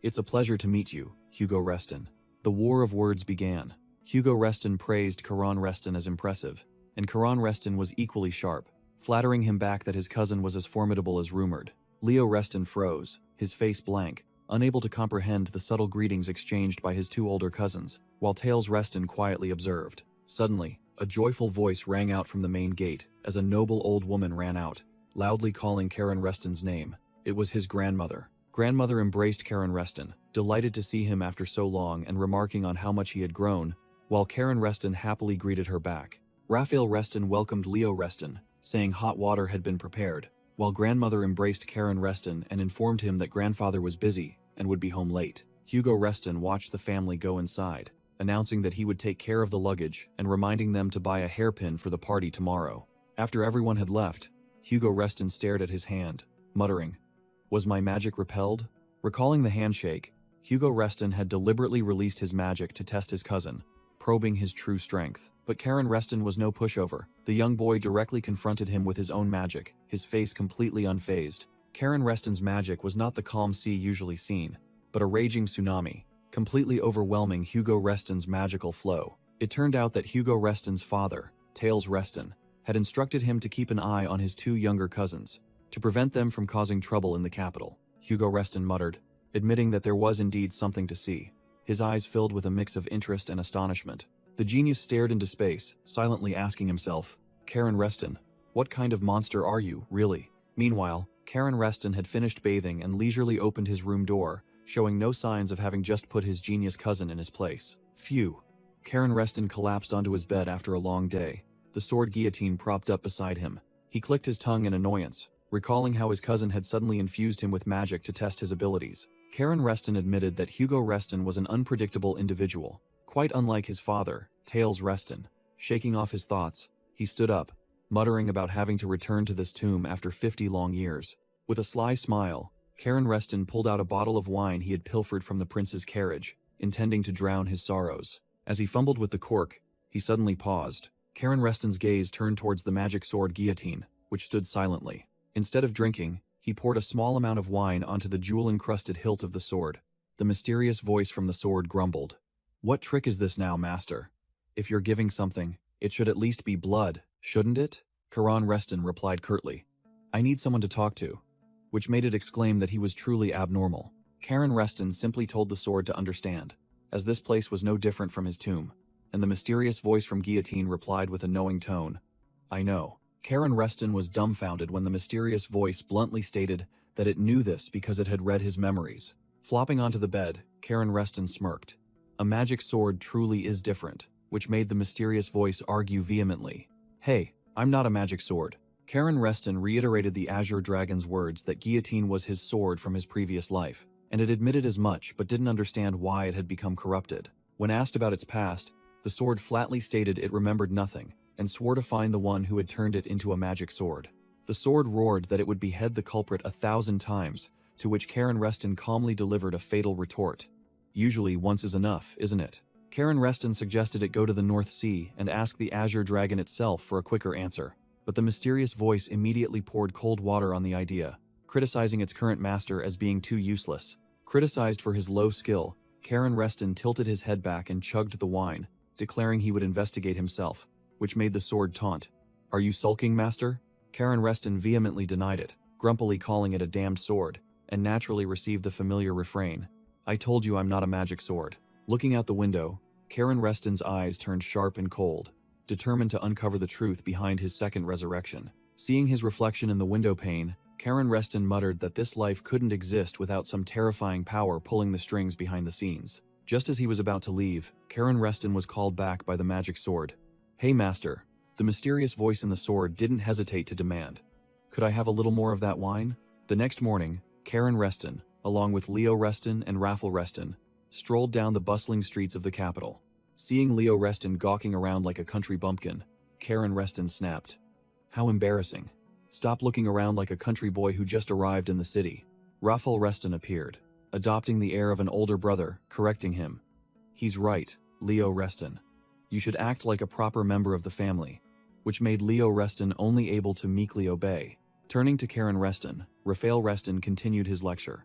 Speaker 1: "It's a pleasure to meet you, Hugo Reston." The war of words began. Hugo Reston praised Karan Reston as impressive, and Karan Reston was equally sharp, flattering him back that his cousin was as formidable as rumored. Leo Reston froze, his face blank, unable to comprehend the subtle greetings exchanged by his two older cousins, while Tails Reston quietly observed. Suddenly, a joyful voice rang out from the main gate as a noble old woman ran out, loudly calling Karen Reston's name. It was his grandmother. Grandmother embraced Karen Reston, delighted to see him after so long and remarking on how much he had grown, while Karen Reston happily greeted her back. Raphael Reston welcomed Leo Reston, saying hot water had been prepared, while grandmother embraced Karen Reston and informed him that grandfather was busy and would be home late. Hugo Reston watched the family go inside, announcing that he would take care of the luggage and reminding them to buy a hairpin for the party tomorrow. After everyone had left, Hugo Reston stared at his hand, muttering, "Was my magic repelled?" Recalling the handshake, Hugo Reston had deliberately released his magic to test his cousin, probing his true strength. But Karen Reston was no pushover. The young boy directly confronted him with his own magic, his face completely unfazed. Karen Reston's magic was not the calm sea usually seen, but a raging tsunami, completely overwhelming Hugo Reston's magical flow. It turned out that Hugo Reston's father, Tails Reston, had instructed him to keep an eye on his two younger cousins, to prevent them from causing trouble in the capital. Hugo Reston muttered, admitting that there was indeed something to see. His eyes filled with a mix of interest and astonishment. The genius stared into space, silently asking himself, Karen Reston, what kind of monster are you, really? Meanwhile, Karen Reston had finished bathing and leisurely opened his room door, showing no signs of having just put his genius cousin in his place. Phew. Karen Reston collapsed onto his bed after a long day, the sword guillotine propped up beside him. He clicked his tongue in annoyance, recalling how his cousin had suddenly infused him with magic to test his abilities. Karen Reston admitted that Hugo Reston was an unpredictable individual, quite unlike his father, Tails Reston. Shaking off his thoughts, he stood up, muttering about having to return to this tomb after 50 long years. With a sly smile, Karen Reston pulled out a bottle of wine he had pilfered from the prince's carriage, intending to drown his sorrows. As he fumbled with the cork, he suddenly paused. Karen Reston's gaze turned towards the magic sword guillotine, which stood silently. Instead of drinking, he poured a small amount of wine onto the jewel-encrusted hilt of the sword. The mysterious voice from the sword grumbled. What trick is this now, master? If you're giving something, it should at least be blood, shouldn't it? Karen Reston replied curtly. I need someone to talk to. Which made it exclaim that he was truly abnormal. Karen Reston simply told the sword to understand, as this place was no different from his tomb, and the mysterious voice from guillotine replied with a knowing tone. I know. Karen Reston was dumbfounded when the mysterious voice bluntly stated that it knew this because it had read his memories. Flopping onto the bed, Karen Reston smirked. A magic sword truly is different, which made the mysterious voice argue vehemently. Hey, I'm not a magic sword. Karen Reston reiterated the Azure Dragon's words that guillotine was his sword from his previous life, and it admitted as much but didn't understand why it had become corrupted. When asked about its past, the sword flatly stated it remembered nothing, and swore to find the one who had turned it into a magic sword. The sword roared that it would behead the culprit 1,000 times, to which Karen Reston calmly delivered a fatal retort. Usually once is enough, isn't it? Karen Reston suggested it go to the North Sea and ask the Azure Dragon itself for a quicker answer, but the mysterious voice immediately poured cold water on the idea, criticizing its current master as being too useless. Criticized for his low skill, Karen Reston tilted his head back and chugged the wine, declaring he would investigate himself, which made the sword taunt. Are you sulking, master? Karen Reston vehemently denied it, grumpily calling it a damned sword, and naturally received the familiar refrain. I told you I'm not a magic sword. Looking out the window, Karen Reston's eyes turned sharp and cold, determined to uncover the truth behind his second resurrection. Seeing his reflection in the window pane, Karen Reston muttered that this life couldn't exist without some terrifying power pulling the strings behind the scenes. Just as he was about to leave, Karen Reston was called back by the magic sword. Hey master, the mysterious voice in the sword didn't hesitate to demand. Could I have a little more of that wine? The next morning, Karen Reston, along with Leo Reston and Raffle Reston, strolled down the bustling streets of the capital. Seeing Leo Reston gawking around like a country bumpkin, Karen Reston snapped. How embarrassing. Stop looking around like a country boy who just arrived in the city. Raffle Reston appeared, adopting the air of an older brother, correcting him. He's right, Leo Reston. You should act like a proper member of the family, which made Leo Reston only able to meekly obey. Turning to Karen Reston, Rafael Reston continued his lecture.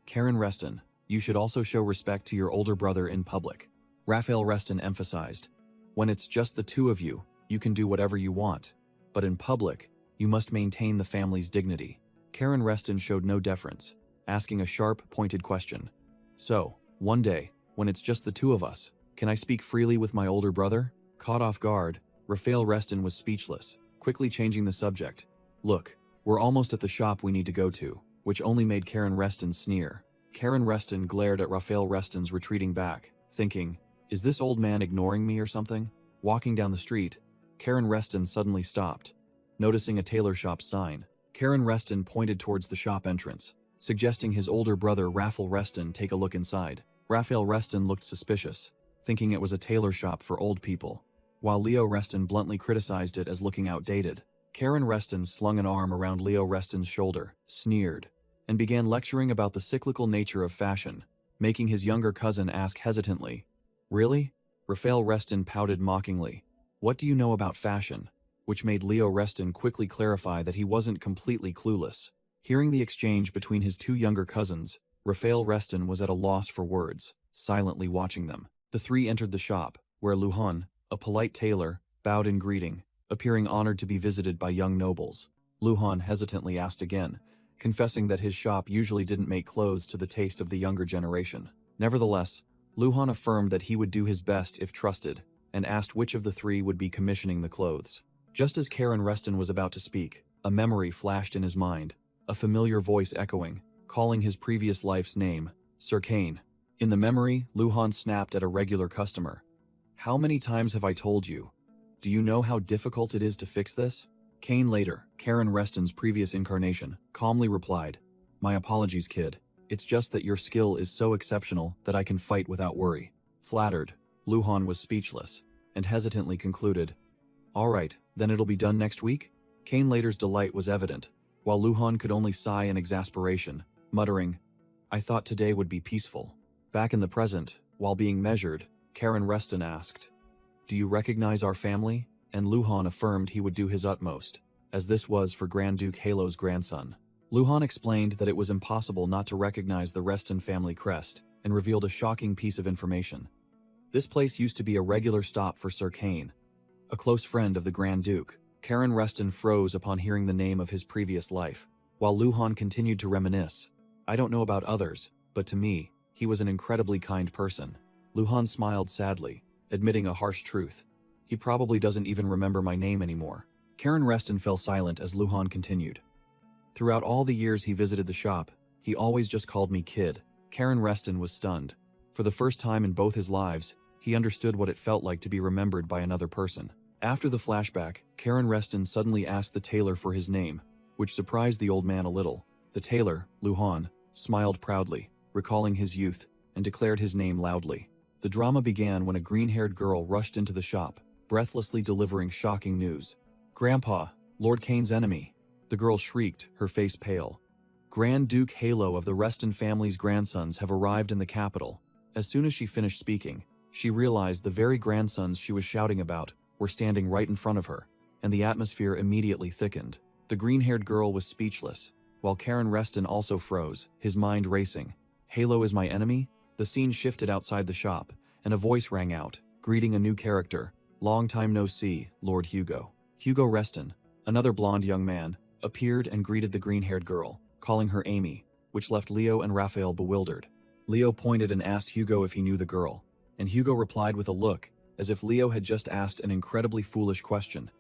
Speaker 1: Karen Reston, you should also show respect to your older brother in public. Rafael Reston emphasized. When it's just the two of you, you can do whatever you want. But in public, you must maintain the family's dignity. Karen Reston showed no deference, asking a sharp, pointed question. So, one day, when it's just the two of us, can I speak freely with my older brother? Caught off guard, Rafael Reston was speechless, quickly changing the subject. Look, we're almost at the shop we need to go to, which only made Karen Reston sneer. Karen Reston glared at Rafael Reston's retreating back, thinking, is this old man ignoring me or something? Walking down the street, Karen Reston suddenly stopped. Noticing a tailor shop sign, Karen Reston pointed towards the shop entrance, suggesting his older brother Raffle Reston take a look inside. Rafael Reston looked suspicious, thinking it was a tailor shop for old people, while Leo Reston bluntly criticized it as looking outdated. Karen Reston slung an arm around Leo Reston's shoulder, sneered, and began lecturing about the cyclical nature of fashion, making his younger cousin ask hesitantly, Really? Rafael Reston pouted mockingly. What do you know about fashion? Which made Leo Reston quickly clarify that he wasn't completely clueless. Hearing the exchange between his two younger cousins, Rafael Reston was at a loss for words. silently watching them. The three entered the shop, where Luhan, a polite tailor, bowed in greeting, appearing honored to be visited by young nobles. Luhan hesitantly asked again, confessing that his shop usually didn't make clothes to the taste of the younger generation. Nevertheless, Luhan affirmed that he would do his best if trusted, and asked which of the three would be commissioning the clothes. Just as Karen Reston was about to speak, a memory flashed in his mind, a familiar voice echoing, calling his previous life's name, Sir Kane. In the memory, Luhan snapped at a regular customer. "How many times have I told you? Do you know how difficult it is to fix this?" Kane later, Karen Reston's previous incarnation, calmly replied, "My apologies, kid. It's just that your skill is so exceptional that I can fight without worry." Flattered, Luhan was speechless, and hesitantly concluded, "All right, then it'll be done next week?" Kane later's delight was evident, while Luhan could only sigh in exasperation, muttering, "I thought today would be peaceful." Back in the present, while being measured, Karen Reston asked, "Do you recognize our family?" And Luhan affirmed he would do his utmost, as this was for Grand Duke Halo's grandson. Luhan explained that it was impossible not to recognize the Reston family crest, and revealed a shocking piece of information. This place used to be a regular stop for Sir Kane, a close friend of the Grand Duke. Karen Reston froze upon hearing the name of his previous life, while Luhan continued to reminisce. "I don't know about others, but to me, he was an incredibly kind person." Luhan smiled sadly, admitting a harsh truth. "He probably doesn't even remember my name anymore." Karen Reston fell silent as Luhan continued. "Throughout all the years he visited the shop, he always just called me kid." Karen Reston was stunned. For the first time in both his lives, he understood what it felt like to be remembered by another person. After the flashback, Karen Reston suddenly asked the tailor for his name, which surprised the old man a little. The tailor, Luhan, smiled proudly, recalling his youth, and declared his name loudly. The drama began when a green-haired girl rushed into the shop, breathlessly delivering shocking news. "Grandpa, Lord Kane's enemy!" The girl shrieked, her face pale. "Grand Duke Halo of the Reston family's grandsons have arrived in the capital." As soon as she finished speaking, she realized the very grandsons she was shouting about were standing right in front of her, and the atmosphere immediately thickened. The green-haired girl was speechless, while Karen Reston also froze, his mind racing. "Halo is my enemy?" The scene shifted outside the shop, and a voice rang out, greeting a new character. "Long time no see, Lord Hugo." Hugo Reston, another blonde young man, appeared and greeted the green-haired girl, calling her Amy, which left Leo and Raphael bewildered. Leo pointed and asked Hugo if he knew the girl, and Hugo replied with a look, as if Leo had just asked an incredibly foolish question.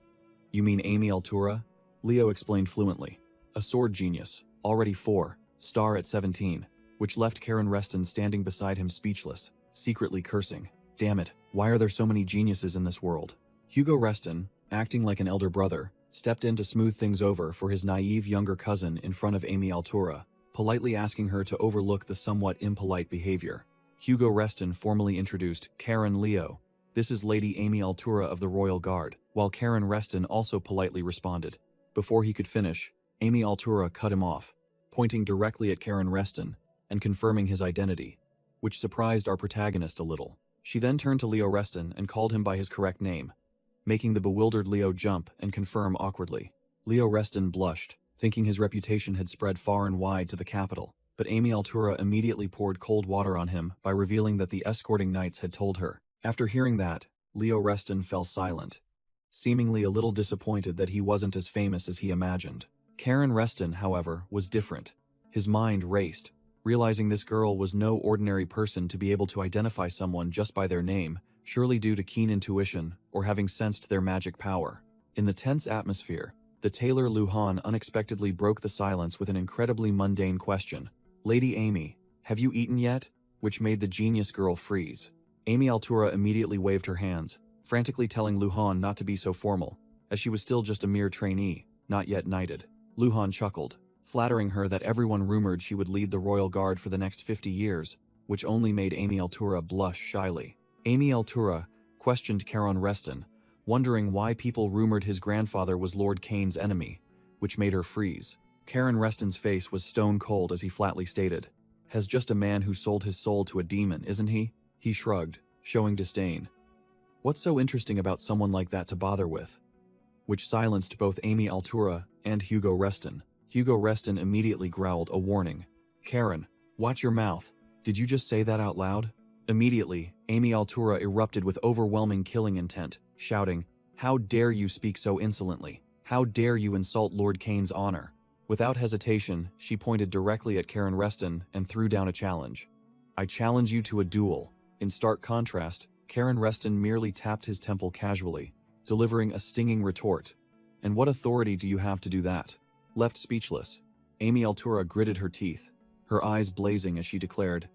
Speaker 1: "You mean Amy Altura?" Leo explained fluently. "A sword genius, already 4, star at 17, which left Karen Reston standing beside him speechless, secretly cursing. "Damn it, why are there so many geniuses in this world?" Hugo Reston, acting like an elder brother, stepped in to smooth things over for his naive younger cousin in front of Amy Altura, politely asking her to overlook the somewhat impolite behavior. Hugo Reston formally introduced Karen Leo. "This is Lady Amy Altura of the Royal Guard," while Karen Reston also politely responded. Before he could finish, Amy Altura cut him off, pointing directly at Karen Reston and confirming his identity, which surprised our protagonist a little. She then turned to Leo Reston and called him by his correct name, making the bewildered Leo jump and confirm awkwardly. Leo Reston blushed, thinking his reputation had spread far and wide to the capital, but Amy Altura immediately poured cold water on him by revealing that the escorting knights had told her. After hearing that, Leo Reston fell silent, seemingly a little disappointed that he wasn't as famous as he imagined. Karen Reston, however, was different. His mind raced, realizing this girl was no ordinary person to be able to identify someone just by their name, surely due to keen intuition or having sensed their magic power. In the tense atmosphere, the tailor Luhan unexpectedly broke the silence with an incredibly mundane question. "Lady Amy, have you eaten yet?" Which made the genius girl freeze. Amy Altura immediately waved her hands, frantically telling Luhan not to be so formal, as she was still just a mere trainee, not yet knighted. Luhan chuckled, flattering her that everyone rumored she would lead the Royal Guard for the next 50 years, which only made Amy Altura blush shyly. Amy Altura questioned Karen Reston, wondering why people rumored his grandfather was Lord Kane's enemy, which made her freeze. Karen Reston's face was stone cold as he flatly stated, "Has just a man who sold his soul to a demon, isn't he?" He shrugged, showing disdain. "What's so interesting about someone like that to bother with?" Which silenced both Amy Altura and Hugo Reston. Hugo Reston immediately growled a warning. "Karen, watch your mouth. Did you just say that out loud?" Immediately, Amy Altura erupted with overwhelming killing intent, shouting, "How dare you speak so insolently? How dare you insult Lord Kane's honor?" Without hesitation, she pointed directly at Karen Reston and threw down a challenge. "I challenge you to a duel." In stark contrast, Karen Reston merely tapped his temple casually, delivering a stinging retort. "And what authority do you have to do that?" Left speechless, Amy Altura gritted her teeth, her eyes blazing as she declared,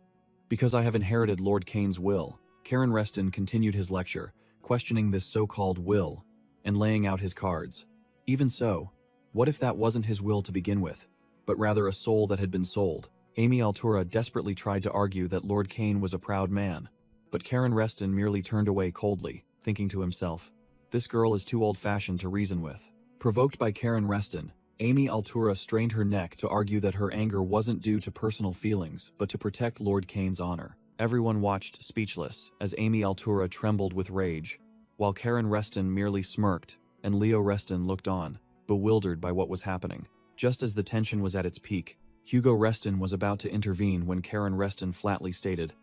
Speaker 1: "Because I have inherited Lord Kane's will." Karen Reston continued his lecture, questioning this so-called will, and laying out his cards. Even so, what if that wasn't his will to begin with, but rather a soul that had been sold? Amy Altura desperately tried to argue that Lord Kane was a proud man, but Karen Reston merely turned away coldly, thinking to himself, "This girl is too old-fashioned to reason with." Provoked by Karen Reston, Amy Altura strained her neck to argue that her anger wasn't due to personal feelings, but to protect Lord Kane's honor. Everyone watched speechless as Amy Altura trembled with rage, while Karen Reston merely smirked and Leo Reston looked on, bewildered by what was happening. Just as the tension was at its peak, Hugo Reston was about to intervene when Karen Reston flatly stated,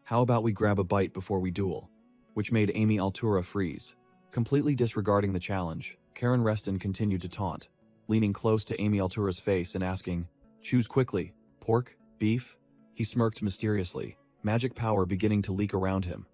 Speaker 1: "How about we grab a bite before we duel?" Which made Amy Altura freeze. Completely disregarding the challenge, Karen Reston continued to taunt, leaning close to Amy Altura's face and asking, "Choose quickly, pork, beef?" He smirked mysteriously, magic power beginning to leak around him.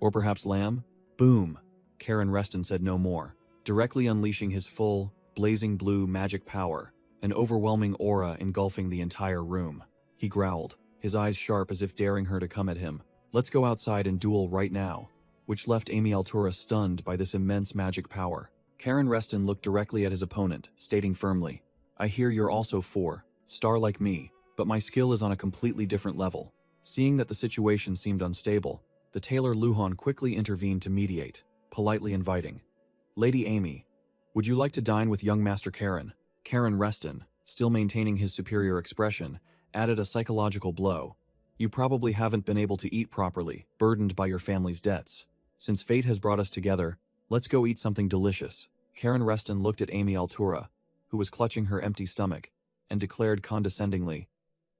Speaker 1: "Or perhaps lamb?" Boom! Karen Reston said no more, directly unleashing his full, blazing blue magic power, an overwhelming aura engulfing the entire room. He growled, his eyes sharp as if daring her to come at him. "Let's go outside and duel right now," which left Amy Altura stunned by this immense magic power. Karen Reston looked directly at his opponent, stating firmly, "I hear you're also 4-star like me, but my skill is on a completely different level." Seeing that the situation seemed unstable, the tailor Luhan quickly intervened to mediate, politely inviting, "Lady Amy, would you like to dine with young Master Karen?" Karen Reston, still maintaining his superior expression, added a psychological blow. "You probably haven't been able to eat properly, burdened by your family's debts. Since fate has brought us together, let's go eat something delicious." Karen Reston looked at Amy Altura, who was clutching her empty stomach, and declared condescendingly,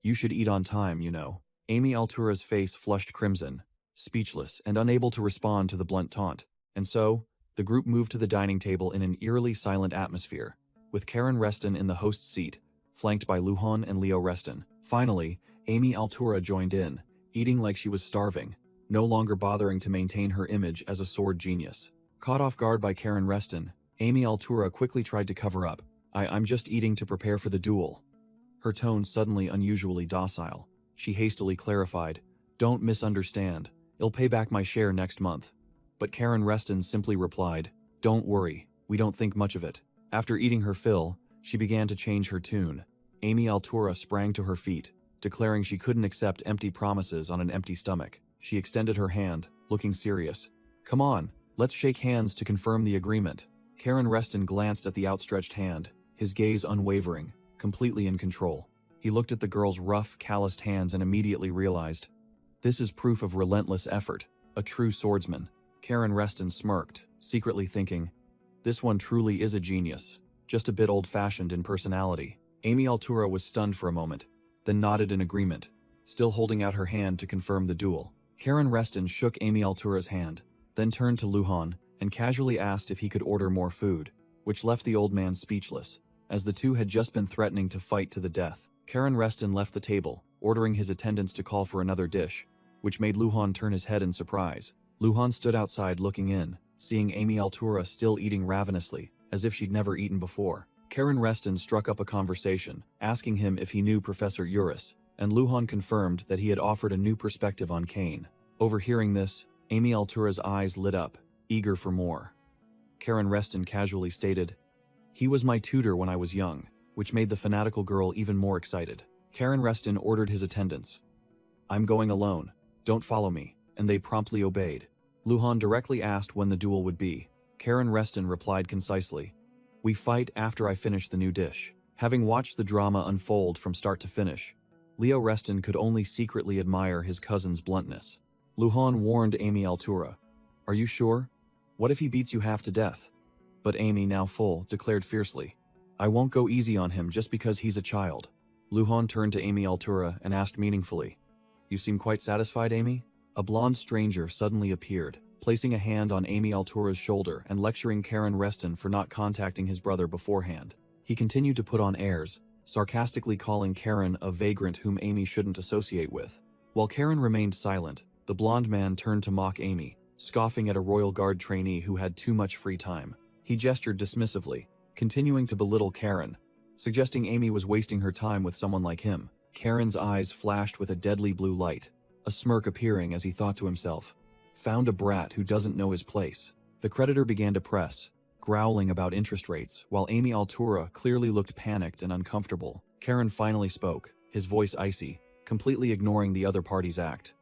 Speaker 1: "You should eat on time, you know." Amy Altura's face flushed crimson, speechless and unable to respond to the blunt taunt. And so, the group moved to the dining table in an eerily silent atmosphere, with Karen Reston in the host's seat, flanked by Luhan and Leo Reston. Finally, Amy Altura joined in, eating like she was starving, no longer bothering to maintain her image as a sword genius. Caught off guard by Karen Reston, Amy Altura quickly tried to cover up, I'm just eating to prepare for the duel." Her tone suddenly unusually docile. She hastily clarified, "Don't misunderstand, I'll pay back my share next month." But Karen Reston simply replied, "Don't worry, we don't think much of it." After eating her fill, she began to change her tune. Amy Altura sprang to her feet, declaring she couldn't accept empty promises on an empty stomach. She extended her hand, looking serious. "Come on, let's shake hands to confirm the agreement." Karen Reston glanced at the outstretched hand, his gaze unwavering, completely in control. He looked at the girl's rough, calloused hands and immediately realized, this is proof of relentless effort, a true swordsman. Karen Reston smirked, secretly thinking, this one truly is a genius, just a bit old-fashioned in personality. Amy Altura was stunned for a moment, then nodded in agreement, still holding out her hand to confirm the duel. Karen Reston shook Amy Altura's hand, then turned to Luhan and casually asked if he could order more food, which left the old man speechless, as the two had just been threatening to fight to the death. Karen Reston left the table, ordering his attendants to call for another dish, which made Luhan turn his head in surprise. Luhan stood outside looking in, seeing Amy Altura still eating ravenously, as if she'd never eaten before. Karen Reston struck up a conversation, asking him if he knew Professor Urus, and Luhan confirmed that he had offered a new perspective on Kane. Overhearing this, Amy Altura's eyes lit up, eager for more. Karen Reston casually stated, "He was my tutor when I was young," which made the fanatical girl even more excited. Karen Reston ordered his attendants, "I'm going alone, don't follow me," and they promptly obeyed. Luhan directly asked when the duel would be. Karen Reston replied concisely, "We fight after I finish the new dish." Having watched the drama unfold from start to finish, Leo Reston could only secretly admire his cousin's bluntness. Luhan warned Amy Altura, "Are you sure? What if he beats you half to death?" But Amy, now full, declared fiercely, "I won't go easy on him just because he's a child." Luhan turned to Amy Altura and asked meaningfully, "You seem quite satisfied, Amy?" A blonde stranger suddenly appeared, placing a hand on Amy Altura's shoulder and lecturing Karen Reston for not contacting his brother beforehand. He continued to put on airs, sarcastically calling Karen a vagrant whom Amy shouldn't associate with. While Karen remained silent, the blonde man turned to mock Amy, scoffing at a Royal Guard trainee who had too much free time. He gestured dismissively, continuing to belittle Karen, suggesting Amy was wasting her time with someone like him. Karen's eyes flashed with a deadly blue light, a smirk appearing as he thought to himself, "Found a brat who doesn't know his place." The creditor began to press, growling about interest rates, while Amy Altura clearly looked panicked and uncomfortable. Karen finally spoke, his voice icy, completely ignoring the other party's act.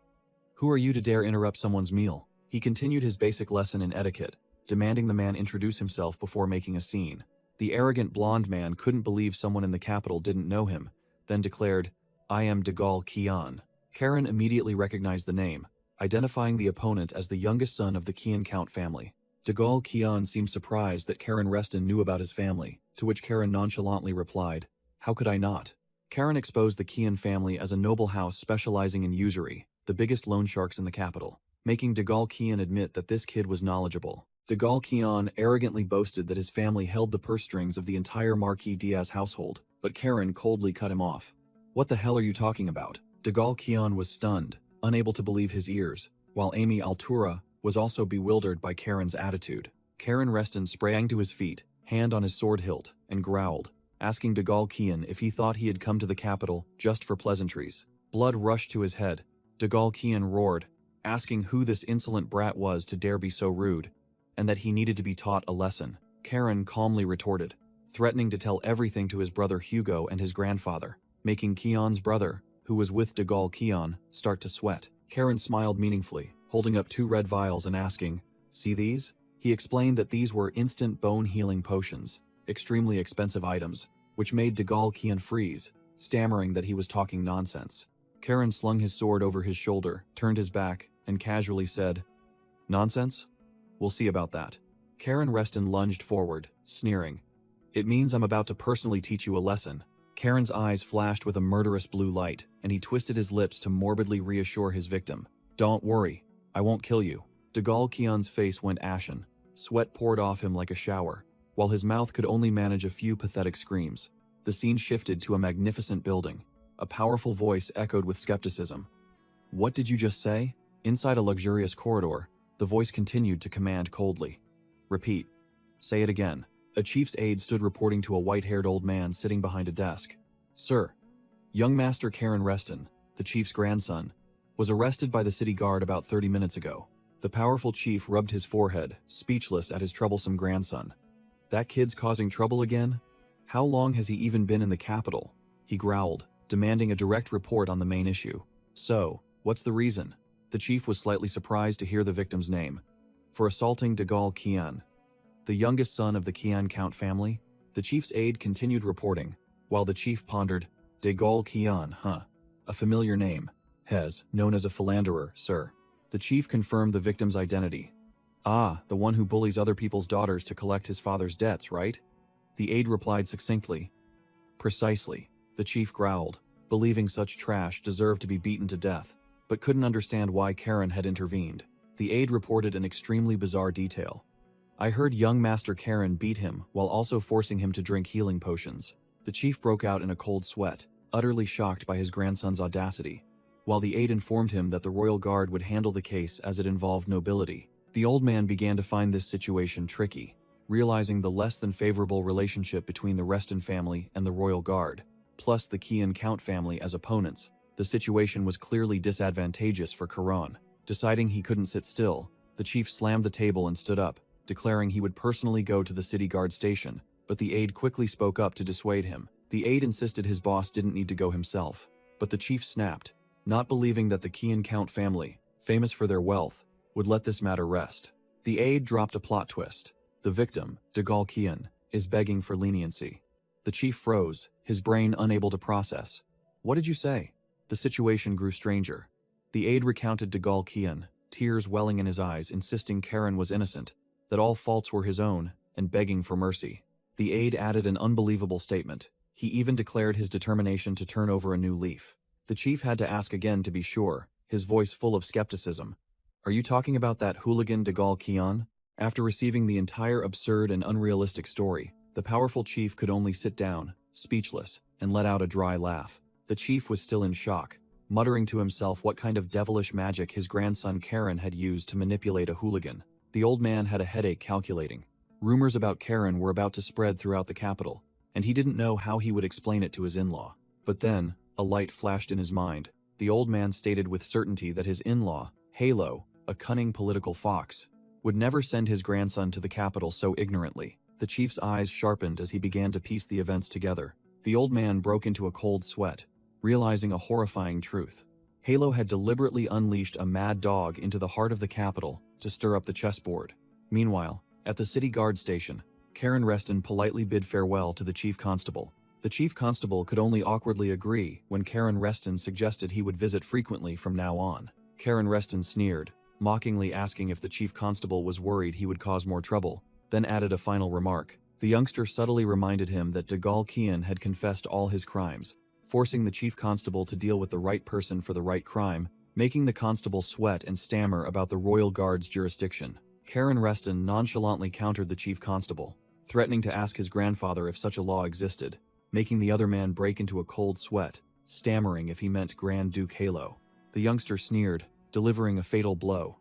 Speaker 1: "Who are you to dare interrupt someone's meal?" He continued his basic lesson in etiquette, demanding the man introduce himself before making a scene. The arrogant blonde man couldn't believe someone in the capital didn't know him, then declared, "I am Degal Kian." Karen immediately recognized the name, identifying the opponent as the youngest son of the Kian Count family. Degal Kian seemed surprised that Karen Reston knew about his family, to which Karen nonchalantly replied, "How could I not?" Karen exposed the Kian family as a noble house specializing in usury, the biggest loan sharks in the capital, making Degal Kian admit that this kid was knowledgeable. Degal Kian arrogantly boasted that his family held the purse strings of the entire Marquis Diaz household, but Karen coldly cut him off. "What the hell are you talking about?" Degal Kian was stunned, unable to believe his ears, while Amy Altura was also bewildered by Karen's attitude. Karen Reston sprang to his feet, hand on his sword hilt, and growled, asking Degal Kian if he thought he had come to the capital just for pleasantries. Blood rushed to his head. Degal Kian roared, asking who this insolent brat was to dare be so rude, and that he needed to be taught a lesson. Karen calmly retorted, threatening to tell everything to his brother Hugo and his grandfather, making Kian's brother, who was with Degal Kian, start to sweat. Karen smiled meaningfully, holding up 2 red vials and asking, "See these?" He explained that these were instant bone-healing potions, extremely expensive items, which made Degal Kian freeze, stammering that he was talking nonsense. Karen slung his sword over his shoulder, turned his back, and casually said, "Nonsense? We'll see about that." Karen Reston lunged forward, sneering, "It means I'm about to personally teach you a lesson." Karen's eyes flashed with a murderous blue light, and he twisted his lips to morbidly reassure his victim. "Don't worry, I won't kill you." Degal Kian's face went ashen. Sweat poured off him like a shower, while his mouth could only manage a few pathetic screams. The scene shifted to a magnificent building. A powerful voice echoed with skepticism. "What did you just say?" Inside a luxurious corridor, the voice continued to command coldly. "Repeat. Say it again." A chief's aide stood reporting to a white-haired old man sitting behind a desk. "Sir, young Master Karen Reston, the chief's grandson, was arrested by the city guard about 30 minutes ago." The powerful chief rubbed his forehead, speechless at his troublesome grandson. "That kid's causing trouble again? How long has he even been in the capital?" He growled, demanding a direct report on the main issue. "So, what's the reason?" The chief was slightly surprised to hear the victim's name. "For assaulting Degal Kian, the youngest son of the Kian Count family." The chief's aide continued reporting, while the chief pondered, "Degal Kian, huh? A familiar name. Hez, known as a philanderer, sir." The chief confirmed the victim's identity. "Ah, the one who bullies other people's daughters to collect his father's debts, right?" The aide replied succinctly. "Precisely." The chief growled, believing such trash deserved to be beaten to death, but couldn't understand why Karen had intervened. The aide reported an extremely bizarre detail. "I heard young Master Karen beat him while also forcing him to drink healing potions." The chief broke out in a cold sweat, utterly shocked by his grandson's audacity. While the aide informed him that the royal guard would handle the case as it involved nobility, the old man began to find this situation tricky, realizing the less than favorable relationship between the Reston family and the royal guard, plus the Kian Count family as opponents. The situation was clearly disadvantageous for Karan. Deciding he couldn't sit still, the chief slammed the table and stood up, declaring he would personally go to the city guard station, but the aide quickly spoke up to dissuade him. The aide insisted his boss didn't need to go himself, but the chief snapped, not believing that the Kian Count family, famous for their wealth, would let this matter rest. The aide dropped a plot twist. The victim, Degal Kian, is begging for leniency. The chief froze, his brain unable to process. "What did you say?" The situation grew stranger. The aide recounted Degal Kian, tears welling in his eyes, insisting Karen was innocent, that all faults were his own, and begging for mercy. The aide added an unbelievable statement. He even declared his determination to turn over a new leaf. The chief had to ask again to be sure, his voice full of skepticism. "Are you talking about that hooligan Degol Kion?" After receiving the entire absurd and unrealistic story, the powerful chief could only sit down, speechless, and let out a dry laugh. The chief was still in shock, muttering to himself what kind of devilish magic his grandson Karen had used to manipulate a hooligan. The old man had a headache calculating. Rumors about Karen were about to spread throughout the capital, and he didn't know how he would explain it to his in-law. But then, a light flashed in his mind. The old man stated with certainty that his in-law, Halo, a cunning political fox, would never send his grandson to the capital so ignorantly. The chief's eyes sharpened as he began to piece the events together. The old man broke into a cold sweat, realizing a horrifying truth. Halo had deliberately unleashed a mad dog into the heart of the capital to stir up the chessboard. Meanwhile, at the city guard station, Karen Reston politely bid farewell to the chief constable. The chief constable could only awkwardly agree when Karen Reston suggested he would visit frequently from now on. Karen Reston sneered, mockingly asking if the chief constable was worried he would cause more trouble, then added a final remark. The youngster subtly reminded him that Degol Kian had confessed all his crimes, forcing the chief constable to deal with the right person for the right crime, making the constable sweat and stammer about the royal guard's jurisdiction. Karen Reston nonchalantly countered the chief constable, threatening to ask his grandfather if such a law existed, making the other man break into a cold sweat, stammering if he meant Grand Duke Halo. The youngster sneered, delivering a fatal blow.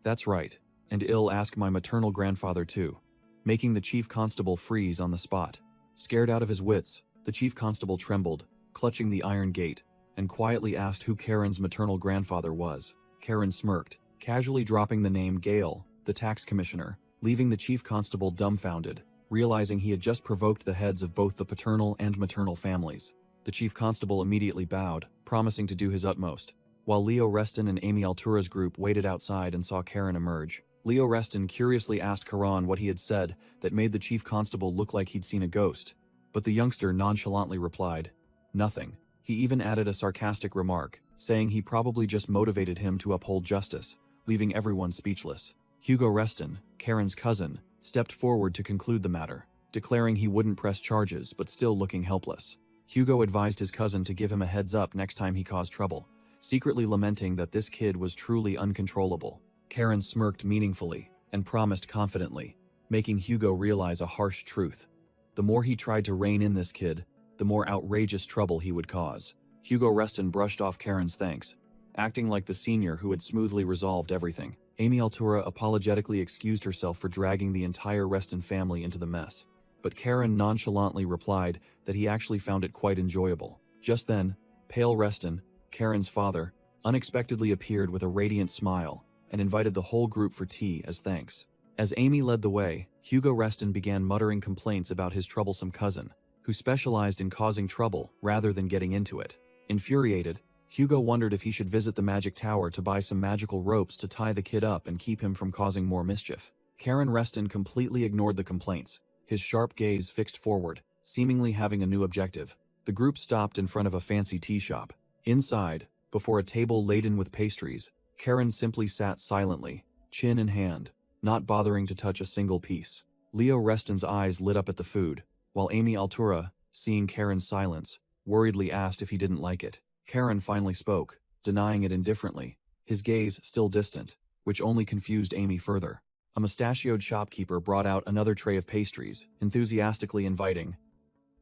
Speaker 1: "That's right, and I'll ask my maternal grandfather too," making the chief constable freeze on the spot. Scared out of his wits, the chief constable trembled, clutching the iron gate, and quietly asked who Karen's maternal grandfather was. Karen smirked, casually dropping the name Gale, the tax commissioner, leaving the chief constable dumbfounded, realizing he had just provoked the heads of both the paternal and maternal families. The chief constable immediately bowed, promising to do his utmost. While Leo Reston and Amy Altura's group waited outside and saw Karen emerge, Leo Reston curiously asked Karan what he had said that made the chief constable look like he'd seen a ghost. But the youngster nonchalantly replied, "Nothing." He even added a sarcastic remark, saying he probably just motivated him to uphold justice, leaving everyone speechless. Hugo Reston, Karen's cousin, stepped forward to conclude the matter, declaring he wouldn't press charges but still looking helpless. Hugo advised his cousin to give him a heads up next time he caused trouble, secretly lamenting that this kid was truly uncontrollable. Karen smirked meaningfully and promised confidently, making Hugo realize a harsh truth. The more he tried to rein in this kid, the more outrageous trouble he would cause. Hugo Reston brushed off Karen's thanks, acting like the senior who had smoothly resolved everything. Amy Altura apologetically excused herself for dragging the entire Reston family into the mess, but Karen nonchalantly replied that he actually found it quite enjoyable. Just then, Pale Reston, Karen's father, unexpectedly appeared with a radiant smile and invited the whole group for tea as thanks. As Amy led the way, Hugo Reston began muttering complaints about his troublesome cousin, who specialized in causing trouble rather than getting into it. Infuriated, Hugo wondered if he should visit the magic tower to buy some magical ropes to tie the kid up and keep him from causing more mischief. Karen Reston completely ignored the complaints, his sharp gaze fixed forward, seemingly having a new objective. The group stopped in front of a fancy tea shop. Inside, before a table laden with pastries, Karen simply sat silently, chin in hand, not bothering to touch a single piece. Leo Reston's eyes lit up at the food, while Amy Altura, seeing Karen's silence, worriedly asked if he didn't like it. Karen finally spoke, denying it indifferently, his gaze still distant, which only confused Amy further. A mustachioed shopkeeper brought out another tray of pastries, enthusiastically inviting,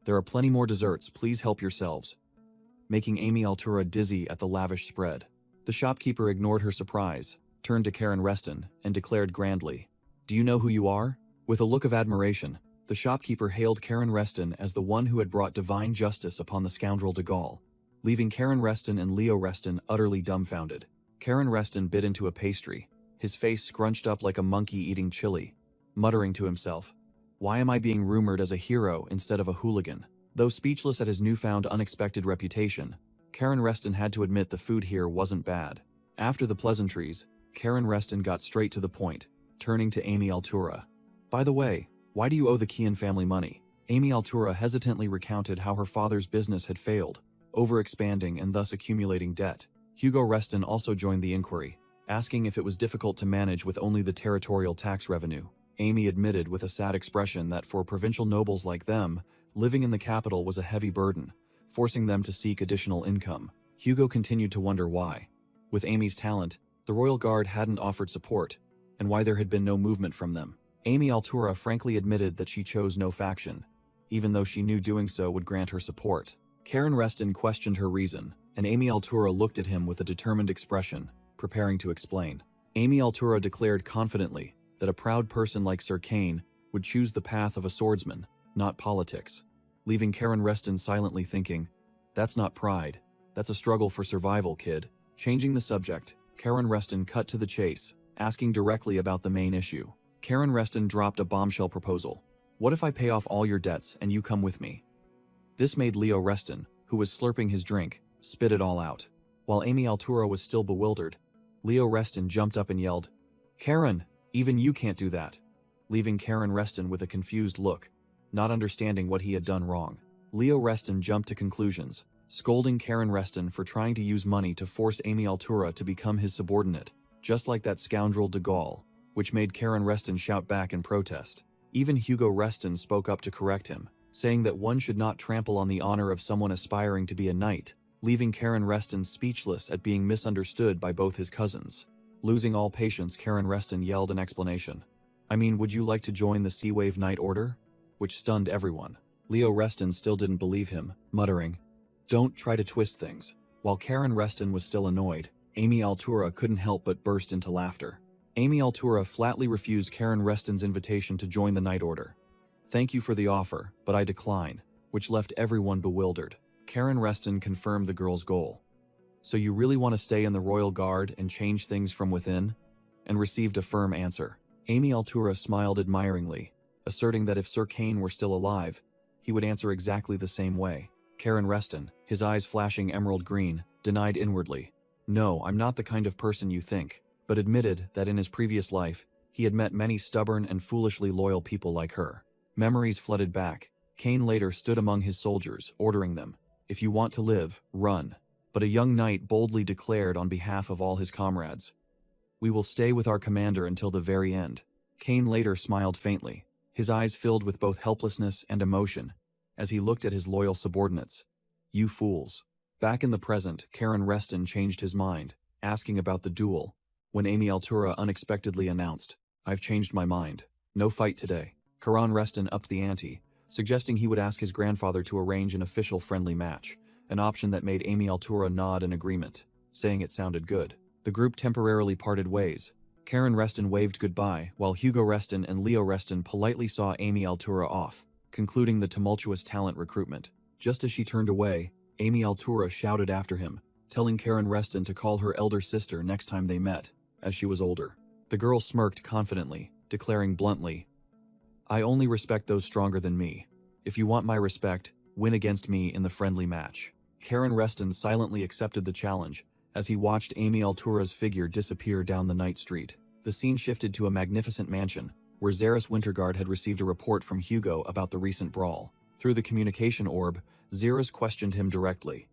Speaker 1: "There are plenty more desserts, please help yourselves," making Amy Altura dizzy at the lavish spread. The shopkeeper ignored her surprise, turned to Karen Reston, and declared grandly, "Do you know who you are?" With a look of admiration, the shopkeeper hailed Karen Reston as the one who had brought divine justice upon the scoundrel Degol, leaving Karen Reston and Leo Reston utterly dumbfounded. Karen Reston bit into a pastry, his face scrunched up like a monkey eating chili, muttering to himself, "Why am I being rumored as a hero instead of a hooligan?" Though speechless at his newfound unexpected reputation, Karen Reston had to admit the food here wasn't bad. After the pleasantries, Karen Reston got straight to the point, turning to Amy Altura. "By the way, why do you owe the Kian family money?" Amy Altura hesitantly recounted how her father's business had failed, overexpanding and thus accumulating debt. Hugo Reston also joined the inquiry, asking if it was difficult to manage with only the territorial tax revenue. Amy admitted with a sad expression that for provincial nobles like them, living in the capital was a heavy burden, forcing them to seek additional income. Hugo continued to wonder why. With Amy's talent, the Royal Guard hadn't offered support, and why there had been no movement from them. Amy Altura frankly admitted that she chose no faction, even though she knew doing so would grant her support. Karen Reston questioned her reason, and Amy Altura looked at him with a determined expression, preparing to explain. Amy Altura declared confidently that a proud person like Sir Kane would choose the path of a swordsman, not politics, leaving Karen Reston silently thinking, "That's not pride, that's a struggle for survival, kid." Changing the subject, Karen Reston cut to the chase, asking directly about the main issue. Karen Reston dropped a bombshell proposal. "What if I pay off all your debts and you come with me?" This made Leo Reston, who was slurping his drink, spit it all out. While Amy Altura was still bewildered, Leo Reston jumped up and yelled, "Karen, even you can't do that," leaving Karen Reston with a confused look, not understanding what he had done wrong. Leo Reston jumped to conclusions, scolding Karen Reston for trying to use money to force Amy Altura to become his subordinate, just like that scoundrel de Gaulle, which made Karen Reston shout back in protest. Even Hugo Reston spoke up to correct him, saying that one should not trample on the honor of someone aspiring to be a knight, leaving Karen Reston speechless at being misunderstood by both his cousins. Losing all patience, Karen Reston yelled an explanation. "I mean, would you like to join the Sea Wave Knight Order?" Which stunned everyone. Leo Reston still didn't believe him, muttering, "Don't try to twist things." While Karen Reston was still annoyed, Amy Altura couldn't help but burst into laughter. Amy Altura flatly refused Karen Reston's invitation to join the Knight Order. "Thank you for the offer, but I decline," which left everyone bewildered. Karen Reston confirmed the girl's goal. "So you really want to stay in the Royal Guard and change things from within?" And received a firm answer. Amy Altura smiled admiringly, asserting that if Sir Kane were still alive, he would answer exactly the same way. Karen Reston, his eyes flashing emerald green, denied inwardly, "No, I'm not the kind of person you think," but admitted that in his previous life, he had met many stubborn and foolishly loyal people like her. Memories flooded back. Kane later stood among his soldiers, ordering them, "If you want to live, run." But a young knight boldly declared on behalf of all his comrades, "We will stay with our commander until the very end." Kane later smiled faintly, his eyes filled with both helplessness and emotion, as he looked at his loyal subordinates. "You fools." Back in the present, Karen Reston changed his mind, asking about the duel, when Amy Altura unexpectedly announced, "I've changed my mind. No fight today." Karen Reston upped the ante, suggesting he would ask his grandfather to arrange an official friendly match, an option that made Amy Altura nod in agreement, saying it sounded good. The group temporarily parted ways. Karen Reston waved goodbye, while Hugo Reston and Leo Reston politely saw Amy Altura off, concluding the tumultuous talent recruitment. Just as she turned away, Amy Altura shouted after him, telling Karen Reston to call her elder sister next time they met, as she was older. The girl smirked confidently, declaring bluntly, "I only respect those stronger than me. If you want my respect, win against me in the friendly match." Karen Reston silently accepted the challenge, as he watched Amy Altura's figure disappear down the night street. The scene shifted to a magnificent mansion, where Xeris Winterguard had received a report from Hugo about the recent brawl. Through the communication orb, Xeris questioned him directly.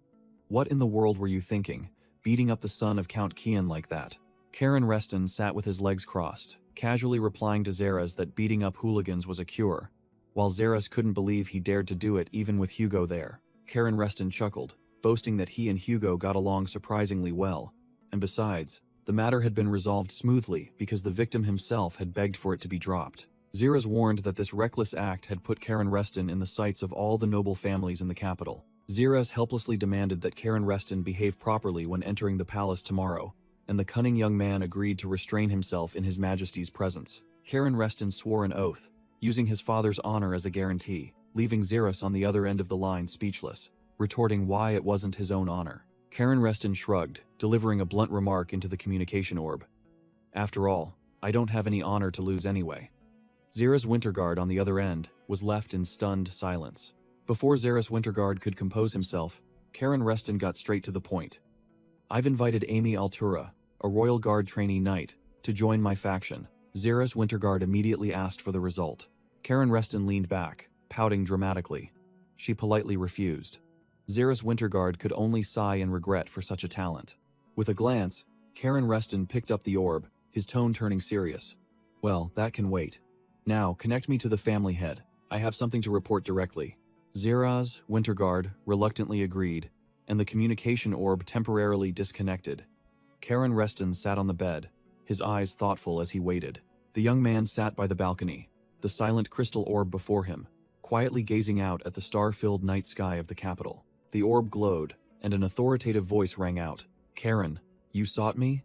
Speaker 1: "What in the world were you thinking, beating up the son of Count Kian like that?" Karen Reston sat with his legs crossed, casually replying to Xeris that beating up hooligans was a cure, while Xeris couldn't believe he dared to do it even with Hugo there. Karen Reston chuckled, boasting that he and Hugo got along surprisingly well, and besides, the matter had been resolved smoothly because the victim himself had begged for it to be dropped. Xeris warned that this reckless act had put Karen Reston in the sights of all the noble families in the capital. Xeris helplessly demanded that Karen Reston behave properly when entering the palace tomorrow, and the cunning young man agreed to restrain himself in His Majesty's presence. Karen Reston swore an oath, using his father's honor as a guarantee, leaving Xeris on the other end of the line speechless, retorting why it wasn't his own honor. Karen Reston shrugged, delivering a blunt remark into the communication orb. "After all, I don't have any honor to lose anyway." Xeris Winterguard on the other end was left in stunned silence. Before Xeris Winterguard could compose himself, Karen Reston got straight to the point. "I've invited Amy Altura, a Royal Guard trainee knight, to join my faction." Xeris Winterguard immediately asked for the result. Karen Reston leaned back, pouting dramatically. She politely refused. Xeris Winterguard could only sigh in regret for such a talent. With a glance, Karen Reston picked up the orb, his tone turning serious. "Well, that can wait. Now, connect me to the family head. I have something to report directly." Xeris Winterguard reluctantly agreed, and the communication orb temporarily disconnected. Karen Reston sat on the bed, his eyes thoughtful as he waited. The young man sat by the balcony, the silent crystal orb before him, quietly gazing out at the star-filled night sky of the capital. The orb glowed, and an authoritative voice rang out. "Karen, you sought me?"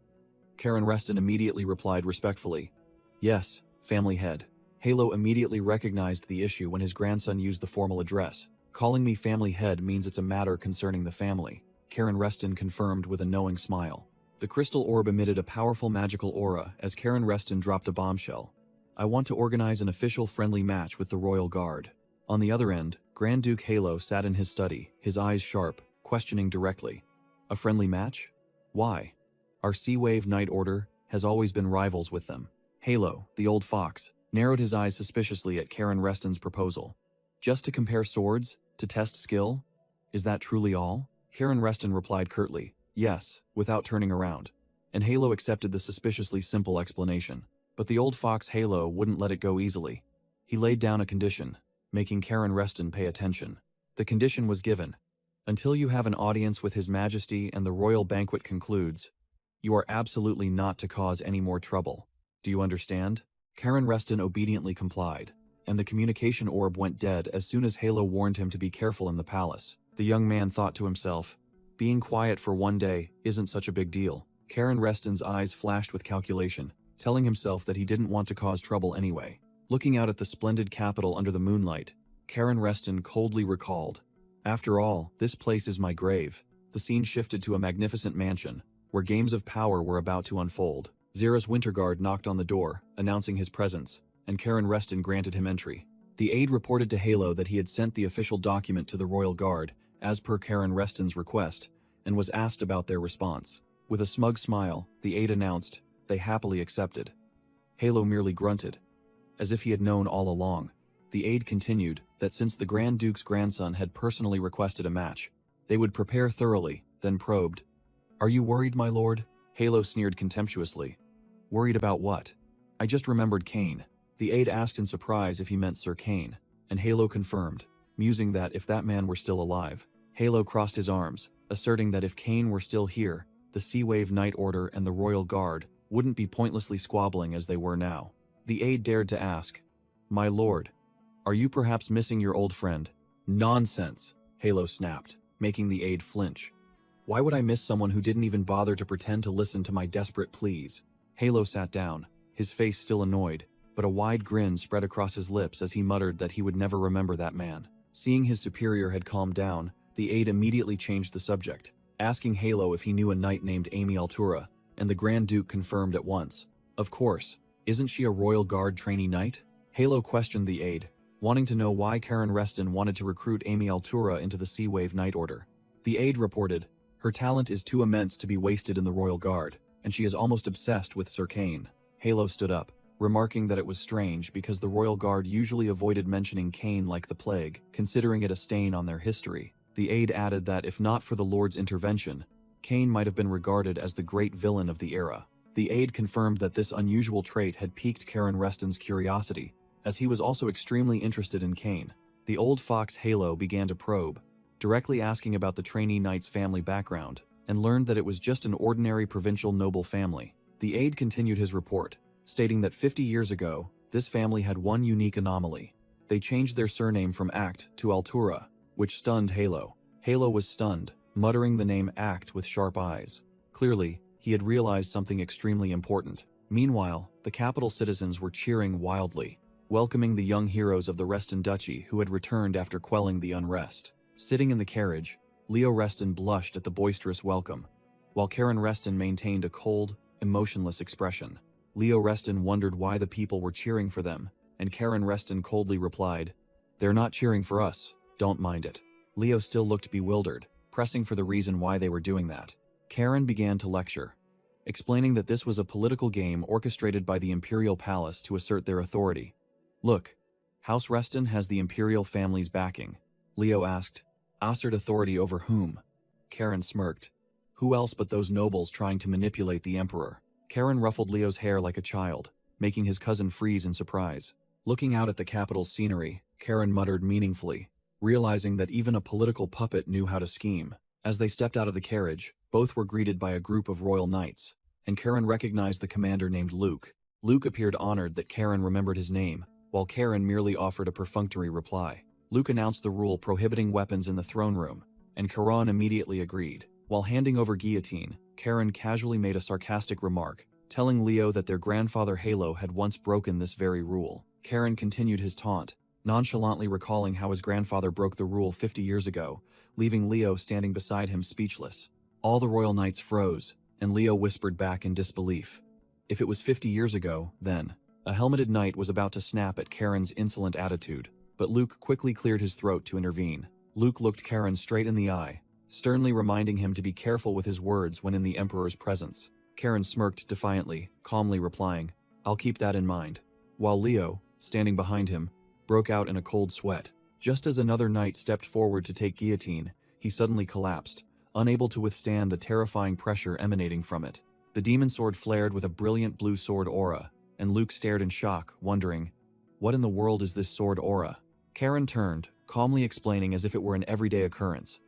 Speaker 1: Karen Reston immediately replied respectfully. "Yes, family head." Halo immediately recognized the issue when his grandson used the formal address. "Calling me family head means it's a matter concerning the family," Karen Reston confirmed with a knowing smile. The crystal orb emitted a powerful magical aura as Karen Reston dropped a bombshell. "I want to organize an official friendly match with the Royal Guard." On the other end, Grand Duke Halo sat in his study, his eyes sharp, questioning directly. "A friendly match? Why? Our Sea-Wave Knight Order has always been rivals with them." Halo, the old fox, narrowed his eyes suspiciously at Karen Reston's proposal. "Just to compare swords? To test skill? Is that truly all?" Karen Reston replied curtly, "Yes," without turning around. And Halo accepted the suspiciously simple explanation. But the old fox Halo wouldn't let it go easily. He laid down a condition, making Karen Reston pay attention. The condition was given. "Until you have an audience with His Majesty and the royal banquet concludes, you are absolutely not to cause any more trouble. Do you understand?" Karen Reston obediently complied, and the communication orb went dead as soon as Halo warned him to be careful in the palace. The young man thought to himself, being quiet for one day isn't such a big deal. Karen Reston's eyes flashed with calculation, telling himself that he didn't want to cause trouble anyway. Looking out at the splendid capital under the moonlight, Karen Reston coldly recalled, "After all, this place is my grave." The scene shifted to a magnificent mansion, where games of power were about to unfold. Xeris Winterguard knocked on the door, announcing his presence, and Karen Reston granted him entry. The aide reported to Halo that he had sent the official document to the Royal Guard, as per Karen Reston's request, and was asked about their response. With a smug smile, the aide announced, they happily accepted. Halo merely grunted, as if he had known all along. The aide continued that since the Grand Duke's grandson had personally requested a match, they would prepare thoroughly, then probed. "Are you worried, my lord?" Halo sneered contemptuously. "Worried about what?" "I just remembered Kane." The aide asked in surprise if he meant Sir Kane, and Halo confirmed, musing that if that man were still alive. Halo crossed his arms, asserting that if Kane were still here, the Sea-Wave Knight Order and the Royal Guard wouldn't be pointlessly squabbling as they were now. The aide dared to ask, "My lord, are you perhaps missing your old friend?" "Nonsense," Halo snapped, making the aide flinch. "Why would I miss someone who didn't even bother to pretend to listen to my desperate pleas?" Halo sat down, his face still annoyed, but a wide grin spread across his lips as he muttered that he would never remember that man. Seeing his superior had calmed down, the aide immediately changed the subject, asking Halo if he knew a knight named Amy Altura, and the Grand Duke confirmed at once. "Of course, isn't she a Royal Guard trainee knight?" Halo questioned the aide, wanting to know why Karen Reston wanted to recruit Amy Altura into the Sea-Wave Knight Order. The aide reported, "Her talent is too immense to be wasted in the Royal Guard, and she is almost obsessed with Sir Kane." Halo stood up, remarking that it was strange because the Royal Guard usually avoided mentioning Kane like the plague, considering it a stain on their history. The aide added that if not for the Lord's intervention, Kane might have been regarded as the great villain of the era. The aide confirmed that this unusual trait had piqued Karen Reston's curiosity, as he was also extremely interested in Kane. The old fox Halo began to probe, directly asking about the trainee knight's family background, and learned that it was just an ordinary provincial noble family. The aide continued his report, stating that 50 years ago, this family had one unique anomaly. They changed their surname from Act to Altura, which stunned Halo. Halo was stunned, muttering the name Act with sharp eyes. Clearly, he had realized something extremely important. Meanwhile, the capital citizens were cheering wildly, welcoming the young heroes of the Reston Duchy who had returned after quelling the unrest. Sitting in the carriage, Leo Reston blushed at the boisterous welcome, while Karen Reston maintained a cold, emotionless expression. Leo Reston wondered why the people were cheering for them, and Karen Reston coldly replied, "They're not cheering for us, don't mind it." Leo still looked bewildered, pressing for the reason why they were doing that. Karen began to lecture, explaining that this was a political game orchestrated by the Imperial Palace to assert their authority. "Look, House Reston has the Imperial family's backing." Leo asked, "Assert authority over whom?" Karen smirked. "Who else but those nobles trying to manipulate the Emperor?" Karen ruffled Leo's hair like a child, making his cousin freeze in surprise. Looking out at the capital's scenery, Karen muttered meaningfully, realizing that even a political puppet knew how to scheme. As they stepped out of the carriage, Both were greeted by a group of royal knights, and Karen recognized the commander named Luke. Luke appeared honored that Karen remembered his name, while Karen merely offered a perfunctory reply. Luke announced the rule prohibiting weapons in the throne room, and Karen immediately agreed. While handing over guillotine, Karen casually made a sarcastic remark, telling Leo that their grandfather Halo had once broken this very rule. Karen continued his taunt, nonchalantly recalling how his grandfather broke the rule 50 years ago, leaving Leo standing beside him speechless. All the royal knights froze, and Leo whispered back in disbelief. If it was 50 years ago, then. A helmeted knight was about to snap at Karen's insolent attitude, but Luke quickly cleared his throat to intervene. Luke looked Karen straight in the eye, sternly reminding him to be careful with his words when in the Emperor's presence. Karen smirked defiantly, calmly replying, "I'll keep that in mind," while Leo, standing behind him, broke out in a cold sweat. Just as another knight stepped forward to take guillotine, he suddenly collapsed, unable to withstand the terrifying pressure emanating from it. The demon sword flared with a brilliant blue sword aura, and Luke stared in shock, wondering, what in the world is this sword aura? Karen turned, calmly explaining as if it were an everyday occurrence.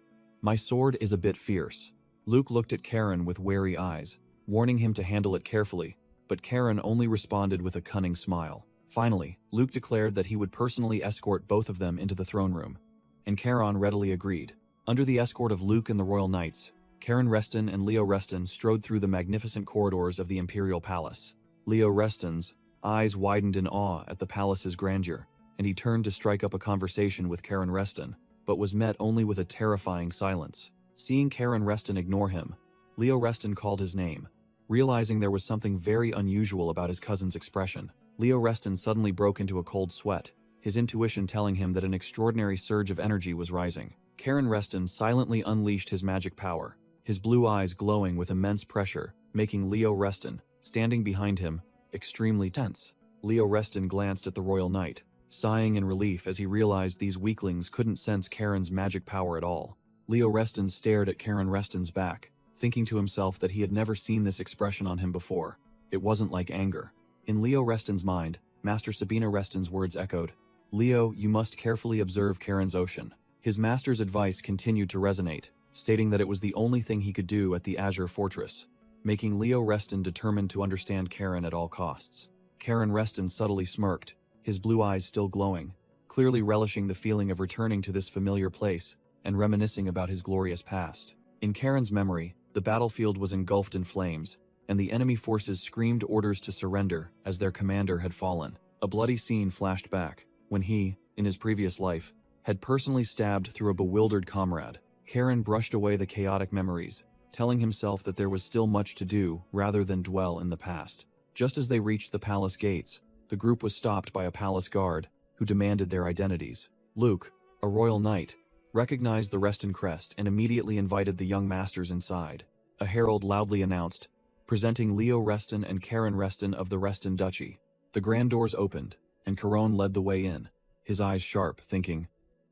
Speaker 1: "My sword is a bit fierce." Luke looked at Karen with wary eyes, warning him to handle it carefully, but Karen only responded with a cunning smile. Finally, Luke declared that he would personally escort both of them into the throne room, and Karen readily agreed. Under the escort of Luke and the royal knights, Karen Reston and Leo Reston strode through the magnificent corridors of the imperial palace. Leo Reston's eyes widened in awe at the palace's grandeur, and he turned to strike up a conversation with Karen Reston, but was met only with a terrifying silence. Seeing Karen Reston ignore him, Leo Reston called his name. Realizing there was something very unusual about his cousin's expression, Leo Reston suddenly broke into a cold sweat, his intuition telling him that an extraordinary surge of energy was rising. Karen Reston silently unleashed his magic power, his blue eyes glowing with immense pressure, making Leo Reston, standing behind him, extremely tense. Leo Reston glanced at the royal knight, sighing in relief as he realized these weaklings couldn't sense Karen's magic power at all. Leo Reston stared at Karen Reston's back, thinking to himself that he had never seen this expression on him before. It wasn't like anger. In Leo Reston's mind, Master Sabina Reston's words echoed, "Leo, you must carefully observe Karen's ocean." His master's advice continued to resonate, stating that it was the only thing he could do at the Azure Fortress, making Leo Reston determined to understand Karen at all costs. Karen Reston subtly smirked, his blue eyes still glowing, clearly relishing the feeling of returning to this familiar place and reminiscing about his glorious past. In Karen's memory, the battlefield was engulfed in flames, and the enemy forces screamed orders to surrender as their commander had fallen. A bloody scene flashed back, when he, in his previous life, had personally stabbed through a bewildered comrade. Karen brushed away the chaotic memories, telling himself that there was still much to do rather than dwell in the past. Just as they reached the palace gates, the group was stopped by a palace guard, who demanded their identities. Luke, a royal knight, recognized the Reston crest and immediately invited the young masters inside. A herald loudly announced, presenting Leo Reston and Karen Reston of the Reston Duchy. The grand doors opened, and Karen led the way in, his eyes sharp, thinking,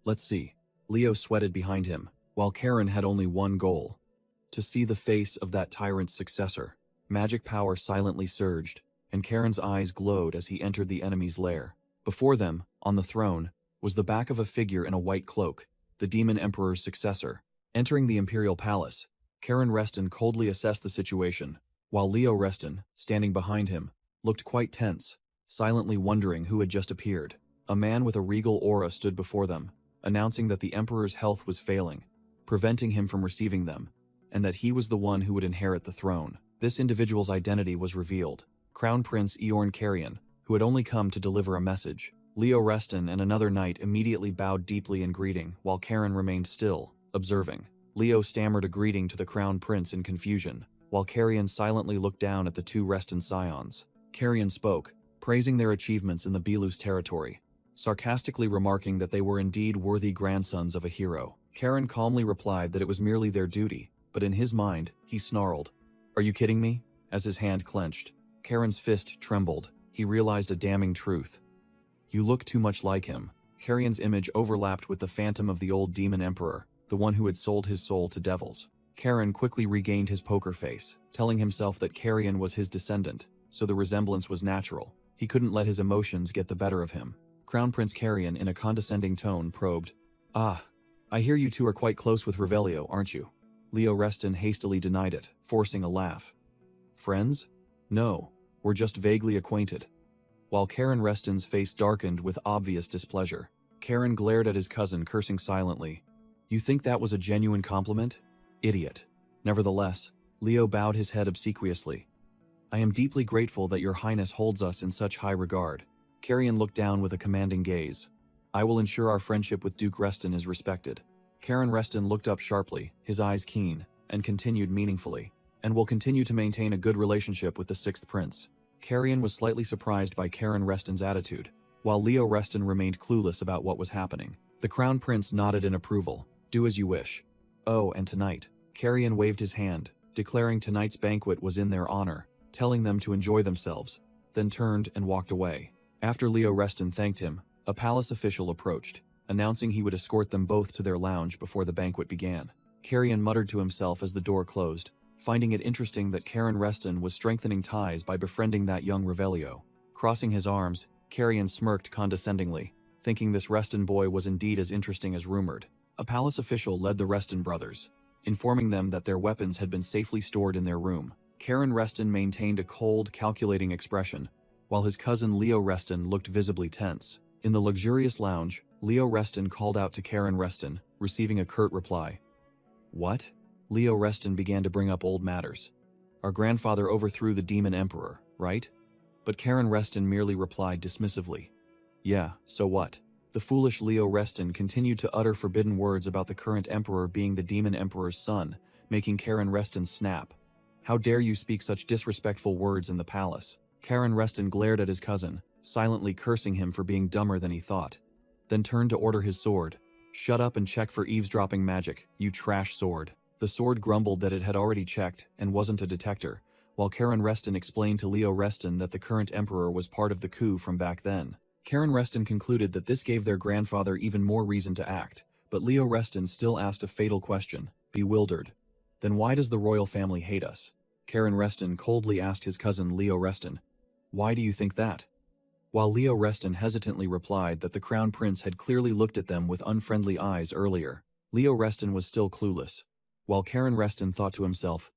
Speaker 1: "Let's see." Leo sweated behind him, while Karen had only one goal: to see the face of that tyrant's successor. Magic power silently surged, and Karen's eyes glowed as he entered the enemy's lair. Before them, on the throne, was the back of a figure in a white cloak, the Demon Emperor's successor. Entering the imperial palace, Karen Reston coldly assessed the situation, while Leo Reston, standing behind him, looked quite tense, silently wondering who had just appeared. A man with a regal aura stood before them, announcing that the Emperor's health was failing, preventing him from receiving them, and that he was the one who would inherit the throne. This individual's identity was revealed: Crown Prince Eorn Carrion, who had only come to deliver a message. Leo Reston and another knight immediately bowed deeply in greeting, while Karen remained still, observing. Leo stammered a greeting to the Crown Prince in confusion, while Carrion silently looked down at the two Reston scions. Carrion spoke, praising their achievements in the Belus territory, sarcastically remarking that they were indeed worthy grandsons of a hero. Karen calmly replied that it was merely their duty, but in his mind, he snarled, "Are you kidding me?" As his hand clenched, Karen's fist trembled. He realized a damning truth. "You look too much like him." Carrion's image overlapped with the phantom of the old demon emperor, the one who had sold his soul to devils. Karen quickly regained his poker face, telling himself that Carrion was his descendant, so the resemblance was natural. He couldn't let his emotions get the better of him. Crown Prince Carrion, in a condescending tone, probed, "Ah, I hear you two are quite close with Revelio, aren't you?" Leo Reston hastily denied it, forcing a laugh. Friends? No, we're just vaguely acquainted. While Karen Reston's face darkened with obvious displeasure, Karen glared at his cousin, cursing silently. You think that was a genuine compliment? Idiot. Nevertheless, Leo bowed his head obsequiously. I am deeply grateful that your highness holds us in such high regard. Carrion looked down with a commanding gaze. I will ensure our friendship with Duke Reston is respected. Karen Reston looked up sharply, his eyes keen, and continued meaningfully. And will continue to maintain a good relationship with the sixth prince. Carrion was slightly surprised by Karen Reston's attitude, while Leo Reston remained clueless about what was happening. The crown prince nodded in approval. Do as you wish. Oh, and tonight. Carrion waved his hand, declaring tonight's banquet was in their honor, telling them to enjoy themselves, then turned and walked away. After Leo Reston thanked him, a palace official approached, announcing he would escort them both to their lounge before the banquet began. Carrion muttered to himself as the door closed, finding it interesting that Karen Reston was strengthening ties by befriending that young Revelio. Crossing his arms, Carrion smirked condescendingly, thinking this Reston boy was indeed as interesting as rumored. A palace official led the Reston brothers, informing them that their weapons had been safely stored in their room. Karen Reston maintained a cold, calculating expression, while his cousin Leo Reston looked visibly tense. In the luxurious lounge, Leo Reston called out to Karen Reston, receiving a curt reply. What? Leo Reston began to bring up old matters. Our grandfather overthrew the demon emperor, right? But Karen Reston merely replied dismissively. Yeah, so what? The foolish Leo Reston continued to utter forbidden words about the current emperor being the demon emperor's son, making Karen Reston snap. How dare you speak such disrespectful words in the palace? Karen Reston glared at his cousin, silently cursing him for being dumber than he thought. Then turned to order his sword. Shut up and check for eavesdropping magic, you trash sword. The sword grumbled that it had already checked and wasn't a detector, while Karen Reston explained to Leo Reston that the current emperor was part of the coup from back then. Karen Reston concluded that this gave their grandfather even more reason to act, but Leo Reston still asked a fatal question, bewildered. Then why does the royal family hate us? Karen Reston coldly asked his cousin Leo Reston. Why do you think that? While Leo Reston hesitantly replied that the crown prince had clearly looked at them with unfriendly eyes earlier, Leo Reston was still clueless. While Karen Reston thought to himself,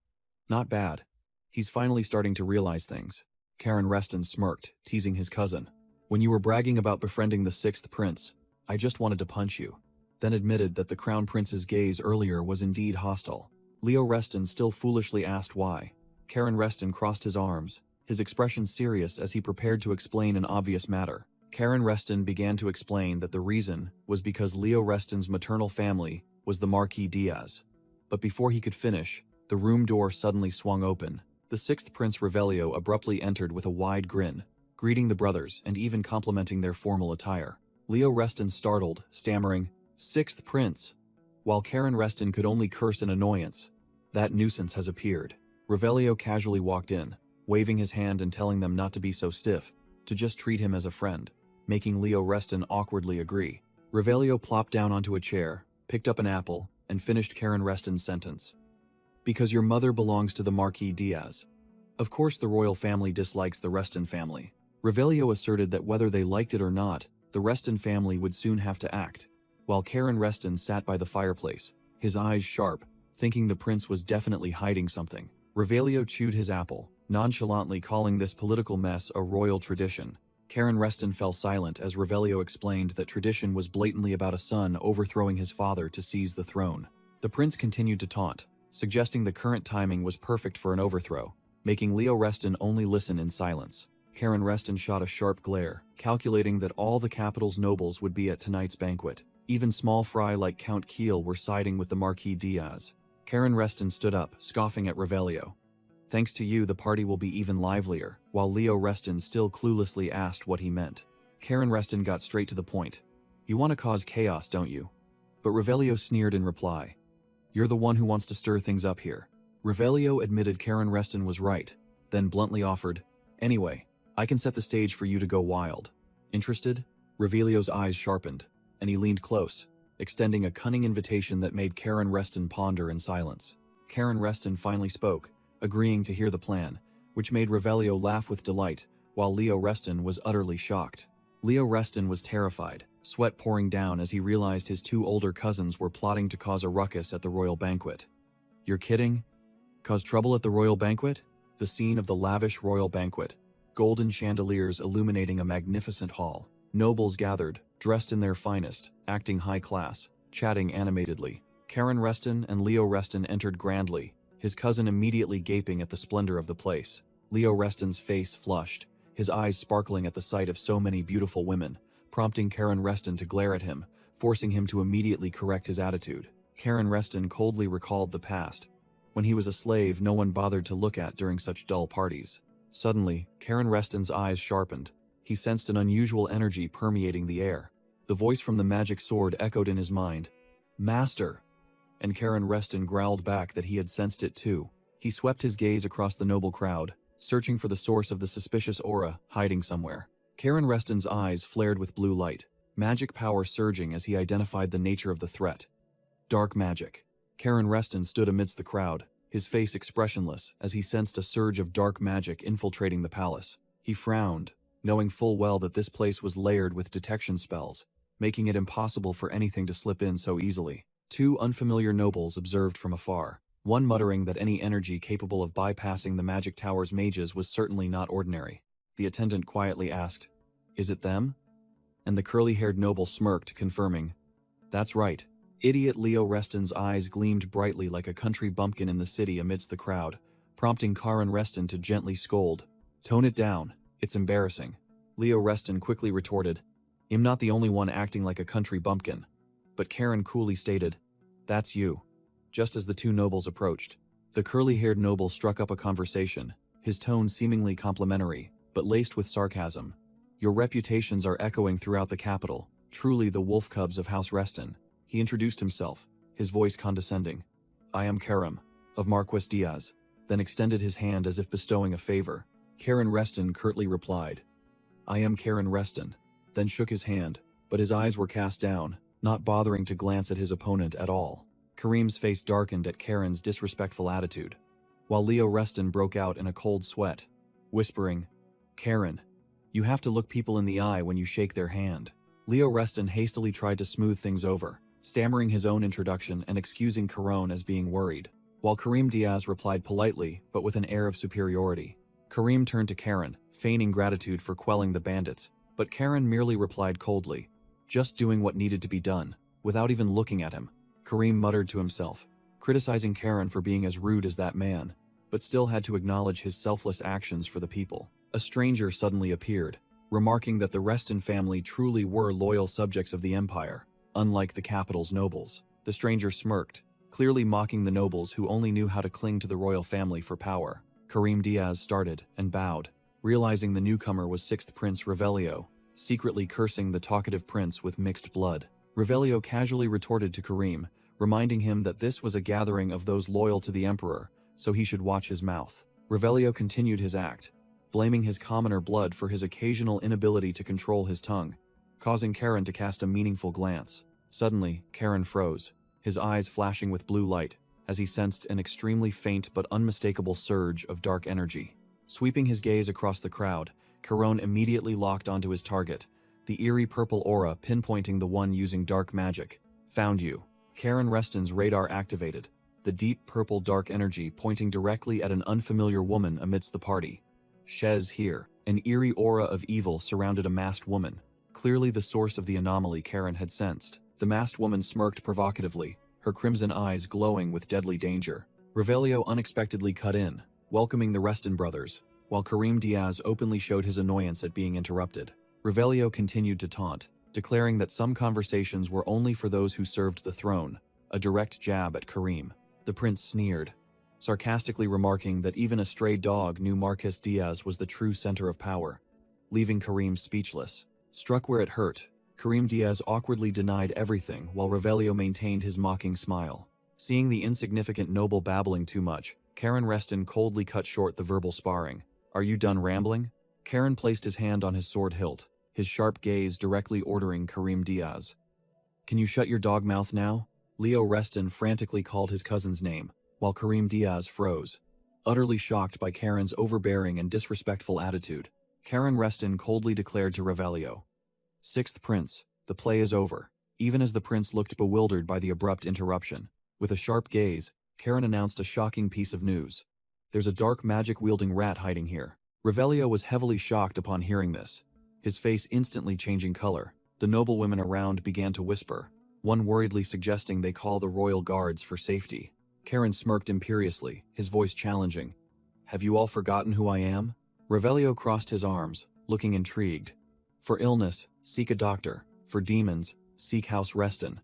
Speaker 1: not bad. He's finally starting to realize things. Karen Reston smirked, teasing his cousin. When you were bragging about befriending the sixth prince, I just wanted to punch you. Then admitted that the crown prince's gaze earlier was indeed hostile. Leo Reston still foolishly asked why. Karen Reston crossed his arms, his expression serious as he prepared to explain an obvious matter. Karen Reston began to explain that the reason was because Leo Reston's maternal family was the Marquis Diaz. But before he could finish, the room door suddenly swung open. The sixth Prince Revelio abruptly entered with a wide grin, greeting the brothers and even complimenting their formal attire. Leo Reston startled, stammering, "Sixth Prince," while Karen Reston could only curse in annoyance. That nuisance has appeared. Revelio casually walked in, waving his hand and telling them not to be so stiff, to just treat him as a friend, making Leo Reston awkwardly agree. Revelio plopped down onto a chair, picked up an apple, and finished Karen Reston's sentence. Because your mother belongs to the Marquis Diaz. Of course the royal family dislikes the Reston family. Revelio asserted that whether they liked it or not, the Reston family would soon have to act, while Karen Reston sat by the fireplace, his eyes sharp, thinking the prince was definitely hiding something. Revelio chewed his apple, nonchalantly calling this political mess a royal tradition. Karen Reston fell silent as Revelio explained that tradition was blatantly about a son overthrowing his father to seize the throne. The prince continued to taunt, suggesting the current timing was perfect for an overthrow, making Leo Reston only listen in silence. Karen Reston shot a sharp glare, calculating that all the capital's nobles would be at tonight's banquet. Even small fry like Count Keel were siding with the Marquis Diaz. Karen Reston stood up, scoffing at Revelio. Thanks to you, the party will be even livelier, while Leo Reston still cluelessly asked what he meant. Karen Reston got straight to the point. You want to cause chaos, don't you? But Revelio sneered in reply. You're the one who wants to stir things up here. Revelio admitted Karen Reston was right, then bluntly offered, anyway, I can set the stage for you to go wild. Interested? Revelio's eyes sharpened, and he leaned close, extending a cunning invitation that made Karen Reston ponder in silence. Karen Reston finally spoke, agreeing to hear the plan, which made Revelio laugh with delight, while Leo Reston was utterly shocked. Leo Reston was terrified, sweat pouring down as he realized his two older cousins were plotting to cause a ruckus at the royal banquet. You're kidding? Cause trouble at the royal banquet? The scene of the lavish royal banquet. Golden chandeliers illuminating a magnificent hall. Nobles gathered, dressed in their finest, acting high class, chatting animatedly. Karen Reston and Leo Reston entered grandly, his cousin immediately gaping at the splendor of the place. Leo Reston's face flushed, his eyes sparkling at the sight of so many beautiful women, prompting Karen Reston to glare at him, forcing him to immediately correct his attitude. Karen Reston coldly recalled the past. When he was a slave, no one bothered to look at during such dull parties. Suddenly, Karen Reston's eyes sharpened. He sensed an unusual energy permeating the air. The voice from the magic sword echoed in his mind. "Master!" And Karen Reston growled back that he had sensed it too. He swept his gaze across the noble crowd, searching for the source of the suspicious aura hiding somewhere. Karen Reston's eyes flared with blue light, magic power surging as he identified the nature of the threat. Dark magic. Karen Reston stood amidst the crowd, his face expressionless as he sensed a surge of dark magic infiltrating the palace. He frowned, knowing full well that this place was layered with detection spells, making it impossible for anything to slip in so easily. Two unfamiliar nobles observed from afar, one muttering that any energy capable of bypassing the magic tower's mages was certainly not ordinary. The attendant quietly asked, "Is it them?" And the curly-haired noble smirked, confirming, "That's right." Idiot Leo Reston's eyes gleamed brightly like a country bumpkin in the city amidst the crowd, prompting Karen Reston to gently scold, "Tone it down, it's embarrassing." Leo Reston quickly retorted, "I'm not the only one acting like a country bumpkin." But Karen coolly stated, "That's you." Just as the two nobles approached, the curly-haired noble struck up a conversation, his tone seemingly complimentary, but laced with sarcasm. "Your reputations are echoing throughout the capital, truly the wolf cubs of House Reston." He introduced himself, his voice condescending. "I am Karam, of Marquis Diaz," then extended his hand as if bestowing a favor. Karen Reston curtly replied, "I am Karen Reston," then shook his hand, but his eyes were cast down, not bothering to glance at his opponent at all. Kareem's face darkened at Karen's disrespectful attitude, while Leo Reston broke out in a cold sweat, whispering, "Karen, you have to look people in the eye when you shake their hand." Leo Reston hastily tried to smooth things over, stammering his own introduction and excusing Caron as being worried, while Kareem Diaz replied politely but with an air of superiority. Kareem turned to Karen, feigning gratitude for quelling the bandits, but Karen merely replied coldly, "Just doing what needed to be done," without even looking at him. Kareem muttered to himself, criticizing Karen for being as rude as that man, but still had to acknowledge his selfless actions for the people. A stranger suddenly appeared, remarking that the Reston family truly were loyal subjects of the empire, unlike the capital's nobles. The stranger smirked, clearly mocking the nobles who only knew how to cling to the royal family for power. Kareem Diaz started and bowed, realizing the newcomer was 6th Prince Revelio, secretly cursing the talkative prince with mixed blood. Revelio casually retorted to Kareem, reminding him that this was a gathering of those loyal to the emperor, so he should watch his mouth. Revelio continued his act, blaming his commoner blood for his occasional inability to control his tongue, causing Karen to cast a meaningful glance. Suddenly, Karen froze, his eyes flashing with blue light, as he sensed an extremely faint but unmistakable surge of dark energy. Sweeping his gaze across the crowd, Caron immediately locked onto his target, the eerie purple aura pinpointing the one using dark magic. "Found you." Karen Reston's radar activated, the deep purple dark energy pointing directly at an unfamiliar woman amidst the party. "Shez here." An eerie aura of evil surrounded a masked woman, clearly the source of the anomaly Karen had sensed. The masked woman smirked provocatively, her crimson eyes glowing with deadly danger. Revelio unexpectedly cut in, welcoming the Reston brothers, while Kareem Diaz openly showed his annoyance at being interrupted. Revelio continued to taunt, declaring that some conversations were only for those who served the throne, a direct jab at Kareem. The prince sneered, sarcastically remarking that even a stray dog knew Marquis Diaz was the true center of power, leaving Kareem speechless. Struck where it hurt, Kareem Diaz awkwardly denied everything while Revelio maintained his mocking smile. Seeing the insignificant noble babbling too much, Karen Reston coldly cut short the verbal sparring. "Are you done rambling?" Karen placed his hand on his sword hilt, his sharp gaze directly ordering Kareem Diaz. "Can you shut your dog mouth now?" Leo Reston frantically called his cousin's name, while Kareem Diaz froze, utterly shocked by Karen's overbearing and disrespectful attitude. Karen Reston coldly declared to Revelio, "6th Prince, the play is over." Even as the prince looked bewildered by the abrupt interruption, with a sharp gaze, Karen announced a shocking piece of news. There's a dark magic-wielding rat hiding here. Revelio was heavily shocked upon hearing this, his face instantly changing color. The noblewomen around began to whisper, one worriedly suggesting they call the royal guards for safety. Karen smirked imperiously, his voice challenging. Have you all forgotten who I am? Revelio crossed his arms, looking intrigued. For illness, seek a doctor. For demons, seek House Reston.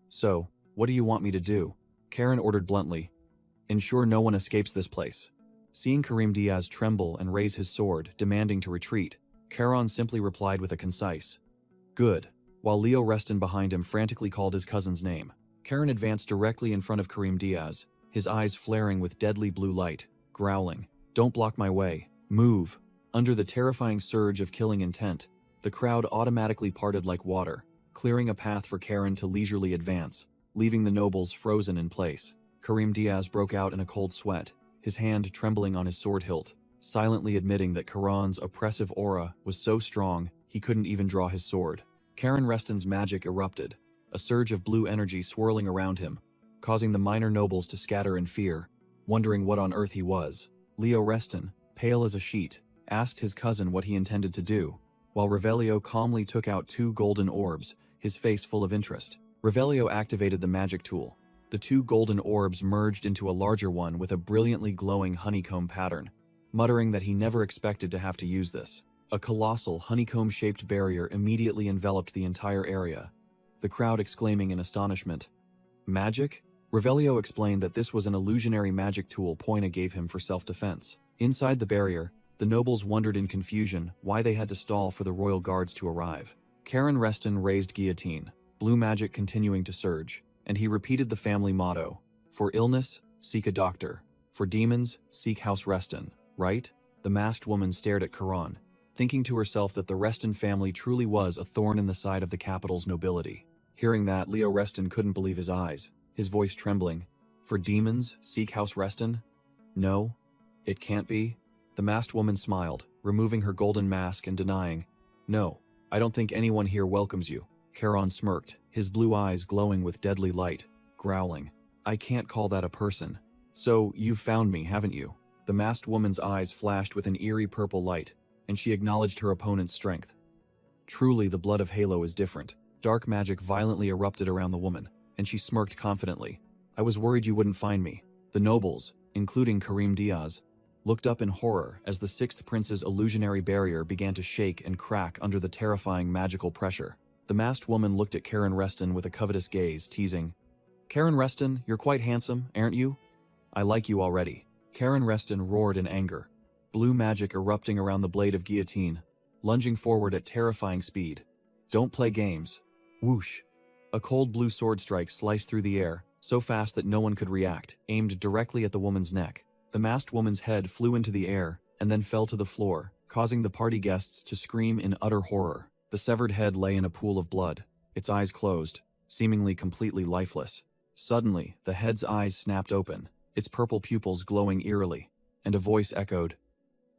Speaker 1: So, what do you want me to do? Karen ordered bluntly. Ensure no one escapes this place. Seeing Karim Diaz tremble and raise his sword, demanding to retreat, Caron simply replied with a concise, good, while Leo Reston behind him frantically called his cousin's name. Karen advanced directly in front of Karim Diaz, his eyes flaring with deadly blue light, growling, don't block my way, move. Under the terrifying surge of killing intent, the crowd automatically parted like water, clearing a path for Karen to leisurely advance, leaving the nobles frozen in place. Karim Diaz broke out in a cold sweat, his hand trembling on his sword hilt, silently admitting that Karan's oppressive aura was so strong he couldn't even draw his sword. Karen Reston's magic erupted, a surge of blue energy swirling around him, causing the minor nobles to scatter in fear, wondering what on earth he was. Leo Reston, pale as a sheet, asked his cousin what he intended to do, while Revelio calmly took out 2 golden orbs, his face full of interest. Revelio activated the magic tool. The 2 golden orbs merged into a larger one with a brilliantly glowing honeycomb pattern, muttering that he never expected to have to use this. A colossal honeycomb-shaped barrier immediately enveloped the entire area, the crowd exclaiming in astonishment. Magic? Revelio explained that this was an illusionary magic tool Poina gave him for self-defense. Inside the barrier, the nobles wondered in confusion why they had to stall for the royal guards to arrive. Karen Reston raised guillotine, blue magic continuing to surge, and he repeated the family motto, for illness, seek a doctor. For demons, seek House Reston, right? The masked woman stared at Karan, thinking to herself that the Reston family truly was a thorn in the side of the capital's nobility. Hearing that, Leo Reston couldn't believe his eyes, his voice trembling. For demons, seek House Reston? No, it can't be. The masked woman smiled, removing her golden mask and denying, no, I don't think anyone here welcomes you. Karan smirked, his blue eyes glowing with deadly light, growling, I can't call that a person. So, you've found me, haven't you? The masked woman's eyes flashed with an eerie purple light, and she acknowledged her opponent's strength. Truly, the blood of Halo is different. Dark magic violently erupted around the woman, and she smirked confidently. I was worried you wouldn't find me. The nobles, including Karim Diaz, looked up in horror as the 6th prince's illusionary barrier began to shake and crack under the terrifying magical pressure. The masked woman looked at Karen Reston with a covetous gaze, teasing, Karen Reston, you're quite handsome, aren't you? I like you already. Karen Reston roared in anger, blue magic erupting around the blade of guillotine, lunging forward at terrifying speed. Don't play games. Whoosh. A cold blue sword strike sliced through the air, so fast that no one could react, aimed directly at the woman's neck. The masked woman's head flew into the air and then fell to the floor, causing the party guests to scream in utter horror. The severed head lay in a pool of blood, its eyes closed, seemingly completely lifeless. Suddenly, the head's eyes snapped open, its purple pupils glowing eerily, and a voice echoed,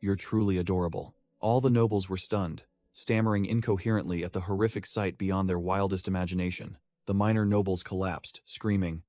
Speaker 1: You're truly adorable. All the nobles were stunned, stammering incoherently at the horrific sight beyond their wildest imagination. The minor nobles collapsed, screaming,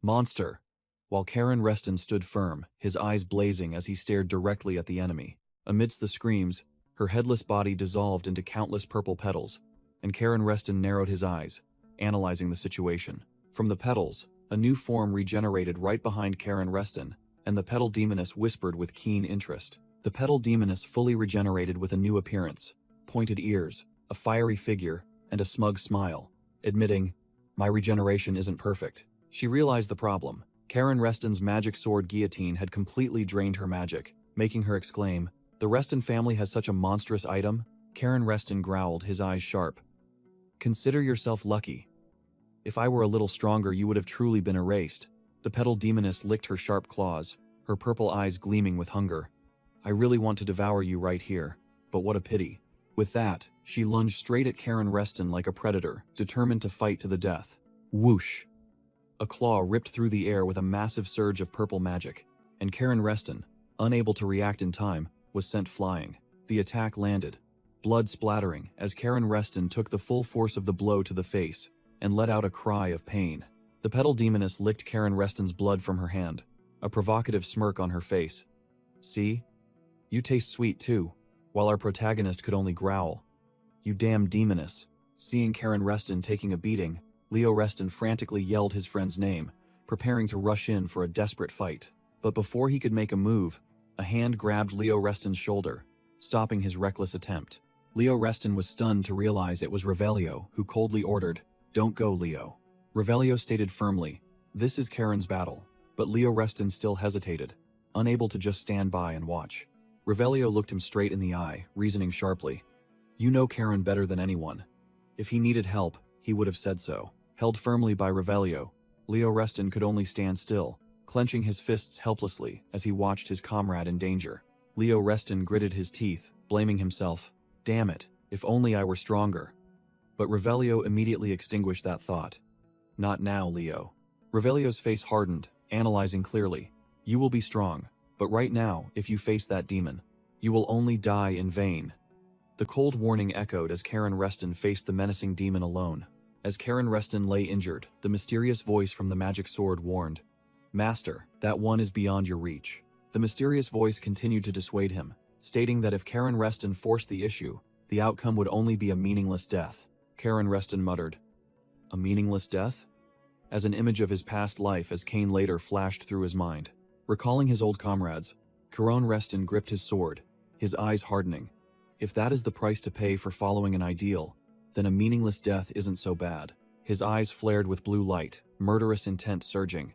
Speaker 1: Monster! While Karen Reston stood firm, his eyes blazing as he stared directly at the enemy. Amidst the screams, her headless body dissolved into countless purple petals, and Karen Reston narrowed his eyes, analyzing the situation. From the petals, a new form regenerated right behind Karen Reston, and the petal demoness whispered with keen interest. The petal demoness fully regenerated with a new appearance, pointed ears, a fiery figure, and a smug smile, admitting, My regeneration isn't perfect. She realized the problem. Karen Reston's magic sword guillotine had completely drained her magic, making her exclaim, The Reston family has such a monstrous item? Karen Reston growled, his eyes sharp. Consider yourself lucky. If I were a little stronger, you would have truly been erased. The petal demoness licked her sharp claws, her purple eyes gleaming with hunger. I really want to devour you right here, but what a pity. With that, she lunged straight at Karen Reston like a predator, determined to fight to the death. Whoosh! A claw ripped through the air with a massive surge of purple magic, and Karen Reston, unable to react in time, was sent flying. The attack landed, blood splattering as Karen Reston took the full force of the blow to the face and let out a cry of pain. The petal demoness licked Karen Reston's blood from her hand, a provocative smirk on her face. "See? You taste sweet too," while our protagonist could only growl. "You damn demoness." Seeing Karen Reston taking a beating, Leo Reston frantically yelled his friend's name, preparing to rush in for a desperate fight. But before he could make a move, a hand grabbed Leo Reston's shoulder, stopping his reckless attempt. Leo Reston was stunned to realize it was Revelio, who coldly ordered, "Don't go, Leo." Revelio stated firmly, "This is Karen's battle," but Leo Reston still hesitated, unable to just stand by and watch. Revelio looked him straight in the eye, reasoning sharply, "You know Karen better than anyone. If he needed help, he would have said so." Held firmly by Revelio, Leo Reston could only stand still, clenching his fists helplessly as he watched his comrade in danger. Leo Reston gritted his teeth, blaming himself. "Damn it, if only I were stronger." But Revelio immediately extinguished that thought. "Not now, Leo." Revelio's face hardened, analyzing clearly. "You will be strong, but right now, if you face that demon, you will only die in vain." The cold warning echoed as Karen Reston faced the menacing demon alone. As Karen Reston lay injured, the mysterious voice from the magic sword warned, "Master, that one is beyond your reach." The mysterious voice continued to dissuade him, stating that if Karen Reston forced the issue, the outcome would only be a meaningless death. Karen Reston muttered, "A meaningless death?" As an image of his past life as Kane later flashed through his mind. Recalling his old comrades, Karen Reston gripped his sword, his eyes hardening. If that is the price to pay for following an ideal, then a meaningless death isn't so bad. His eyes flared with blue light, murderous intent surging.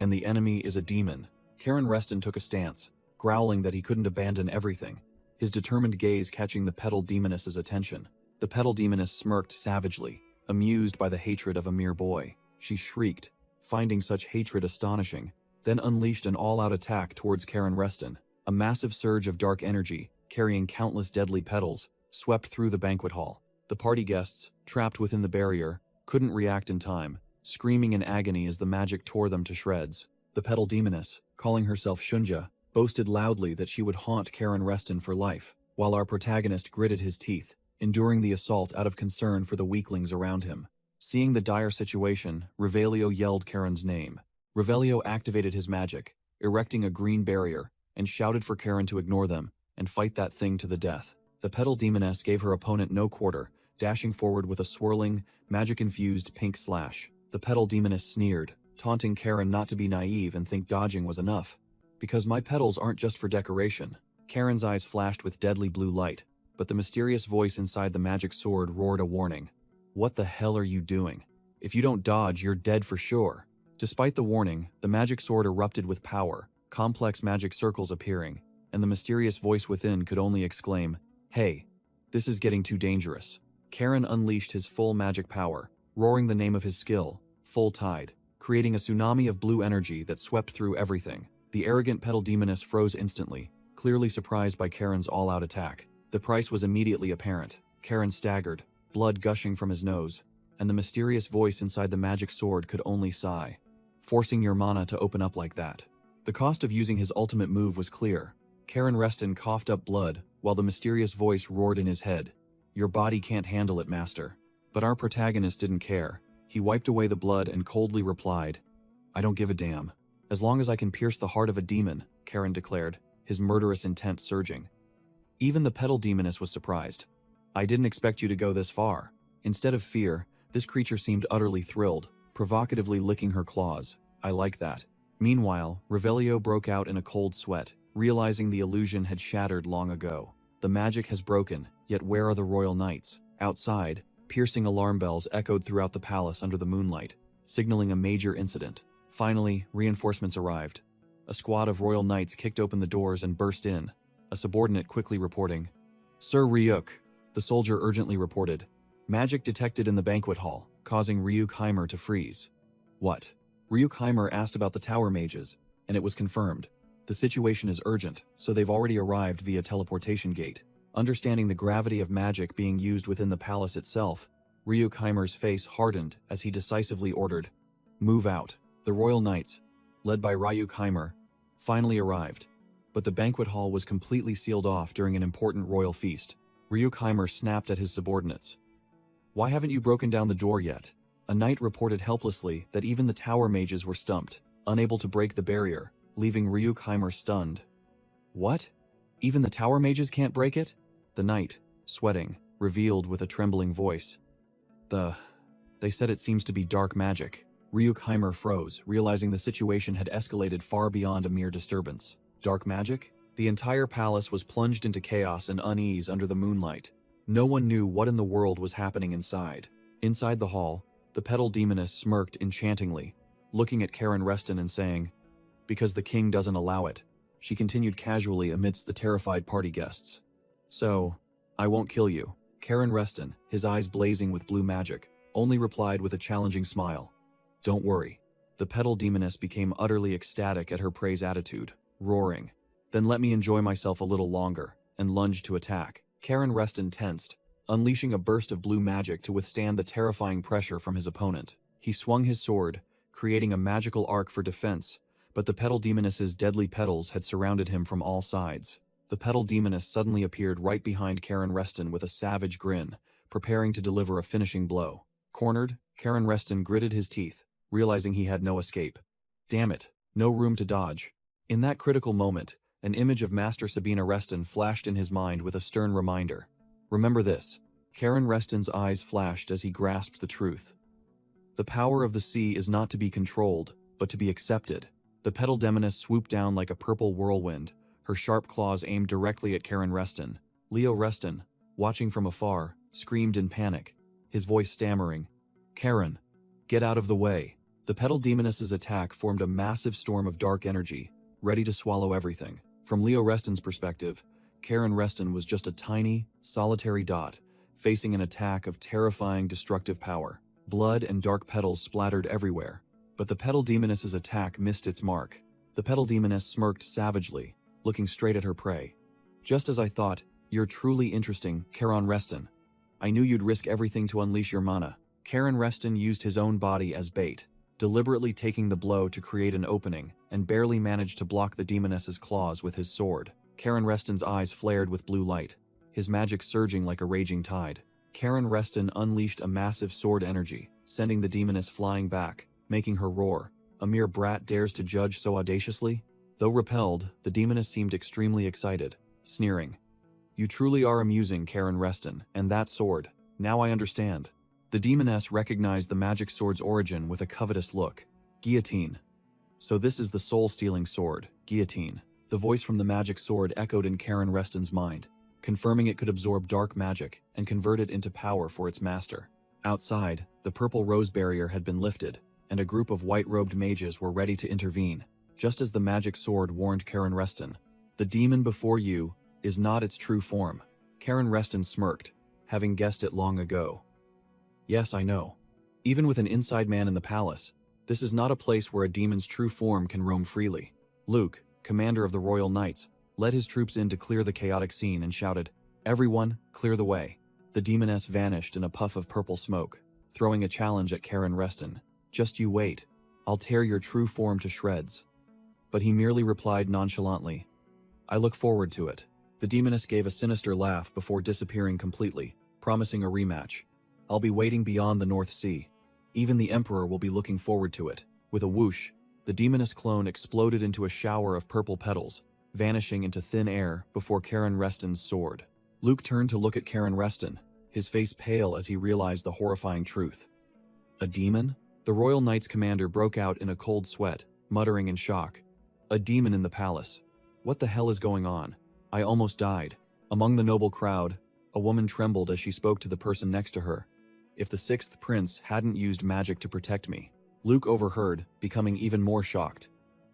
Speaker 1: "And the enemy is a demon." Karen Reston took a stance, growling that he couldn't abandon everything, his determined gaze catching the petal demoness's attention. The petal demoness smirked savagely, amused by the hatred of a mere boy. She shrieked, finding such hatred astonishing, then unleashed an all-out attack towards Karen Reston. A massive surge of dark energy, carrying countless deadly petals, swept through the banquet hall. The party guests, trapped within the barrier, couldn't react in time, screaming in agony as the magic tore them to shreds. The petal demoness, calling herself Shunja, boasted loudly that she would haunt Karen Reston for life, while our protagonist gritted his teeth, enduring the assault out of concern for the weaklings around him. Seeing the dire situation, Revelio yelled Karen's name. Revelio activated his magic, erecting a green barrier, and shouted for Karen to ignore them and fight that thing to the death. The petal demoness gave her opponent no quarter, dashing forward with a swirling, magic-infused pink slash. The petal demoness sneered, taunting Karen not to be naive and think dodging was enough. "Because my petals aren't just for decoration." Karen's eyes flashed with deadly blue light, but the mysterious voice inside the magic sword roared a warning. "What the hell are you doing? If you don't dodge, you're dead for sure." Despite the warning, the magic sword erupted with power, complex magic circles appearing, and the mysterious voice within could only exclaim, "Hey, this is getting too dangerous." Karen unleashed his full magic power, roaring the name of his skill, Full Tide, creating a tsunami of blue energy that swept through everything. The arrogant petal demoness froze instantly, clearly surprised by Karen's all-out attack. The price was immediately apparent. Karen staggered, blood gushing from his nose, and the mysterious voice inside the magic sword could only sigh. "Forcing your mana to open up like that." The cost of using his ultimate move was clear. Karen Reston coughed up blood, while the mysterious voice roared in his head, "Your body can't handle it, master." But our protagonist didn't care. He wiped away the blood and coldly replied, "I don't give a damn. As long as I can pierce the heart of a demon," Karen declared, his murderous intent surging. Even the petal demoness was surprised. "I didn't expect you to go this far." Instead of fear, this creature seemed utterly thrilled, provocatively licking her claws. "I like that." Meanwhile, Revelio broke out in a cold sweat, realizing the illusion had shattered long ago. The magic has broken, yet where are the royal knights? Outside, piercing alarm bells echoed throughout the palace under the moonlight, signaling a major incident. Finally, reinforcements arrived. A squad of royal knights kicked open the doors and burst in, a subordinate quickly reporting, "Sir Ryuk," the soldier urgently reported. "Magic detected in the banquet hall, causing Ryuk Heimer to freeze." "What?" Ryuk Heimer asked about the tower mages, and it was confirmed. "The situation is urgent, so they've already arrived via teleportation gate." Understanding the gravity of magic being used within the palace itself, Ryuk Heimer's face hardened as he decisively ordered, "Move out." The royal knights, led by Ryuk Heimer, finally arrived, but the banquet hall was completely sealed off during an important royal feast. Ryuk Heimer snapped at his subordinates. "Why haven't you broken down the door yet?" A knight reported helplessly that even the tower mages were stumped, unable to break the barrier, leaving Ryukheimer stunned. What? Even the tower mages can't break it? The knight, sweating, revealed with a trembling voice. They said it seems to be dark magic. Ryukheimer froze, realizing the situation had escalated far beyond a mere disturbance. Dark magic? The entire palace was plunged into chaos and unease under the moonlight. No one knew what in the world was happening inside. Inside the hall, the petal demoness smirked enchantingly, looking at Karen Reston and saying, "Because the king doesn't allow it." She continued casually amidst the terrified party guests. "So, I won't kill you." Karen Reston, his eyes blazing with blue magic, only replied with a challenging smile. "Don't worry." The petal demoness became utterly ecstatic at her prey's attitude, roaring, "Then let me enjoy myself a little longer," and lunged to attack. Karen Reston tensed, unleashing a burst of blue magic to withstand the terrifying pressure from his opponent. He swung his sword, creating a magical arc for defense, but the petal demoness's deadly petals had surrounded him from all sides. The petal demoness suddenly appeared right behind Karen Reston with a savage grin, preparing to deliver a finishing blow. Cornered, Karen Reston gritted his teeth, realizing he had no escape. Damn it, no room to dodge. In that critical moment, an image of Master Sabina Reston flashed in his mind with a stern reminder. Remember this. Karen Reston's eyes flashed as he grasped the truth. The power of the sea is not to be controlled, but to be accepted. The petal demoness swooped down like a purple whirlwind, her sharp claws aimed directly at Karen Reston. Leo Reston, watching from afar, screamed in panic, his voice stammering, "Karen, get out of the way." The petal demoness's attack formed a massive storm of dark energy, ready to swallow everything. From Leo Reston's perspective, Karen Reston was just a tiny, solitary dot, facing an attack of terrifying destructive power. Blood and dark petals splattered everywhere, but the petal demoness's attack missed its mark. The petal demoness smirked savagely, looking straight at her prey. "Just as I thought, you're truly interesting, Karen Reston. I knew you'd risk everything to unleash your mana." Karen Reston used his own body as bait, deliberately taking the blow to create an opening, and barely managed to block the demoness's claws with his sword. Karen Reston's eyes flared with blue light, his magic surging like a raging tide. Karen Reston unleashed a massive sword energy, sending the demoness flying back, making her roar. A mere brat dares to judge so audaciously? Though repelled, the demoness seemed extremely excited, sneering. "You truly are amusing, Karen Reston, and that sword. Now I understand." The demoness recognized the magic sword's origin with a covetous look. "Guillotine. So this is the soul-stealing sword, guillotine." The voice from the magic sword echoed in Karen Reston's mind, confirming it could absorb dark magic and convert it into power for its master. Outside, the purple rose barrier had been lifted, and a group of white-robed mages were ready to intervene. Just as the magic sword warned Karen Reston, "The demon before you is not its true form." Karen Reston smirked, having guessed it long ago. "Yes, I know. Even with an inside man in the palace, this is not a place where a demon's true form can roam freely." Luke, commander of the Royal Knights, led his troops in to clear the chaotic scene and shouted, "Everyone, clear the way." The demoness vanished in a puff of purple smoke, throwing a challenge at Karen Reston. "Just you wait. I'll tear your true form to shreds." But he merely replied nonchalantly, "I look forward to it." The demoness gave a sinister laugh before disappearing completely, promising a rematch. "I'll be waiting beyond the North Sea. Even the Emperor will be looking forward to it." With a whoosh, the demoness clone exploded into a shower of purple petals, vanishing into thin air before Karen Reston's sword. Luke turned to look at Karen Reston, his face pale as he realized the horrifying truth. "A demon?" The Royal Knights commander broke out in a cold sweat, muttering in shock. "A demon in the palace. What the hell is going on? I almost died." Among the noble crowd, a woman trembled as she spoke to the person next to her. "If the sixth prince hadn't used magic to protect me." Luke overheard, becoming even more shocked.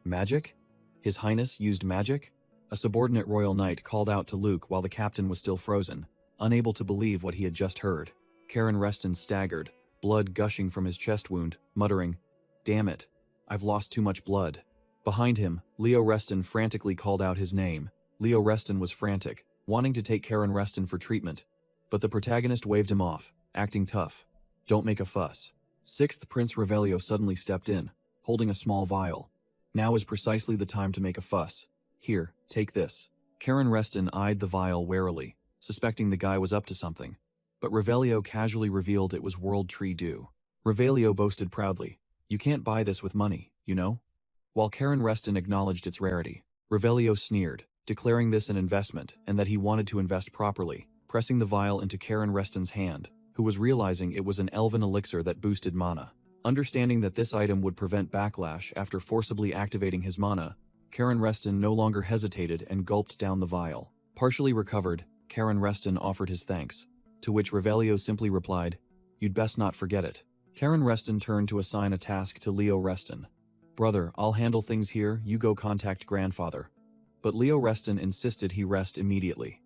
Speaker 1: "Magic? His Highness used magic?" A subordinate royal knight called out to Luke while the captain was still frozen, unable to believe what he had just heard. Karen Reston staggered, blood gushing from his chest wound, muttering, "Damn it, I've lost too much blood." Behind him, Leo Reston frantically called out his name. Leo Reston was frantic, wanting to take Karen Reston for treatment, but the protagonist waved him off, acting tough. "Don't make a fuss." Sixth Prince Revelio suddenly stepped in, holding a small vial. "Now is precisely the time to make a fuss. Here, take this." Karen Reston eyed the vial warily, suspecting the guy was up to something, but Revelio casually revealed it was World Tree Dew. Revelio boasted proudly, "You can't buy this with money, you know?" While Karen Reston acknowledged its rarity, Revelio sneered, declaring this an investment and that he wanted to invest properly, pressing the vial into Karen Reston's hand, who was realizing it was an elven elixir that boosted mana. Understanding that this item would prevent backlash after forcibly activating his mana, Karen Reston no longer hesitated and gulped down the vial. Partially recovered, Karen Reston offered his thanks, to which Revelio simply replied, "You'd best not forget it." Karen Reston turned to assign a task to Leo Reston. "Brother, I'll handle things here, you go contact grandfather." But Leo Reston insisted he rest immediately.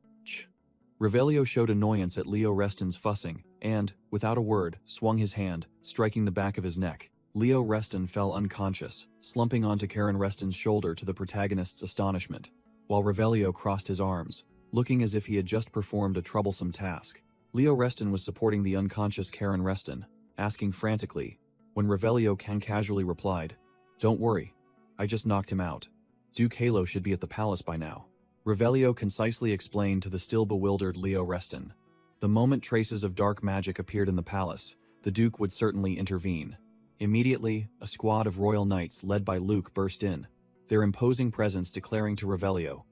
Speaker 1: Revelio showed annoyance at Leo Reston's fussing, and, without a word, swung his hand, striking the back of his neck. Leo Reston fell unconscious, slumping onto Karen Reston's shoulder to the protagonist's astonishment, while Revelio crossed his arms, looking as if he had just performed a troublesome task. Leo Reston was supporting the unconscious Karen Reston, asking frantically, when Revelio casually replied, "Don't worry, I just knocked him out. Duke Halo should be at the palace by now." Revelio concisely explained to the still bewildered Leo Reston. The moment traces of dark magic appeared in the palace, the Duke would certainly intervene. Immediately, a squad of royal knights led by Luke burst in, their imposing presence declaring to Revelio,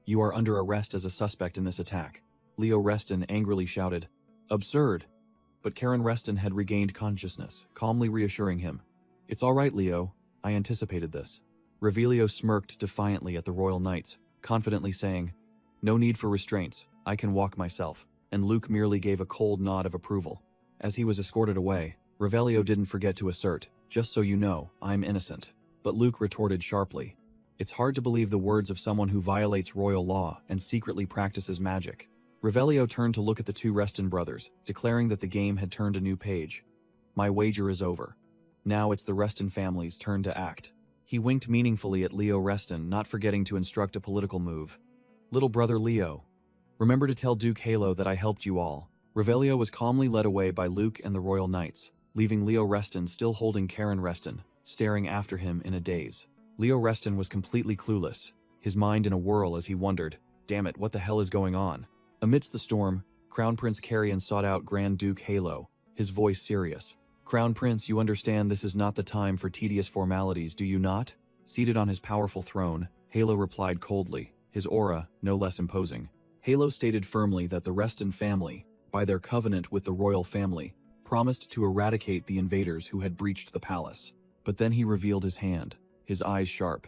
Speaker 1: "You are under arrest as a suspect in this attack." Leo Reston angrily shouted, "Absurd!" But Karen Reston had regained consciousness, calmly reassuring him, "It's all right, Leo, I anticipated this." Revelio smirked defiantly at the royal knights, confidently saying, "No need for restraints, I can walk myself," and Luke merely gave a cold nod of approval. As he was escorted away, Revelio didn't forget to assert, "Just so you know, I'm innocent." But Luke retorted sharply, "It's hard to believe the words of someone who violates royal law and secretly practices magic." Revelio turned to look at the two Reston brothers, declaring that the game had turned a new page. "My wager is over. Now it's the Reston family's turn to act." He winked meaningfully at Leo Reston, not forgetting to instruct a political move. "Little brother Leo, remember to tell Duke Halo that I helped you all." Revelio was calmly led away by Luke and the royal knights, leaving Leo Reston still holding Karen Reston, staring after him in a daze. Leo Reston was completely clueless, his mind in a whirl as he wondered, "Damn it, what the hell is going on?" Amidst the storm, Crown Prince Carrion sought out Grand Duke Halo, his voice serious. "Crown Prince, you understand this is not the time for tedious formalities, do you not?" Seated on his powerful throne, Halo replied coldly, his aura no less imposing. Halo stated firmly that the Reston family, by their covenant with the royal family, promised to eradicate the invaders who had breached the palace. But then he revealed his hand, his eyes sharp.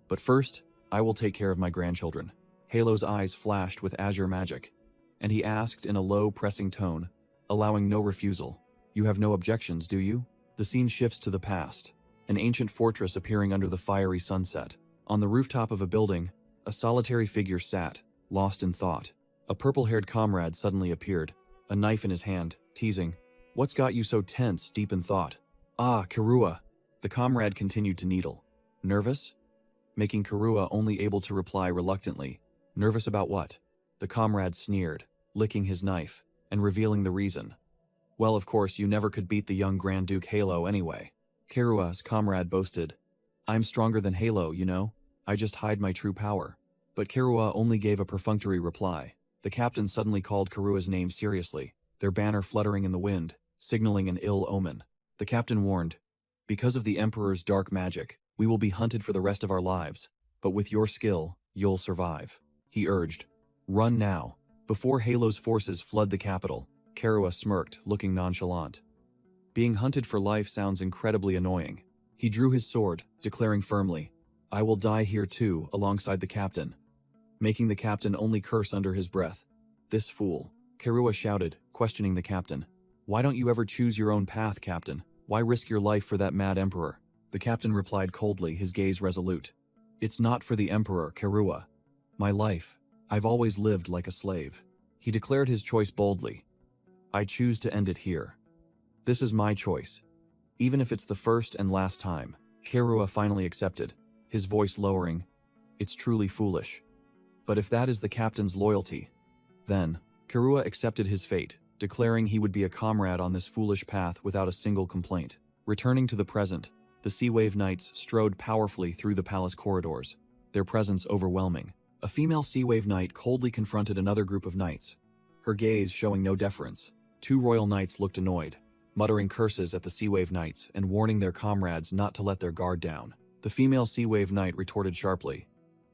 Speaker 1: "But first, I will take care of my grandchildren." Halo's eyes flashed with azure magic, and he asked in a low, pressing tone, allowing no refusal, "You have no objections, do you?" The scene shifts to the past, an ancient fortress appearing under the fiery sunset. On the rooftop of a building, a solitary figure sat, lost in thought. A purple-haired comrade suddenly appeared, a knife in his hand, teasing, "What's got you so tense, deep in thought?" "Ah, Kirua." The comrade continued to needle. "Nervous?" Making Kirua only able to reply reluctantly, "Nervous about what?" The comrade sneered, licking his knife, and revealing the reason. "Well, of course, you never could beat the young Grand Duke Halo anyway." Kirua's comrade boasted, "I'm stronger than Halo, you know. I just hide my true power." But Kirua only gave a perfunctory reply. The captain suddenly called Kirua's name seriously, their banner fluttering in the wind, signaling an ill omen. The captain warned, "Because of the Emperor's dark magic, we will be hunted for the rest of our lives, but with your skill, you'll survive." He urged, "Run now, before Halo's forces flood the capital." Kirua smirked, looking nonchalant. Being hunted for life sounds incredibly annoying. He drew his sword, declaring firmly, "I will die here too, alongside the captain," making the captain only curse under his breath. "This fool," Kirua shouted, questioning the captain. "Why don't you ever choose your own path, Captain? Why risk your life for that mad emperor?" The captain replied coldly, his gaze resolute. "It's not for the emperor, Kirua. My life, I've always lived like a slave." He declared his choice boldly. "I choose to end it here. This is my choice. Even if it's the first and last time." Kirua finally accepted, his voice lowering. "It's truly foolish. But if that is the captain's loyalty, then..." Kirua accepted his fate, declaring he would be a comrade on this foolish path without a single complaint. Returning to the present, the Sea Wave Knights strode powerfully through the palace corridors, their presence overwhelming. A female Sea Wave Knight coldly confronted another group of knights, her gaze showing no deference. Two royal knights looked annoyed, muttering curses at the Sea Wave Knights and warning their comrades not to let their guard down. The female Sea Wave Knight retorted sharply.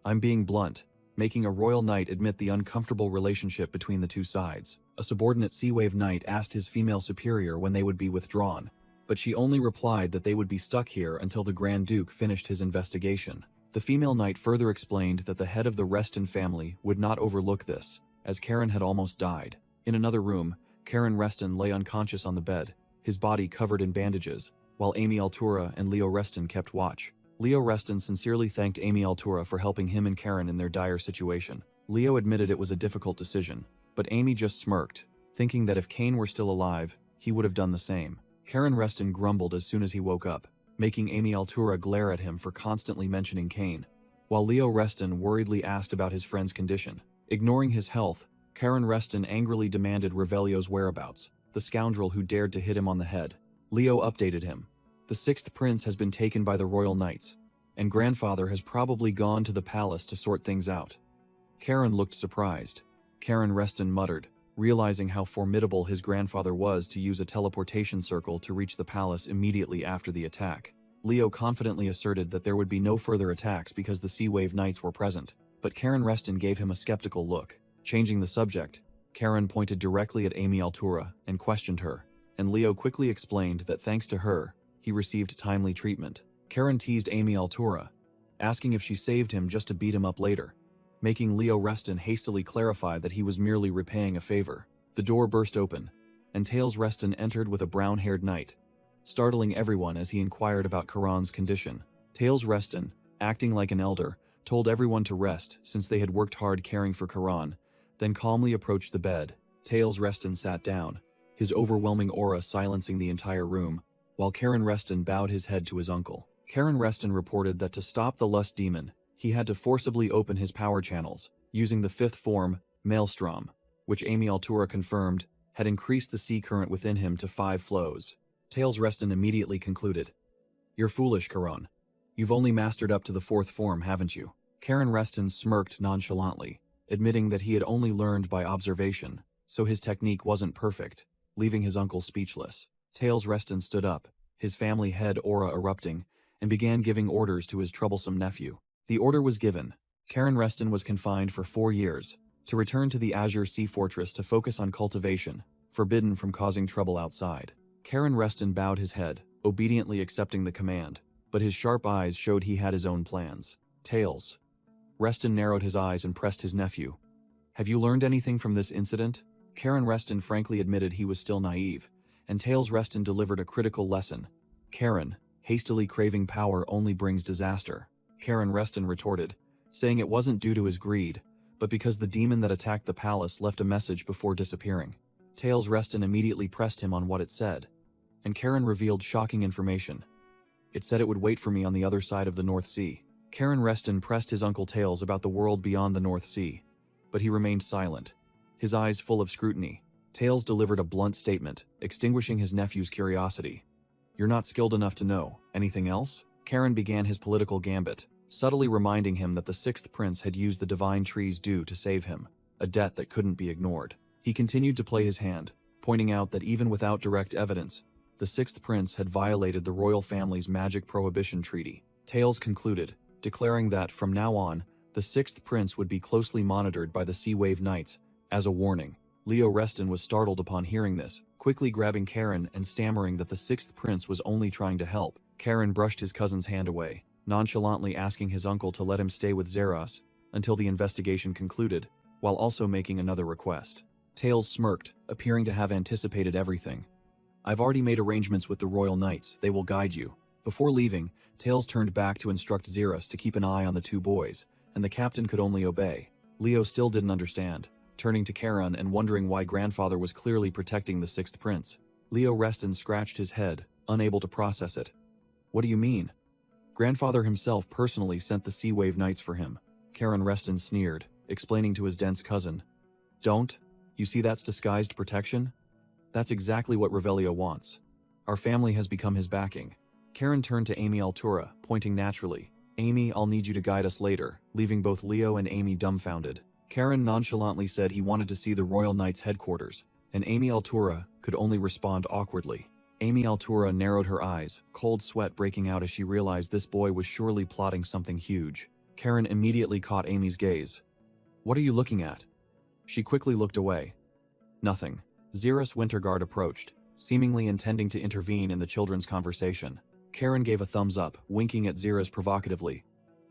Speaker 1: I'm being blunt, making a royal knight admit the uncomfortable relationship between the two sides. A subordinate Sea Wave Knight asked his female superior when they would be withdrawn, but she only replied that they would be stuck here until the Grand Duke finished his investigation. The female knight further explained that the head of the Reston family would not overlook this, as Karen had almost died. In another room, Karen Reston lay unconscious on the bed, his body covered in bandages, while Amy Altura and Leo Reston kept watch. Leo Reston sincerely thanked Amy Altura for helping him and Karen in their dire situation. Leo admitted it was a difficult decision, but Amy just smirked, thinking that if Kane were still alive, he would have done the same. Karen Reston grumbled as soon as he woke up, making Amy Altura glare at him for constantly mentioning Kane, while Leo Reston worriedly asked about his friend's condition. Ignoring his health, Karen Reston angrily demanded Revelio's whereabouts, the scoundrel who dared to hit him on the head. Leo updated him. The sixth prince has been taken by the royal knights, and grandfather has probably gone to the palace to sort things out. Karen looked surprised. Karen Reston muttered, realizing how formidable his grandfather was to use a teleportation circle to reach the palace immediately after the attack. Leo confidently asserted that there would be no further attacks because the Sea Wave Knights were present, but Karen Reston gave him a skeptical look. Changing the subject, Karen pointed directly at Amy Altura and questioned her, and Leo quickly explained that thanks to her, he received timely treatment. Karen teased Amy Altura, asking if she saved him just to beat him up later, making Leo Reston hastily clarify that he was merely repaying a favor. The door burst open, and Tails Reston entered with a brown-haired knight, startling everyone as he inquired about Karan's condition. Tails Reston, acting like an elder, told everyone to rest since they had worked hard caring for Karan, then calmly approached the bed. Tails Reston sat down, his overwhelming aura silencing the entire room, while Karen Reston bowed his head to his uncle. Karen Reston reported that to stop the lust demon, he had to forcibly open his power channels, using the fifth form, Maelstrom, which Amy Altura confirmed had increased the sea current within him to 5 flows. Tails Reston immediately concluded, "You're foolish, Karan. You've only mastered up to the 4th form, haven't you?" Karen Reston smirked nonchalantly, admitting that he had only learned by observation, so his technique wasn't perfect, leaving his uncle speechless. Tails Reston stood up, his family head aura erupting, and began giving orders to his troublesome nephew. The order was given. Karen Reston was confined for 4 years, to return to the Azure Sea Fortress to focus on cultivation, forbidden from causing trouble outside. Karen Reston bowed his head, obediently accepting the command, but his sharp eyes showed he had his own plans. Tails Reston narrowed his eyes and pressed his nephew. "Have you learned anything from this incident?" Karen Reston frankly admitted he was still naive, and Tails Reston delivered a critical lesson. Karen, hastily craving power only brings disaster. Karen Reston retorted, saying it wasn't due to his greed, but because the demon that attacked the palace left a message before disappearing. Tails Reston immediately pressed him on what it said, and Karen revealed shocking information. It said it would wait for me on the other side of the North Sea. Karen Reston pressed his uncle Tails about the world beyond the North Sea, but he remained silent, his eyes full of scrutiny. Tails delivered a blunt statement, extinguishing his nephew's curiosity. "You're not skilled enough to know. Anything else?" Karen began his political gambit, subtly reminding him that the 6th prince had used the divine tree's due to save him, a debt that couldn't be ignored. He continued to play his hand, pointing out that even without direct evidence, the 6th prince had violated the royal family's magic prohibition treaty. Tails concluded, declaring that from now on, the 6th prince would be closely monitored by the Sea Wave Knights, as a warning. Leo Reston was startled upon hearing this, quickly grabbing Karen and stammering that the 6th prince was only trying to help. Karen brushed his cousin's hand away, nonchalantly asking his uncle to let him stay with Zeros until the investigation concluded, while also making another request. Tails smirked, appearing to have anticipated everything. "I've already made arrangements with the Royal Knights. They will guide you." Before leaving, Tails turned back to instruct Zeros to keep an eye on the 2 boys, and the captain could only obey. Leo still didn't understand, turning to Karen and wondering why grandfather was clearly protecting the 6th prince. Leo Reston scratched his head, unable to process it. "What do you mean?" "Grandfather himself personally sent the Sea Wave Knights for him." Karen Reston sneered, explaining to his dense cousin. "Don't? You see that's disguised protection? That's exactly what Revelio wants. Our family has become his backing." Karen turned to Amy Altura, pointing naturally. "Amy, I'll need you to guide us later," leaving both Leo and Amy dumbfounded. Karen nonchalantly said he wanted to see the Royal Knights headquarters, and Amy Altura could only respond awkwardly. Amy Altura narrowed her eyes, cold sweat breaking out as she realized this boy was surely plotting something huge. Karen immediately caught Amy's gaze. "What are you looking at?" She quickly looked away. "Nothing." Xeris Winterguard approached, seemingly intending to intervene in the children's conversation. Karen gave a thumbs up, winking at Xeris provocatively.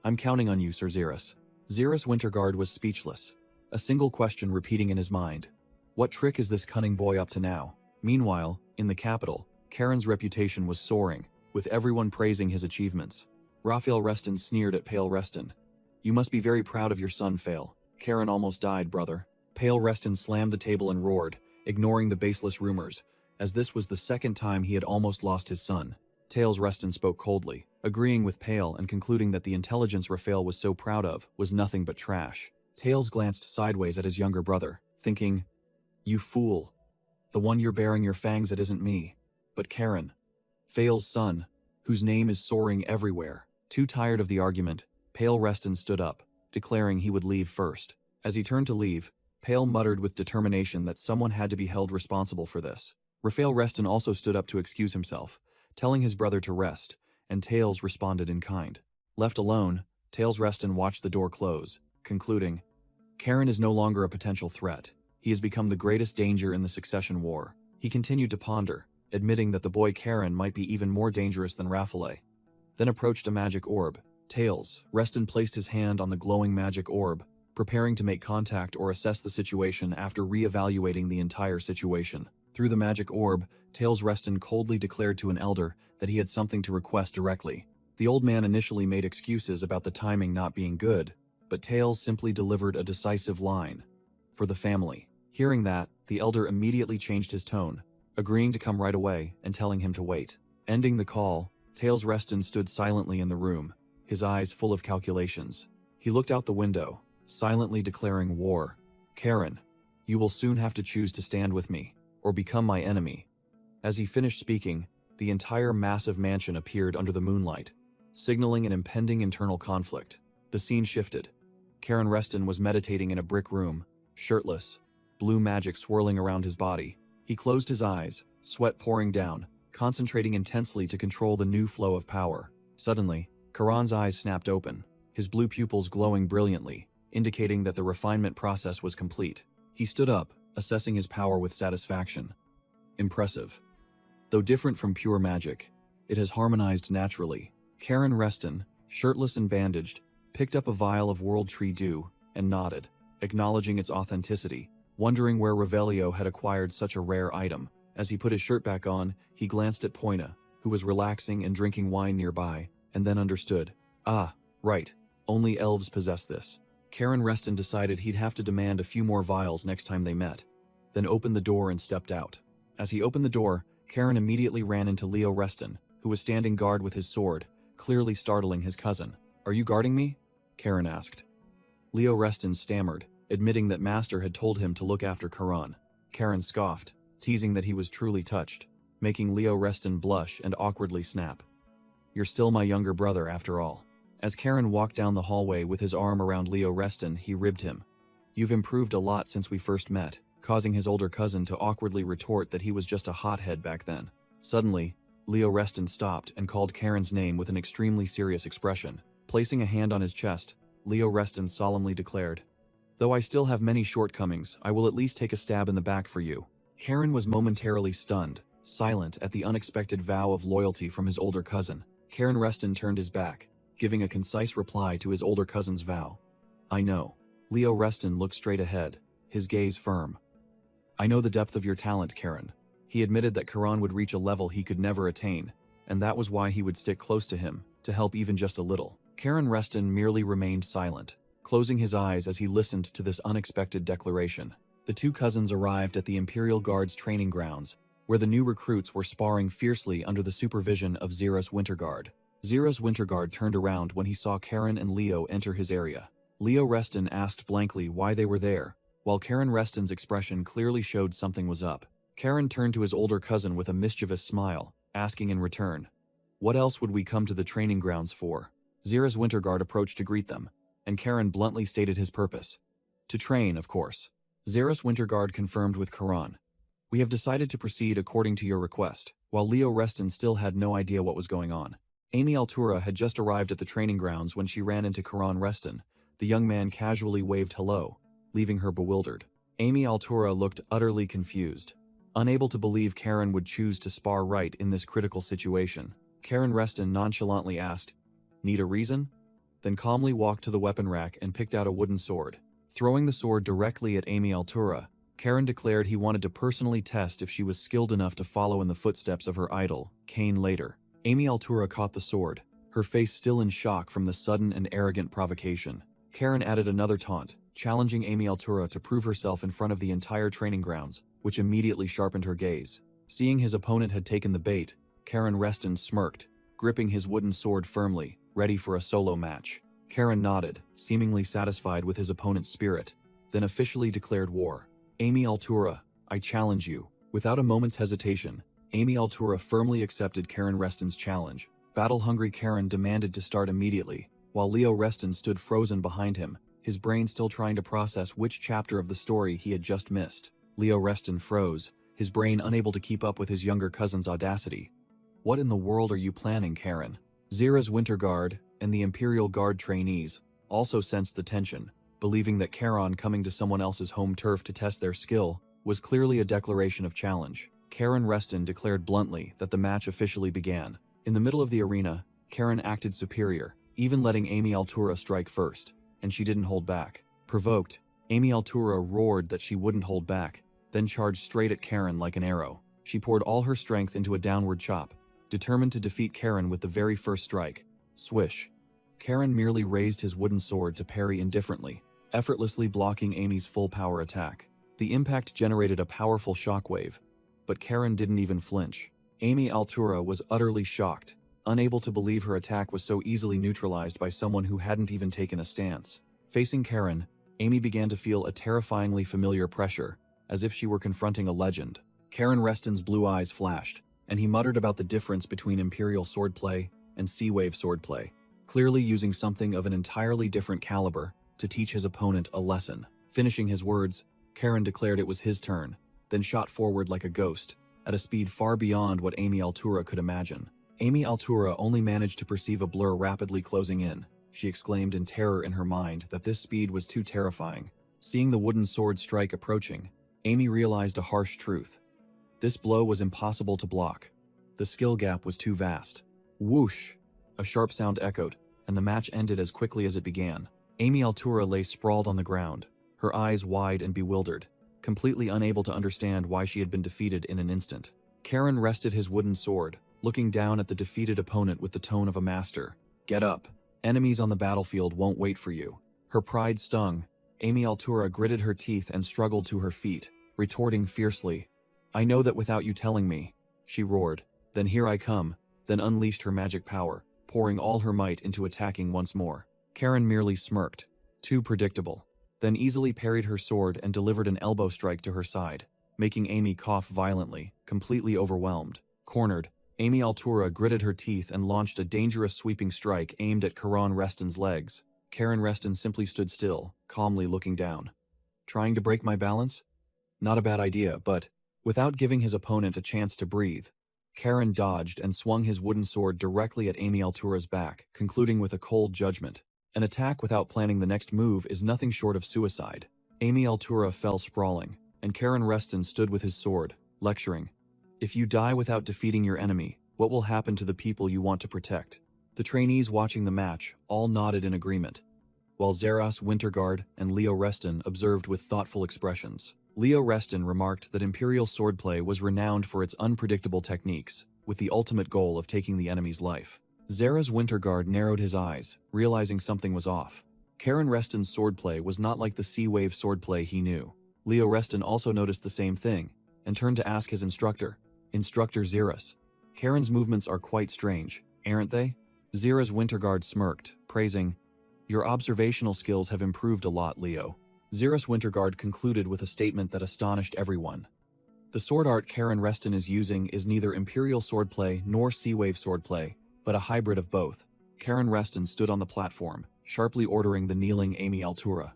Speaker 1: "I'm counting on you, Sir Xeris." Xeris Winterguard was speechless, a single question repeating in his mind. What trick is this cunning boy up to now? Meanwhile, in the capital, Karen's reputation was soaring, with everyone praising his achievements. Raphael Reston sneered at Pale Reston. "You must be very proud of your son, Fail. Karen almost died, brother." Pale Reston slammed the table and roared, ignoring the baseless rumors, as this was the second time he had almost lost his son. Tails Reston spoke coldly, agreeing with Pale and concluding that the intelligence Raphael was so proud of was nothing but trash. Tails glanced sideways at his younger brother, thinking, "You fool. The one you're bearing your fangs at isn't me, but Karen, Fail's son, whose name is soaring everywhere." Too tired of the argument, Pale Reston stood up, declaring he would leave first. As he turned to leave, Pale muttered with determination that someone had to be held responsible for this. Raphael Reston also stood up to excuse himself, telling his brother to rest, and Tails responded in kind. Left alone, Tails Reston watched the door close, concluding, "Karen is no longer a potential threat. He has become the greatest danger in the succession war." He continued to ponder, admitting that the boy Karen might be even more dangerous than Raphael. Then approached a magic orb. Tails Reston placed his hand on the glowing magic orb, preparing to make contact or assess the situation after re-evaluating the entire situation. Through the magic orb, Tails Reston coldly declared to an elder that he had something to request directly. The old man initially made excuses about the timing not being good, but Tails simply delivered a decisive line. "For the family." Hearing that, the elder immediately changed his tone, agreeing to come right away and telling him to wait. Ending the call, Tails Reston stood silently in the room, his eyes full of calculations. He looked out the window, silently declaring war. "Karen, you will soon have to choose to stand with me, or become my enemy." As he finished speaking, the entire massive mansion appeared under the moonlight, signaling an impending internal conflict. The scene shifted. Karen Reston was meditating in a brick room, shirtless, blue magic swirling around his body. He closed his eyes, sweat pouring down, concentrating intensely to control the new flow of power. Suddenly, Karan's eyes snapped open, his blue pupils glowing brilliantly, indicating that the refinement process was complete. He stood up, assessing his power with satisfaction. Impressive. Though different from pure magic, it has harmonized naturally. Karen Reston, shirtless and bandaged, picked up a vial of World Tree Dew and nodded, acknowledging its authenticity, wondering where Revelio had acquired such a rare item. As he put his shirt back on, he glanced at Poina, who was relaxing and drinking wine nearby, and then understood. Ah, right, only elves possess this. Karen Reston decided he'd have to demand a few more vials next time they met, then opened the door and stepped out. As he opened the door, Karen immediately ran into Leo Reston, who was standing guard with his sword, clearly startling his cousin. "Are you guarding me?" Karen asked. Leo Reston stammered, admitting that Master had told him to look after Karan. Karen scoffed, teasing that he was truly touched, making Leo Reston blush and awkwardly snap. "You're still my younger brother after all." As Karen walked down the hallway with his arm around Leo Reston, he ribbed him. "You've improved a lot since we first met," causing his older cousin to awkwardly retort that he was just a hothead back then. Suddenly, Leo Reston stopped and called Karen's name with an extremely serious expression. Placing a hand on his chest, Leo Reston solemnly declared, "Though I still have many shortcomings, I will at least take a stab in the back for you." Karen was momentarily stunned, silent at the unexpected vow of loyalty from his older cousin. Karen Reston turned his back, giving a concise reply to his older cousin's vow. "I know." Leo Reston looked straight ahead, his gaze firm. "I know the depth of your talent, Karen." He admitted that Karan would reach a level he could never attain, and that was why he would stick close to him, to help even just a little. Karen Reston merely remained silent, closing his eyes as he listened to this unexpected declaration. The two cousins arrived at the Imperial Guard's training grounds, where the new recruits were sparring fiercely under the supervision of Xeris Winterguard. Xeris Winterguard turned around when he saw Karen and Leo enter his area. Leo Reston asked blankly why they were there, while Karen Reston's expression clearly showed something was up. Karen turned to his older cousin with a mischievous smile, asking in return, "What else would we come to the training grounds for?" Xeris Winterguard approached to greet them, and Karen bluntly stated his purpose. To train, of course. Xeris Winterguard confirmed with Karan. We have decided to proceed according to your request. While Leo Reston still had no idea what was going on. Amy Altura had just arrived at the training grounds when she ran into Karan Reston. The young man casually waved hello, leaving her bewildered. Amy Altura looked utterly confused, unable to believe Karen would choose to spar right in this critical situation. Karan Reston nonchalantly asked, "Need a reason?" Then calmly walked to the weapon rack and picked out a wooden sword. Throwing the sword directly at Amy Altura, Karen declared he wanted to personally test if she was skilled enough to follow in the footsteps of her idol, Cain later. Amy Altura caught the sword, her face still in shock from the sudden and arrogant provocation. Karen added another taunt, challenging Amy Altura to prove herself in front of the entire training grounds, which immediately sharpened her gaze. Seeing his opponent had taken the bait, Karan Reston smirked, gripping his wooden sword firmly, ready for a solo match. Karen nodded, seemingly satisfied with his opponent's spirit, then officially declared war. "Amy Altura, I challenge you." Without a moment's hesitation, Amy Altura firmly accepted Karan Reston's challenge. Battle-hungry Karen demanded to start immediately, while Leo Reston stood frozen behind him, his brain still trying to process which chapter of the story he had just missed. Leo Reston froze, his brain unable to keep up with his younger cousin's audacity. "What in the world are you planning, Karen?" Zira's Winter Guard and the Imperial Guard trainees also sensed the tension, believing that Karan coming to someone else's home turf to test their skill was clearly a declaration of challenge. Karan Reston declared bluntly that the match officially began. In the middle of the arena, Karen acted superior, even letting Amy Altura strike first, and she didn't hold back. Provoked, Amy Altura roared that she wouldn't hold back, then charged straight at Karen like an arrow. She poured all her strength into a downward chop, determined to defeat Karen with the very first strike. Swish. Karen merely raised his wooden sword to parry indifferently, effortlessly blocking Amy's full power attack. The impact generated a powerful shockwave, but Karen didn't even flinch. Amy Altura was utterly shocked, unable to believe her attack was so easily neutralized by someone who hadn't even taken a stance. Facing Karen, Amy began to feel a terrifyingly familiar pressure, as if she were confronting a legend. Karan Reston's blue eyes flashed, and he muttered about the difference between Imperial swordplay and Sea-Wave swordplay, clearly using something of an entirely different caliber to teach his opponent a lesson. Finishing his words, Karen declared it was his turn, then shot forward like a ghost, at a speed far beyond what Amy Altura could imagine. Amy Altura only managed to perceive a blur rapidly closing in. She exclaimed in terror in her mind that this speed was too terrifying. Seeing the wooden sword strike approaching, Amy realized a harsh truth. This blow was impossible to block. The skill gap was too vast. Whoosh! A sharp sound echoed, and the match ended as quickly as it began. Amy Altura lay sprawled on the ground, her eyes wide and bewildered, completely unable to understand why she had been defeated in an instant. Karan rested his wooden sword, looking down at the defeated opponent with the tone of a master. "Get up. Enemies on the battlefield won't wait for you." Her pride stung. Amy Altura gritted her teeth and struggled to her feet, retorting fiercely. "I know that without you telling me," she roared. "Then here I come," then unleashed her magic power, pouring all her might into attacking once more. Karen merely smirked. Too predictable. Then easily parried her sword and delivered an elbow strike to her side, making Amy cough violently, completely overwhelmed. Cornered, Amy Altura gritted her teeth and launched a dangerous sweeping strike aimed at Karan Reston's legs. Karan Reston simply stood still, calmly looking down. "Trying to break my balance? Not a bad idea, but..." Without giving his opponent a chance to breathe, Karan dodged and swung his wooden sword directly at Amy Altura's back, concluding with a cold judgment. An attack without planning the next move is nothing short of suicide. Amy Altura fell sprawling, and Karan Reston stood with his sword, lecturing. "If you die without defeating your enemy, what will happen to the people you want to protect?" The trainees watching the match all nodded in agreement, while Zira's Winter Guard and Leo Reston observed with thoughtful expressions. Leo Reston remarked that Imperial swordplay was renowned for its unpredictable techniques, with the ultimate goal of taking the enemy's life. Zira's Winter Guard narrowed his eyes, realizing something was off. Karan Reston's swordplay was not like the Sea-Wave swordplay he knew. Leo Reston also noticed the same thing, and turned to ask his instructor, Instructor Zira's. "Karan's movements are quite strange, aren't they?" Zira's Winter Guard smirked, praising, "Your observational skills have improved a lot, Leo." Zira's Winter Guard concluded with a statement that astonished everyone. "The sword art Karan Reston is using is neither Imperial swordplay nor Sea-Wave swordplay, but a hybrid of both." Karan Reston stood on the platform, sharply ordering the kneeling Amy Altura.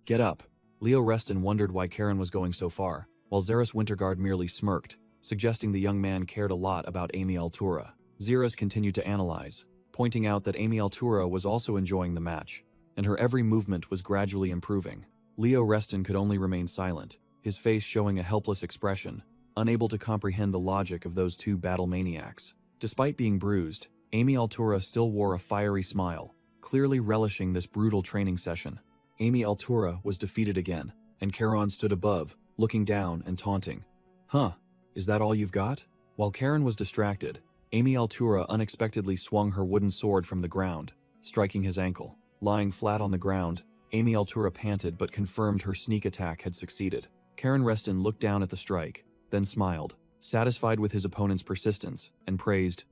Speaker 1: "Get up." Leo Reston wondered why Karan was going so far, while Zeres Winterguard merely smirked, suggesting the young man cared a lot about Amy Altura. Zeres continued to analyze, pointing out that Amy Altura was also enjoying the match, and her every movement was gradually improving. Leo Reston could only remain silent, his face showing a helpless expression, unable to comprehend the logic of those two battle maniacs. Despite being bruised, Amy Altura still wore a fiery smile, clearly relishing this brutal training session. Amy Altura was defeated again, and Charon stood above, looking down and taunting. "Huh, is that all you've got?" While Charon was distracted, Amy Altura unexpectedly swung her wooden sword from the ground, striking his ankle. Lying flat on the ground, Amy Altura panted but confirmed her sneak attack had succeeded. Charon Reston looked down at the strike, then smiled, satisfied with his opponent's persistence, and praised,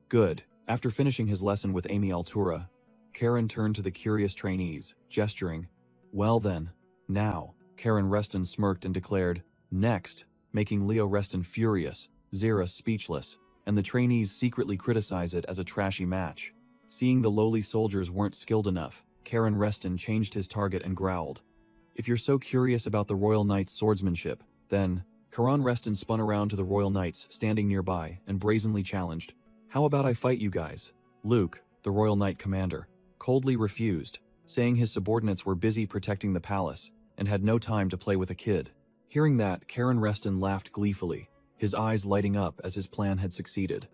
Speaker 1: "Good." After finishing his lesson with Amy Altura, Charon turned to the curious trainees, gesturing, "Well then, now." Charon Reston smirked and declared, "Next," making Leo Reston furious, Zeres speechless, and the trainees secretly criticize it as a trashy match. Seeing the lowly soldiers weren't skilled enough, Charon Reston changed his target and growled, "If you're so curious about the Royal Knight's swordsmanship, then..." Charon Reston spun around to the Royal Knights standing nearby and brazenly challenged, "How about I fight you guys?" Luke, the Royal Knight commander, coldly refused, saying his subordinates were busy protecting the palace and had no time to play with a kid. Hearing that, Charon Reston laughed gleefully, his eyes lighting up as his plan had succeeded.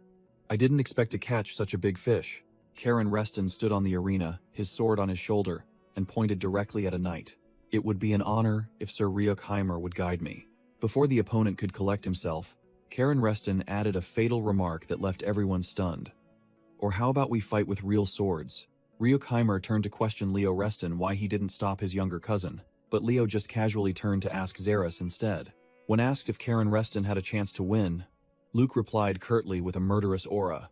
Speaker 1: "I didn't expect to catch such a big fish." Charon Reston stood on the arena, his sword on his shoulder, and pointed directly at a knight. "It would be an honor if Sir Ryukheimer would guide me." Before the opponent could collect himself, Charon Reston added a fatal remark that left everyone stunned. "Or how about we fight with real swords?" Ryukheimer turned to question Leo Reston why he didn't stop his younger cousin, but Leo just casually turned to ask Zeres instead. When asked if Charon Reston had a chance to win, Luke replied curtly with a murderous aura,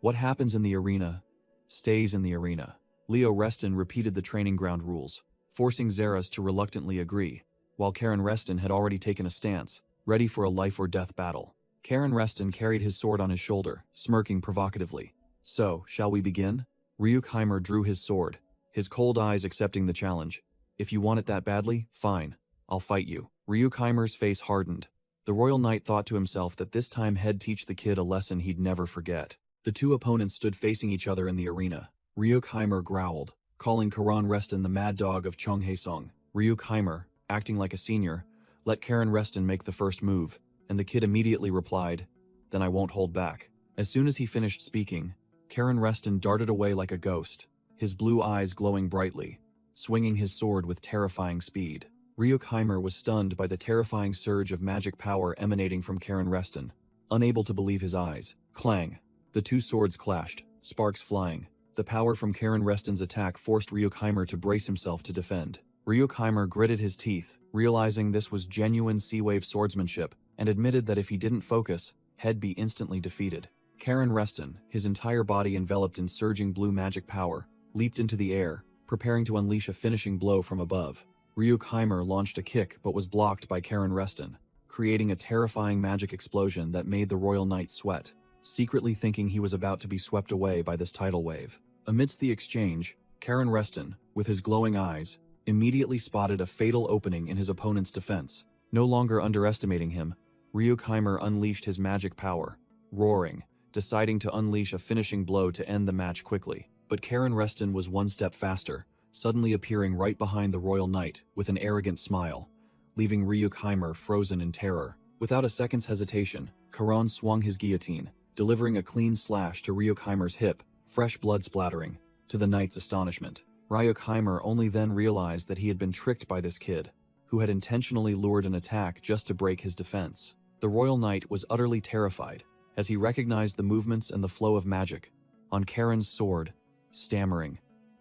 Speaker 1: "What happens in the arena, stays in the arena." Leo Reston repeated the training ground rules, forcing Zeres to reluctantly agree, while Charon Reston had already taken a stance, ready for a life-or-death battle. Charon Reston carried his sword on his shoulder, smirking provocatively. "So, shall we begin?" Ryukheimer drew his sword, his cold eyes accepting the challenge. "If you want it that badly, fine. I'll fight you." Ryukheimer's face hardened. The Royal Knight thought to himself that this time he'd teach the kid a lesson he'd never forget. The two opponents stood facing each other in the arena. Ryukheimer growled, calling Charon Reston the mad dog of Cheonghaesong. Ryukheimer, acting like a senior, let Charon Reston make the first move, and the kid immediately replied, "Then I won't hold back." As soon as he finished speaking, Charon Reston darted away like a ghost, his blue eyes glowing brightly, swinging his sword with terrifying speed. Ryukheimer was stunned by the terrifying surge of magic power emanating from Charon Reston, unable to believe his eyes. Clang! The two swords clashed, sparks flying. The power from Charon Reston's attack forced Ryukheimer to brace himself to defend. Ryukheimer gritted his teeth, realizing this was genuine Sea-Wave swordsmanship, and admitted that if he didn't focus, he'd be instantly defeated. Charon Reston, his entire body enveloped in surging blue magic power, leaped into the air, preparing to unleash a finishing blow from above. Ryukheimer launched a kick but was blocked by Charon Reston, creating a terrifying magic explosion that made the Royal Knight sweat, secretly thinking he was about to be swept away by this tidal wave. Amidst the exchange, Charon Reston, with his glowing eyes, immediately spotted a fatal opening in his opponent's defense. No longer underestimating him, Ryukheimer unleashed his magic power, roaring, deciding to unleash a finishing blow to end the match quickly. But Charon Reston was one step faster, suddenly appearing right behind the Royal Knight with an arrogant smile, leaving Ryukheimer frozen in terror. Without a second's hesitation, Charon swung his guillotine, delivering a clean slash to Ryukheimer's hip, fresh blood splattering, to the knight's astonishment. Ryukheimer only then realized that he had been tricked by this kid, who had intentionally lured an attack just to break his defense. The Royal Knight was utterly terrified, as he recognized the movements and the flow of magic on Charon's sword, stammering,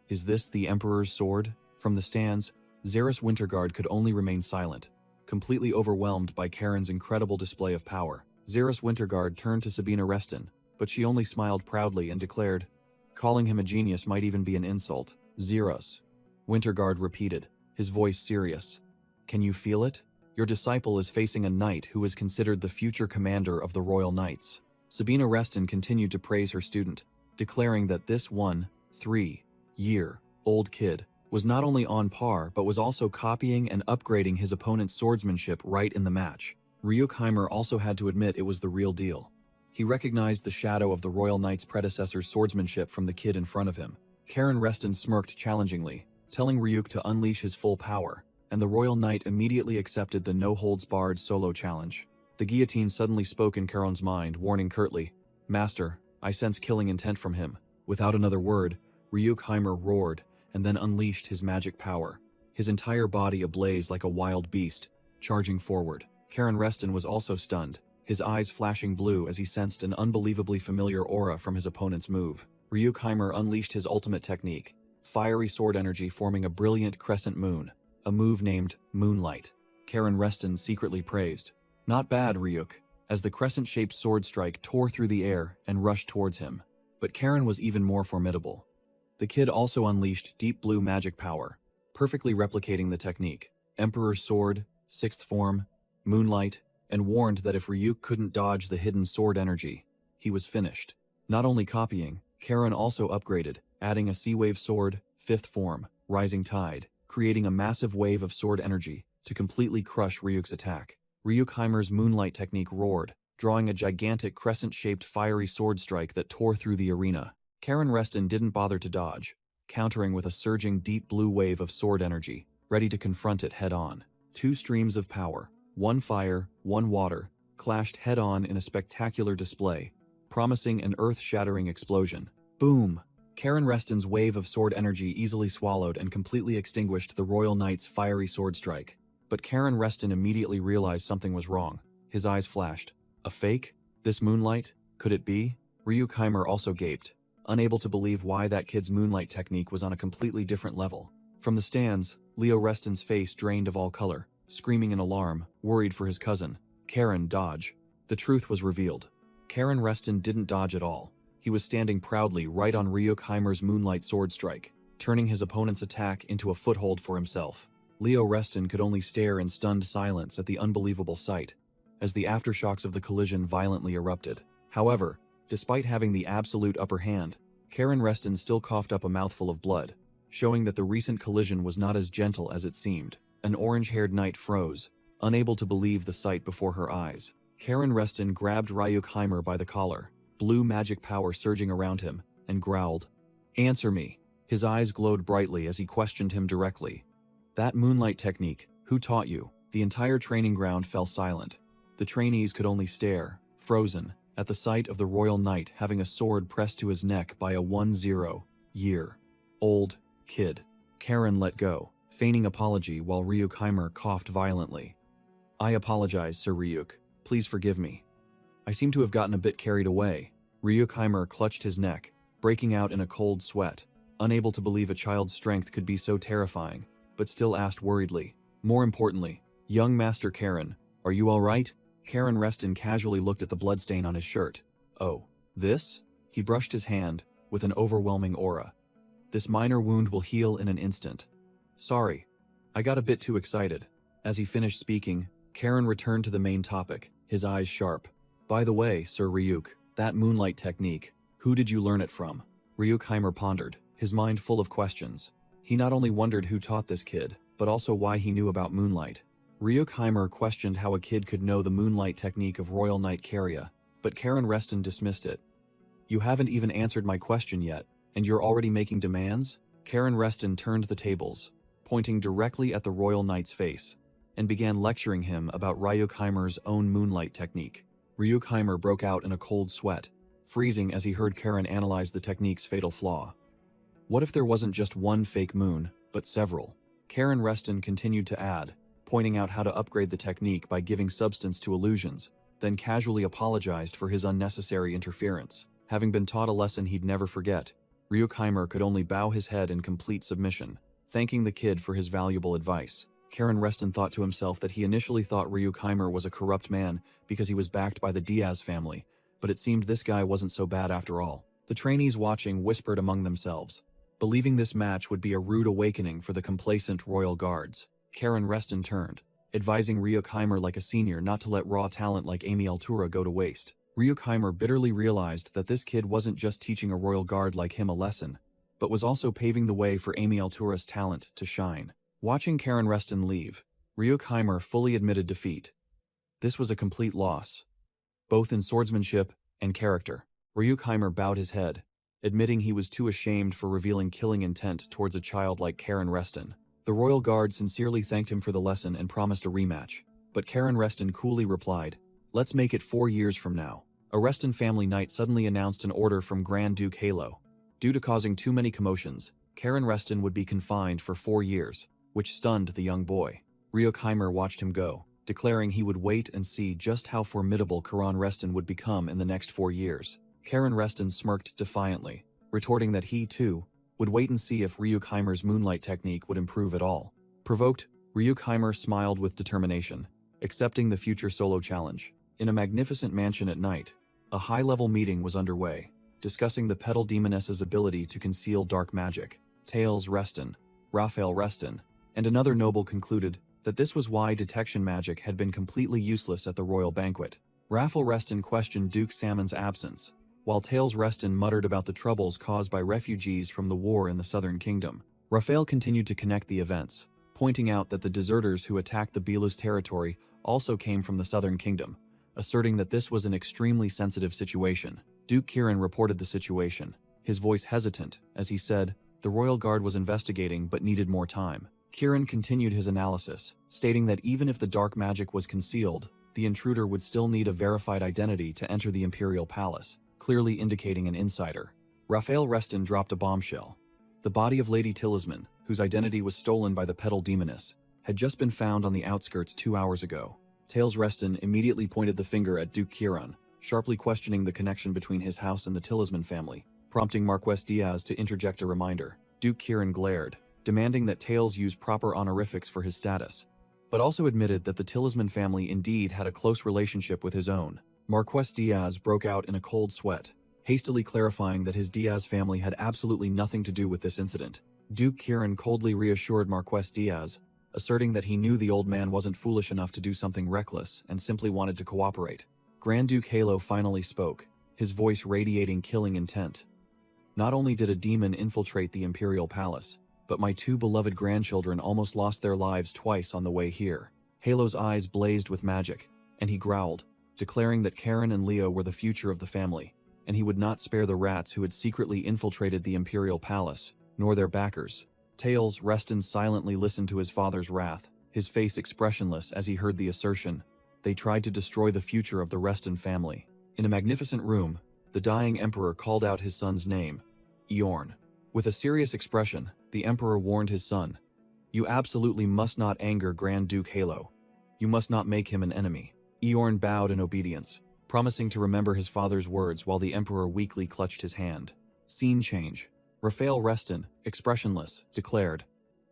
Speaker 1: "Is this the Emperor's sword?" From the stands, Zeres Winterguard could only remain silent, completely overwhelmed by Charon's incredible display of power. Zeres Winterguard turned to Sabina Reston, but she only smiled proudly and declared, "Calling him a genius might even be an insult." "Zeres," Winterguard repeated, his voice serious. "Can you feel it? Your disciple is facing a knight who is considered the future commander of the Royal Knights." Sabina Reston continued to praise her student, declaring that this 3-year-old kid was not only on par but was also copying and upgrading his opponent's swordsmanship right in the match. Ryukheimer also had to admit it was the real deal. He recognized the shadow of the Royal Knight's predecessor's swordsmanship from the kid in front of him. Karen Reston smirked challengingly, telling Ryuk to unleash his full power, and the Royal Knight immediately accepted the no-holds-barred solo challenge. The guillotine suddenly spoke in Karon's mind, warning curtly, "Master, I sense killing intent from him." Without another word, Ryukheimer roared and then unleashed his magic power, his entire body ablaze like a wild beast, charging forward. Karen Reston was also stunned, his eyes flashing blue as he sensed an unbelievably familiar aura from his opponent's move. Ryukheimer unleashed his ultimate technique, fiery sword energy forming a brilliant crescent moon, a move named Moonlight. Karen Reston secretly praised, "Not bad, Ryuk," as the crescent-shaped sword strike tore through the air and rushed towards him. But Karen was even more formidable. The kid also unleashed deep blue magic power, perfectly replicating the technique, Emperor's Sword, Sixth Form, Moonlight, and warned that if Ryuk couldn't dodge the hidden sword energy, he was finished. Not only copying, Karen also upgraded, adding a Sea Wave Sword, Fifth Form, Rising Tide, creating a massive wave of sword energy to completely crush Ryuk's attack. Ryukheimer's Moonlight technique roared, drawing a gigantic crescent-shaped fiery sword strike that tore through the arena. Karen Reston didn't bother to dodge, countering with a surging deep blue wave of sword energy, ready to confront it head-on. Two streams of power, one fire, one water, clashed head-on in a spectacular display, promising an earth-shattering explosion. Boom! Karen Reston's wave of sword energy easily swallowed and completely extinguished the Royal Knight's fiery sword strike. But Karen Reston immediately realized something was wrong. His eyes flashed. A fake? This Moonlight? Could it be? Ryukheimer also gaped, unable to believe why that kid's Moonlight technique was on a completely different level. From the stands, Leo Reston's face drained of all color, screaming in alarm, worried for his cousin. Karen, dodge. The truth was revealed. Karen Reston didn't dodge at all. He was standing proudly right on Ryukheimer's Moonlight sword strike, turning his opponent's attack into a foothold for himself. Leo Reston could only stare in stunned silence at the unbelievable sight, as the aftershocks of the collision violently erupted. However, despite having the absolute upper hand, Karen Reston still coughed up a mouthful of blood, showing that the recent collision was not as gentle as it seemed. An orange-haired knight froze, unable to believe the sight before her eyes. Karen Reston grabbed Ryukheimer by the collar, blue magic power surging around him, and growled, "Answer me." His eyes glowed brightly as he questioned him directly. "That Moonlight technique, who taught you?" The entire training ground fell silent. The trainees could only stare, frozen, at the sight of the Royal Knight having a sword pressed to his neck by a 10-year-old kid. Karen let go, feigning apology while Ryukheimer coughed violently. "I apologize, Sir Ryuk. Please forgive me. I seem to have gotten a bit carried away." Ryukheimer clutched his neck, breaking out in a cold sweat, unable to believe a child's strength could be so terrifying, but still asked worriedly, "More importantly, young Master Karen, are you all right?" Karen Reston casually looked at the bloodstain on his shirt. "Oh, this?" He brushed his hand, with an overwhelming aura. "This minor wound will heal in an instant. Sorry, I got a bit too excited." As he finished speaking, Karen returned to the main topic, his eyes sharp. "By the way, Sir Ryuk, that Moonlight technique, who did you learn it from?" Ryukheimer pondered, his mind full of questions. He not only wondered who taught this kid, but also why he knew about Moonlight. Ryukheimer questioned how a kid could know the Moonlight technique of Royal Knight Karya, but Karen Reston dismissed it. "You haven't even answered my question yet, and you're already making demands?" Karen Reston turned the tables, pointing directly at the Royal Knight's face, and began lecturing him about Ryukheimer's own Moonlight technique. Ryukheimer broke out in a cold sweat, freezing as he heard Karen analyze the technique's fatal flaw. What if there wasn't just one fake moon, but several? Karen Reston continued to add, pointing out how to upgrade the technique by giving substance to illusions, then casually apologized for his unnecessary interference. Having been taught a lesson he'd never forget, Ryukheimer could only bow his head in complete submission, thanking the kid for his valuable advice. Karen Reston thought to himself that he initially thought Ryukheimer was a corrupt man because he was backed by the Diaz family, but it seemed this guy wasn't so bad after all. The trainees watching whispered among themselves, believing this match would be a rude awakening for the complacent royal guards. Karen Reston turned, advising Ryukheimer like a senior not to let raw talent like Amy Altura go to waste. Ryukheimer bitterly realized that this kid wasn't just teaching a royal guard like him a lesson, but was also paving the way for Amy Altura's talent to shine. Watching Karen Reston leave, Ryukheimer fully admitted defeat. This was a complete loss, both in swordsmanship and character. Ryukheimer bowed his head, admitting he was too ashamed for revealing killing intent towards a child like Karen Reston. The Royal Guard sincerely thanked him for the lesson and promised a rematch, but Karen Reston coolly replied, "Let's make it 4 years from now." A Reston family knight suddenly announced an order from Grand Duke Halo. Due to causing too many commotions, Karen Reston would be confined for 4 years, which stunned the young boy. Ryukheimer watched him go, declaring he would wait and see just how formidable Karen Reston would become in the next 4 years. Karen Reston smirked defiantly, retorting that he, too, would wait and see if Ryukheimer's moonlight technique would improve at all. Provoked, Ryukheimer smiled with determination, accepting the future solo challenge. In a magnificent mansion at night, a high-level meeting was underway, discussing the Petal Demoness's ability to conceal dark magic. Tails Reston, Raphael Reston, and another noble concluded that this was why detection magic had been completely useless at the royal banquet. Raphael Reston questioned Duke Salmon's absence, while Tails Reston muttered about the troubles caused by refugees from the war in the Southern Kingdom. Raphael continued to connect the events, pointing out that the deserters who attacked the Belus territory also came from the Southern Kingdom, asserting that this was an extremely sensitive situation. Duke Kirin reported the situation, his voice hesitant, as he said, the Royal Guard was investigating but needed more time. Kirin continued his analysis, stating that even if the dark magic was concealed, the intruder would still need a verified identity to enter the Imperial Palace, clearly indicating an insider. Raphael Reston dropped a bombshell. The body of Lady Talisman, whose identity was stolen by the Petal Demoness, had just been found on the outskirts 2 hours ago. Tails Reston immediately pointed the finger at Duke Kirin, sharply questioning the connection between his house and the Talisman family, prompting Marquess Diaz to interject a reminder. Duke Kirin glared, demanding that Tails use proper honorifics for his status, but also admitted that the Talisman family indeed had a close relationship with his own. Marquess Diaz broke out in a cold sweat, hastily clarifying that his Diaz family had absolutely nothing to do with this incident. Duke Kirin coldly reassured Marquess Diaz, asserting that he knew the old man wasn't foolish enough to do something reckless and simply wanted to cooperate. Grand Duke Halo finally spoke, his voice radiating killing intent. Not only did a demon infiltrate the Imperial Palace, but my 2 beloved grandchildren almost lost their lives twice on the way here. Halo's eyes blazed with magic, and he growled, declaring that Karen and Leo were the future of the family, and he would not spare the rats who had secretly infiltrated the Imperial Palace, nor their backers. Tails Reston silently listened to his father's wrath, his face expressionless as he heard the assertion. They tried to destroy the future of the Reston family. In a magnificent room, the dying emperor called out his son's name, Eorn. With a serious expression, the emperor warned his son, "You absolutely must not anger Grand Duke Halo. You must not make him an enemy." Eorn bowed in obedience, promising to remember his father's words while the emperor weakly clutched his hand. Scene change. Raphael Reston, expressionless, declared,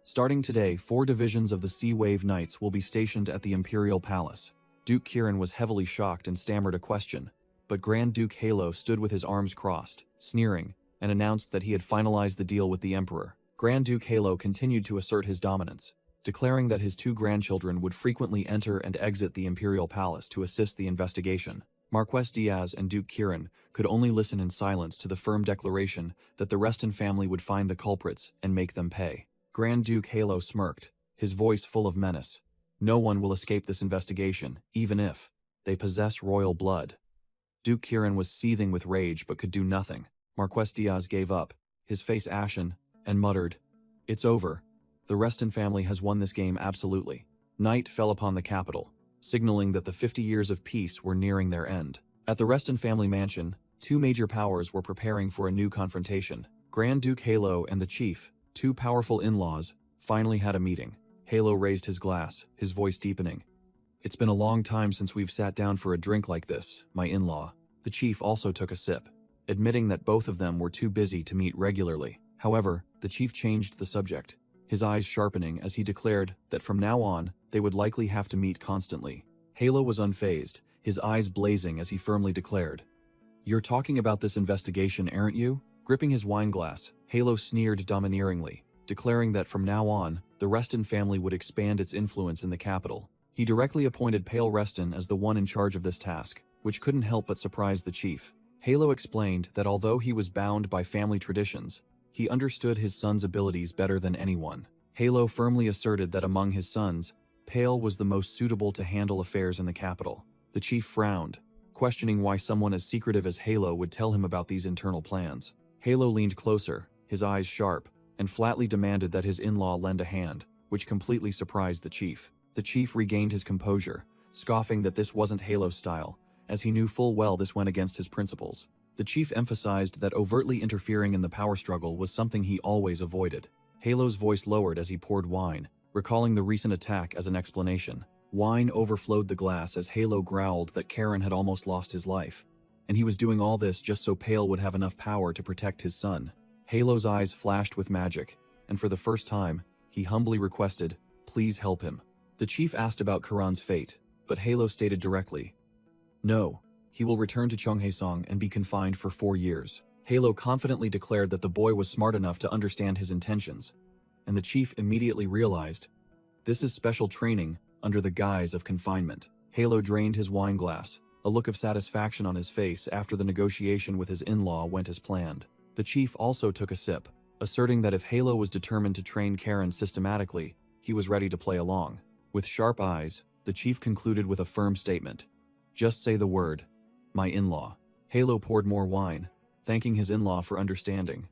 Speaker 1: "Starting today, 4 divisions of the Sea Wave Knights will be stationed at the Imperial Palace." Duke Kirin was heavily shocked and stammered a question, but Grand Duke Halo stood with his arms crossed, sneering, and announced that he had finalized the deal with the emperor. Grand Duke Halo continued to assert his dominance, declaring that his 2 grandchildren would frequently enter and exit the Imperial Palace to assist the investigation. Marquess Diaz and Duke Kirin could only listen in silence to the firm declaration that the Reston family would find the culprits and make them pay. Grand Duke Halo smirked, his voice full of menace. "No one will escape this investigation, even if they possess royal blood." Duke Kirin was seething with rage but could do nothing. Marquess Diaz gave up, his face ashen, and muttered, "It's over. The Reston family has won this game absolutely." Night fell upon the capital, signaling that the 50 years of peace were nearing their end. At the Reston family mansion, 2 major powers were preparing for a new confrontation. Grand Duke Halo and the chief, 2 powerful in-laws, finally had a meeting. Halo raised his glass, his voice deepening. "It's been a long time since we've sat down for a drink like this, my in-law." The chief also took a sip, admitting that both of them were too busy to meet regularly. However, the chief changed the subject, his eyes sharpening as he declared that from now on, they would likely have to meet constantly. Halo was unfazed, his eyes blazing as he firmly declared, "You're talking about this investigation, aren't you?" Gripping his wine glass, Halo sneered domineeringly, declaring that from now on, the Reston family would expand its influence in the capital. He directly appointed Pale Reston as the one in charge of this task, which couldn't help but surprise the chief. Halo explained that although he was bound by family traditions, he understood his son's abilities better than anyone. Halo firmly asserted that among his sons, Pale was the most suitable to handle affairs in the capital. The chief frowned, questioning why someone as secretive as Halo would tell him about these internal plans. Halo leaned closer, his eyes sharp, and flatly demanded that his in-law lend a hand, which completely surprised the chief. The chief regained his composure, scoffing that this wasn't Halo's style, as he knew full well this went against his principles. The chief emphasized that overtly interfering in the power struggle was something he always avoided. Halo's voice lowered as he poured wine, recalling the recent attack as an explanation. Wine overflowed the glass as Halo growled that Karen had almost lost his life, and he was doing all this just so Pale would have enough power to protect his son. Halo's eyes flashed with magic, and for the first time, he humbly requested, "Please help him." The chief asked about Karan's fate, but Halo stated directly, "No, he will return to Cheonghaesong and be confined for 4 years." Halo confidently declared that the boy was smart enough to understand his intentions, and the chief immediately realized, this is special training under the guise of confinement. Halo drained his wine glass, a look of satisfaction on his face after the negotiation with his in-law went as planned. The chief also took a sip, asserting that if Halo was determined to train Karen systematically, he was ready to play along. With sharp eyes, the chief concluded with a firm statement. "Just say the word, my in-law." Halo poured more wine, thanking his in-law for understanding.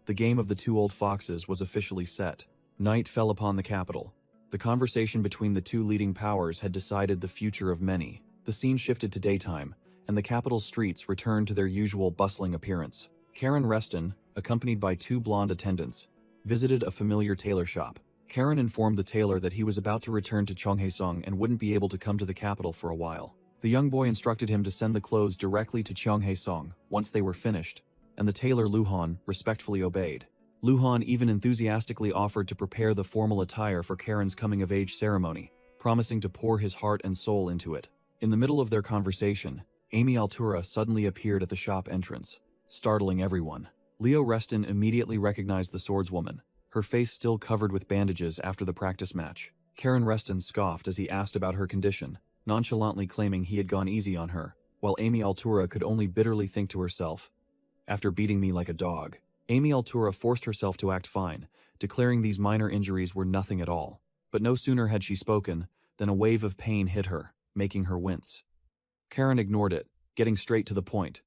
Speaker 1: The game of the two old foxes was officially set. Night fell upon the capital. The conversation between the two leading powers had decided the future of many. The scene shifted to daytime, and the capital's streets returned to their usual bustling appearance. Karen Reston, accompanied by 2 blonde attendants, visited a familiar tailor shop. Karen informed the tailor that he was about to return to Cheonghaesong and wouldn't be able to come to the capital for a while. The young boy instructed him to send the clothes directly to Cheonghaesong once they were finished, and the tailor Luhan respectfully obeyed. Luhan even enthusiastically offered to prepare the formal attire for Karen's coming-of-age ceremony, promising to pour his heart and soul into it. In the middle of their conversation, Amy Altura suddenly appeared at the shop entrance, startling everyone. Leo Reston immediately recognized the swordswoman, her face still covered with bandages after the practice match. Karen Reston scoffed as he asked about her condition, nonchalantly claiming he had gone easy on her, while Amy Altura could only bitterly think to herself, "After beating me like a dog." Amy Altura forced herself to act fine, declaring these minor injuries were nothing at all. But no sooner had she spoken than a wave of pain hit her, making her wince. Karen ignored it, getting straight to the point.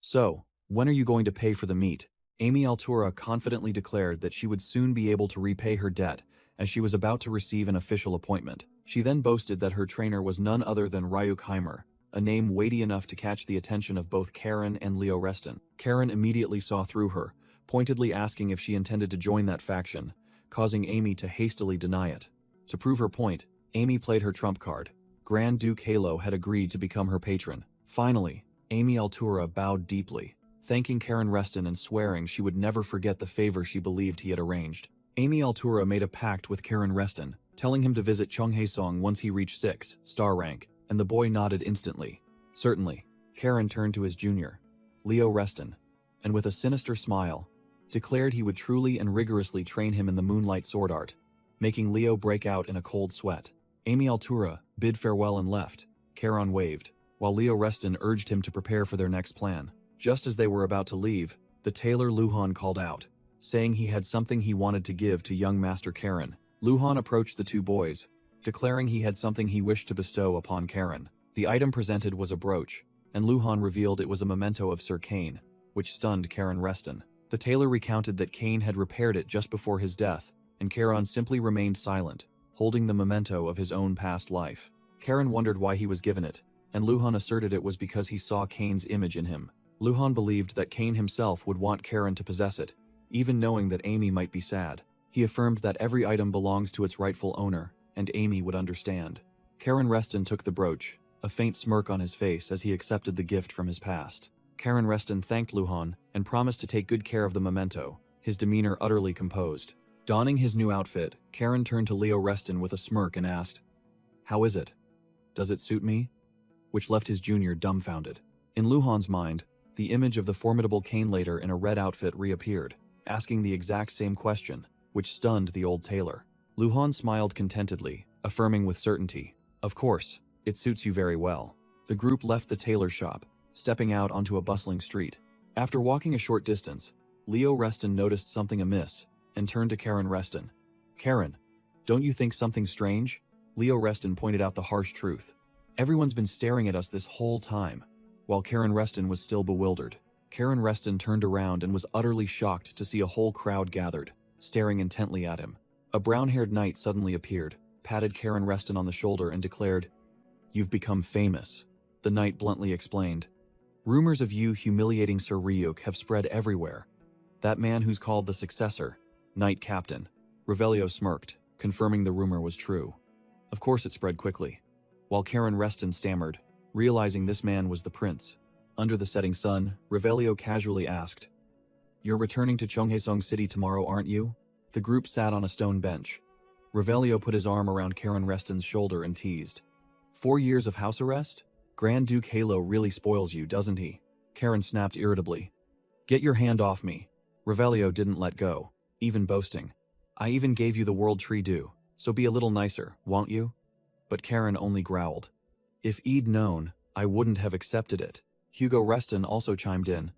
Speaker 1: "So, when are you going to pay for the meat?" Amy Altura confidently declared that she would soon be able to repay her debt, as she was about to receive an official appointment. She then boasted that her trainer was none other than Ryuk Heimer, a name weighty enough to catch the attention of both Karen and Leo Reston. Karen immediately saw through her, pointedly asking if she intended to join that faction, causing Amy to hastily deny it. To prove her point, Amy played her trump card. Grand Duke Halo had agreed to become her patron. Finally, Amy Altura bowed deeply, thanking Karen Reston and swearing she would never forget the favor she believed he had arranged. Amy Altura made a pact with Karen Reston, telling him to visit Cheonghaesong once he reached 6-star rank, and the boy nodded instantly. Certainly. Karen turned to his junior, Leo Reston, and with a sinister smile, declared he would truly and rigorously train him in the moonlight sword art, making Leo break out in a cold sweat. Amy Altura bid farewell and left. Karen waved, while Leo Reston urged him to prepare for their next plan. Just as they were about to leave, the tailor Luhan called out, saying he had something he wanted to give to young Master Karen. Luhan approached the two boys, declaring he had something he wished to bestow upon Karen. The item presented was a brooch, and Luhan revealed it was a memento of Sir Kane, which stunned Karen Reston. The tailor recounted that Kane had repaired it just before his death, and Karen simply remained silent, holding the memento of his own past life. Karen wondered why he was given it, and Luhan asserted it was because he saw Kane's image in him. Luhan believed that Kane himself would want Karen to possess it, even knowing that Amy might be sad. He affirmed that every item belongs to its rightful owner, and Amy would understand. Karen Reston took the brooch, a faint smirk on his face as he accepted the gift from his past. Karen Reston thanked Luhan and promised to take good care of the memento, his demeanor utterly composed. Donning his new outfit, Karen turned to Leo Reston with a smirk and asked, "How is it? Does it suit me?" Which left his junior dumbfounded. In Luhan's mind, the image of the formidable Kane later in a red outfit reappeared, asking the exact same question, which stunned the old tailor. Luhan smiled contentedly, affirming with certainty, "Of course, it suits you very well." The group left the tailor shop, stepping out onto a bustling street. After walking a short distance, Leo Reston noticed something amiss and turned to Karen Reston. "Karen, don't you think something strange?" Leo Reston pointed out the harsh truth. Everyone's been staring at us this whole time. While Karen Reston was still bewildered, Karen Reston turned around and was utterly shocked to see a whole crowd gathered, staring intently at him. A brown-haired knight suddenly appeared, patted Karen Reston on the shoulder and declared, "You've become famous," the knight bluntly explained. "Rumors of you humiliating Sir Ryuk have spread everywhere. That man who's called the successor, Knight Captain." Revelio smirked, confirming the rumor was true. Of course it spread quickly. While Karen Reston stammered, realizing this man was the prince. Under the setting sun, Revelio casually asked, "You're returning to Cheonghaesong City tomorrow, aren't you?" The group sat on a stone bench. Revelio put his arm around Karen Reston's shoulder and teased. 4 years of house arrest? Grand Duke Halo really spoils you, doesn't he? Karen snapped irritably. "Get your hand off me." Revelio didn't let go, even boasting. "I even gave you the World Tree Due, so be a little nicer, won't you?" But Karen only growled. "If I'd known, I wouldn't have accepted it." Hugo Reston also chimed in.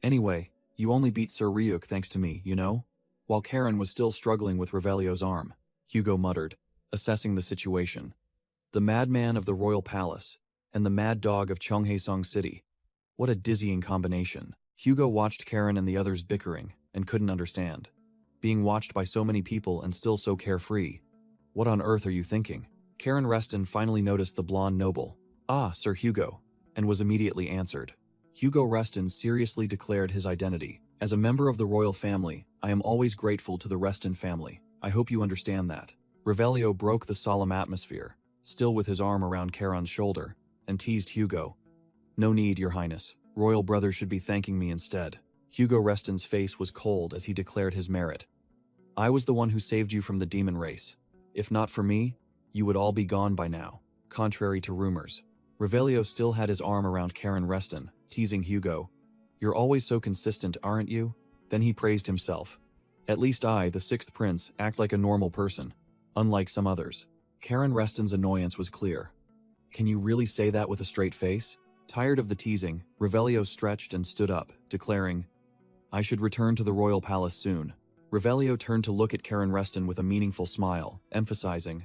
Speaker 1: "Anyway, you only beat Sir Ryuk thanks to me, you know?" While Karen was still struggling with Revelio's arm, Hugo muttered, assessing the situation. "The madman of the royal palace, and the mad dog of Cheonghaesong City. What a dizzying combination." Hugo watched Karen and the others bickering, and couldn't understand. Being watched by so many people and still so carefree. What on earth are you thinking? Karen Reston finally noticed the blonde noble. "Ah, Sir Hugo," and was immediately answered. Hugo Reston seriously declared his identity. "As a member of the royal family, I am always grateful to the Reston family. I hope you understand that." Revelio broke the solemn atmosphere, still with his arm around Karen's shoulder, and teased Hugo. "No need, Your Highness. Royal brothers should be thanking me instead." Hugo Reston's face was cold as he declared his merit. "I was the one who saved you from the demon race. If not for me, you would all be gone by now." Contrary to rumors, Revelio still had his arm around Karen Reston, teasing Hugo. "You're always so consistent, aren't you?" Then he praised himself. "At least I, the sixth prince, act like a normal person, unlike some others." Karen Reston's annoyance was clear. "Can you really say that with a straight face?" Tired of the teasing, Revelio stretched and stood up, declaring, "I should return to the royal palace soon." Revelio turned to look at Karen Reston with a meaningful smile, emphasizing,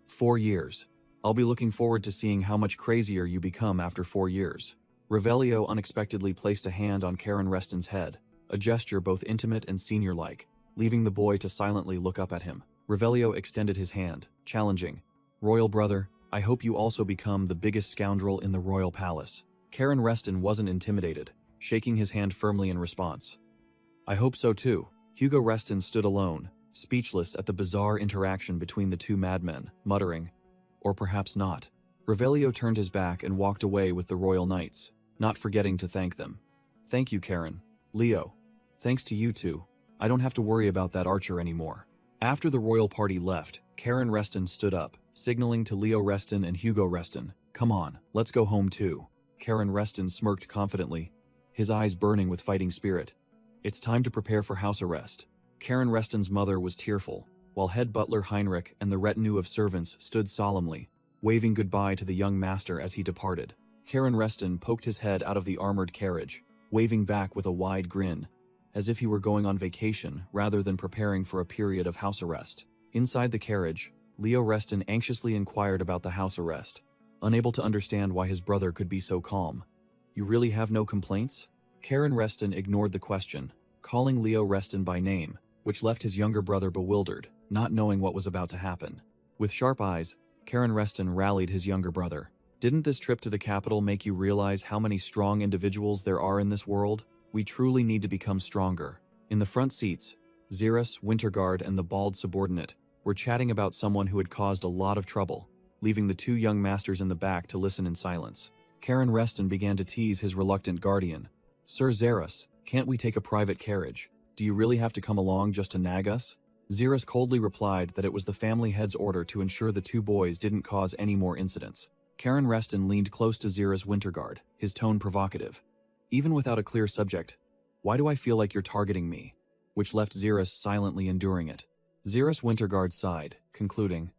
Speaker 1: 4 years. I'll be looking forward to seeing how much crazier you become after 4 years." Revelio unexpectedly placed a hand on Karen Reston's head, a gesture both intimate and senior-like, leaving the boy to silently look up at him. Revelio extended his hand, challenging, "Royal brother, I hope you also become the biggest scoundrel in the royal palace." Karen Reston wasn't intimidated, shaking his hand firmly in response. "I hope so too." Hugo Reston stood alone, speechless at the bizarre interaction between the two madmen, muttering, "Or perhaps not." Revelio turned his back and walked away with the royal knights, not forgetting to thank them. "Thank you, Karen. Leo. Thanks to you two. I don't have to worry about that archer anymore." After the royal party left, Karen Reston stood up, signaling to Leo Reston and Hugo Reston, "Come on, let's go home too." Karen Reston smirked confidently, his eyes burning with fighting spirit. "It's time to prepare for house arrest." Karen Reston's mother was tearful, while head butler Heinrich and the retinue of servants stood solemnly, waving goodbye to the young master as he departed. Karen Reston poked his head out of the armored carriage, waving back with a wide grin, as if he were going on vacation rather than preparing for a period of house arrest. Inside the carriage, Leo Reston anxiously inquired about the house arrest, unable to understand why his brother could be so calm. "You really have no complaints?" Karen Reston ignored the question, calling Leo Reston by name, which left his younger brother bewildered, not knowing what was about to happen. With sharp eyes, Karen Reston rallied his younger brother. "Didn't this trip to the capital make you realize how many strong individuals there are in this world? We truly need to become stronger." In the front seats, Xeris, Winterguard, and the bald subordinate were chatting about someone who had caused a lot of trouble, leaving the two young masters in the back to listen in silence. Karen Reston began to tease his reluctant guardian. "Sir Xeris, can't we take a private carriage? Do you really have to come along just to nag us?" Xeris coldly replied that it was the family head's order to ensure the two boys didn't cause any more incidents. Karen Reston leaned close to Xeris Winterguard, his tone provocative. "Even without a clear subject, why do I feel like you're targeting me?" Which left Xeris silently enduring it. Xeris Winterguard sighed, concluding,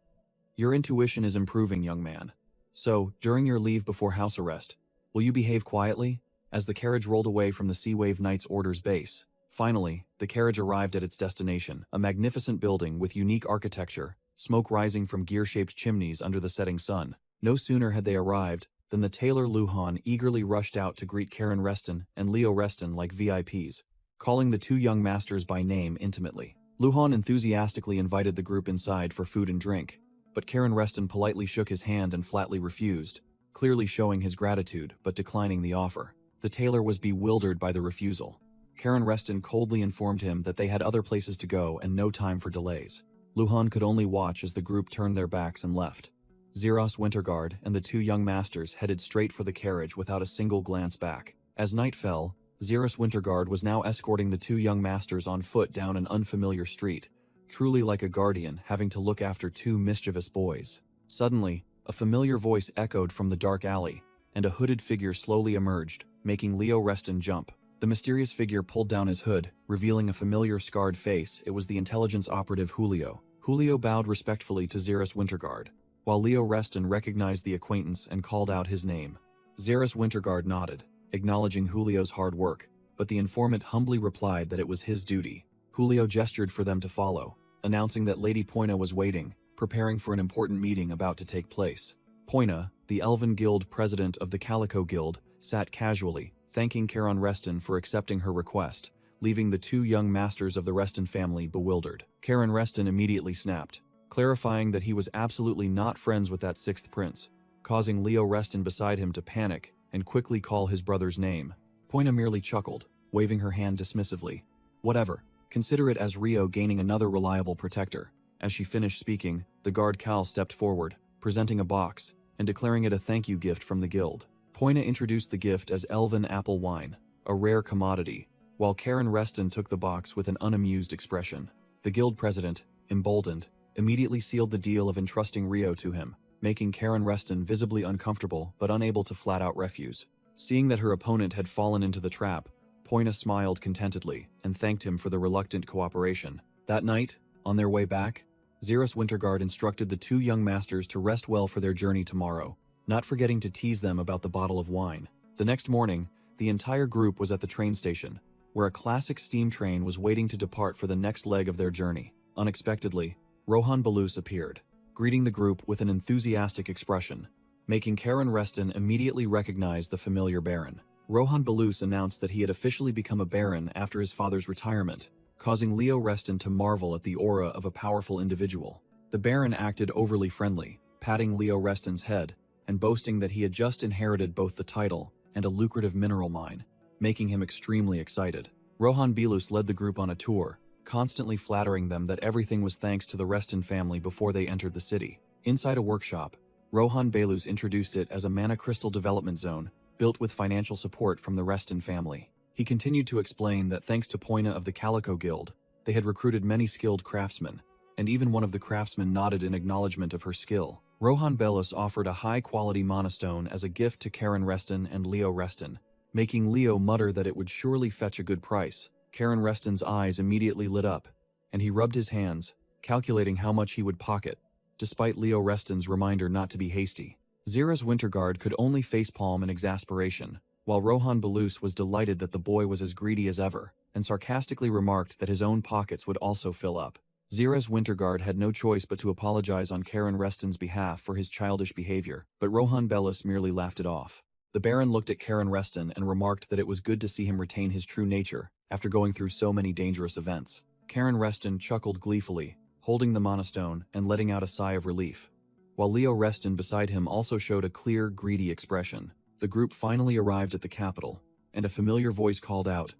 Speaker 1: "Your intuition is improving, young man. So, during your leave before house arrest, will you behave quietly?" As the carriage rolled away from the Sea Wave Knights Order's base, finally, the carriage arrived at its destination, a magnificent building with unique architecture, smoke rising from gear-shaped chimneys under the setting sun. No sooner had they arrived than the tailor Luhan eagerly rushed out to greet Karen Reston and Leo Reston like VIPs, calling the two young masters by name intimately. Luhan enthusiastically invited the group inside for food and drink, but Karen Reston politely shook his hand and flatly refused, clearly showing his gratitude but declining the offer. The tailor was bewildered by the refusal. Karen Reston coldly informed him that they had other places to go and no time for delays. Luhan could only watch as the group turned their backs and left. Zeros Winterguard and the two young masters headed straight for the carriage without a single glance back. As night fell, Zeros Winterguard was now escorting the two young masters on foot down an unfamiliar street, truly like a guardian having to look after two mischievous boys. Suddenly, a familiar voice echoed from the dark alley, and a hooded figure slowly emerged, making Leo Reston jump. The mysterious figure pulled down his hood, revealing a familiar scarred face. It was the intelligence operative Julio. Julio bowed respectfully to Zeros Winterguard, while Leo Reston recognized the acquaintance and called out his name. Zeros Winterguard nodded, acknowledging Julio's hard work, but the informant humbly replied that it was his duty. Julio gestured for them to follow, announcing that Lady Poina was waiting, preparing for an important meeting about to take place. Poina, the Elven Guild president of the Calico Guild, sat casually, thanking Karen Reston for accepting her request, leaving the two young masters of the Reston family bewildered. Karen Reston immediately snapped, clarifying that he was absolutely not friends with that sixth prince, causing Leo Reston beside him to panic and quickly call his brother's name. Poina merely chuckled, waving her hand dismissively. Whatever, consider it as Rio gaining another reliable protector. As she finished speaking, the guard Cal stepped forward, presenting a box, and declaring it a thank you gift from the guild. Poina introduced the gift as Elven apple wine, a rare commodity, while Karen Reston took the box with an unamused expression. The guild president, emboldened, immediately sealed the deal of entrusting Rio to him, making Karen Reston visibly uncomfortable but unable to flat out refuse. Seeing that her opponent had fallen into the trap, Poina smiled contentedly and thanked him for the reluctant cooperation. That night, on their way back, Zeros Winterguard instructed the two young masters to rest well for their journey tomorrow, not forgetting to tease them about the bottle of wine. The next morning, the entire group was at the train station, where a classic steam train was waiting to depart for the next leg of their journey. Unexpectedly, Rohan Balus appeared, greeting the group with an enthusiastic expression, making Karen Reston immediately recognize the familiar Baron. Rohan Balus announced that he had officially become a Baron after his father's retirement, causing Leo Reston to marvel at the aura of a powerful individual. The Baron acted overly friendly, patting Leo Reston's head and boasting that he had just inherited both the title and a lucrative mineral mine, making him extremely excited. Rohan Balus led the group on a tour, constantly flattering them that everything was thanks to the Reston family before they entered the city. Inside a workshop, Rohan Balus introduced it as a mana crystal development zone, built with financial support from the Reston family. He continued to explain that thanks to Poina of the Calico Guild, they had recruited many skilled craftsmen, and even one of the craftsmen nodded in acknowledgement of her skill. Rohan Balus offered a high-quality monostone as a gift to Karen Reston and Leo Reston, making Leo mutter that it would surely fetch a good price. Karen Reston's eyes immediately lit up, and he rubbed his hands, calculating how much he would pocket, despite Leo Reston's reminder not to be hasty. Zeros Winterguard could only facepalm in exasperation, while Rohan Balus was delighted that the boy was as greedy as ever, and sarcastically remarked that his own pockets would also fill up. Zeros Winterguard had no choice but to apologize on Karen Reston's behalf for his childish behavior, but Rohan Balus merely laughed it off. The Baron looked at Karen Reston and remarked that it was good to see him retain his true nature after going through so many dangerous events. Karen Reston chuckled gleefully, holding the monostone and letting out a sigh of relief, while Leo Reston beside him also showed a clear, greedy expression. The group finally arrived at the capital, and a familiar voice called out,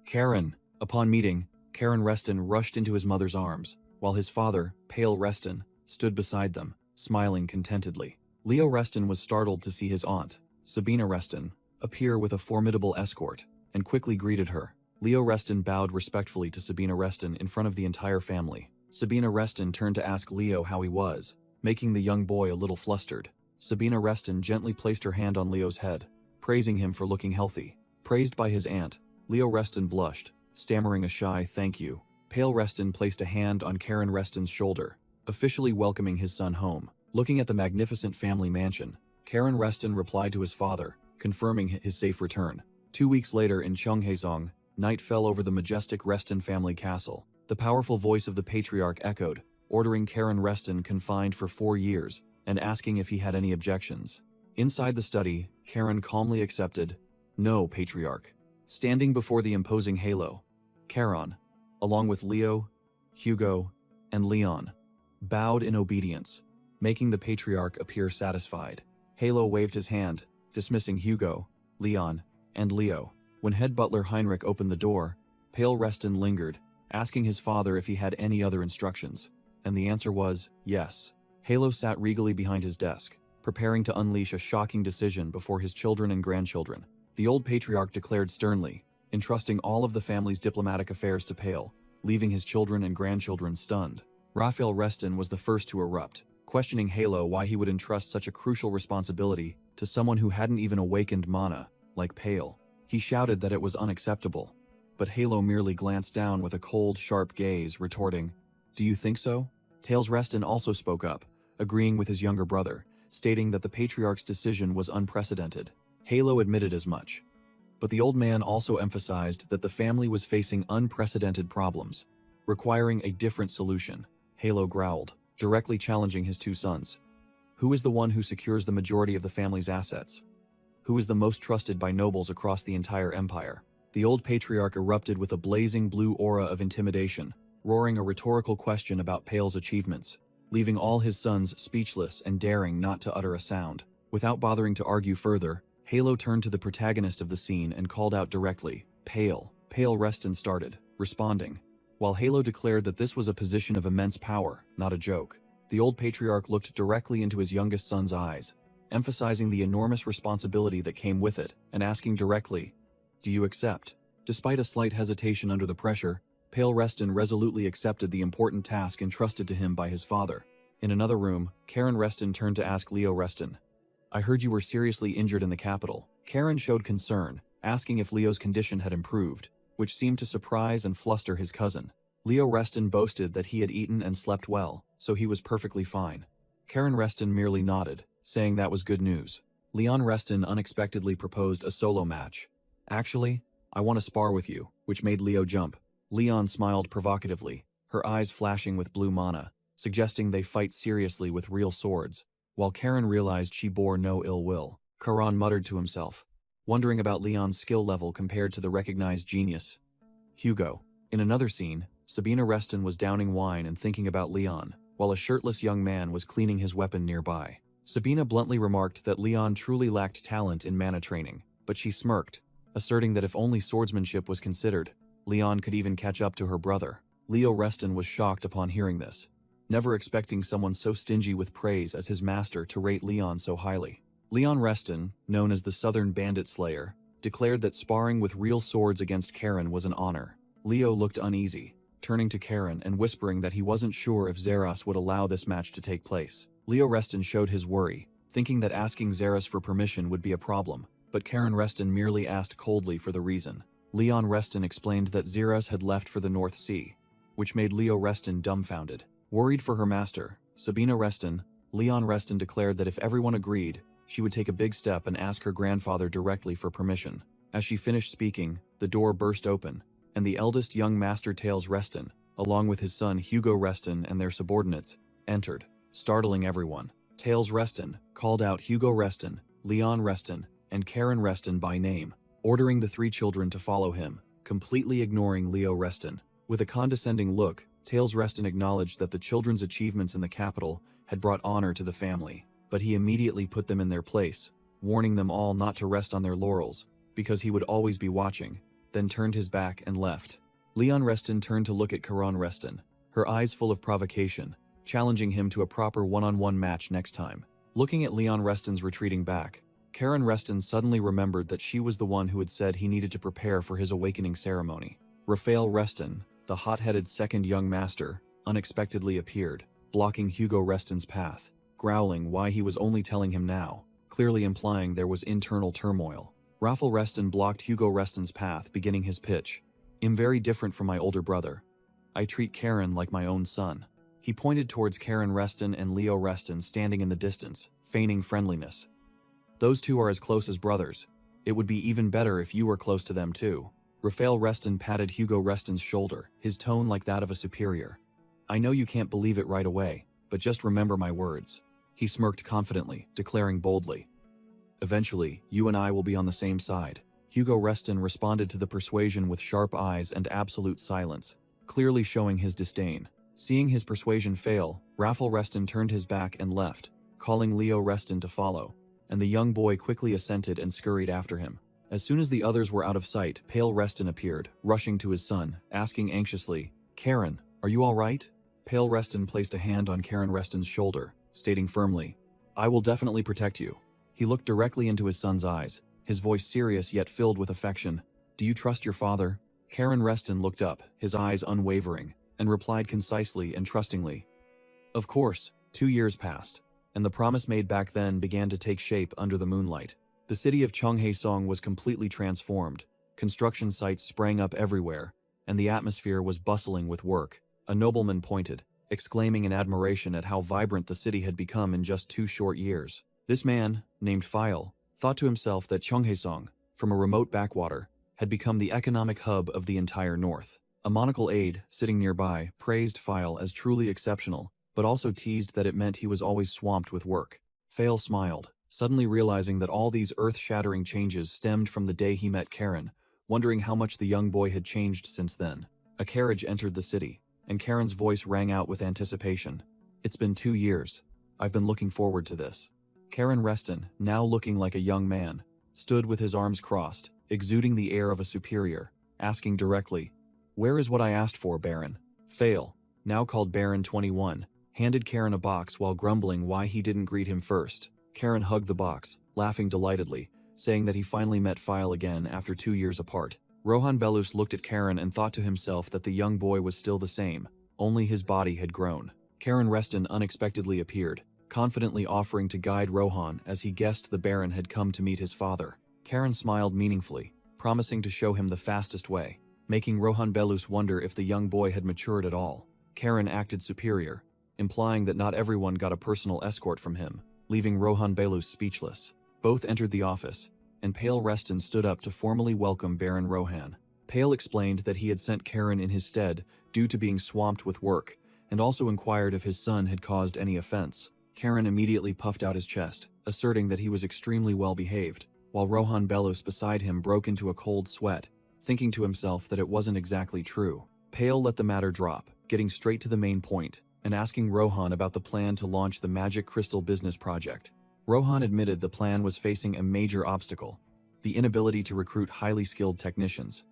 Speaker 1: "Karen!" Upon meeting, Karen Reston rushed into his mother's arms, while his father, Pale Reston, stood beside them, smiling contentedly. Leo Reston was startled to see his aunt, Sabina Reston, appear with a formidable escort, and quickly greeted her. Leo Reston bowed respectfully to Sabina Reston in front of the entire family. Sabina Reston turned to ask Leo how he was, making the young boy a little flustered. Sabina Reston gently placed her hand on Leo's head, praising him for looking healthy. Praised by his aunt, Leo Reston blushed, stammering a shy thank you. Pale Reston placed a hand on Karen Reston's shoulder, officially welcoming his son home. Looking at the magnificent family mansion, Karen Reston replied to his father, confirming his safe return. 2 weeks later in Cheonghaesong, night fell over the majestic Reston family castle. The powerful voice of the patriarch echoed, ordering Karen Reston confined for 4 years and asking if he had any objections. Inside the study, Karen calmly accepted, "No, Patriarch." Standing before the imposing halo, Karen, along with Leo, Hugo, and Leon, bowed in obedience, making the Patriarch appear satisfied. Halo waved his hand, dismissing Hugo, Leon, and Leo. When head butler Heinrich opened the door, Pale Reston lingered, asking his father if he had any other instructions, and the answer was yes. Halo sat regally behind his desk, preparing to unleash a shocking decision before his children and grandchildren. The old patriarch declared sternly, entrusting all of the family's diplomatic affairs to Pale, leaving his children and grandchildren stunned. Raphael Reston was the first to erupt, questioning Halo why he would entrust such a crucial responsibility to someone who hadn't even awakened mana, like Pale. He shouted that it was unacceptable, but Halo merely glanced down with a cold, sharp gaze, retorting, "Do you think so?" Tails Reston also spoke up, agreeing with his younger brother, stating that the patriarch's decision was unprecedented. Halo admitted as much. But the old man also emphasized that the family was facing unprecedented problems, requiring a different solution. Halo growled, directly challenging his two sons. Who is the one who secures the majority of the family's assets? Who is the most trusted by nobles across the entire empire? The old patriarch erupted with a blazing blue aura of intimidation, roaring a rhetorical question about Pale's achievements, leaving all his sons speechless and daring not to utter a sound. Without bothering to argue further, Halo turned to the protagonist of the scene and called out directly, "Pale." Pale Reston started, responding, while Halo declared that this was a position of immense power, not a joke. The old patriarch looked directly into his youngest son's eyes, emphasizing the enormous responsibility that came with it, and asking directly, "Do you accept?" Despite a slight hesitation under the pressure, Pale Reston resolutely accepted the important task entrusted to him by his father. In another room, Karen Reston turned to ask Leo Reston, "I heard you were seriously injured in the capital." Karen showed concern, asking if Leo's condition had improved, which seemed to surprise and fluster his cousin. Leo Reston boasted that he had eaten and slept well, so he was perfectly fine. Karen Reston merely nodded, saying that was good news. Leon Reston unexpectedly proposed a solo match. "Actually, I want to spar with you," which made Leo jump. Leon smiled provocatively, her eyes flashing with blue mana, suggesting they fight seriously with real swords, while Karen realized she bore no ill will. Karan muttered to himself, wondering about Leon's skill level compared to the recognized genius. Hugo. In another scene, Sabina Reston was downing wine and thinking about Leon, while a shirtless young man was cleaning his weapon nearby. Sabina bluntly remarked that Leon truly lacked talent in mana training, but she smirked, asserting that if only swordsmanship was considered, Leon could even catch up to her brother. Leo Reston was shocked upon hearing this, never expecting someone so stingy with praise as his master to rate Leon so highly. Leon Reston, known as the Southern Bandit Slayer, declared that sparring with real swords against Karen was an honor. Leo looked uneasy, turning to Karen and whispering that he wasn't sure if Zeras would allow this match to take place. Leo Reston showed his worry, thinking that asking Zeras for permission would be a problem, but Karen Reston merely asked coldly for the reason. Leon Reston explained that Zeras had left for the North Sea, which made Leo Reston dumbfounded. Worried for her master, Sabina Reston, Leon Reston declared that if everyone agreed, she would take a big step and ask her grandfather directly for permission. As she finished speaking, the door burst open, and the eldest young master Tails Reston, along with his son Hugo Reston and their subordinates, entered, startling everyone. Tails Reston called out Hugo Reston, Leon Reston, and Karen Reston by name, ordering the three children to follow him, completely ignoring Leo Reston. With a condescending look, Tails Reston acknowledged that the children's achievements in the capital had brought honor to the family, but he immediately put them in their place, warning them all not to rest on their laurels, because he would always be watching, then turned his back and left. Leon Reston turned to look at Karan Reston, her eyes full of provocation, challenging him to a proper one-on-one match next time. Looking at Leon Reston's retreating back, Karen Reston suddenly remembered that she was the one who had said he needed to prepare for his awakening ceremony. Raphael Reston, the hot-headed second young master, unexpectedly appeared, blocking Hugo Reston's path, growling why he was only telling him now, clearly implying there was internal turmoil. Raphael Reston blocked Hugo Reston's path, beginning his pitch. "I'm very different from my older brother. I treat Karen like my own son." He pointed towards Karen Reston and Leo Reston standing in the distance, feigning friendliness. "Those two are as close as brothers. It would be even better if you were close to them too." Raphael Reston patted Hugo Reston's shoulder, his tone like that of a superior. I know you can't believe it right away, but just remember my words. He smirked confidently, declaring boldly. Eventually, you and I will be on the same side. Hugo Reston responded to the persuasion with sharp eyes and absolute silence, clearly showing his disdain. Seeing his persuasion fail, Raffle Reston turned his back and left, calling Leo Reston to follow, and the young boy quickly assented and scurried after him. As soon as the others were out of sight, Pale Reston appeared, rushing to his son, asking anxiously, Karen, are you all right? Pale Reston placed a hand on Karen Reston's shoulder, stating firmly, I will definitely protect you. He looked directly into his son's eyes, his voice serious yet filled with affection. Do you trust your father? Karen Reston looked up, his eyes unwavering, and replied concisely and trustingly. Of course. 2 years passed, and the promise made back then began to take shape under the moonlight. The city of Cheonghaesong was completely transformed. Construction sites sprang up everywhere, and the atmosphere was bustling with work. A nobleman pointed, exclaiming in admiration at how vibrant the city had become in just 2 short years. This man, named File, thought to himself that Cheonghaesong, from a remote backwater, had become the economic hub of the entire north. A monocle aide, sitting nearby, praised File as truly exceptional, but also teased that it meant he was always swamped with work. Fale smiled, suddenly realizing that all these earth-shattering changes stemmed from the day he met Karen, wondering how much the young boy had changed since then. A carriage entered the city, and Karen's voice rang out with anticipation. It's been 2 years. I've been looking forward to this. Karen Reston, now looking like a young man, stood with his arms crossed, exuding the air of a superior, asking directly, Where is what I asked for, Baron? Fale, now called Baron 21, handed Karen a box while grumbling why he didn't greet him first. Karen hugged the box, laughing delightedly, saying that he finally met File again after 2 years apart. Rohan Belus looked at Karen and thought to himself that the young boy was still the same, only his body had grown. Karen Reston unexpectedly appeared, confidently offering to guide Rohan as he guessed the Baron had come to meet his father. Karen smiled meaningfully, promising to show him the fastest way, making Rohan Belus wonder if the young boy had matured at all. Karen acted superior, implying that not everyone got a personal escort from him, leaving Rohan Belus speechless. Both entered the office, and Pale Reston stood up to formally welcome Baron Rohan. Pale explained that he had sent Karen in his stead due to being swamped with work, and also inquired if his son had caused any offense. Karen immediately puffed out his chest, asserting that he was extremely well behaved, while Rohan Belus beside him broke into a cold sweat, thinking to himself that it wasn't exactly true. Pale let the matter drop, getting straight to the main point, and asking Rohan about the plan to launch the Magic Crystal business project. Rohan admitted the plan was facing a major obstacle, the inability to recruit highly skilled technicians.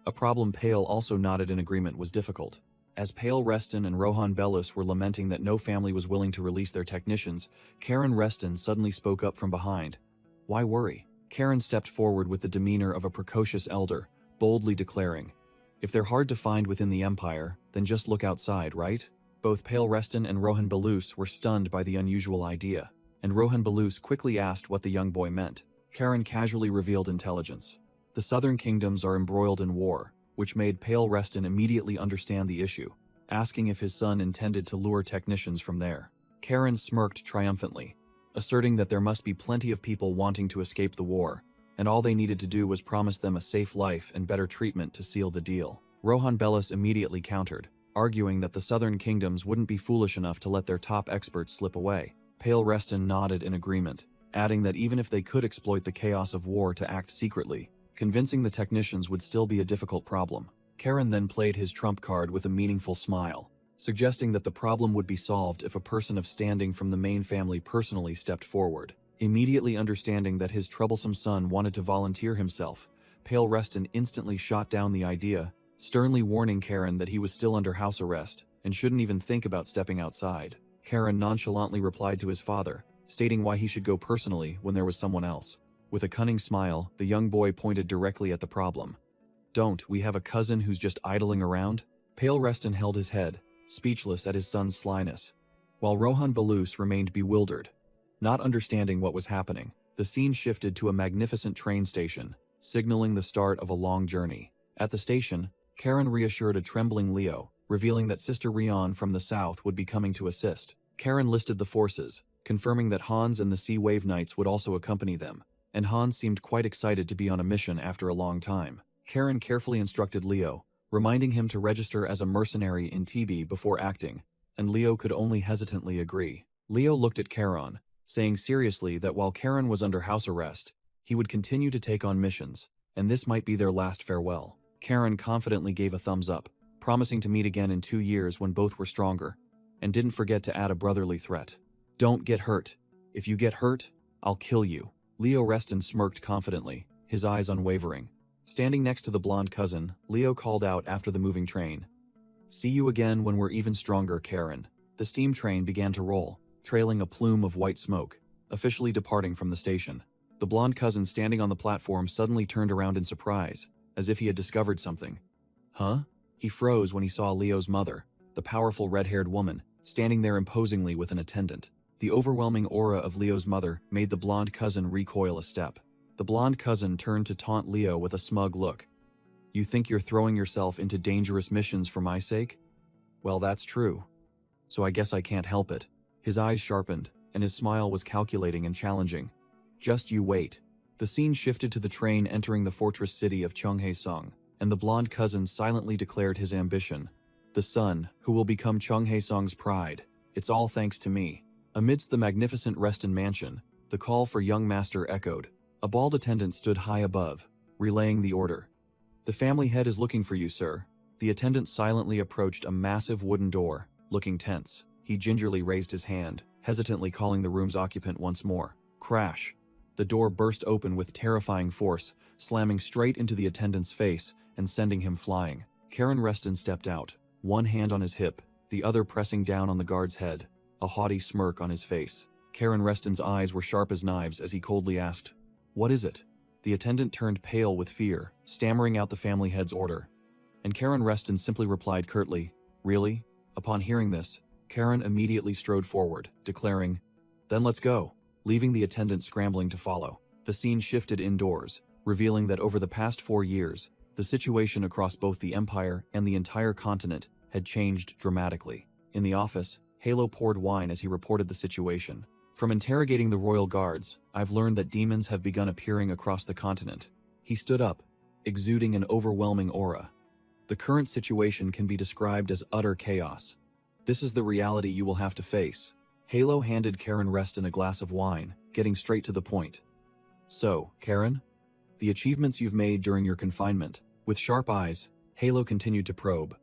Speaker 1: A problem Pale also nodded in agreement was difficult. As Pale Reston and Rohan Belus were lamenting that no family was willing to release their technicians, Karen Reston suddenly spoke up from behind. Why worry? Karen stepped forward with the demeanor of a precocious elder, boldly declaring, If they're hard to find within the Empire, then just look outside, right? Both Pale Reston and Rohan Belus were stunned by the unusual idea, and Rohan Belus quickly asked what the young boy meant. Karen casually revealed intelligence. The southern kingdoms are embroiled in war, which made Pale Reston immediately understand the issue, asking if his son intended to lure technicians from there. Karen smirked triumphantly, asserting that there must be plenty of people wanting to escape the war, and all they needed to do was promise them a safe life and better treatment to seal the deal. Rohan Belus immediately countered, arguing that the southern kingdoms wouldn't be foolish enough to let their top experts slip away. Pale Reston nodded in agreement, adding that even if they could exploit the chaos of war to act secretly, convincing the technicians would still be a difficult problem. Karen then played his trump card with a meaningful smile, suggesting that the problem would be solved if a person of standing from the main family personally stepped forward. Immediately understanding that his troublesome son wanted to volunteer himself, Pale Reston instantly shot down the idea, sternly warning Karen that he was still under house arrest and shouldn't even think about stepping outside. Karen nonchalantly replied to his father, stating why he should go personally when there was someone else. With a cunning smile, the young boy pointed directly at the problem. Don't we have a cousin who's just idling around? Pale Reston held his head, speechless at his son's slyness, while Rohan Belus remained bewildered. Not understanding what was happening, the scene shifted to a magnificent train station, signaling the start of a long journey. At the station, Karen reassured a trembling Leo, revealing that Sister Rion from the south would be coming to assist. Karen listed the forces, confirming that Hans and the Sea Wave Knights would also accompany them, and Hans seemed quite excited to be on a mission after a long time. Karen carefully instructed Leo, reminding him to register as a mercenary in TB before acting, and Leo could only hesitantly agree. Leo looked at Karen, saying seriously that while Karen was under house arrest, he would continue to take on missions, and this might be their last farewell. Karen confidently gave a thumbs up, promising to meet again in 2 years when both were stronger, and didn't forget to add a brotherly threat. "Don't get hurt. If you get hurt, I'll kill you." Leo Reston smirked confidently, his eyes unwavering. Standing next to the blonde cousin, Leo called out after the moving train. "See you again when we're even stronger, Karen." The steam train began to roll, trailing a plume of white smoke, officially departing from the station. The blonde cousin standing on the platform suddenly turned around in surprise, as if he had discovered something. "Huh?" He froze when he saw Leo's mother, the powerful red-haired woman, standing there imposingly with an attendant. The overwhelming aura of Leo's mother made the blonde cousin recoil a step. The blonde cousin turned to taunt Leo with a smug look. "You think you're throwing yourself into dangerous missions for my sake? Well, that's true. So I guess I can't help it." His eyes sharpened, and his smile was calculating and challenging. "Just you wait." The scene shifted to the train entering the fortress city of Cheonghae-sung, and the blonde cousin silently declared his ambition. "The son, who will become Cheonghae-sung's pride. It's all thanks to me." Amidst the magnificent Reston mansion, the call for young master echoed. A bald attendant stood high above, relaying the order. "The family head is looking for you, sir." The attendant silently approached a massive wooden door, looking tense. He gingerly raised his hand, hesitantly calling the room's occupant once more. Crash! The door burst open with terrifying force, slamming straight into the attendant's face and sending him flying. Karen Reston stepped out, one hand on his hip, the other pressing down on the guard's head, a haughty smirk on his face. Karen Reston's eyes were sharp as knives as he coldly asked, "What is it?" The attendant turned pale with fear, stammering out the family head's order. And Karen Reston simply replied curtly, "Really?" Upon hearing this, Karen immediately strode forward, declaring, "Then let's go," leaving the attendant scrambling to follow. The scene shifted indoors, revealing that over the past 4 years, the situation across both the Empire and the entire continent had changed dramatically. In the office, Halo poured wine as he reported the situation. "From interrogating the royal guards, I've learned that demons have begun appearing across the continent." He stood up, exuding an overwhelming aura. "The current situation can be described as utter chaos. This is the reality you will have to face." Halo handed Karen Reston a glass of wine, getting straight to the point. "So, Karen, the achievements you've made during your confinement." With sharp eyes, Halo continued to probe.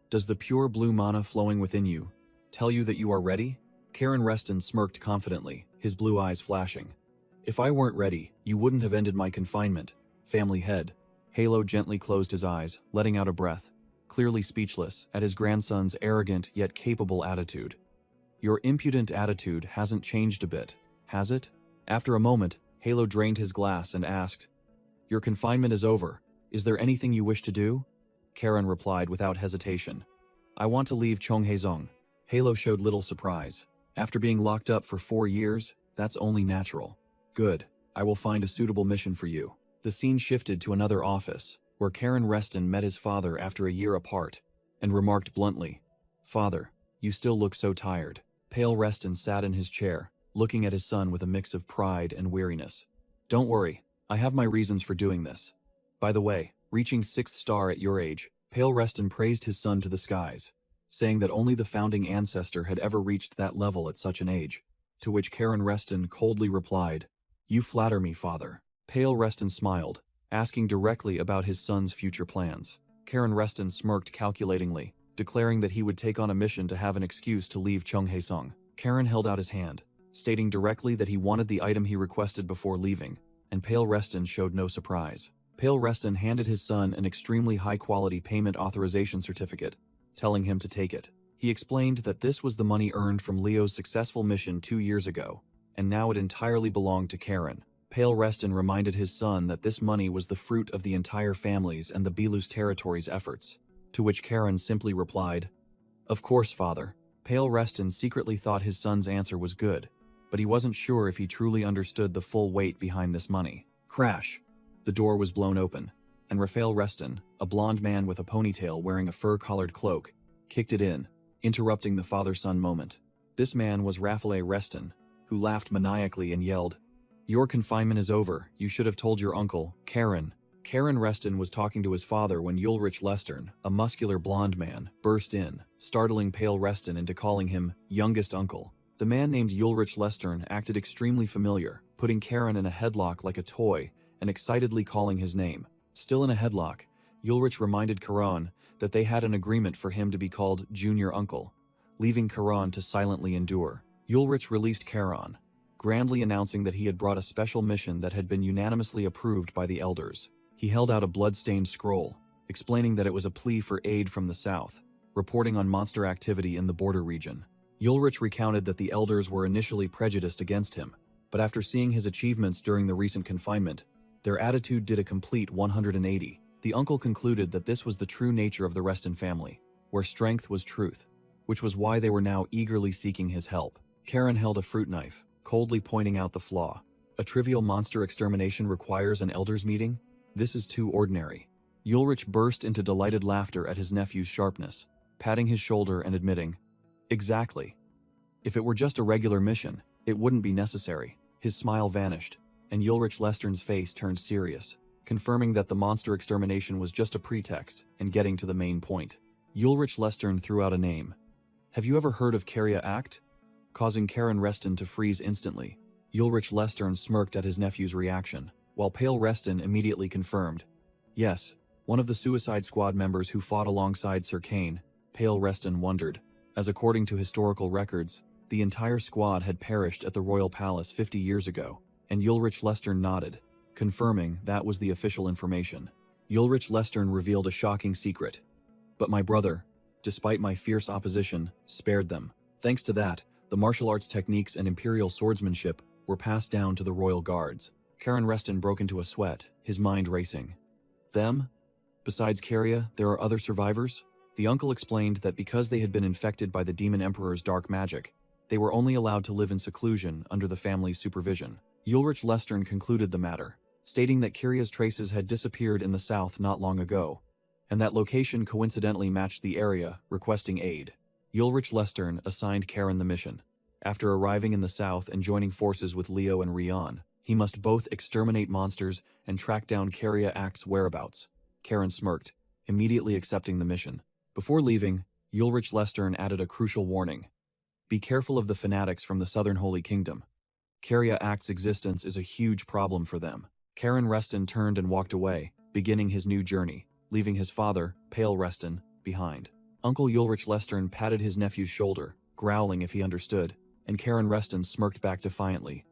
Speaker 1: "Does the pure blue mana flowing within you tell you that you are ready?" Karen Reston smirked confidently, his blue eyes flashing. "If I weren't ready, you wouldn't have ended my confinement, family head." Halo gently closed his eyes, letting out a breath, clearly speechless at his grandson's arrogant yet capable attitude. "Your impudent attitude hasn't changed a bit, has it?" After a moment, Halo drained his glass and asked, "Your confinement is over. Is there anything you wish to do?" Karen replied without hesitation, "I want to leave Cheonghae-sung." Halo showed little surprise. "After being locked up for 4 years, that's only natural." "Good. I will find a suitable mission for you." The scene shifted to another office, where Karen Reston met his father after a year apart, and remarked bluntly, "Father, you still look so tired." Pale Reston sat in his chair, looking at his son with a mix of pride and weariness. "Don't worry, I have my reasons for doing this. By the way, reaching 6th star at your age," Pale Reston praised his son to the skies, saying that only the founding ancestor had ever reached that level at such an age, to which Karen Reston coldly replied, "You flatter me, father." Pale Reston smiled, asking directly about his son's future plans. Karen Reston smirked calculatingly, declaring that he would take on a mission to have an excuse to leave Cheonghae-sung. Karen held out his hand, stating directly that he wanted the item he requested before leaving, and Pale Reston showed no surprise. Pale Reston handed his son an extremely high-quality payment authorization certificate, telling him to take it. He explained that this was the money earned from Leo's successful mission 2 years ago, and now it entirely belonged to Karen. Pale Reston reminded his son that this money was the fruit of the entire family's and the Belus territory's efforts, to which Karen simply replied, "Of course, father." Pale Reston secretly thought his son's answer was good, but he wasn't sure if he truly understood the full weight behind this money. Crash! The door was blown open, and Raphael Reston, a blond man with a ponytail wearing a fur-collared cloak, kicked it in, interrupting the father-son moment. This man was Raphael Reston, who laughed maniacally and yelled, "Your confinement is over. You should have told your uncle, Karen." Karen Reston was talking to his father when Ulrich Lestern, a muscular blonde man, burst in, startling Pale Reston into calling him youngest uncle. The man named Ulrich Lestern acted extremely familiar, putting Karen in a headlock like a toy and excitedly calling his name. Still in a headlock, Ulrich reminded Karan that they had an agreement for him to be called junior uncle, leaving Karan to silently endure. Ulrich released Karan, grandly announcing that he had brought a special mission that had been unanimously approved by the elders. He held out a blood-stained scroll, explaining that it was a plea for aid from the south, reporting on monster activity in the border region. Ulrich recounted that the elders were initially prejudiced against him, but after seeing his achievements during the recent confinement, their attitude did a complete 180. The uncle concluded that this was the true nature of the Reston family, where strength was truth, which was why they were now eagerly seeking his help. Karen held a fruit knife, coldly pointing out the flaw. A trivial monster extermination requires an elders meeting? This is too ordinary. Ulrich burst into delighted laughter at his nephew's sharpness, patting his shoulder and admitting, "Exactly. If it were just a regular mission, it wouldn't be necessary." His smile vanished, and Ulrich Lestern's face turned serious, confirming that the monster extermination was just a pretext and getting to the main point. Ulrich Lestern threw out a name. "Have you ever heard of Karya Act?" Causing Karen Reston to freeze instantly. Ulrich Lestern smirked at his nephew's reaction, while Pale Reston immediately confirmed. "Yes, one of the Suicide Squad members who fought alongside Sir Kane." Pale Reston wondered, as according to historical records, the entire squad had perished at the Royal Palace 50 years ago, and Ulrich Lestern nodded, confirming that was the official information. Ulrich Lestern revealed a shocking secret. "But my brother, despite my fierce opposition, spared them. Thanks to that, the martial arts techniques and imperial swordsmanship were passed down to the royal guards." Karen Reston broke into a sweat, his mind racing. "Them? Besides Karya, there are other survivors?" The uncle explained that because they had been infected by the Demon Emperor's dark magic, they were only allowed to live in seclusion under the family's supervision. Ulrich Lestern concluded the matter, stating that Karya's traces had disappeared in the south not long ago, and that location coincidentally matched the area requesting aid. Ulrich Lestern assigned Karen the mission. After arriving in the south and joining forces with Leo and Rian, he must both exterminate monsters and track down Karya Act's whereabouts. Karen smirked, immediately accepting the mission. Before leaving, Ulrich Lestern added a crucial warning. "Be careful of the fanatics from the Southern Holy Kingdom. Karya Act's existence is a huge problem for them." Karen Reston turned and walked away, beginning his new journey, leaving his father, Pale Reston, behind. Uncle Ulrich Lestern patted his nephew's shoulder, growling if he understood, and Karen Reston smirked back defiantly.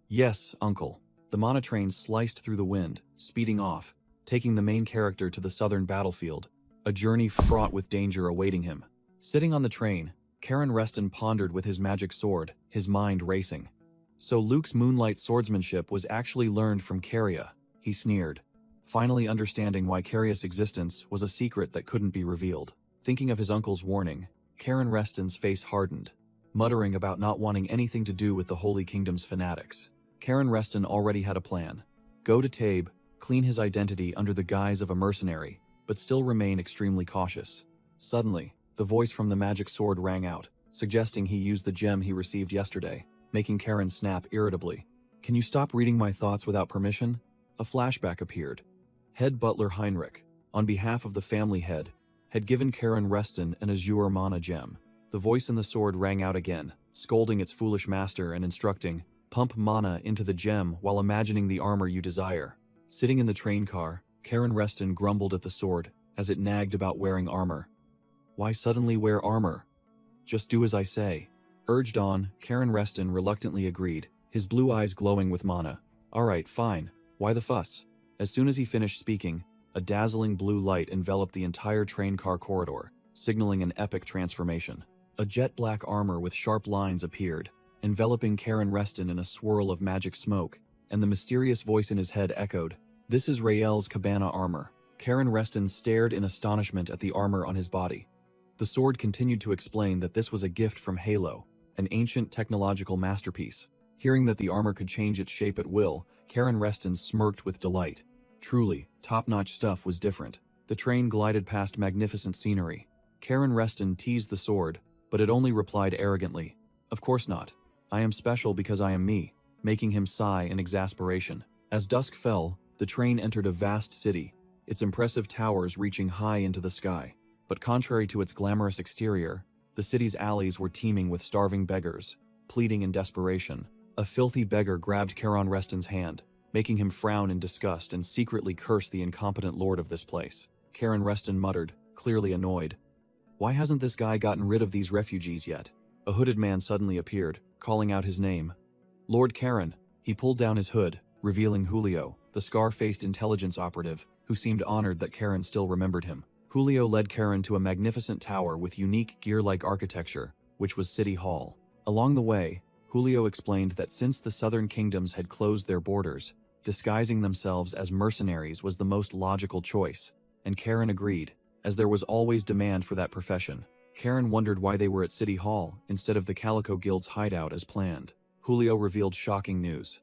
Speaker 1: "Yes, uncle." The mana train sliced through the wind, speeding off, taking the main character to the southern battlefield, a journey fraught with danger awaiting him. Sitting on the train, Karen Reston pondered with his magic sword, his mind racing. So Luke's moonlight swordsmanship was actually learned from Karya, he sneered, finally understanding why Karya's existence was a secret that couldn't be revealed. Thinking of his uncle's warning, Karen Reston's face hardened, muttering about not wanting anything to do with the Holy Kingdom's fanatics. Karen Reston already had a plan. Go to Tabe, clean his identity under the guise of a mercenary, but still remain extremely cautious. Suddenly, the voice from the magic sword rang out, suggesting he use the gem he received yesterday, making Karen snap irritably. "Can you stop reading my thoughts without permission?" A flashback appeared. Head butler Heinrich, on behalf of the family head, had given Karen Reston an azure mana gem. The voice in the sword rang out again, scolding its foolish master and instructing, "Pump mana into the gem while imagining the armor you desire." Sitting in the train car, Karen Reston grumbled at the sword as it nagged about wearing armor. "Why suddenly wear armor? Just do as I say." Urged on, Karen Reston reluctantly agreed, his blue eyes glowing with mana. "All right, fine. Why the fuss?" As soon as he finished speaking, a dazzling blue light enveloped the entire train car corridor, signaling an epic transformation. A jet-black armor with sharp lines appeared, enveloping Karen Reston in a swirl of magic smoke, and the mysterious voice in his head echoed, "This is Rael's Cabana armor." Karen Reston stared in astonishment at the armor on his body. The sword continued to explain that this was a gift from Halo, an ancient technological masterpiece. Hearing that the armor could change its shape at will, Karen Reston smirked with delight. Truly, top-notch stuff was different. The train glided past magnificent scenery. Karen Reston teased the sword, but it only replied arrogantly, "Of course not. I am special because I am me," making him sigh in exasperation. As dusk fell, The train entered a vast city, its impressive towers reaching high into the sky. But contrary to its glamorous exterior, the city's alleys were teeming with starving beggars, pleading in desperation. A filthy beggar grabbed Karen Reston's hand, making him frown in disgust and secretly curse the incompetent lord of this place. Karen Reston muttered, clearly annoyed. Why hasn't this guy gotten rid of these refugees yet? A hooded man suddenly appeared, calling out his name. Lord Karen. He pulled down his hood, revealing Julio, the scar-faced intelligence operative, who seemed honored that Karen still remembered him. Julio led Karen to a magnificent tower with unique gear-like architecture, which was City Hall. Along the way, Julio explained that since the southern kingdoms had closed their borders, disguising themselves as mercenaries was the most logical choice, and Karen agreed, as there was always demand for that profession. Karen wondered why they were at City Hall instead of the Calico Guild's hideout as planned. Julio revealed shocking news.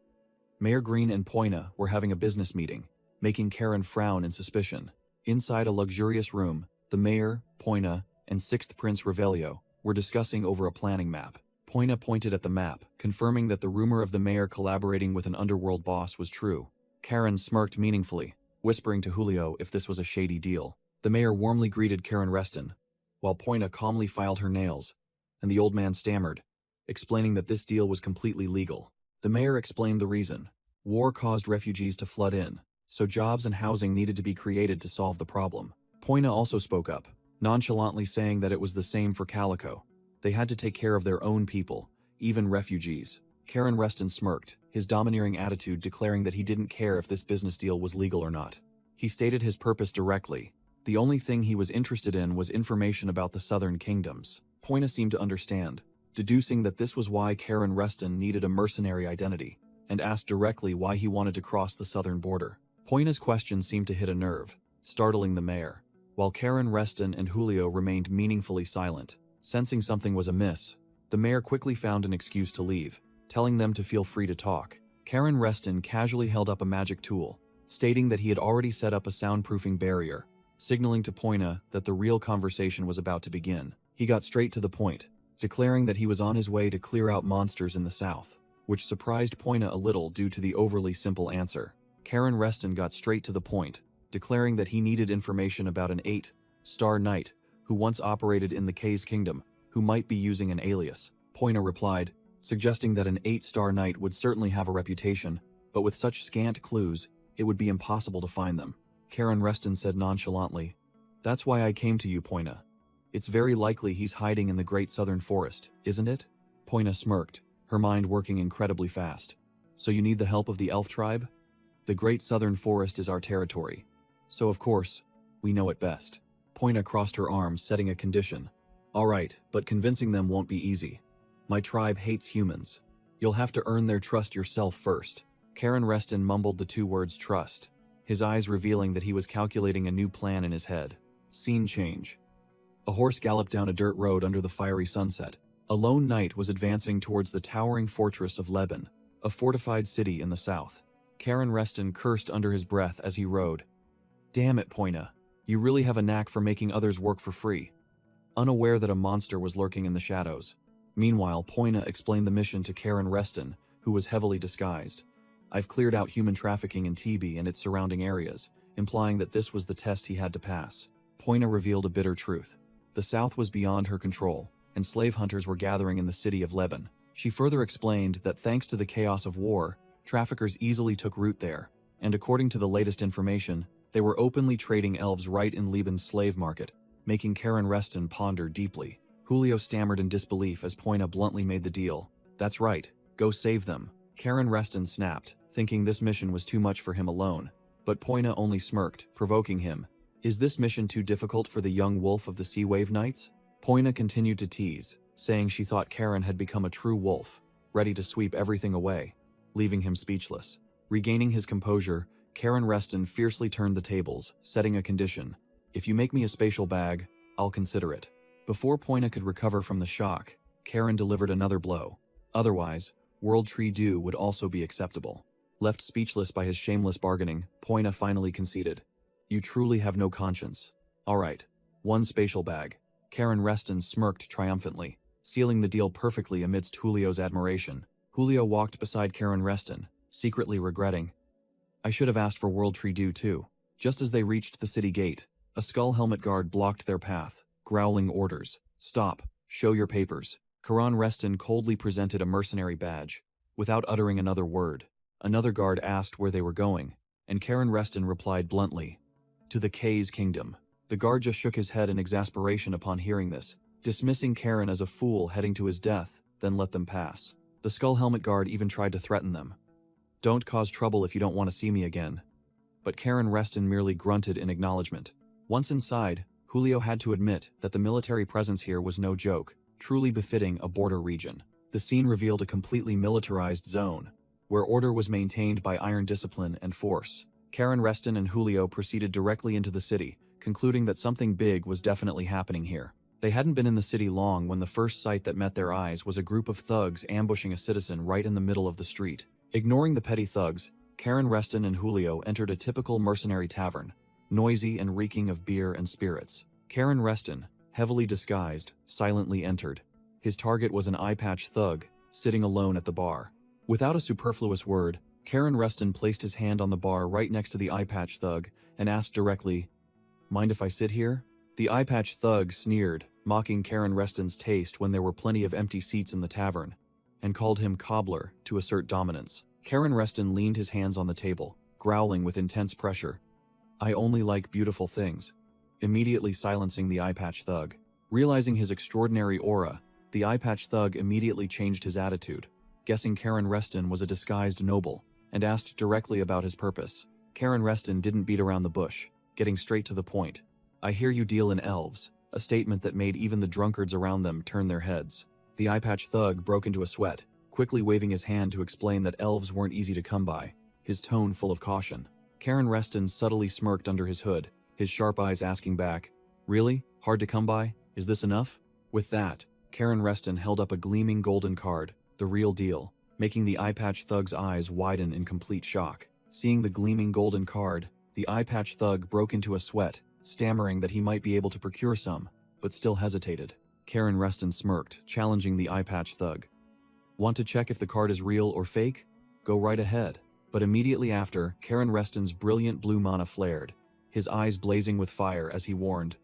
Speaker 1: Mayor Green and Poina were having a business meeting, making Karen frown in suspicion. Inside a luxurious room, the mayor, Poina, and Sixth Prince Revelio were discussing over a planning map. Poina pointed at the map, confirming that the rumor of the mayor collaborating with an underworld boss was true. Karen smirked meaningfully, whispering to Julio if this was a shady deal. The mayor warmly greeted Karen Reston, while Poina calmly filed her nails, and the old man stammered, explaining that this deal was completely legal. The mayor explained the reason. War caused refugees to flood in, so jobs and housing needed to be created to solve the problem. Poina also spoke up, nonchalantly saying that it was the same for Calico. They had to take care of their own people, even refugees. Karen Reston smirked, his domineering attitude declaring that he didn't care if this business deal was legal or not. He stated his purpose directly. The only thing he was interested in was information about the southern kingdoms. Poina seemed to understand, deducing that this was why Karen Reston needed a mercenary identity, and asked directly why he wanted to cross the southern border. Poina's question seemed to hit a nerve, startling the mayor, while Karen Reston and Julio remained meaningfully silent. Sensing something was amiss, the mayor quickly found an excuse to leave, telling them to feel free to talk. Karen Reston casually held up a magic tool, stating that he had already set up a soundproofing barrier, signaling to Poina that the real conversation was about to begin. He got straight to the point, declaring that he was on his way to clear out monsters in the south, which surprised Poina a little due to the overly simple answer. Karen Reston got straight to the point, declaring that he needed information about an 8-star knight who once operated in the K's kingdom, who might be using an alias. Poina replied, suggesting that an 8-star knight would certainly have a reputation, but with such scant clues, it would be impossible to find them. Karen Reston said nonchalantly, "That's why I came to you, Poina. It's very likely he's hiding in the Great Southern Forest, isn't it?" Poina smirked, her mind working incredibly fast. "So you need the help of the elf tribe? The Great Southern Forest is our territory, so of course, we know it best." Poina crossed her arms, setting a condition. "All right, but convincing them won't be easy. My tribe hates humans. You'll have to earn their trust yourself first." Karen Reston mumbled the two words trust, his eyes revealing that he was calculating a new plan in his head. Scene change. A horse galloped down a dirt road under the fiery sunset. A lone knight was advancing towards the towering fortress of Lebanon, a fortified city in the south. Karen Reston cursed under his breath as he rode. "Damn it, Poina. You really have a knack for making others work for free." Unaware that a monster was lurking in the shadows. Meanwhile, Poina explained the mission to Karen Reston, who was heavily disguised. "I've cleared out human trafficking in TB and its surrounding areas," implying that this was the test he had to pass. Poina revealed a bitter truth. The South was beyond her control, and slave hunters were gathering in the city of Lebanon. She further explained that thanks to the chaos of war, traffickers easily took root there, and according to the latest information, they were openly trading elves right in Lebanon's slave market, making Karen Reston ponder deeply. Julio stammered in disbelief as Poina bluntly made the deal. "That's right, go save them." Karen Reston snapped, thinking this mission was too much for him alone, but Poina only smirked, provoking him. "Is this mission too difficult for the young wolf of the Sea Wave Knights?" Poina continued to tease, saying she thought Karen had become a true wolf, ready to sweep everything away, leaving him speechless. Regaining his composure, Karen Reston fiercely turned the tables, setting a condition. "If you make me a spatial bag, I'll consider it." Before Poina could recover from the shock, Karen delivered another blow. Otherwise, World Tree Dew would also be acceptable. Left speechless by his shameless bargaining, Poina finally conceded. "You truly have no conscience. All right, one spatial bag." Karen Reston smirked triumphantly, sealing the deal perfectly amidst Julio's admiration. Julio walked beside Karen Reston, secretly regretting. I should have asked for World Tree due too. Just as they reached the city gate, a skull helmet guard blocked their path, growling orders. Stop, show your papers. Karan Reston coldly presented a mercenary badge, without uttering another word. Another guard asked where they were going, and Karan Reston replied bluntly, to the K's kingdom. The guard just shook his head in exasperation upon hearing this, dismissing Karan as a fool heading to his death, then let them pass. The skull helmet guard even tried to threaten them. Don't cause trouble if you don't want to see me again. But Karan Reston merely grunted in acknowledgement. Once inside, Julio had to admit that the military presence here was no joke, truly befitting a border region. The scene revealed a completely militarized zone, where order was maintained by iron discipline and force. Karan Reston and Julio proceeded directly into the city, concluding that something big was definitely happening here. They hadn't been in the city long when the first sight that met their eyes was a group of thugs ambushing a citizen right in the middle of the street. Ignoring the petty thugs, Karan Reston and Julio entered a typical mercenary tavern, noisy and reeking of beer and spirits. Karan Reston, heavily disguised, silently entered. His target was an eye-patch thug, sitting alone at the bar. Without a superfluous word, Karan Reston placed his hand on the bar right next to the eye-patch thug and asked directly, "Mind if I sit here?" The eye-patch thug sneered, mocking Karan Reston's taste when there were plenty of empty seats in the tavern, and called him cobbler to assert dominance. Karan Reston leaned his hands on the table, growling with intense pressure, "I only like beautiful things," immediately silencing the eye-patch thug. Realizing his extraordinary aura, the eye-patch thug immediately changed his attitude, guessing Karan Reston was a disguised noble, and asked directly about his purpose. Karan Reston didn't beat around the bush, getting straight to the point. "I hear you deal in elves," a statement that made even the drunkards around them turn their heads. The eye-patch thug broke into a sweat, quickly waving his hand to explain that elves weren't easy to come by, his tone full of caution. Karan Reston subtly smirked under his hood, his sharp eyes asking back, "Really? Hard to come by? Is this enough?" With that, Karan Reston held up a gleaming golden card, the real deal, making the eye-patch thug's eyes widen in complete shock. Seeing the gleaming golden card, the eye-patch thug broke into a sweat, stammering that he might be able to procure some, but still hesitated. Karan Reston smirked, challenging the eye-patch thug. "Want to check if the card is real or fake? Go right ahead." But immediately after, Karan Reston's brilliant blue mana flared, his eyes blazing with fire as he warned,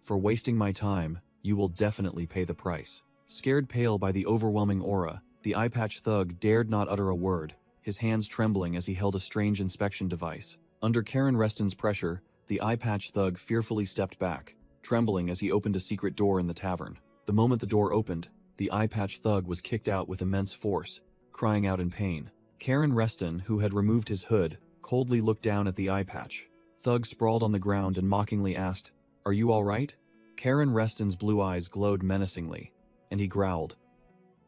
Speaker 1: "For wasting my time, you will definitely pay the price." Scared pale by the overwhelming aura, the eye-patch thug dared not utter a word, his hands trembling as he held a strange inspection device. Under Karan Reston's pressure, the eye-patch thug fearfully stepped back, trembling as he opened a secret door in the tavern. The moment the door opened, the eye-patch thug was kicked out with immense force, crying out in pain. Karan Reston, who had removed his hood, coldly looked down at the eye-patch. Thug sprawled on the ground and mockingly asked, "Are you all right?" Karan Reston's blue eyes glowed menacingly, and he growled,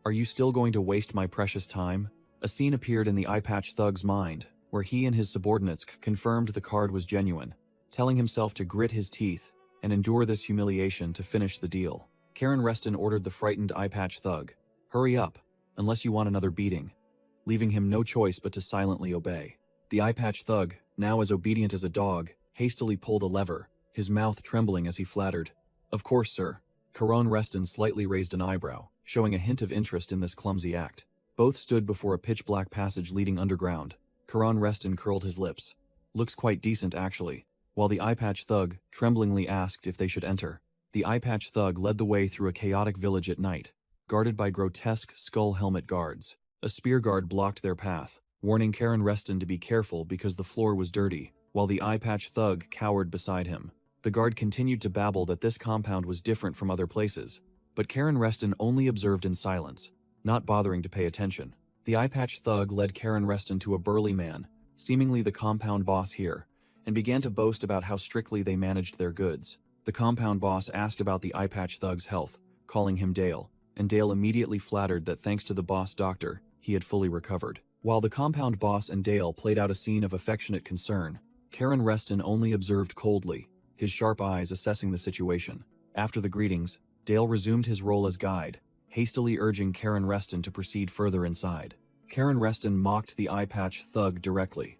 Speaker 1: "Are you still going to waste my precious time?" A scene appeared in the eye-patch thug's mind, where he and his subordinates confirmed the card was genuine, telling himself to grit his teeth and endure this humiliation to finish the deal. Karan Reston ordered the frightened eye-patch thug, "Hurry up, unless you want another beating," leaving him no choice but to silently obey. The eye-patch thug, now as obedient as a dog, hastily pulled a lever, his mouth trembling as he flattered, "Of course, sir." Karan Reston slightly raised an eyebrow, showing a hint of interest in this clumsy act. Both stood before a pitch-black passage leading underground. Karan Reston curled his lips. "Looks quite decent, actually," while the eye-patch thug tremblingly asked if they should enter. The eye-patch thug led the way through a chaotic village at night, guarded by grotesque skull helmet guards. A spear guard blocked their path, warning Karan Reston to be careful because the floor was dirty, while the eye-patch thug cowered beside him. The guard continued to babble that this compound was different from other places, but Karan Reston only observed in silence, not bothering to pay attention. The eye-patch thug led Karan Reston to a burly man, seemingly the compound boss here, and began to boast about how strictly they managed their goods. The compound boss asked about the eye-patch thug's health, calling him Dale, and Dale immediately flattered that thanks to the boss doctor, he had fully recovered. While the compound boss and Dale played out a scene of affectionate concern, Karan Reston only observed coldly, his sharp eyes assessing the situation. After the greetings, Dale resumed his role as guide, hastily urging Karan Reston to proceed further inside. Karan Reston mocked the eye-patch thug directly.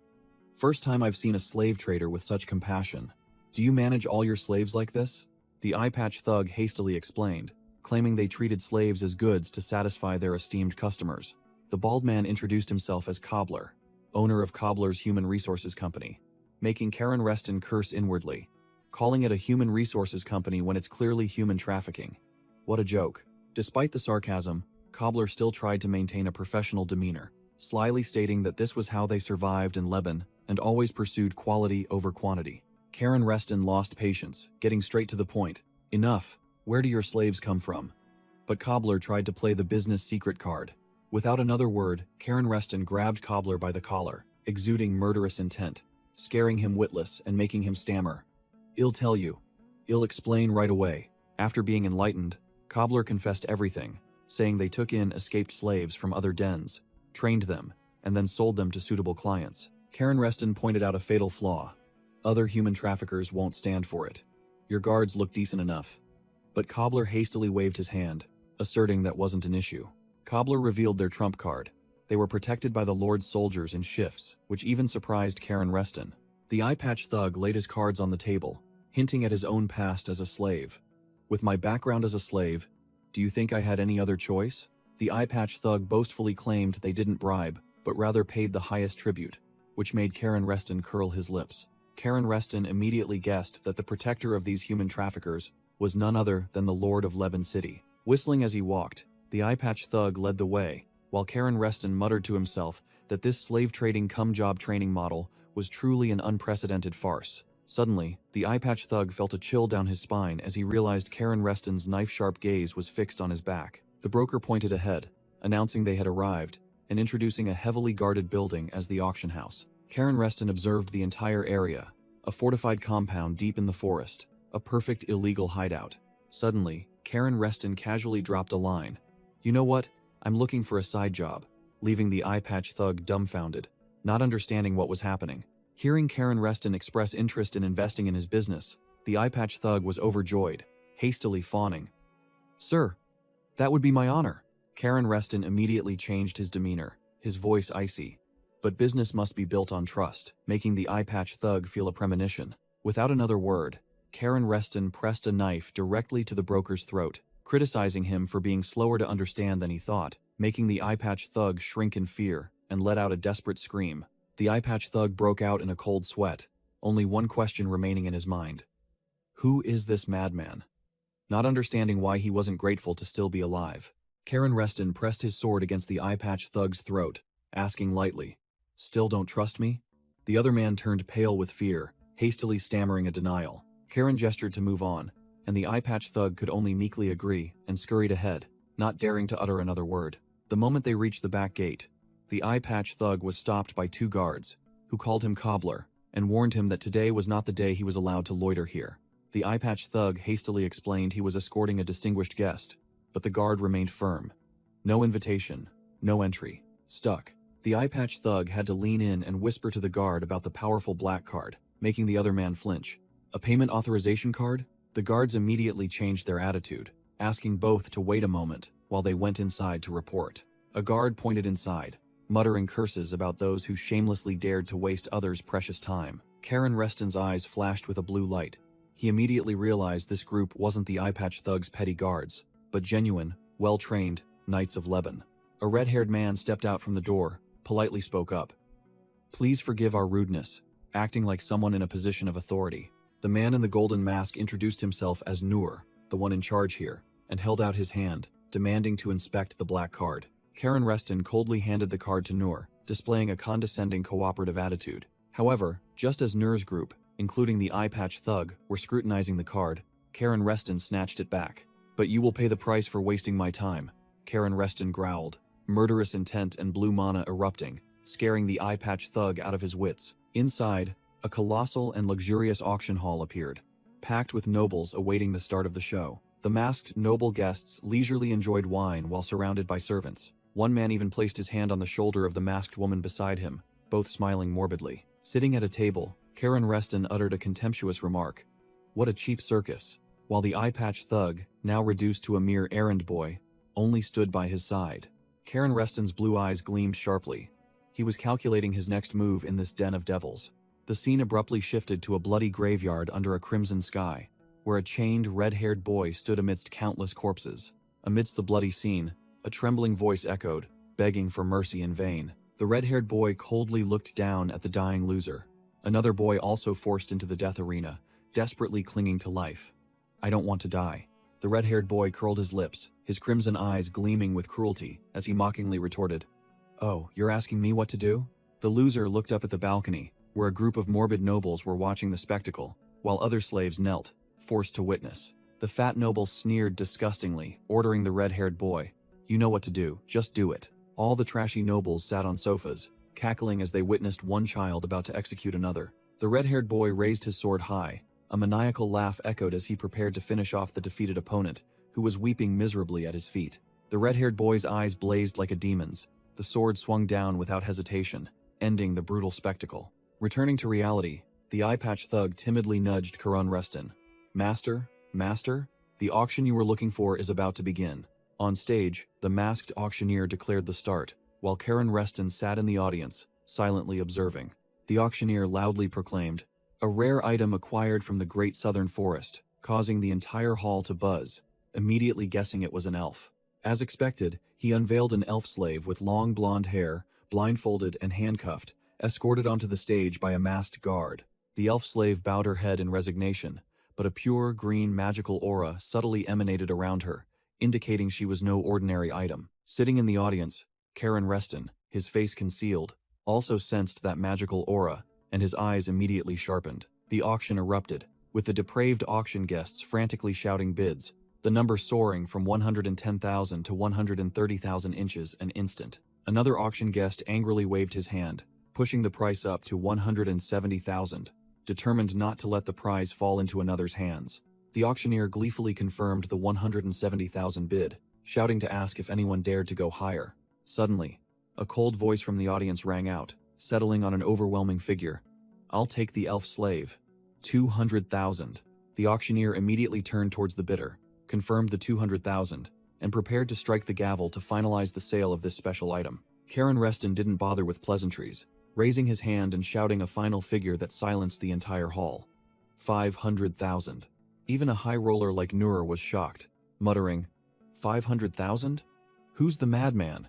Speaker 1: "First time I've seen a slave trader with such compassion. Do you manage all your slaves like this?" The eye-patch thug hastily explained, claiming they treated slaves as goods to satisfy their esteemed customers. The bald man introduced himself as cobbler. owner of Cobbler's Human Resources Company, making Karen Reston curse inwardly, calling it a human resources company when it's clearly human trafficking. What a joke. Despite the sarcasm, Cobbler still tried to maintain a professional demeanor, slyly stating that this was how they survived in Lebanon and always pursued quality over quantity. Karen Reston lost patience, getting straight to the point. Enough. Where do your slaves come from? But Cobbler tried to play the business secret card. Without another word, Karen Reston grabbed Cobbler by the collar, exuding murderous intent, scaring him witless and making him stammer. "I'll tell you. I'll explain right away." After being enlightened, Cobbler confessed everything, saying they took in escaped slaves from other dens, trained them, and then sold them to suitable clients. Karen Reston pointed out a fatal flaw. Other human traffickers won't stand for it. Your guards look decent enough. But Cobbler hastily waved his hand, asserting that wasn't an issue. Cobbler revealed their trump card. They were protected by the Lord's soldiers in shifts, which even surprised Karen Reston. The eye-patch thug laid his cards on the table, hinting at his own past as a slave. "With my background as a slave, do you think I had any other choice?" The eye-patch thug boastfully claimed they didn't bribe, but rather paid the highest tribute, which made Karen Reston curl his lips. Karen Reston immediately guessed that the protector of these human traffickers was none other than the Lord of Lebanon City. Whistling as he walked, the eye-patch thug led the way, while Karen Reston muttered to himself that this slave-trading cum-job training model was truly an unprecedented farce. Suddenly, the eye-patch thug felt a chill down his spine as he realized Karen Reston's knife-sharp gaze was fixed on his back. The broker pointed ahead, announcing they had arrived, and introducing a heavily guarded building as the auction house. Karen Reston observed the entire area, a fortified compound deep in the forest, a perfect illegal hideout. Suddenly, Karen Reston casually dropped a line. "You know what? I'm looking for a side job," leaving the eye-patch thug dumbfounded, not understanding what was happening. Hearing Karen Reston express interest in investing in his business, the eye-patch thug was overjoyed, hastily fawning. "Sir, that would be my honor." Karen Reston immediately changed his demeanor, his voice icy. But business must be built on trust, making the eye-patch thug feel a premonition. Without another word, Karen Reston pressed a knife directly to the broker's throat, criticizing him for being slower to understand than he thought, making the eye-patch thug shrink in fear and let out a desperate scream. The eye-patch thug broke out in a cold sweat, only one question remaining in his mind. Who is this madman? Not understanding why he wasn't grateful to still be alive, Karen Reston pressed his sword against the eye-patch thug's throat, asking lightly, "Still don't trust me?" The other man turned pale with fear, hastily stammering a denial. Karen gestured to move on, and the eye-patch thug could only meekly agree and scurried ahead, not daring to utter another word. The moment they reached the back gate, the eye-patch thug was stopped by two guards, who called him Cobbler, and warned him that today was not the day he was allowed to loiter here. The eye-patch thug hastily explained he was escorting a distinguished guest, but the guard remained firm. No invitation, no entry. Stuck. The eye-patch thug had to lean in and whisper to the guard about the powerful black card, making the other man flinch. A payment authorization card? The guards immediately changed their attitude, asking both to wait a moment while they went inside to report. A guard pointed inside, muttering curses about those who shamelessly dared to waste others' precious time. Karen Reston's eyes flashed with a blue light. He immediately realized this group wasn't the eye-patch thug's petty guards, but genuine, well-trained Knights of Lebanon. A red-haired man stepped out from the door, politely spoke up. "Please forgive our rudeness," acting like someone in a position of authority. The man in the golden mask introduced himself as Noor, the one in charge here, and held out his hand, demanding to inspect the black card. Karen Reston coldly handed the card to Noor, displaying a condescending cooperative attitude. However, just as Noor's group, including the eye-patch thug, were scrutinizing the card, Karen Reston snatched it back. "But you will pay the price for wasting my time," Karen Reston growled, murderous intent and blue mana erupting, scaring the eye-patch thug out of his wits. Inside, a colossal and luxurious auction hall appeared, packed with nobles awaiting the start of the show. The masked noble guests leisurely enjoyed wine while surrounded by servants. One man even placed his hand on the shoulder of the masked woman beside him, both smiling morbidly. Sitting at a table, Karen Reston uttered a contemptuous remark. What a cheap circus, while the eye-patch thug, now reduced to a mere errand boy, only stood by his side. Karen Reston's blue eyes gleamed sharply. He was calculating his next move in this den of devils. The scene abruptly shifted to a bloody graveyard under a crimson sky, where a chained, red-haired boy stood amidst countless corpses. Amidst the bloody scene, a trembling voice echoed, begging for mercy in vain. The red-haired boy coldly looked down at the dying loser. Another boy also forced into the death arena, desperately clinging to life. I don't want to die. The red-haired boy curled his lips, his crimson eyes gleaming with cruelty, as he mockingly retorted, "Oh, you're asking me what to do?" The loser looked up at the balcony, where a group of morbid nobles were watching the spectacle, while other slaves knelt, forced to witness. The fat noble sneered disgustingly, ordering the red-haired boy, "You know what to do, just do it." All the trashy nobles sat on sofas, cackling as they witnessed one child about to execute another. The red-haired boy raised his sword high. A maniacal laugh echoed as he prepared to finish off the defeated opponent, who was weeping miserably at his feet. The red-haired boy's eyes blazed like a demon's. The sword swung down without hesitation, ending the brutal spectacle. Returning to reality, the eye-patch thug timidly nudged Karan Reston. "Master? Master? The auction you were looking for is about to begin." On stage, the masked auctioneer declared the start, while Karan Reston sat in the audience, silently observing. The auctioneer loudly proclaimed, "A rare item acquired from the Great Southern Forest," causing the entire hall to buzz, immediately guessing it was an elf. As expected, he unveiled an elf slave with long blonde hair, blindfolded and handcuffed, escorted onto the stage by a masked guard. The elf slave bowed her head in resignation, but a pure green magical aura subtly emanated around her, indicating she was no ordinary item. Sitting in the audience, Karan Reston, his face concealed, also sensed that magical aura, and his eyes immediately sharpened. The auction erupted, with the depraved auction guests frantically shouting bids, the number soaring from 110,000 to 130,000 inches an instant. Another auction guest angrily waved his hand, pushing the price up to 170,000, determined not to let the prize fall into another's hands. The auctioneer gleefully confirmed the 170,000 bid, shouting to ask if anyone dared to go higher. Suddenly, a cold voice from the audience rang out, settling on an overwhelming figure. "I'll take the elf slave. 200,000. The auctioneer immediately turned towards the bidder, confirmed the 200,000, and prepared to strike the gavel to finalize the sale of this special item. Karan Reston didn't bother with pleasantries, raising his hand and shouting a final figure that silenced the entire hall. 500,000. Even a high roller like Nur was shocked, muttering, 500,000? Who's the madman?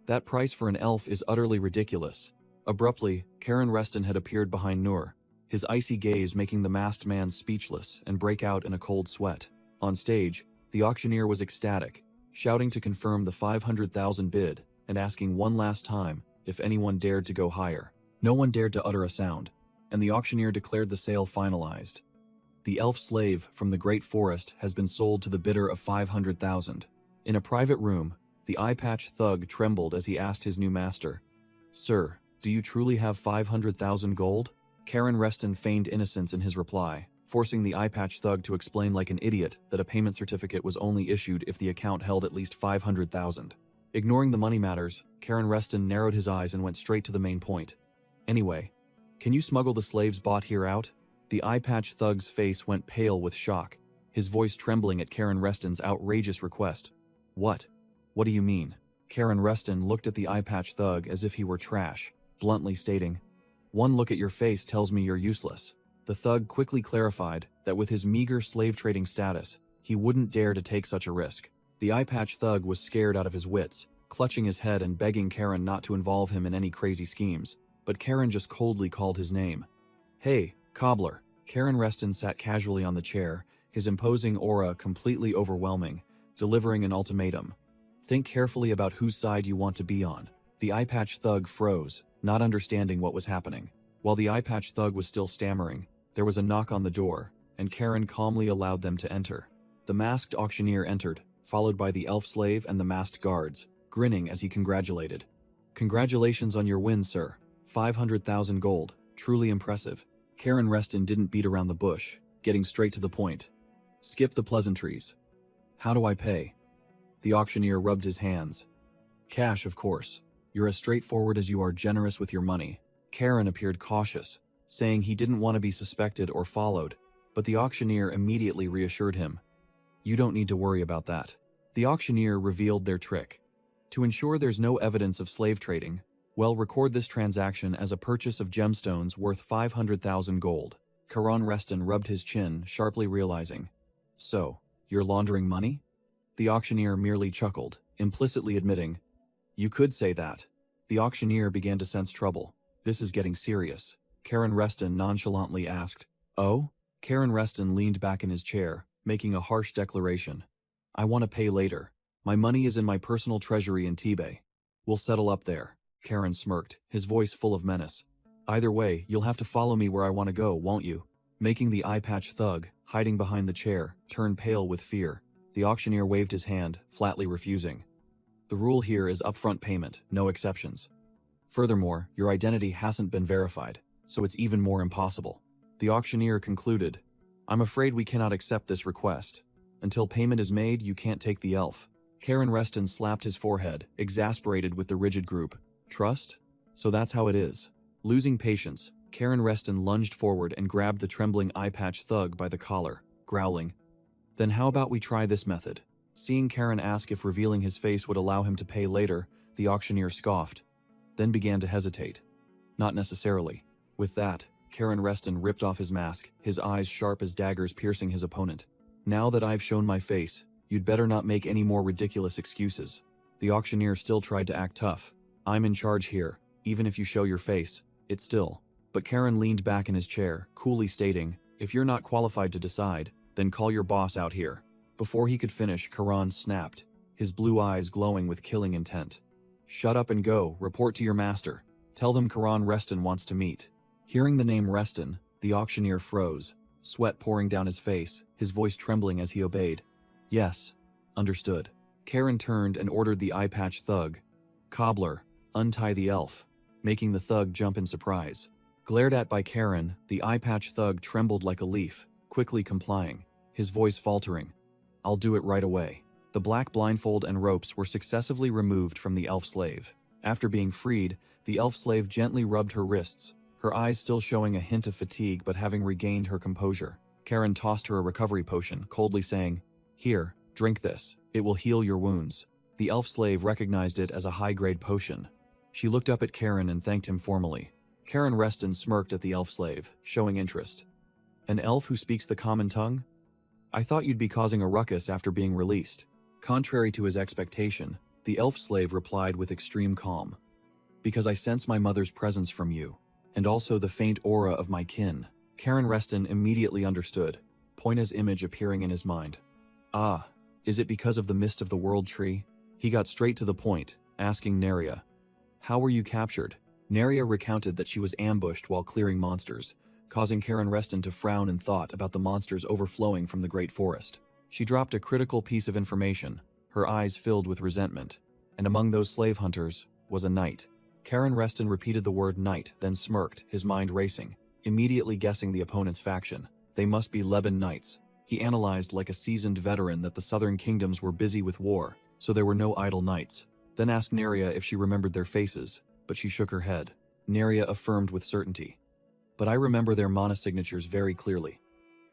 Speaker 1: That price for an elf is utterly ridiculous. Abruptly, Karan Reston had appeared behind Nur, his icy gaze making the masked man speechless and break out in a cold sweat. On stage, the auctioneer was ecstatic, shouting to confirm the 500,000 bid and asking one last time if anyone dared to go higher. No one dared to utter a sound, and the auctioneer declared the sale finalized. The elf slave from the Great Forest has been sold to the bidder of 500,000. In a private room, the eye-patch thug trembled as he asked his new master, "Sir, do you truly have 500,000 gold?" Karan Reston feigned innocence in his reply, forcing the eye-patch thug to explain like an idiot that a payment certificate was only issued if the account held at least 500,000. Ignoring the money matters, Karan Reston narrowed his eyes and went straight to the main point. "Anyway, can you smuggle the slaves bought here out?" The eye-patch thug's face went pale with shock, his voice trembling at Karan Reston's outrageous request. "What? What do you mean?" Karan Reston looked at the eye-patch thug as if he were trash, bluntly stating, "One look at your face tells me you're useless." The thug quickly clarified that with his meager slave trading status, he wouldn't dare to take such a risk. The eye-patch thug was scared out of his wits, clutching his head and begging Karan not to involve him in any crazy schemes, but Karan just coldly called his name. "Hey, cobbler." Karan Reston sat casually on the chair, his imposing aura completely overwhelming, delivering an ultimatum. "Think carefully about whose side you want to be on." The eye-patch thug froze, not understanding what was happening. While the eye-patch thug was still stammering, there was a knock on the door, and Karan calmly allowed them to enter. The masked auctioneer entered, followed by the elf slave and the masked guards, grinning as he congratulated. "Congratulations on your win, sir. 500,000 gold. Truly impressive." Karan Reston didn't beat around the bush, getting straight to the point. "Skip the pleasantries. How do I pay?" The auctioneer rubbed his hands. "Cash, of course. You're as straightforward as you are generous with your money." Karan appeared cautious, saying he didn't want to be suspected or followed, but the auctioneer immediately reassured him. "You don't need to worry about that." The auctioneer revealed their trick. To ensure there's no evidence of slave trading, well, record this transaction as a purchase of gemstones worth 500,000 gold. Karan Reston rubbed his chin, sharply realizing, "So, you're laundering money?" The auctioneer merely chuckled, implicitly admitting, "You could say that." The auctioneer began to sense trouble. This is getting serious. Karen Reston nonchalantly asked, "Oh?" Karen Reston leaned back in his chair, making a harsh declaration. "I want to pay later. My money is in my personal treasury in Tibet. We'll settle up there." Karen smirked, his voice full of menace. "Either way, you'll have to follow me where I want to go, won't you?" Making the eye-patch thug, hiding behind the chair, turn pale with fear. The auctioneer waved his hand, flatly refusing. "The rule here is upfront payment, no exceptions. Furthermore, your identity hasn't been verified, so it's even more impossible." The auctioneer concluded, "I'm afraid we cannot accept this request. Until payment is made, you can't take the elf." Karen Reston slapped his forehead, exasperated with the rigid group. "Trust? So that's how it is." Losing patience, Karen Reston lunged forward and grabbed the trembling eye-patch thug by the collar, growling, "Then how about we try this method?" Seeing Karen ask if revealing his face would allow him to pay later, the auctioneer scoffed, then began to hesitate. "Not necessarily." With that, Karen Reston ripped off his mask, his eyes sharp as daggers piercing his opponent. "Now that I've shown my face, you'd better not make any more ridiculous excuses." The auctioneer still tried to act tough. "I'm in charge here, even if you show your face, it's still." But Karen leaned back in his chair, coolly stating, "If you're not qualified to decide, then call your boss out here." Before he could finish, Karan snapped, his blue eyes glowing with killing intent. "Shut up and go, report to your master. Tell them Karan Reston wants to meet." Hearing the name Reston, the auctioneer froze, sweat pouring down his face, his voice trembling as he obeyed. "Yes, understood." Karen turned and ordered the eye-patch thug, "Cobbler, untie the elf," making the thug jump in surprise. Glared at by Karen, the eye-patch thug trembled like a leaf, quickly complying, his voice faltering. "I'll do it right away." The black blindfold and ropes were successively removed from the elf slave. After being freed, the elf slave gently rubbed her wrists, her eyes still showing a hint of fatigue but having regained her composure. Karen tossed her a recovery potion, coldly saying, "Here, drink this. It will heal your wounds." The elf slave recognized it as a high-grade potion. She looked up at Karen and thanked him formally. Karen Reston smirked at the elf slave, showing interest. "An elf who speaks the common tongue? I thought you'd be causing a ruckus after being released." Contrary to his expectation, the elf slave replied with extreme calm. "Because I sense my mother's presence from you, and also the faint aura of my kin." Karen Reston immediately understood, Poina's image appearing in his mind. "Ah, is it because of the mist of the world tree?" He got straight to the point, asking Neria, "How were you captured?" Neria recounted that she was ambushed while clearing monsters, causing Karen Reston to frown in thought about the monsters overflowing from the great forest. She dropped a critical piece of information, her eyes filled with resentment, and among those slave hunters was a knight. Karen Reston repeated the word knight, then smirked, his mind racing, immediately guessing the opponent's faction. They must be Leban knights. He analyzed like a seasoned veteran that the southern kingdoms were busy with war, so there were no idle knights. Then asked Neria if she remembered their faces, but she shook her head. Neria affirmed with certainty, "But I remember their mana signatures very clearly."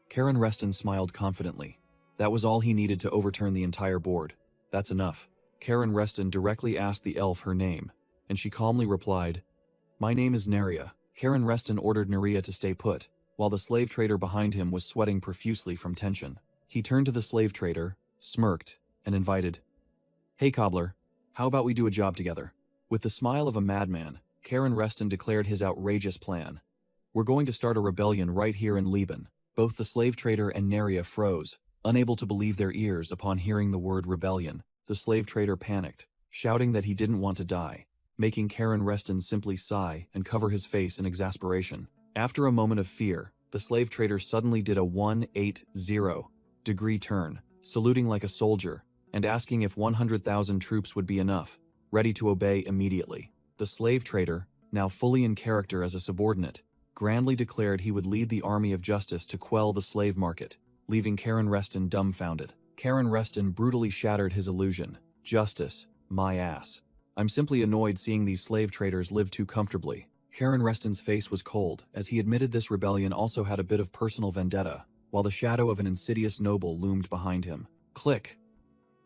Speaker 1: Karen Reston smiled confidently. That was all he needed to overturn the entire board. "That's enough." Karen Reston directly asked the elf her name, and she calmly replied, "My name is Neria." Karen Reston ordered Neria to stay put, while the slave trader behind him was sweating profusely from tension. He turned to the slave trader, smirked, and invited, "Hey cobbler, how about we do a job together?" With the smile of a madman, Karen Reston declared his outrageous plan. "We're going to start a rebellion right here in Leban." Both the slave trader and Neria froze, unable to believe their ears upon hearing the word rebellion. The slave trader panicked, shouting that he didn't want to die, making Karen Reston simply sigh and cover his face in exasperation. After a moment of fear, the slave trader suddenly did a 180-degree turn, saluting like a soldier, and asking if 100,000 troops would be enough, ready to obey immediately. The slave trader, now fully in character as a subordinate, grandly declared he would lead the army of justice to quell the slave market, leaving Karen Reston dumbfounded. Karen Reston brutally shattered his illusion. "Justice, my ass. I'm simply annoyed seeing these slave traders live too comfortably." Karen Reston's face was cold, as he admitted this rebellion also had a bit of personal vendetta, while the shadow of an insidious noble loomed behind him. Click!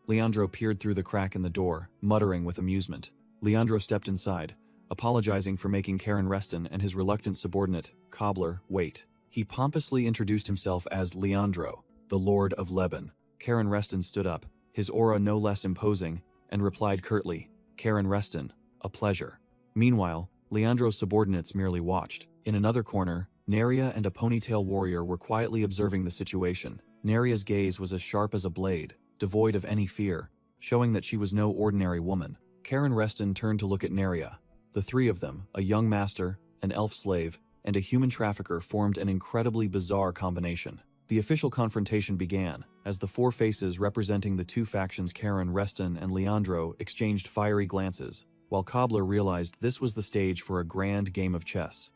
Speaker 1: Leandro peered through the crack in the door, muttering with amusement. Leandro stepped inside, apologizing for making Karen Reston and his reluctant subordinate, Cobbler, wait. He pompously introduced himself as Leandro, the Lord of Leban. Karen Reston stood up, his aura no less imposing, and replied curtly, "Karen Reston, a pleasure." Meanwhile, Leandro's subordinates merely watched. In another corner, Neria and a ponytail warrior were quietly observing the situation. Neria's gaze was as sharp as a blade, devoid of any fear, showing that she was no ordinary woman. Karen Reston turned to look at Neria. The three of them, a young master, an elf slave, and a human trafficker, formed an incredibly bizarre combination. The official confrontation began, as the four faces representing the two factions, Karen Reston and Leandro, exchanged fiery glances, while Cobbler realized this was the stage for a grand game of chess.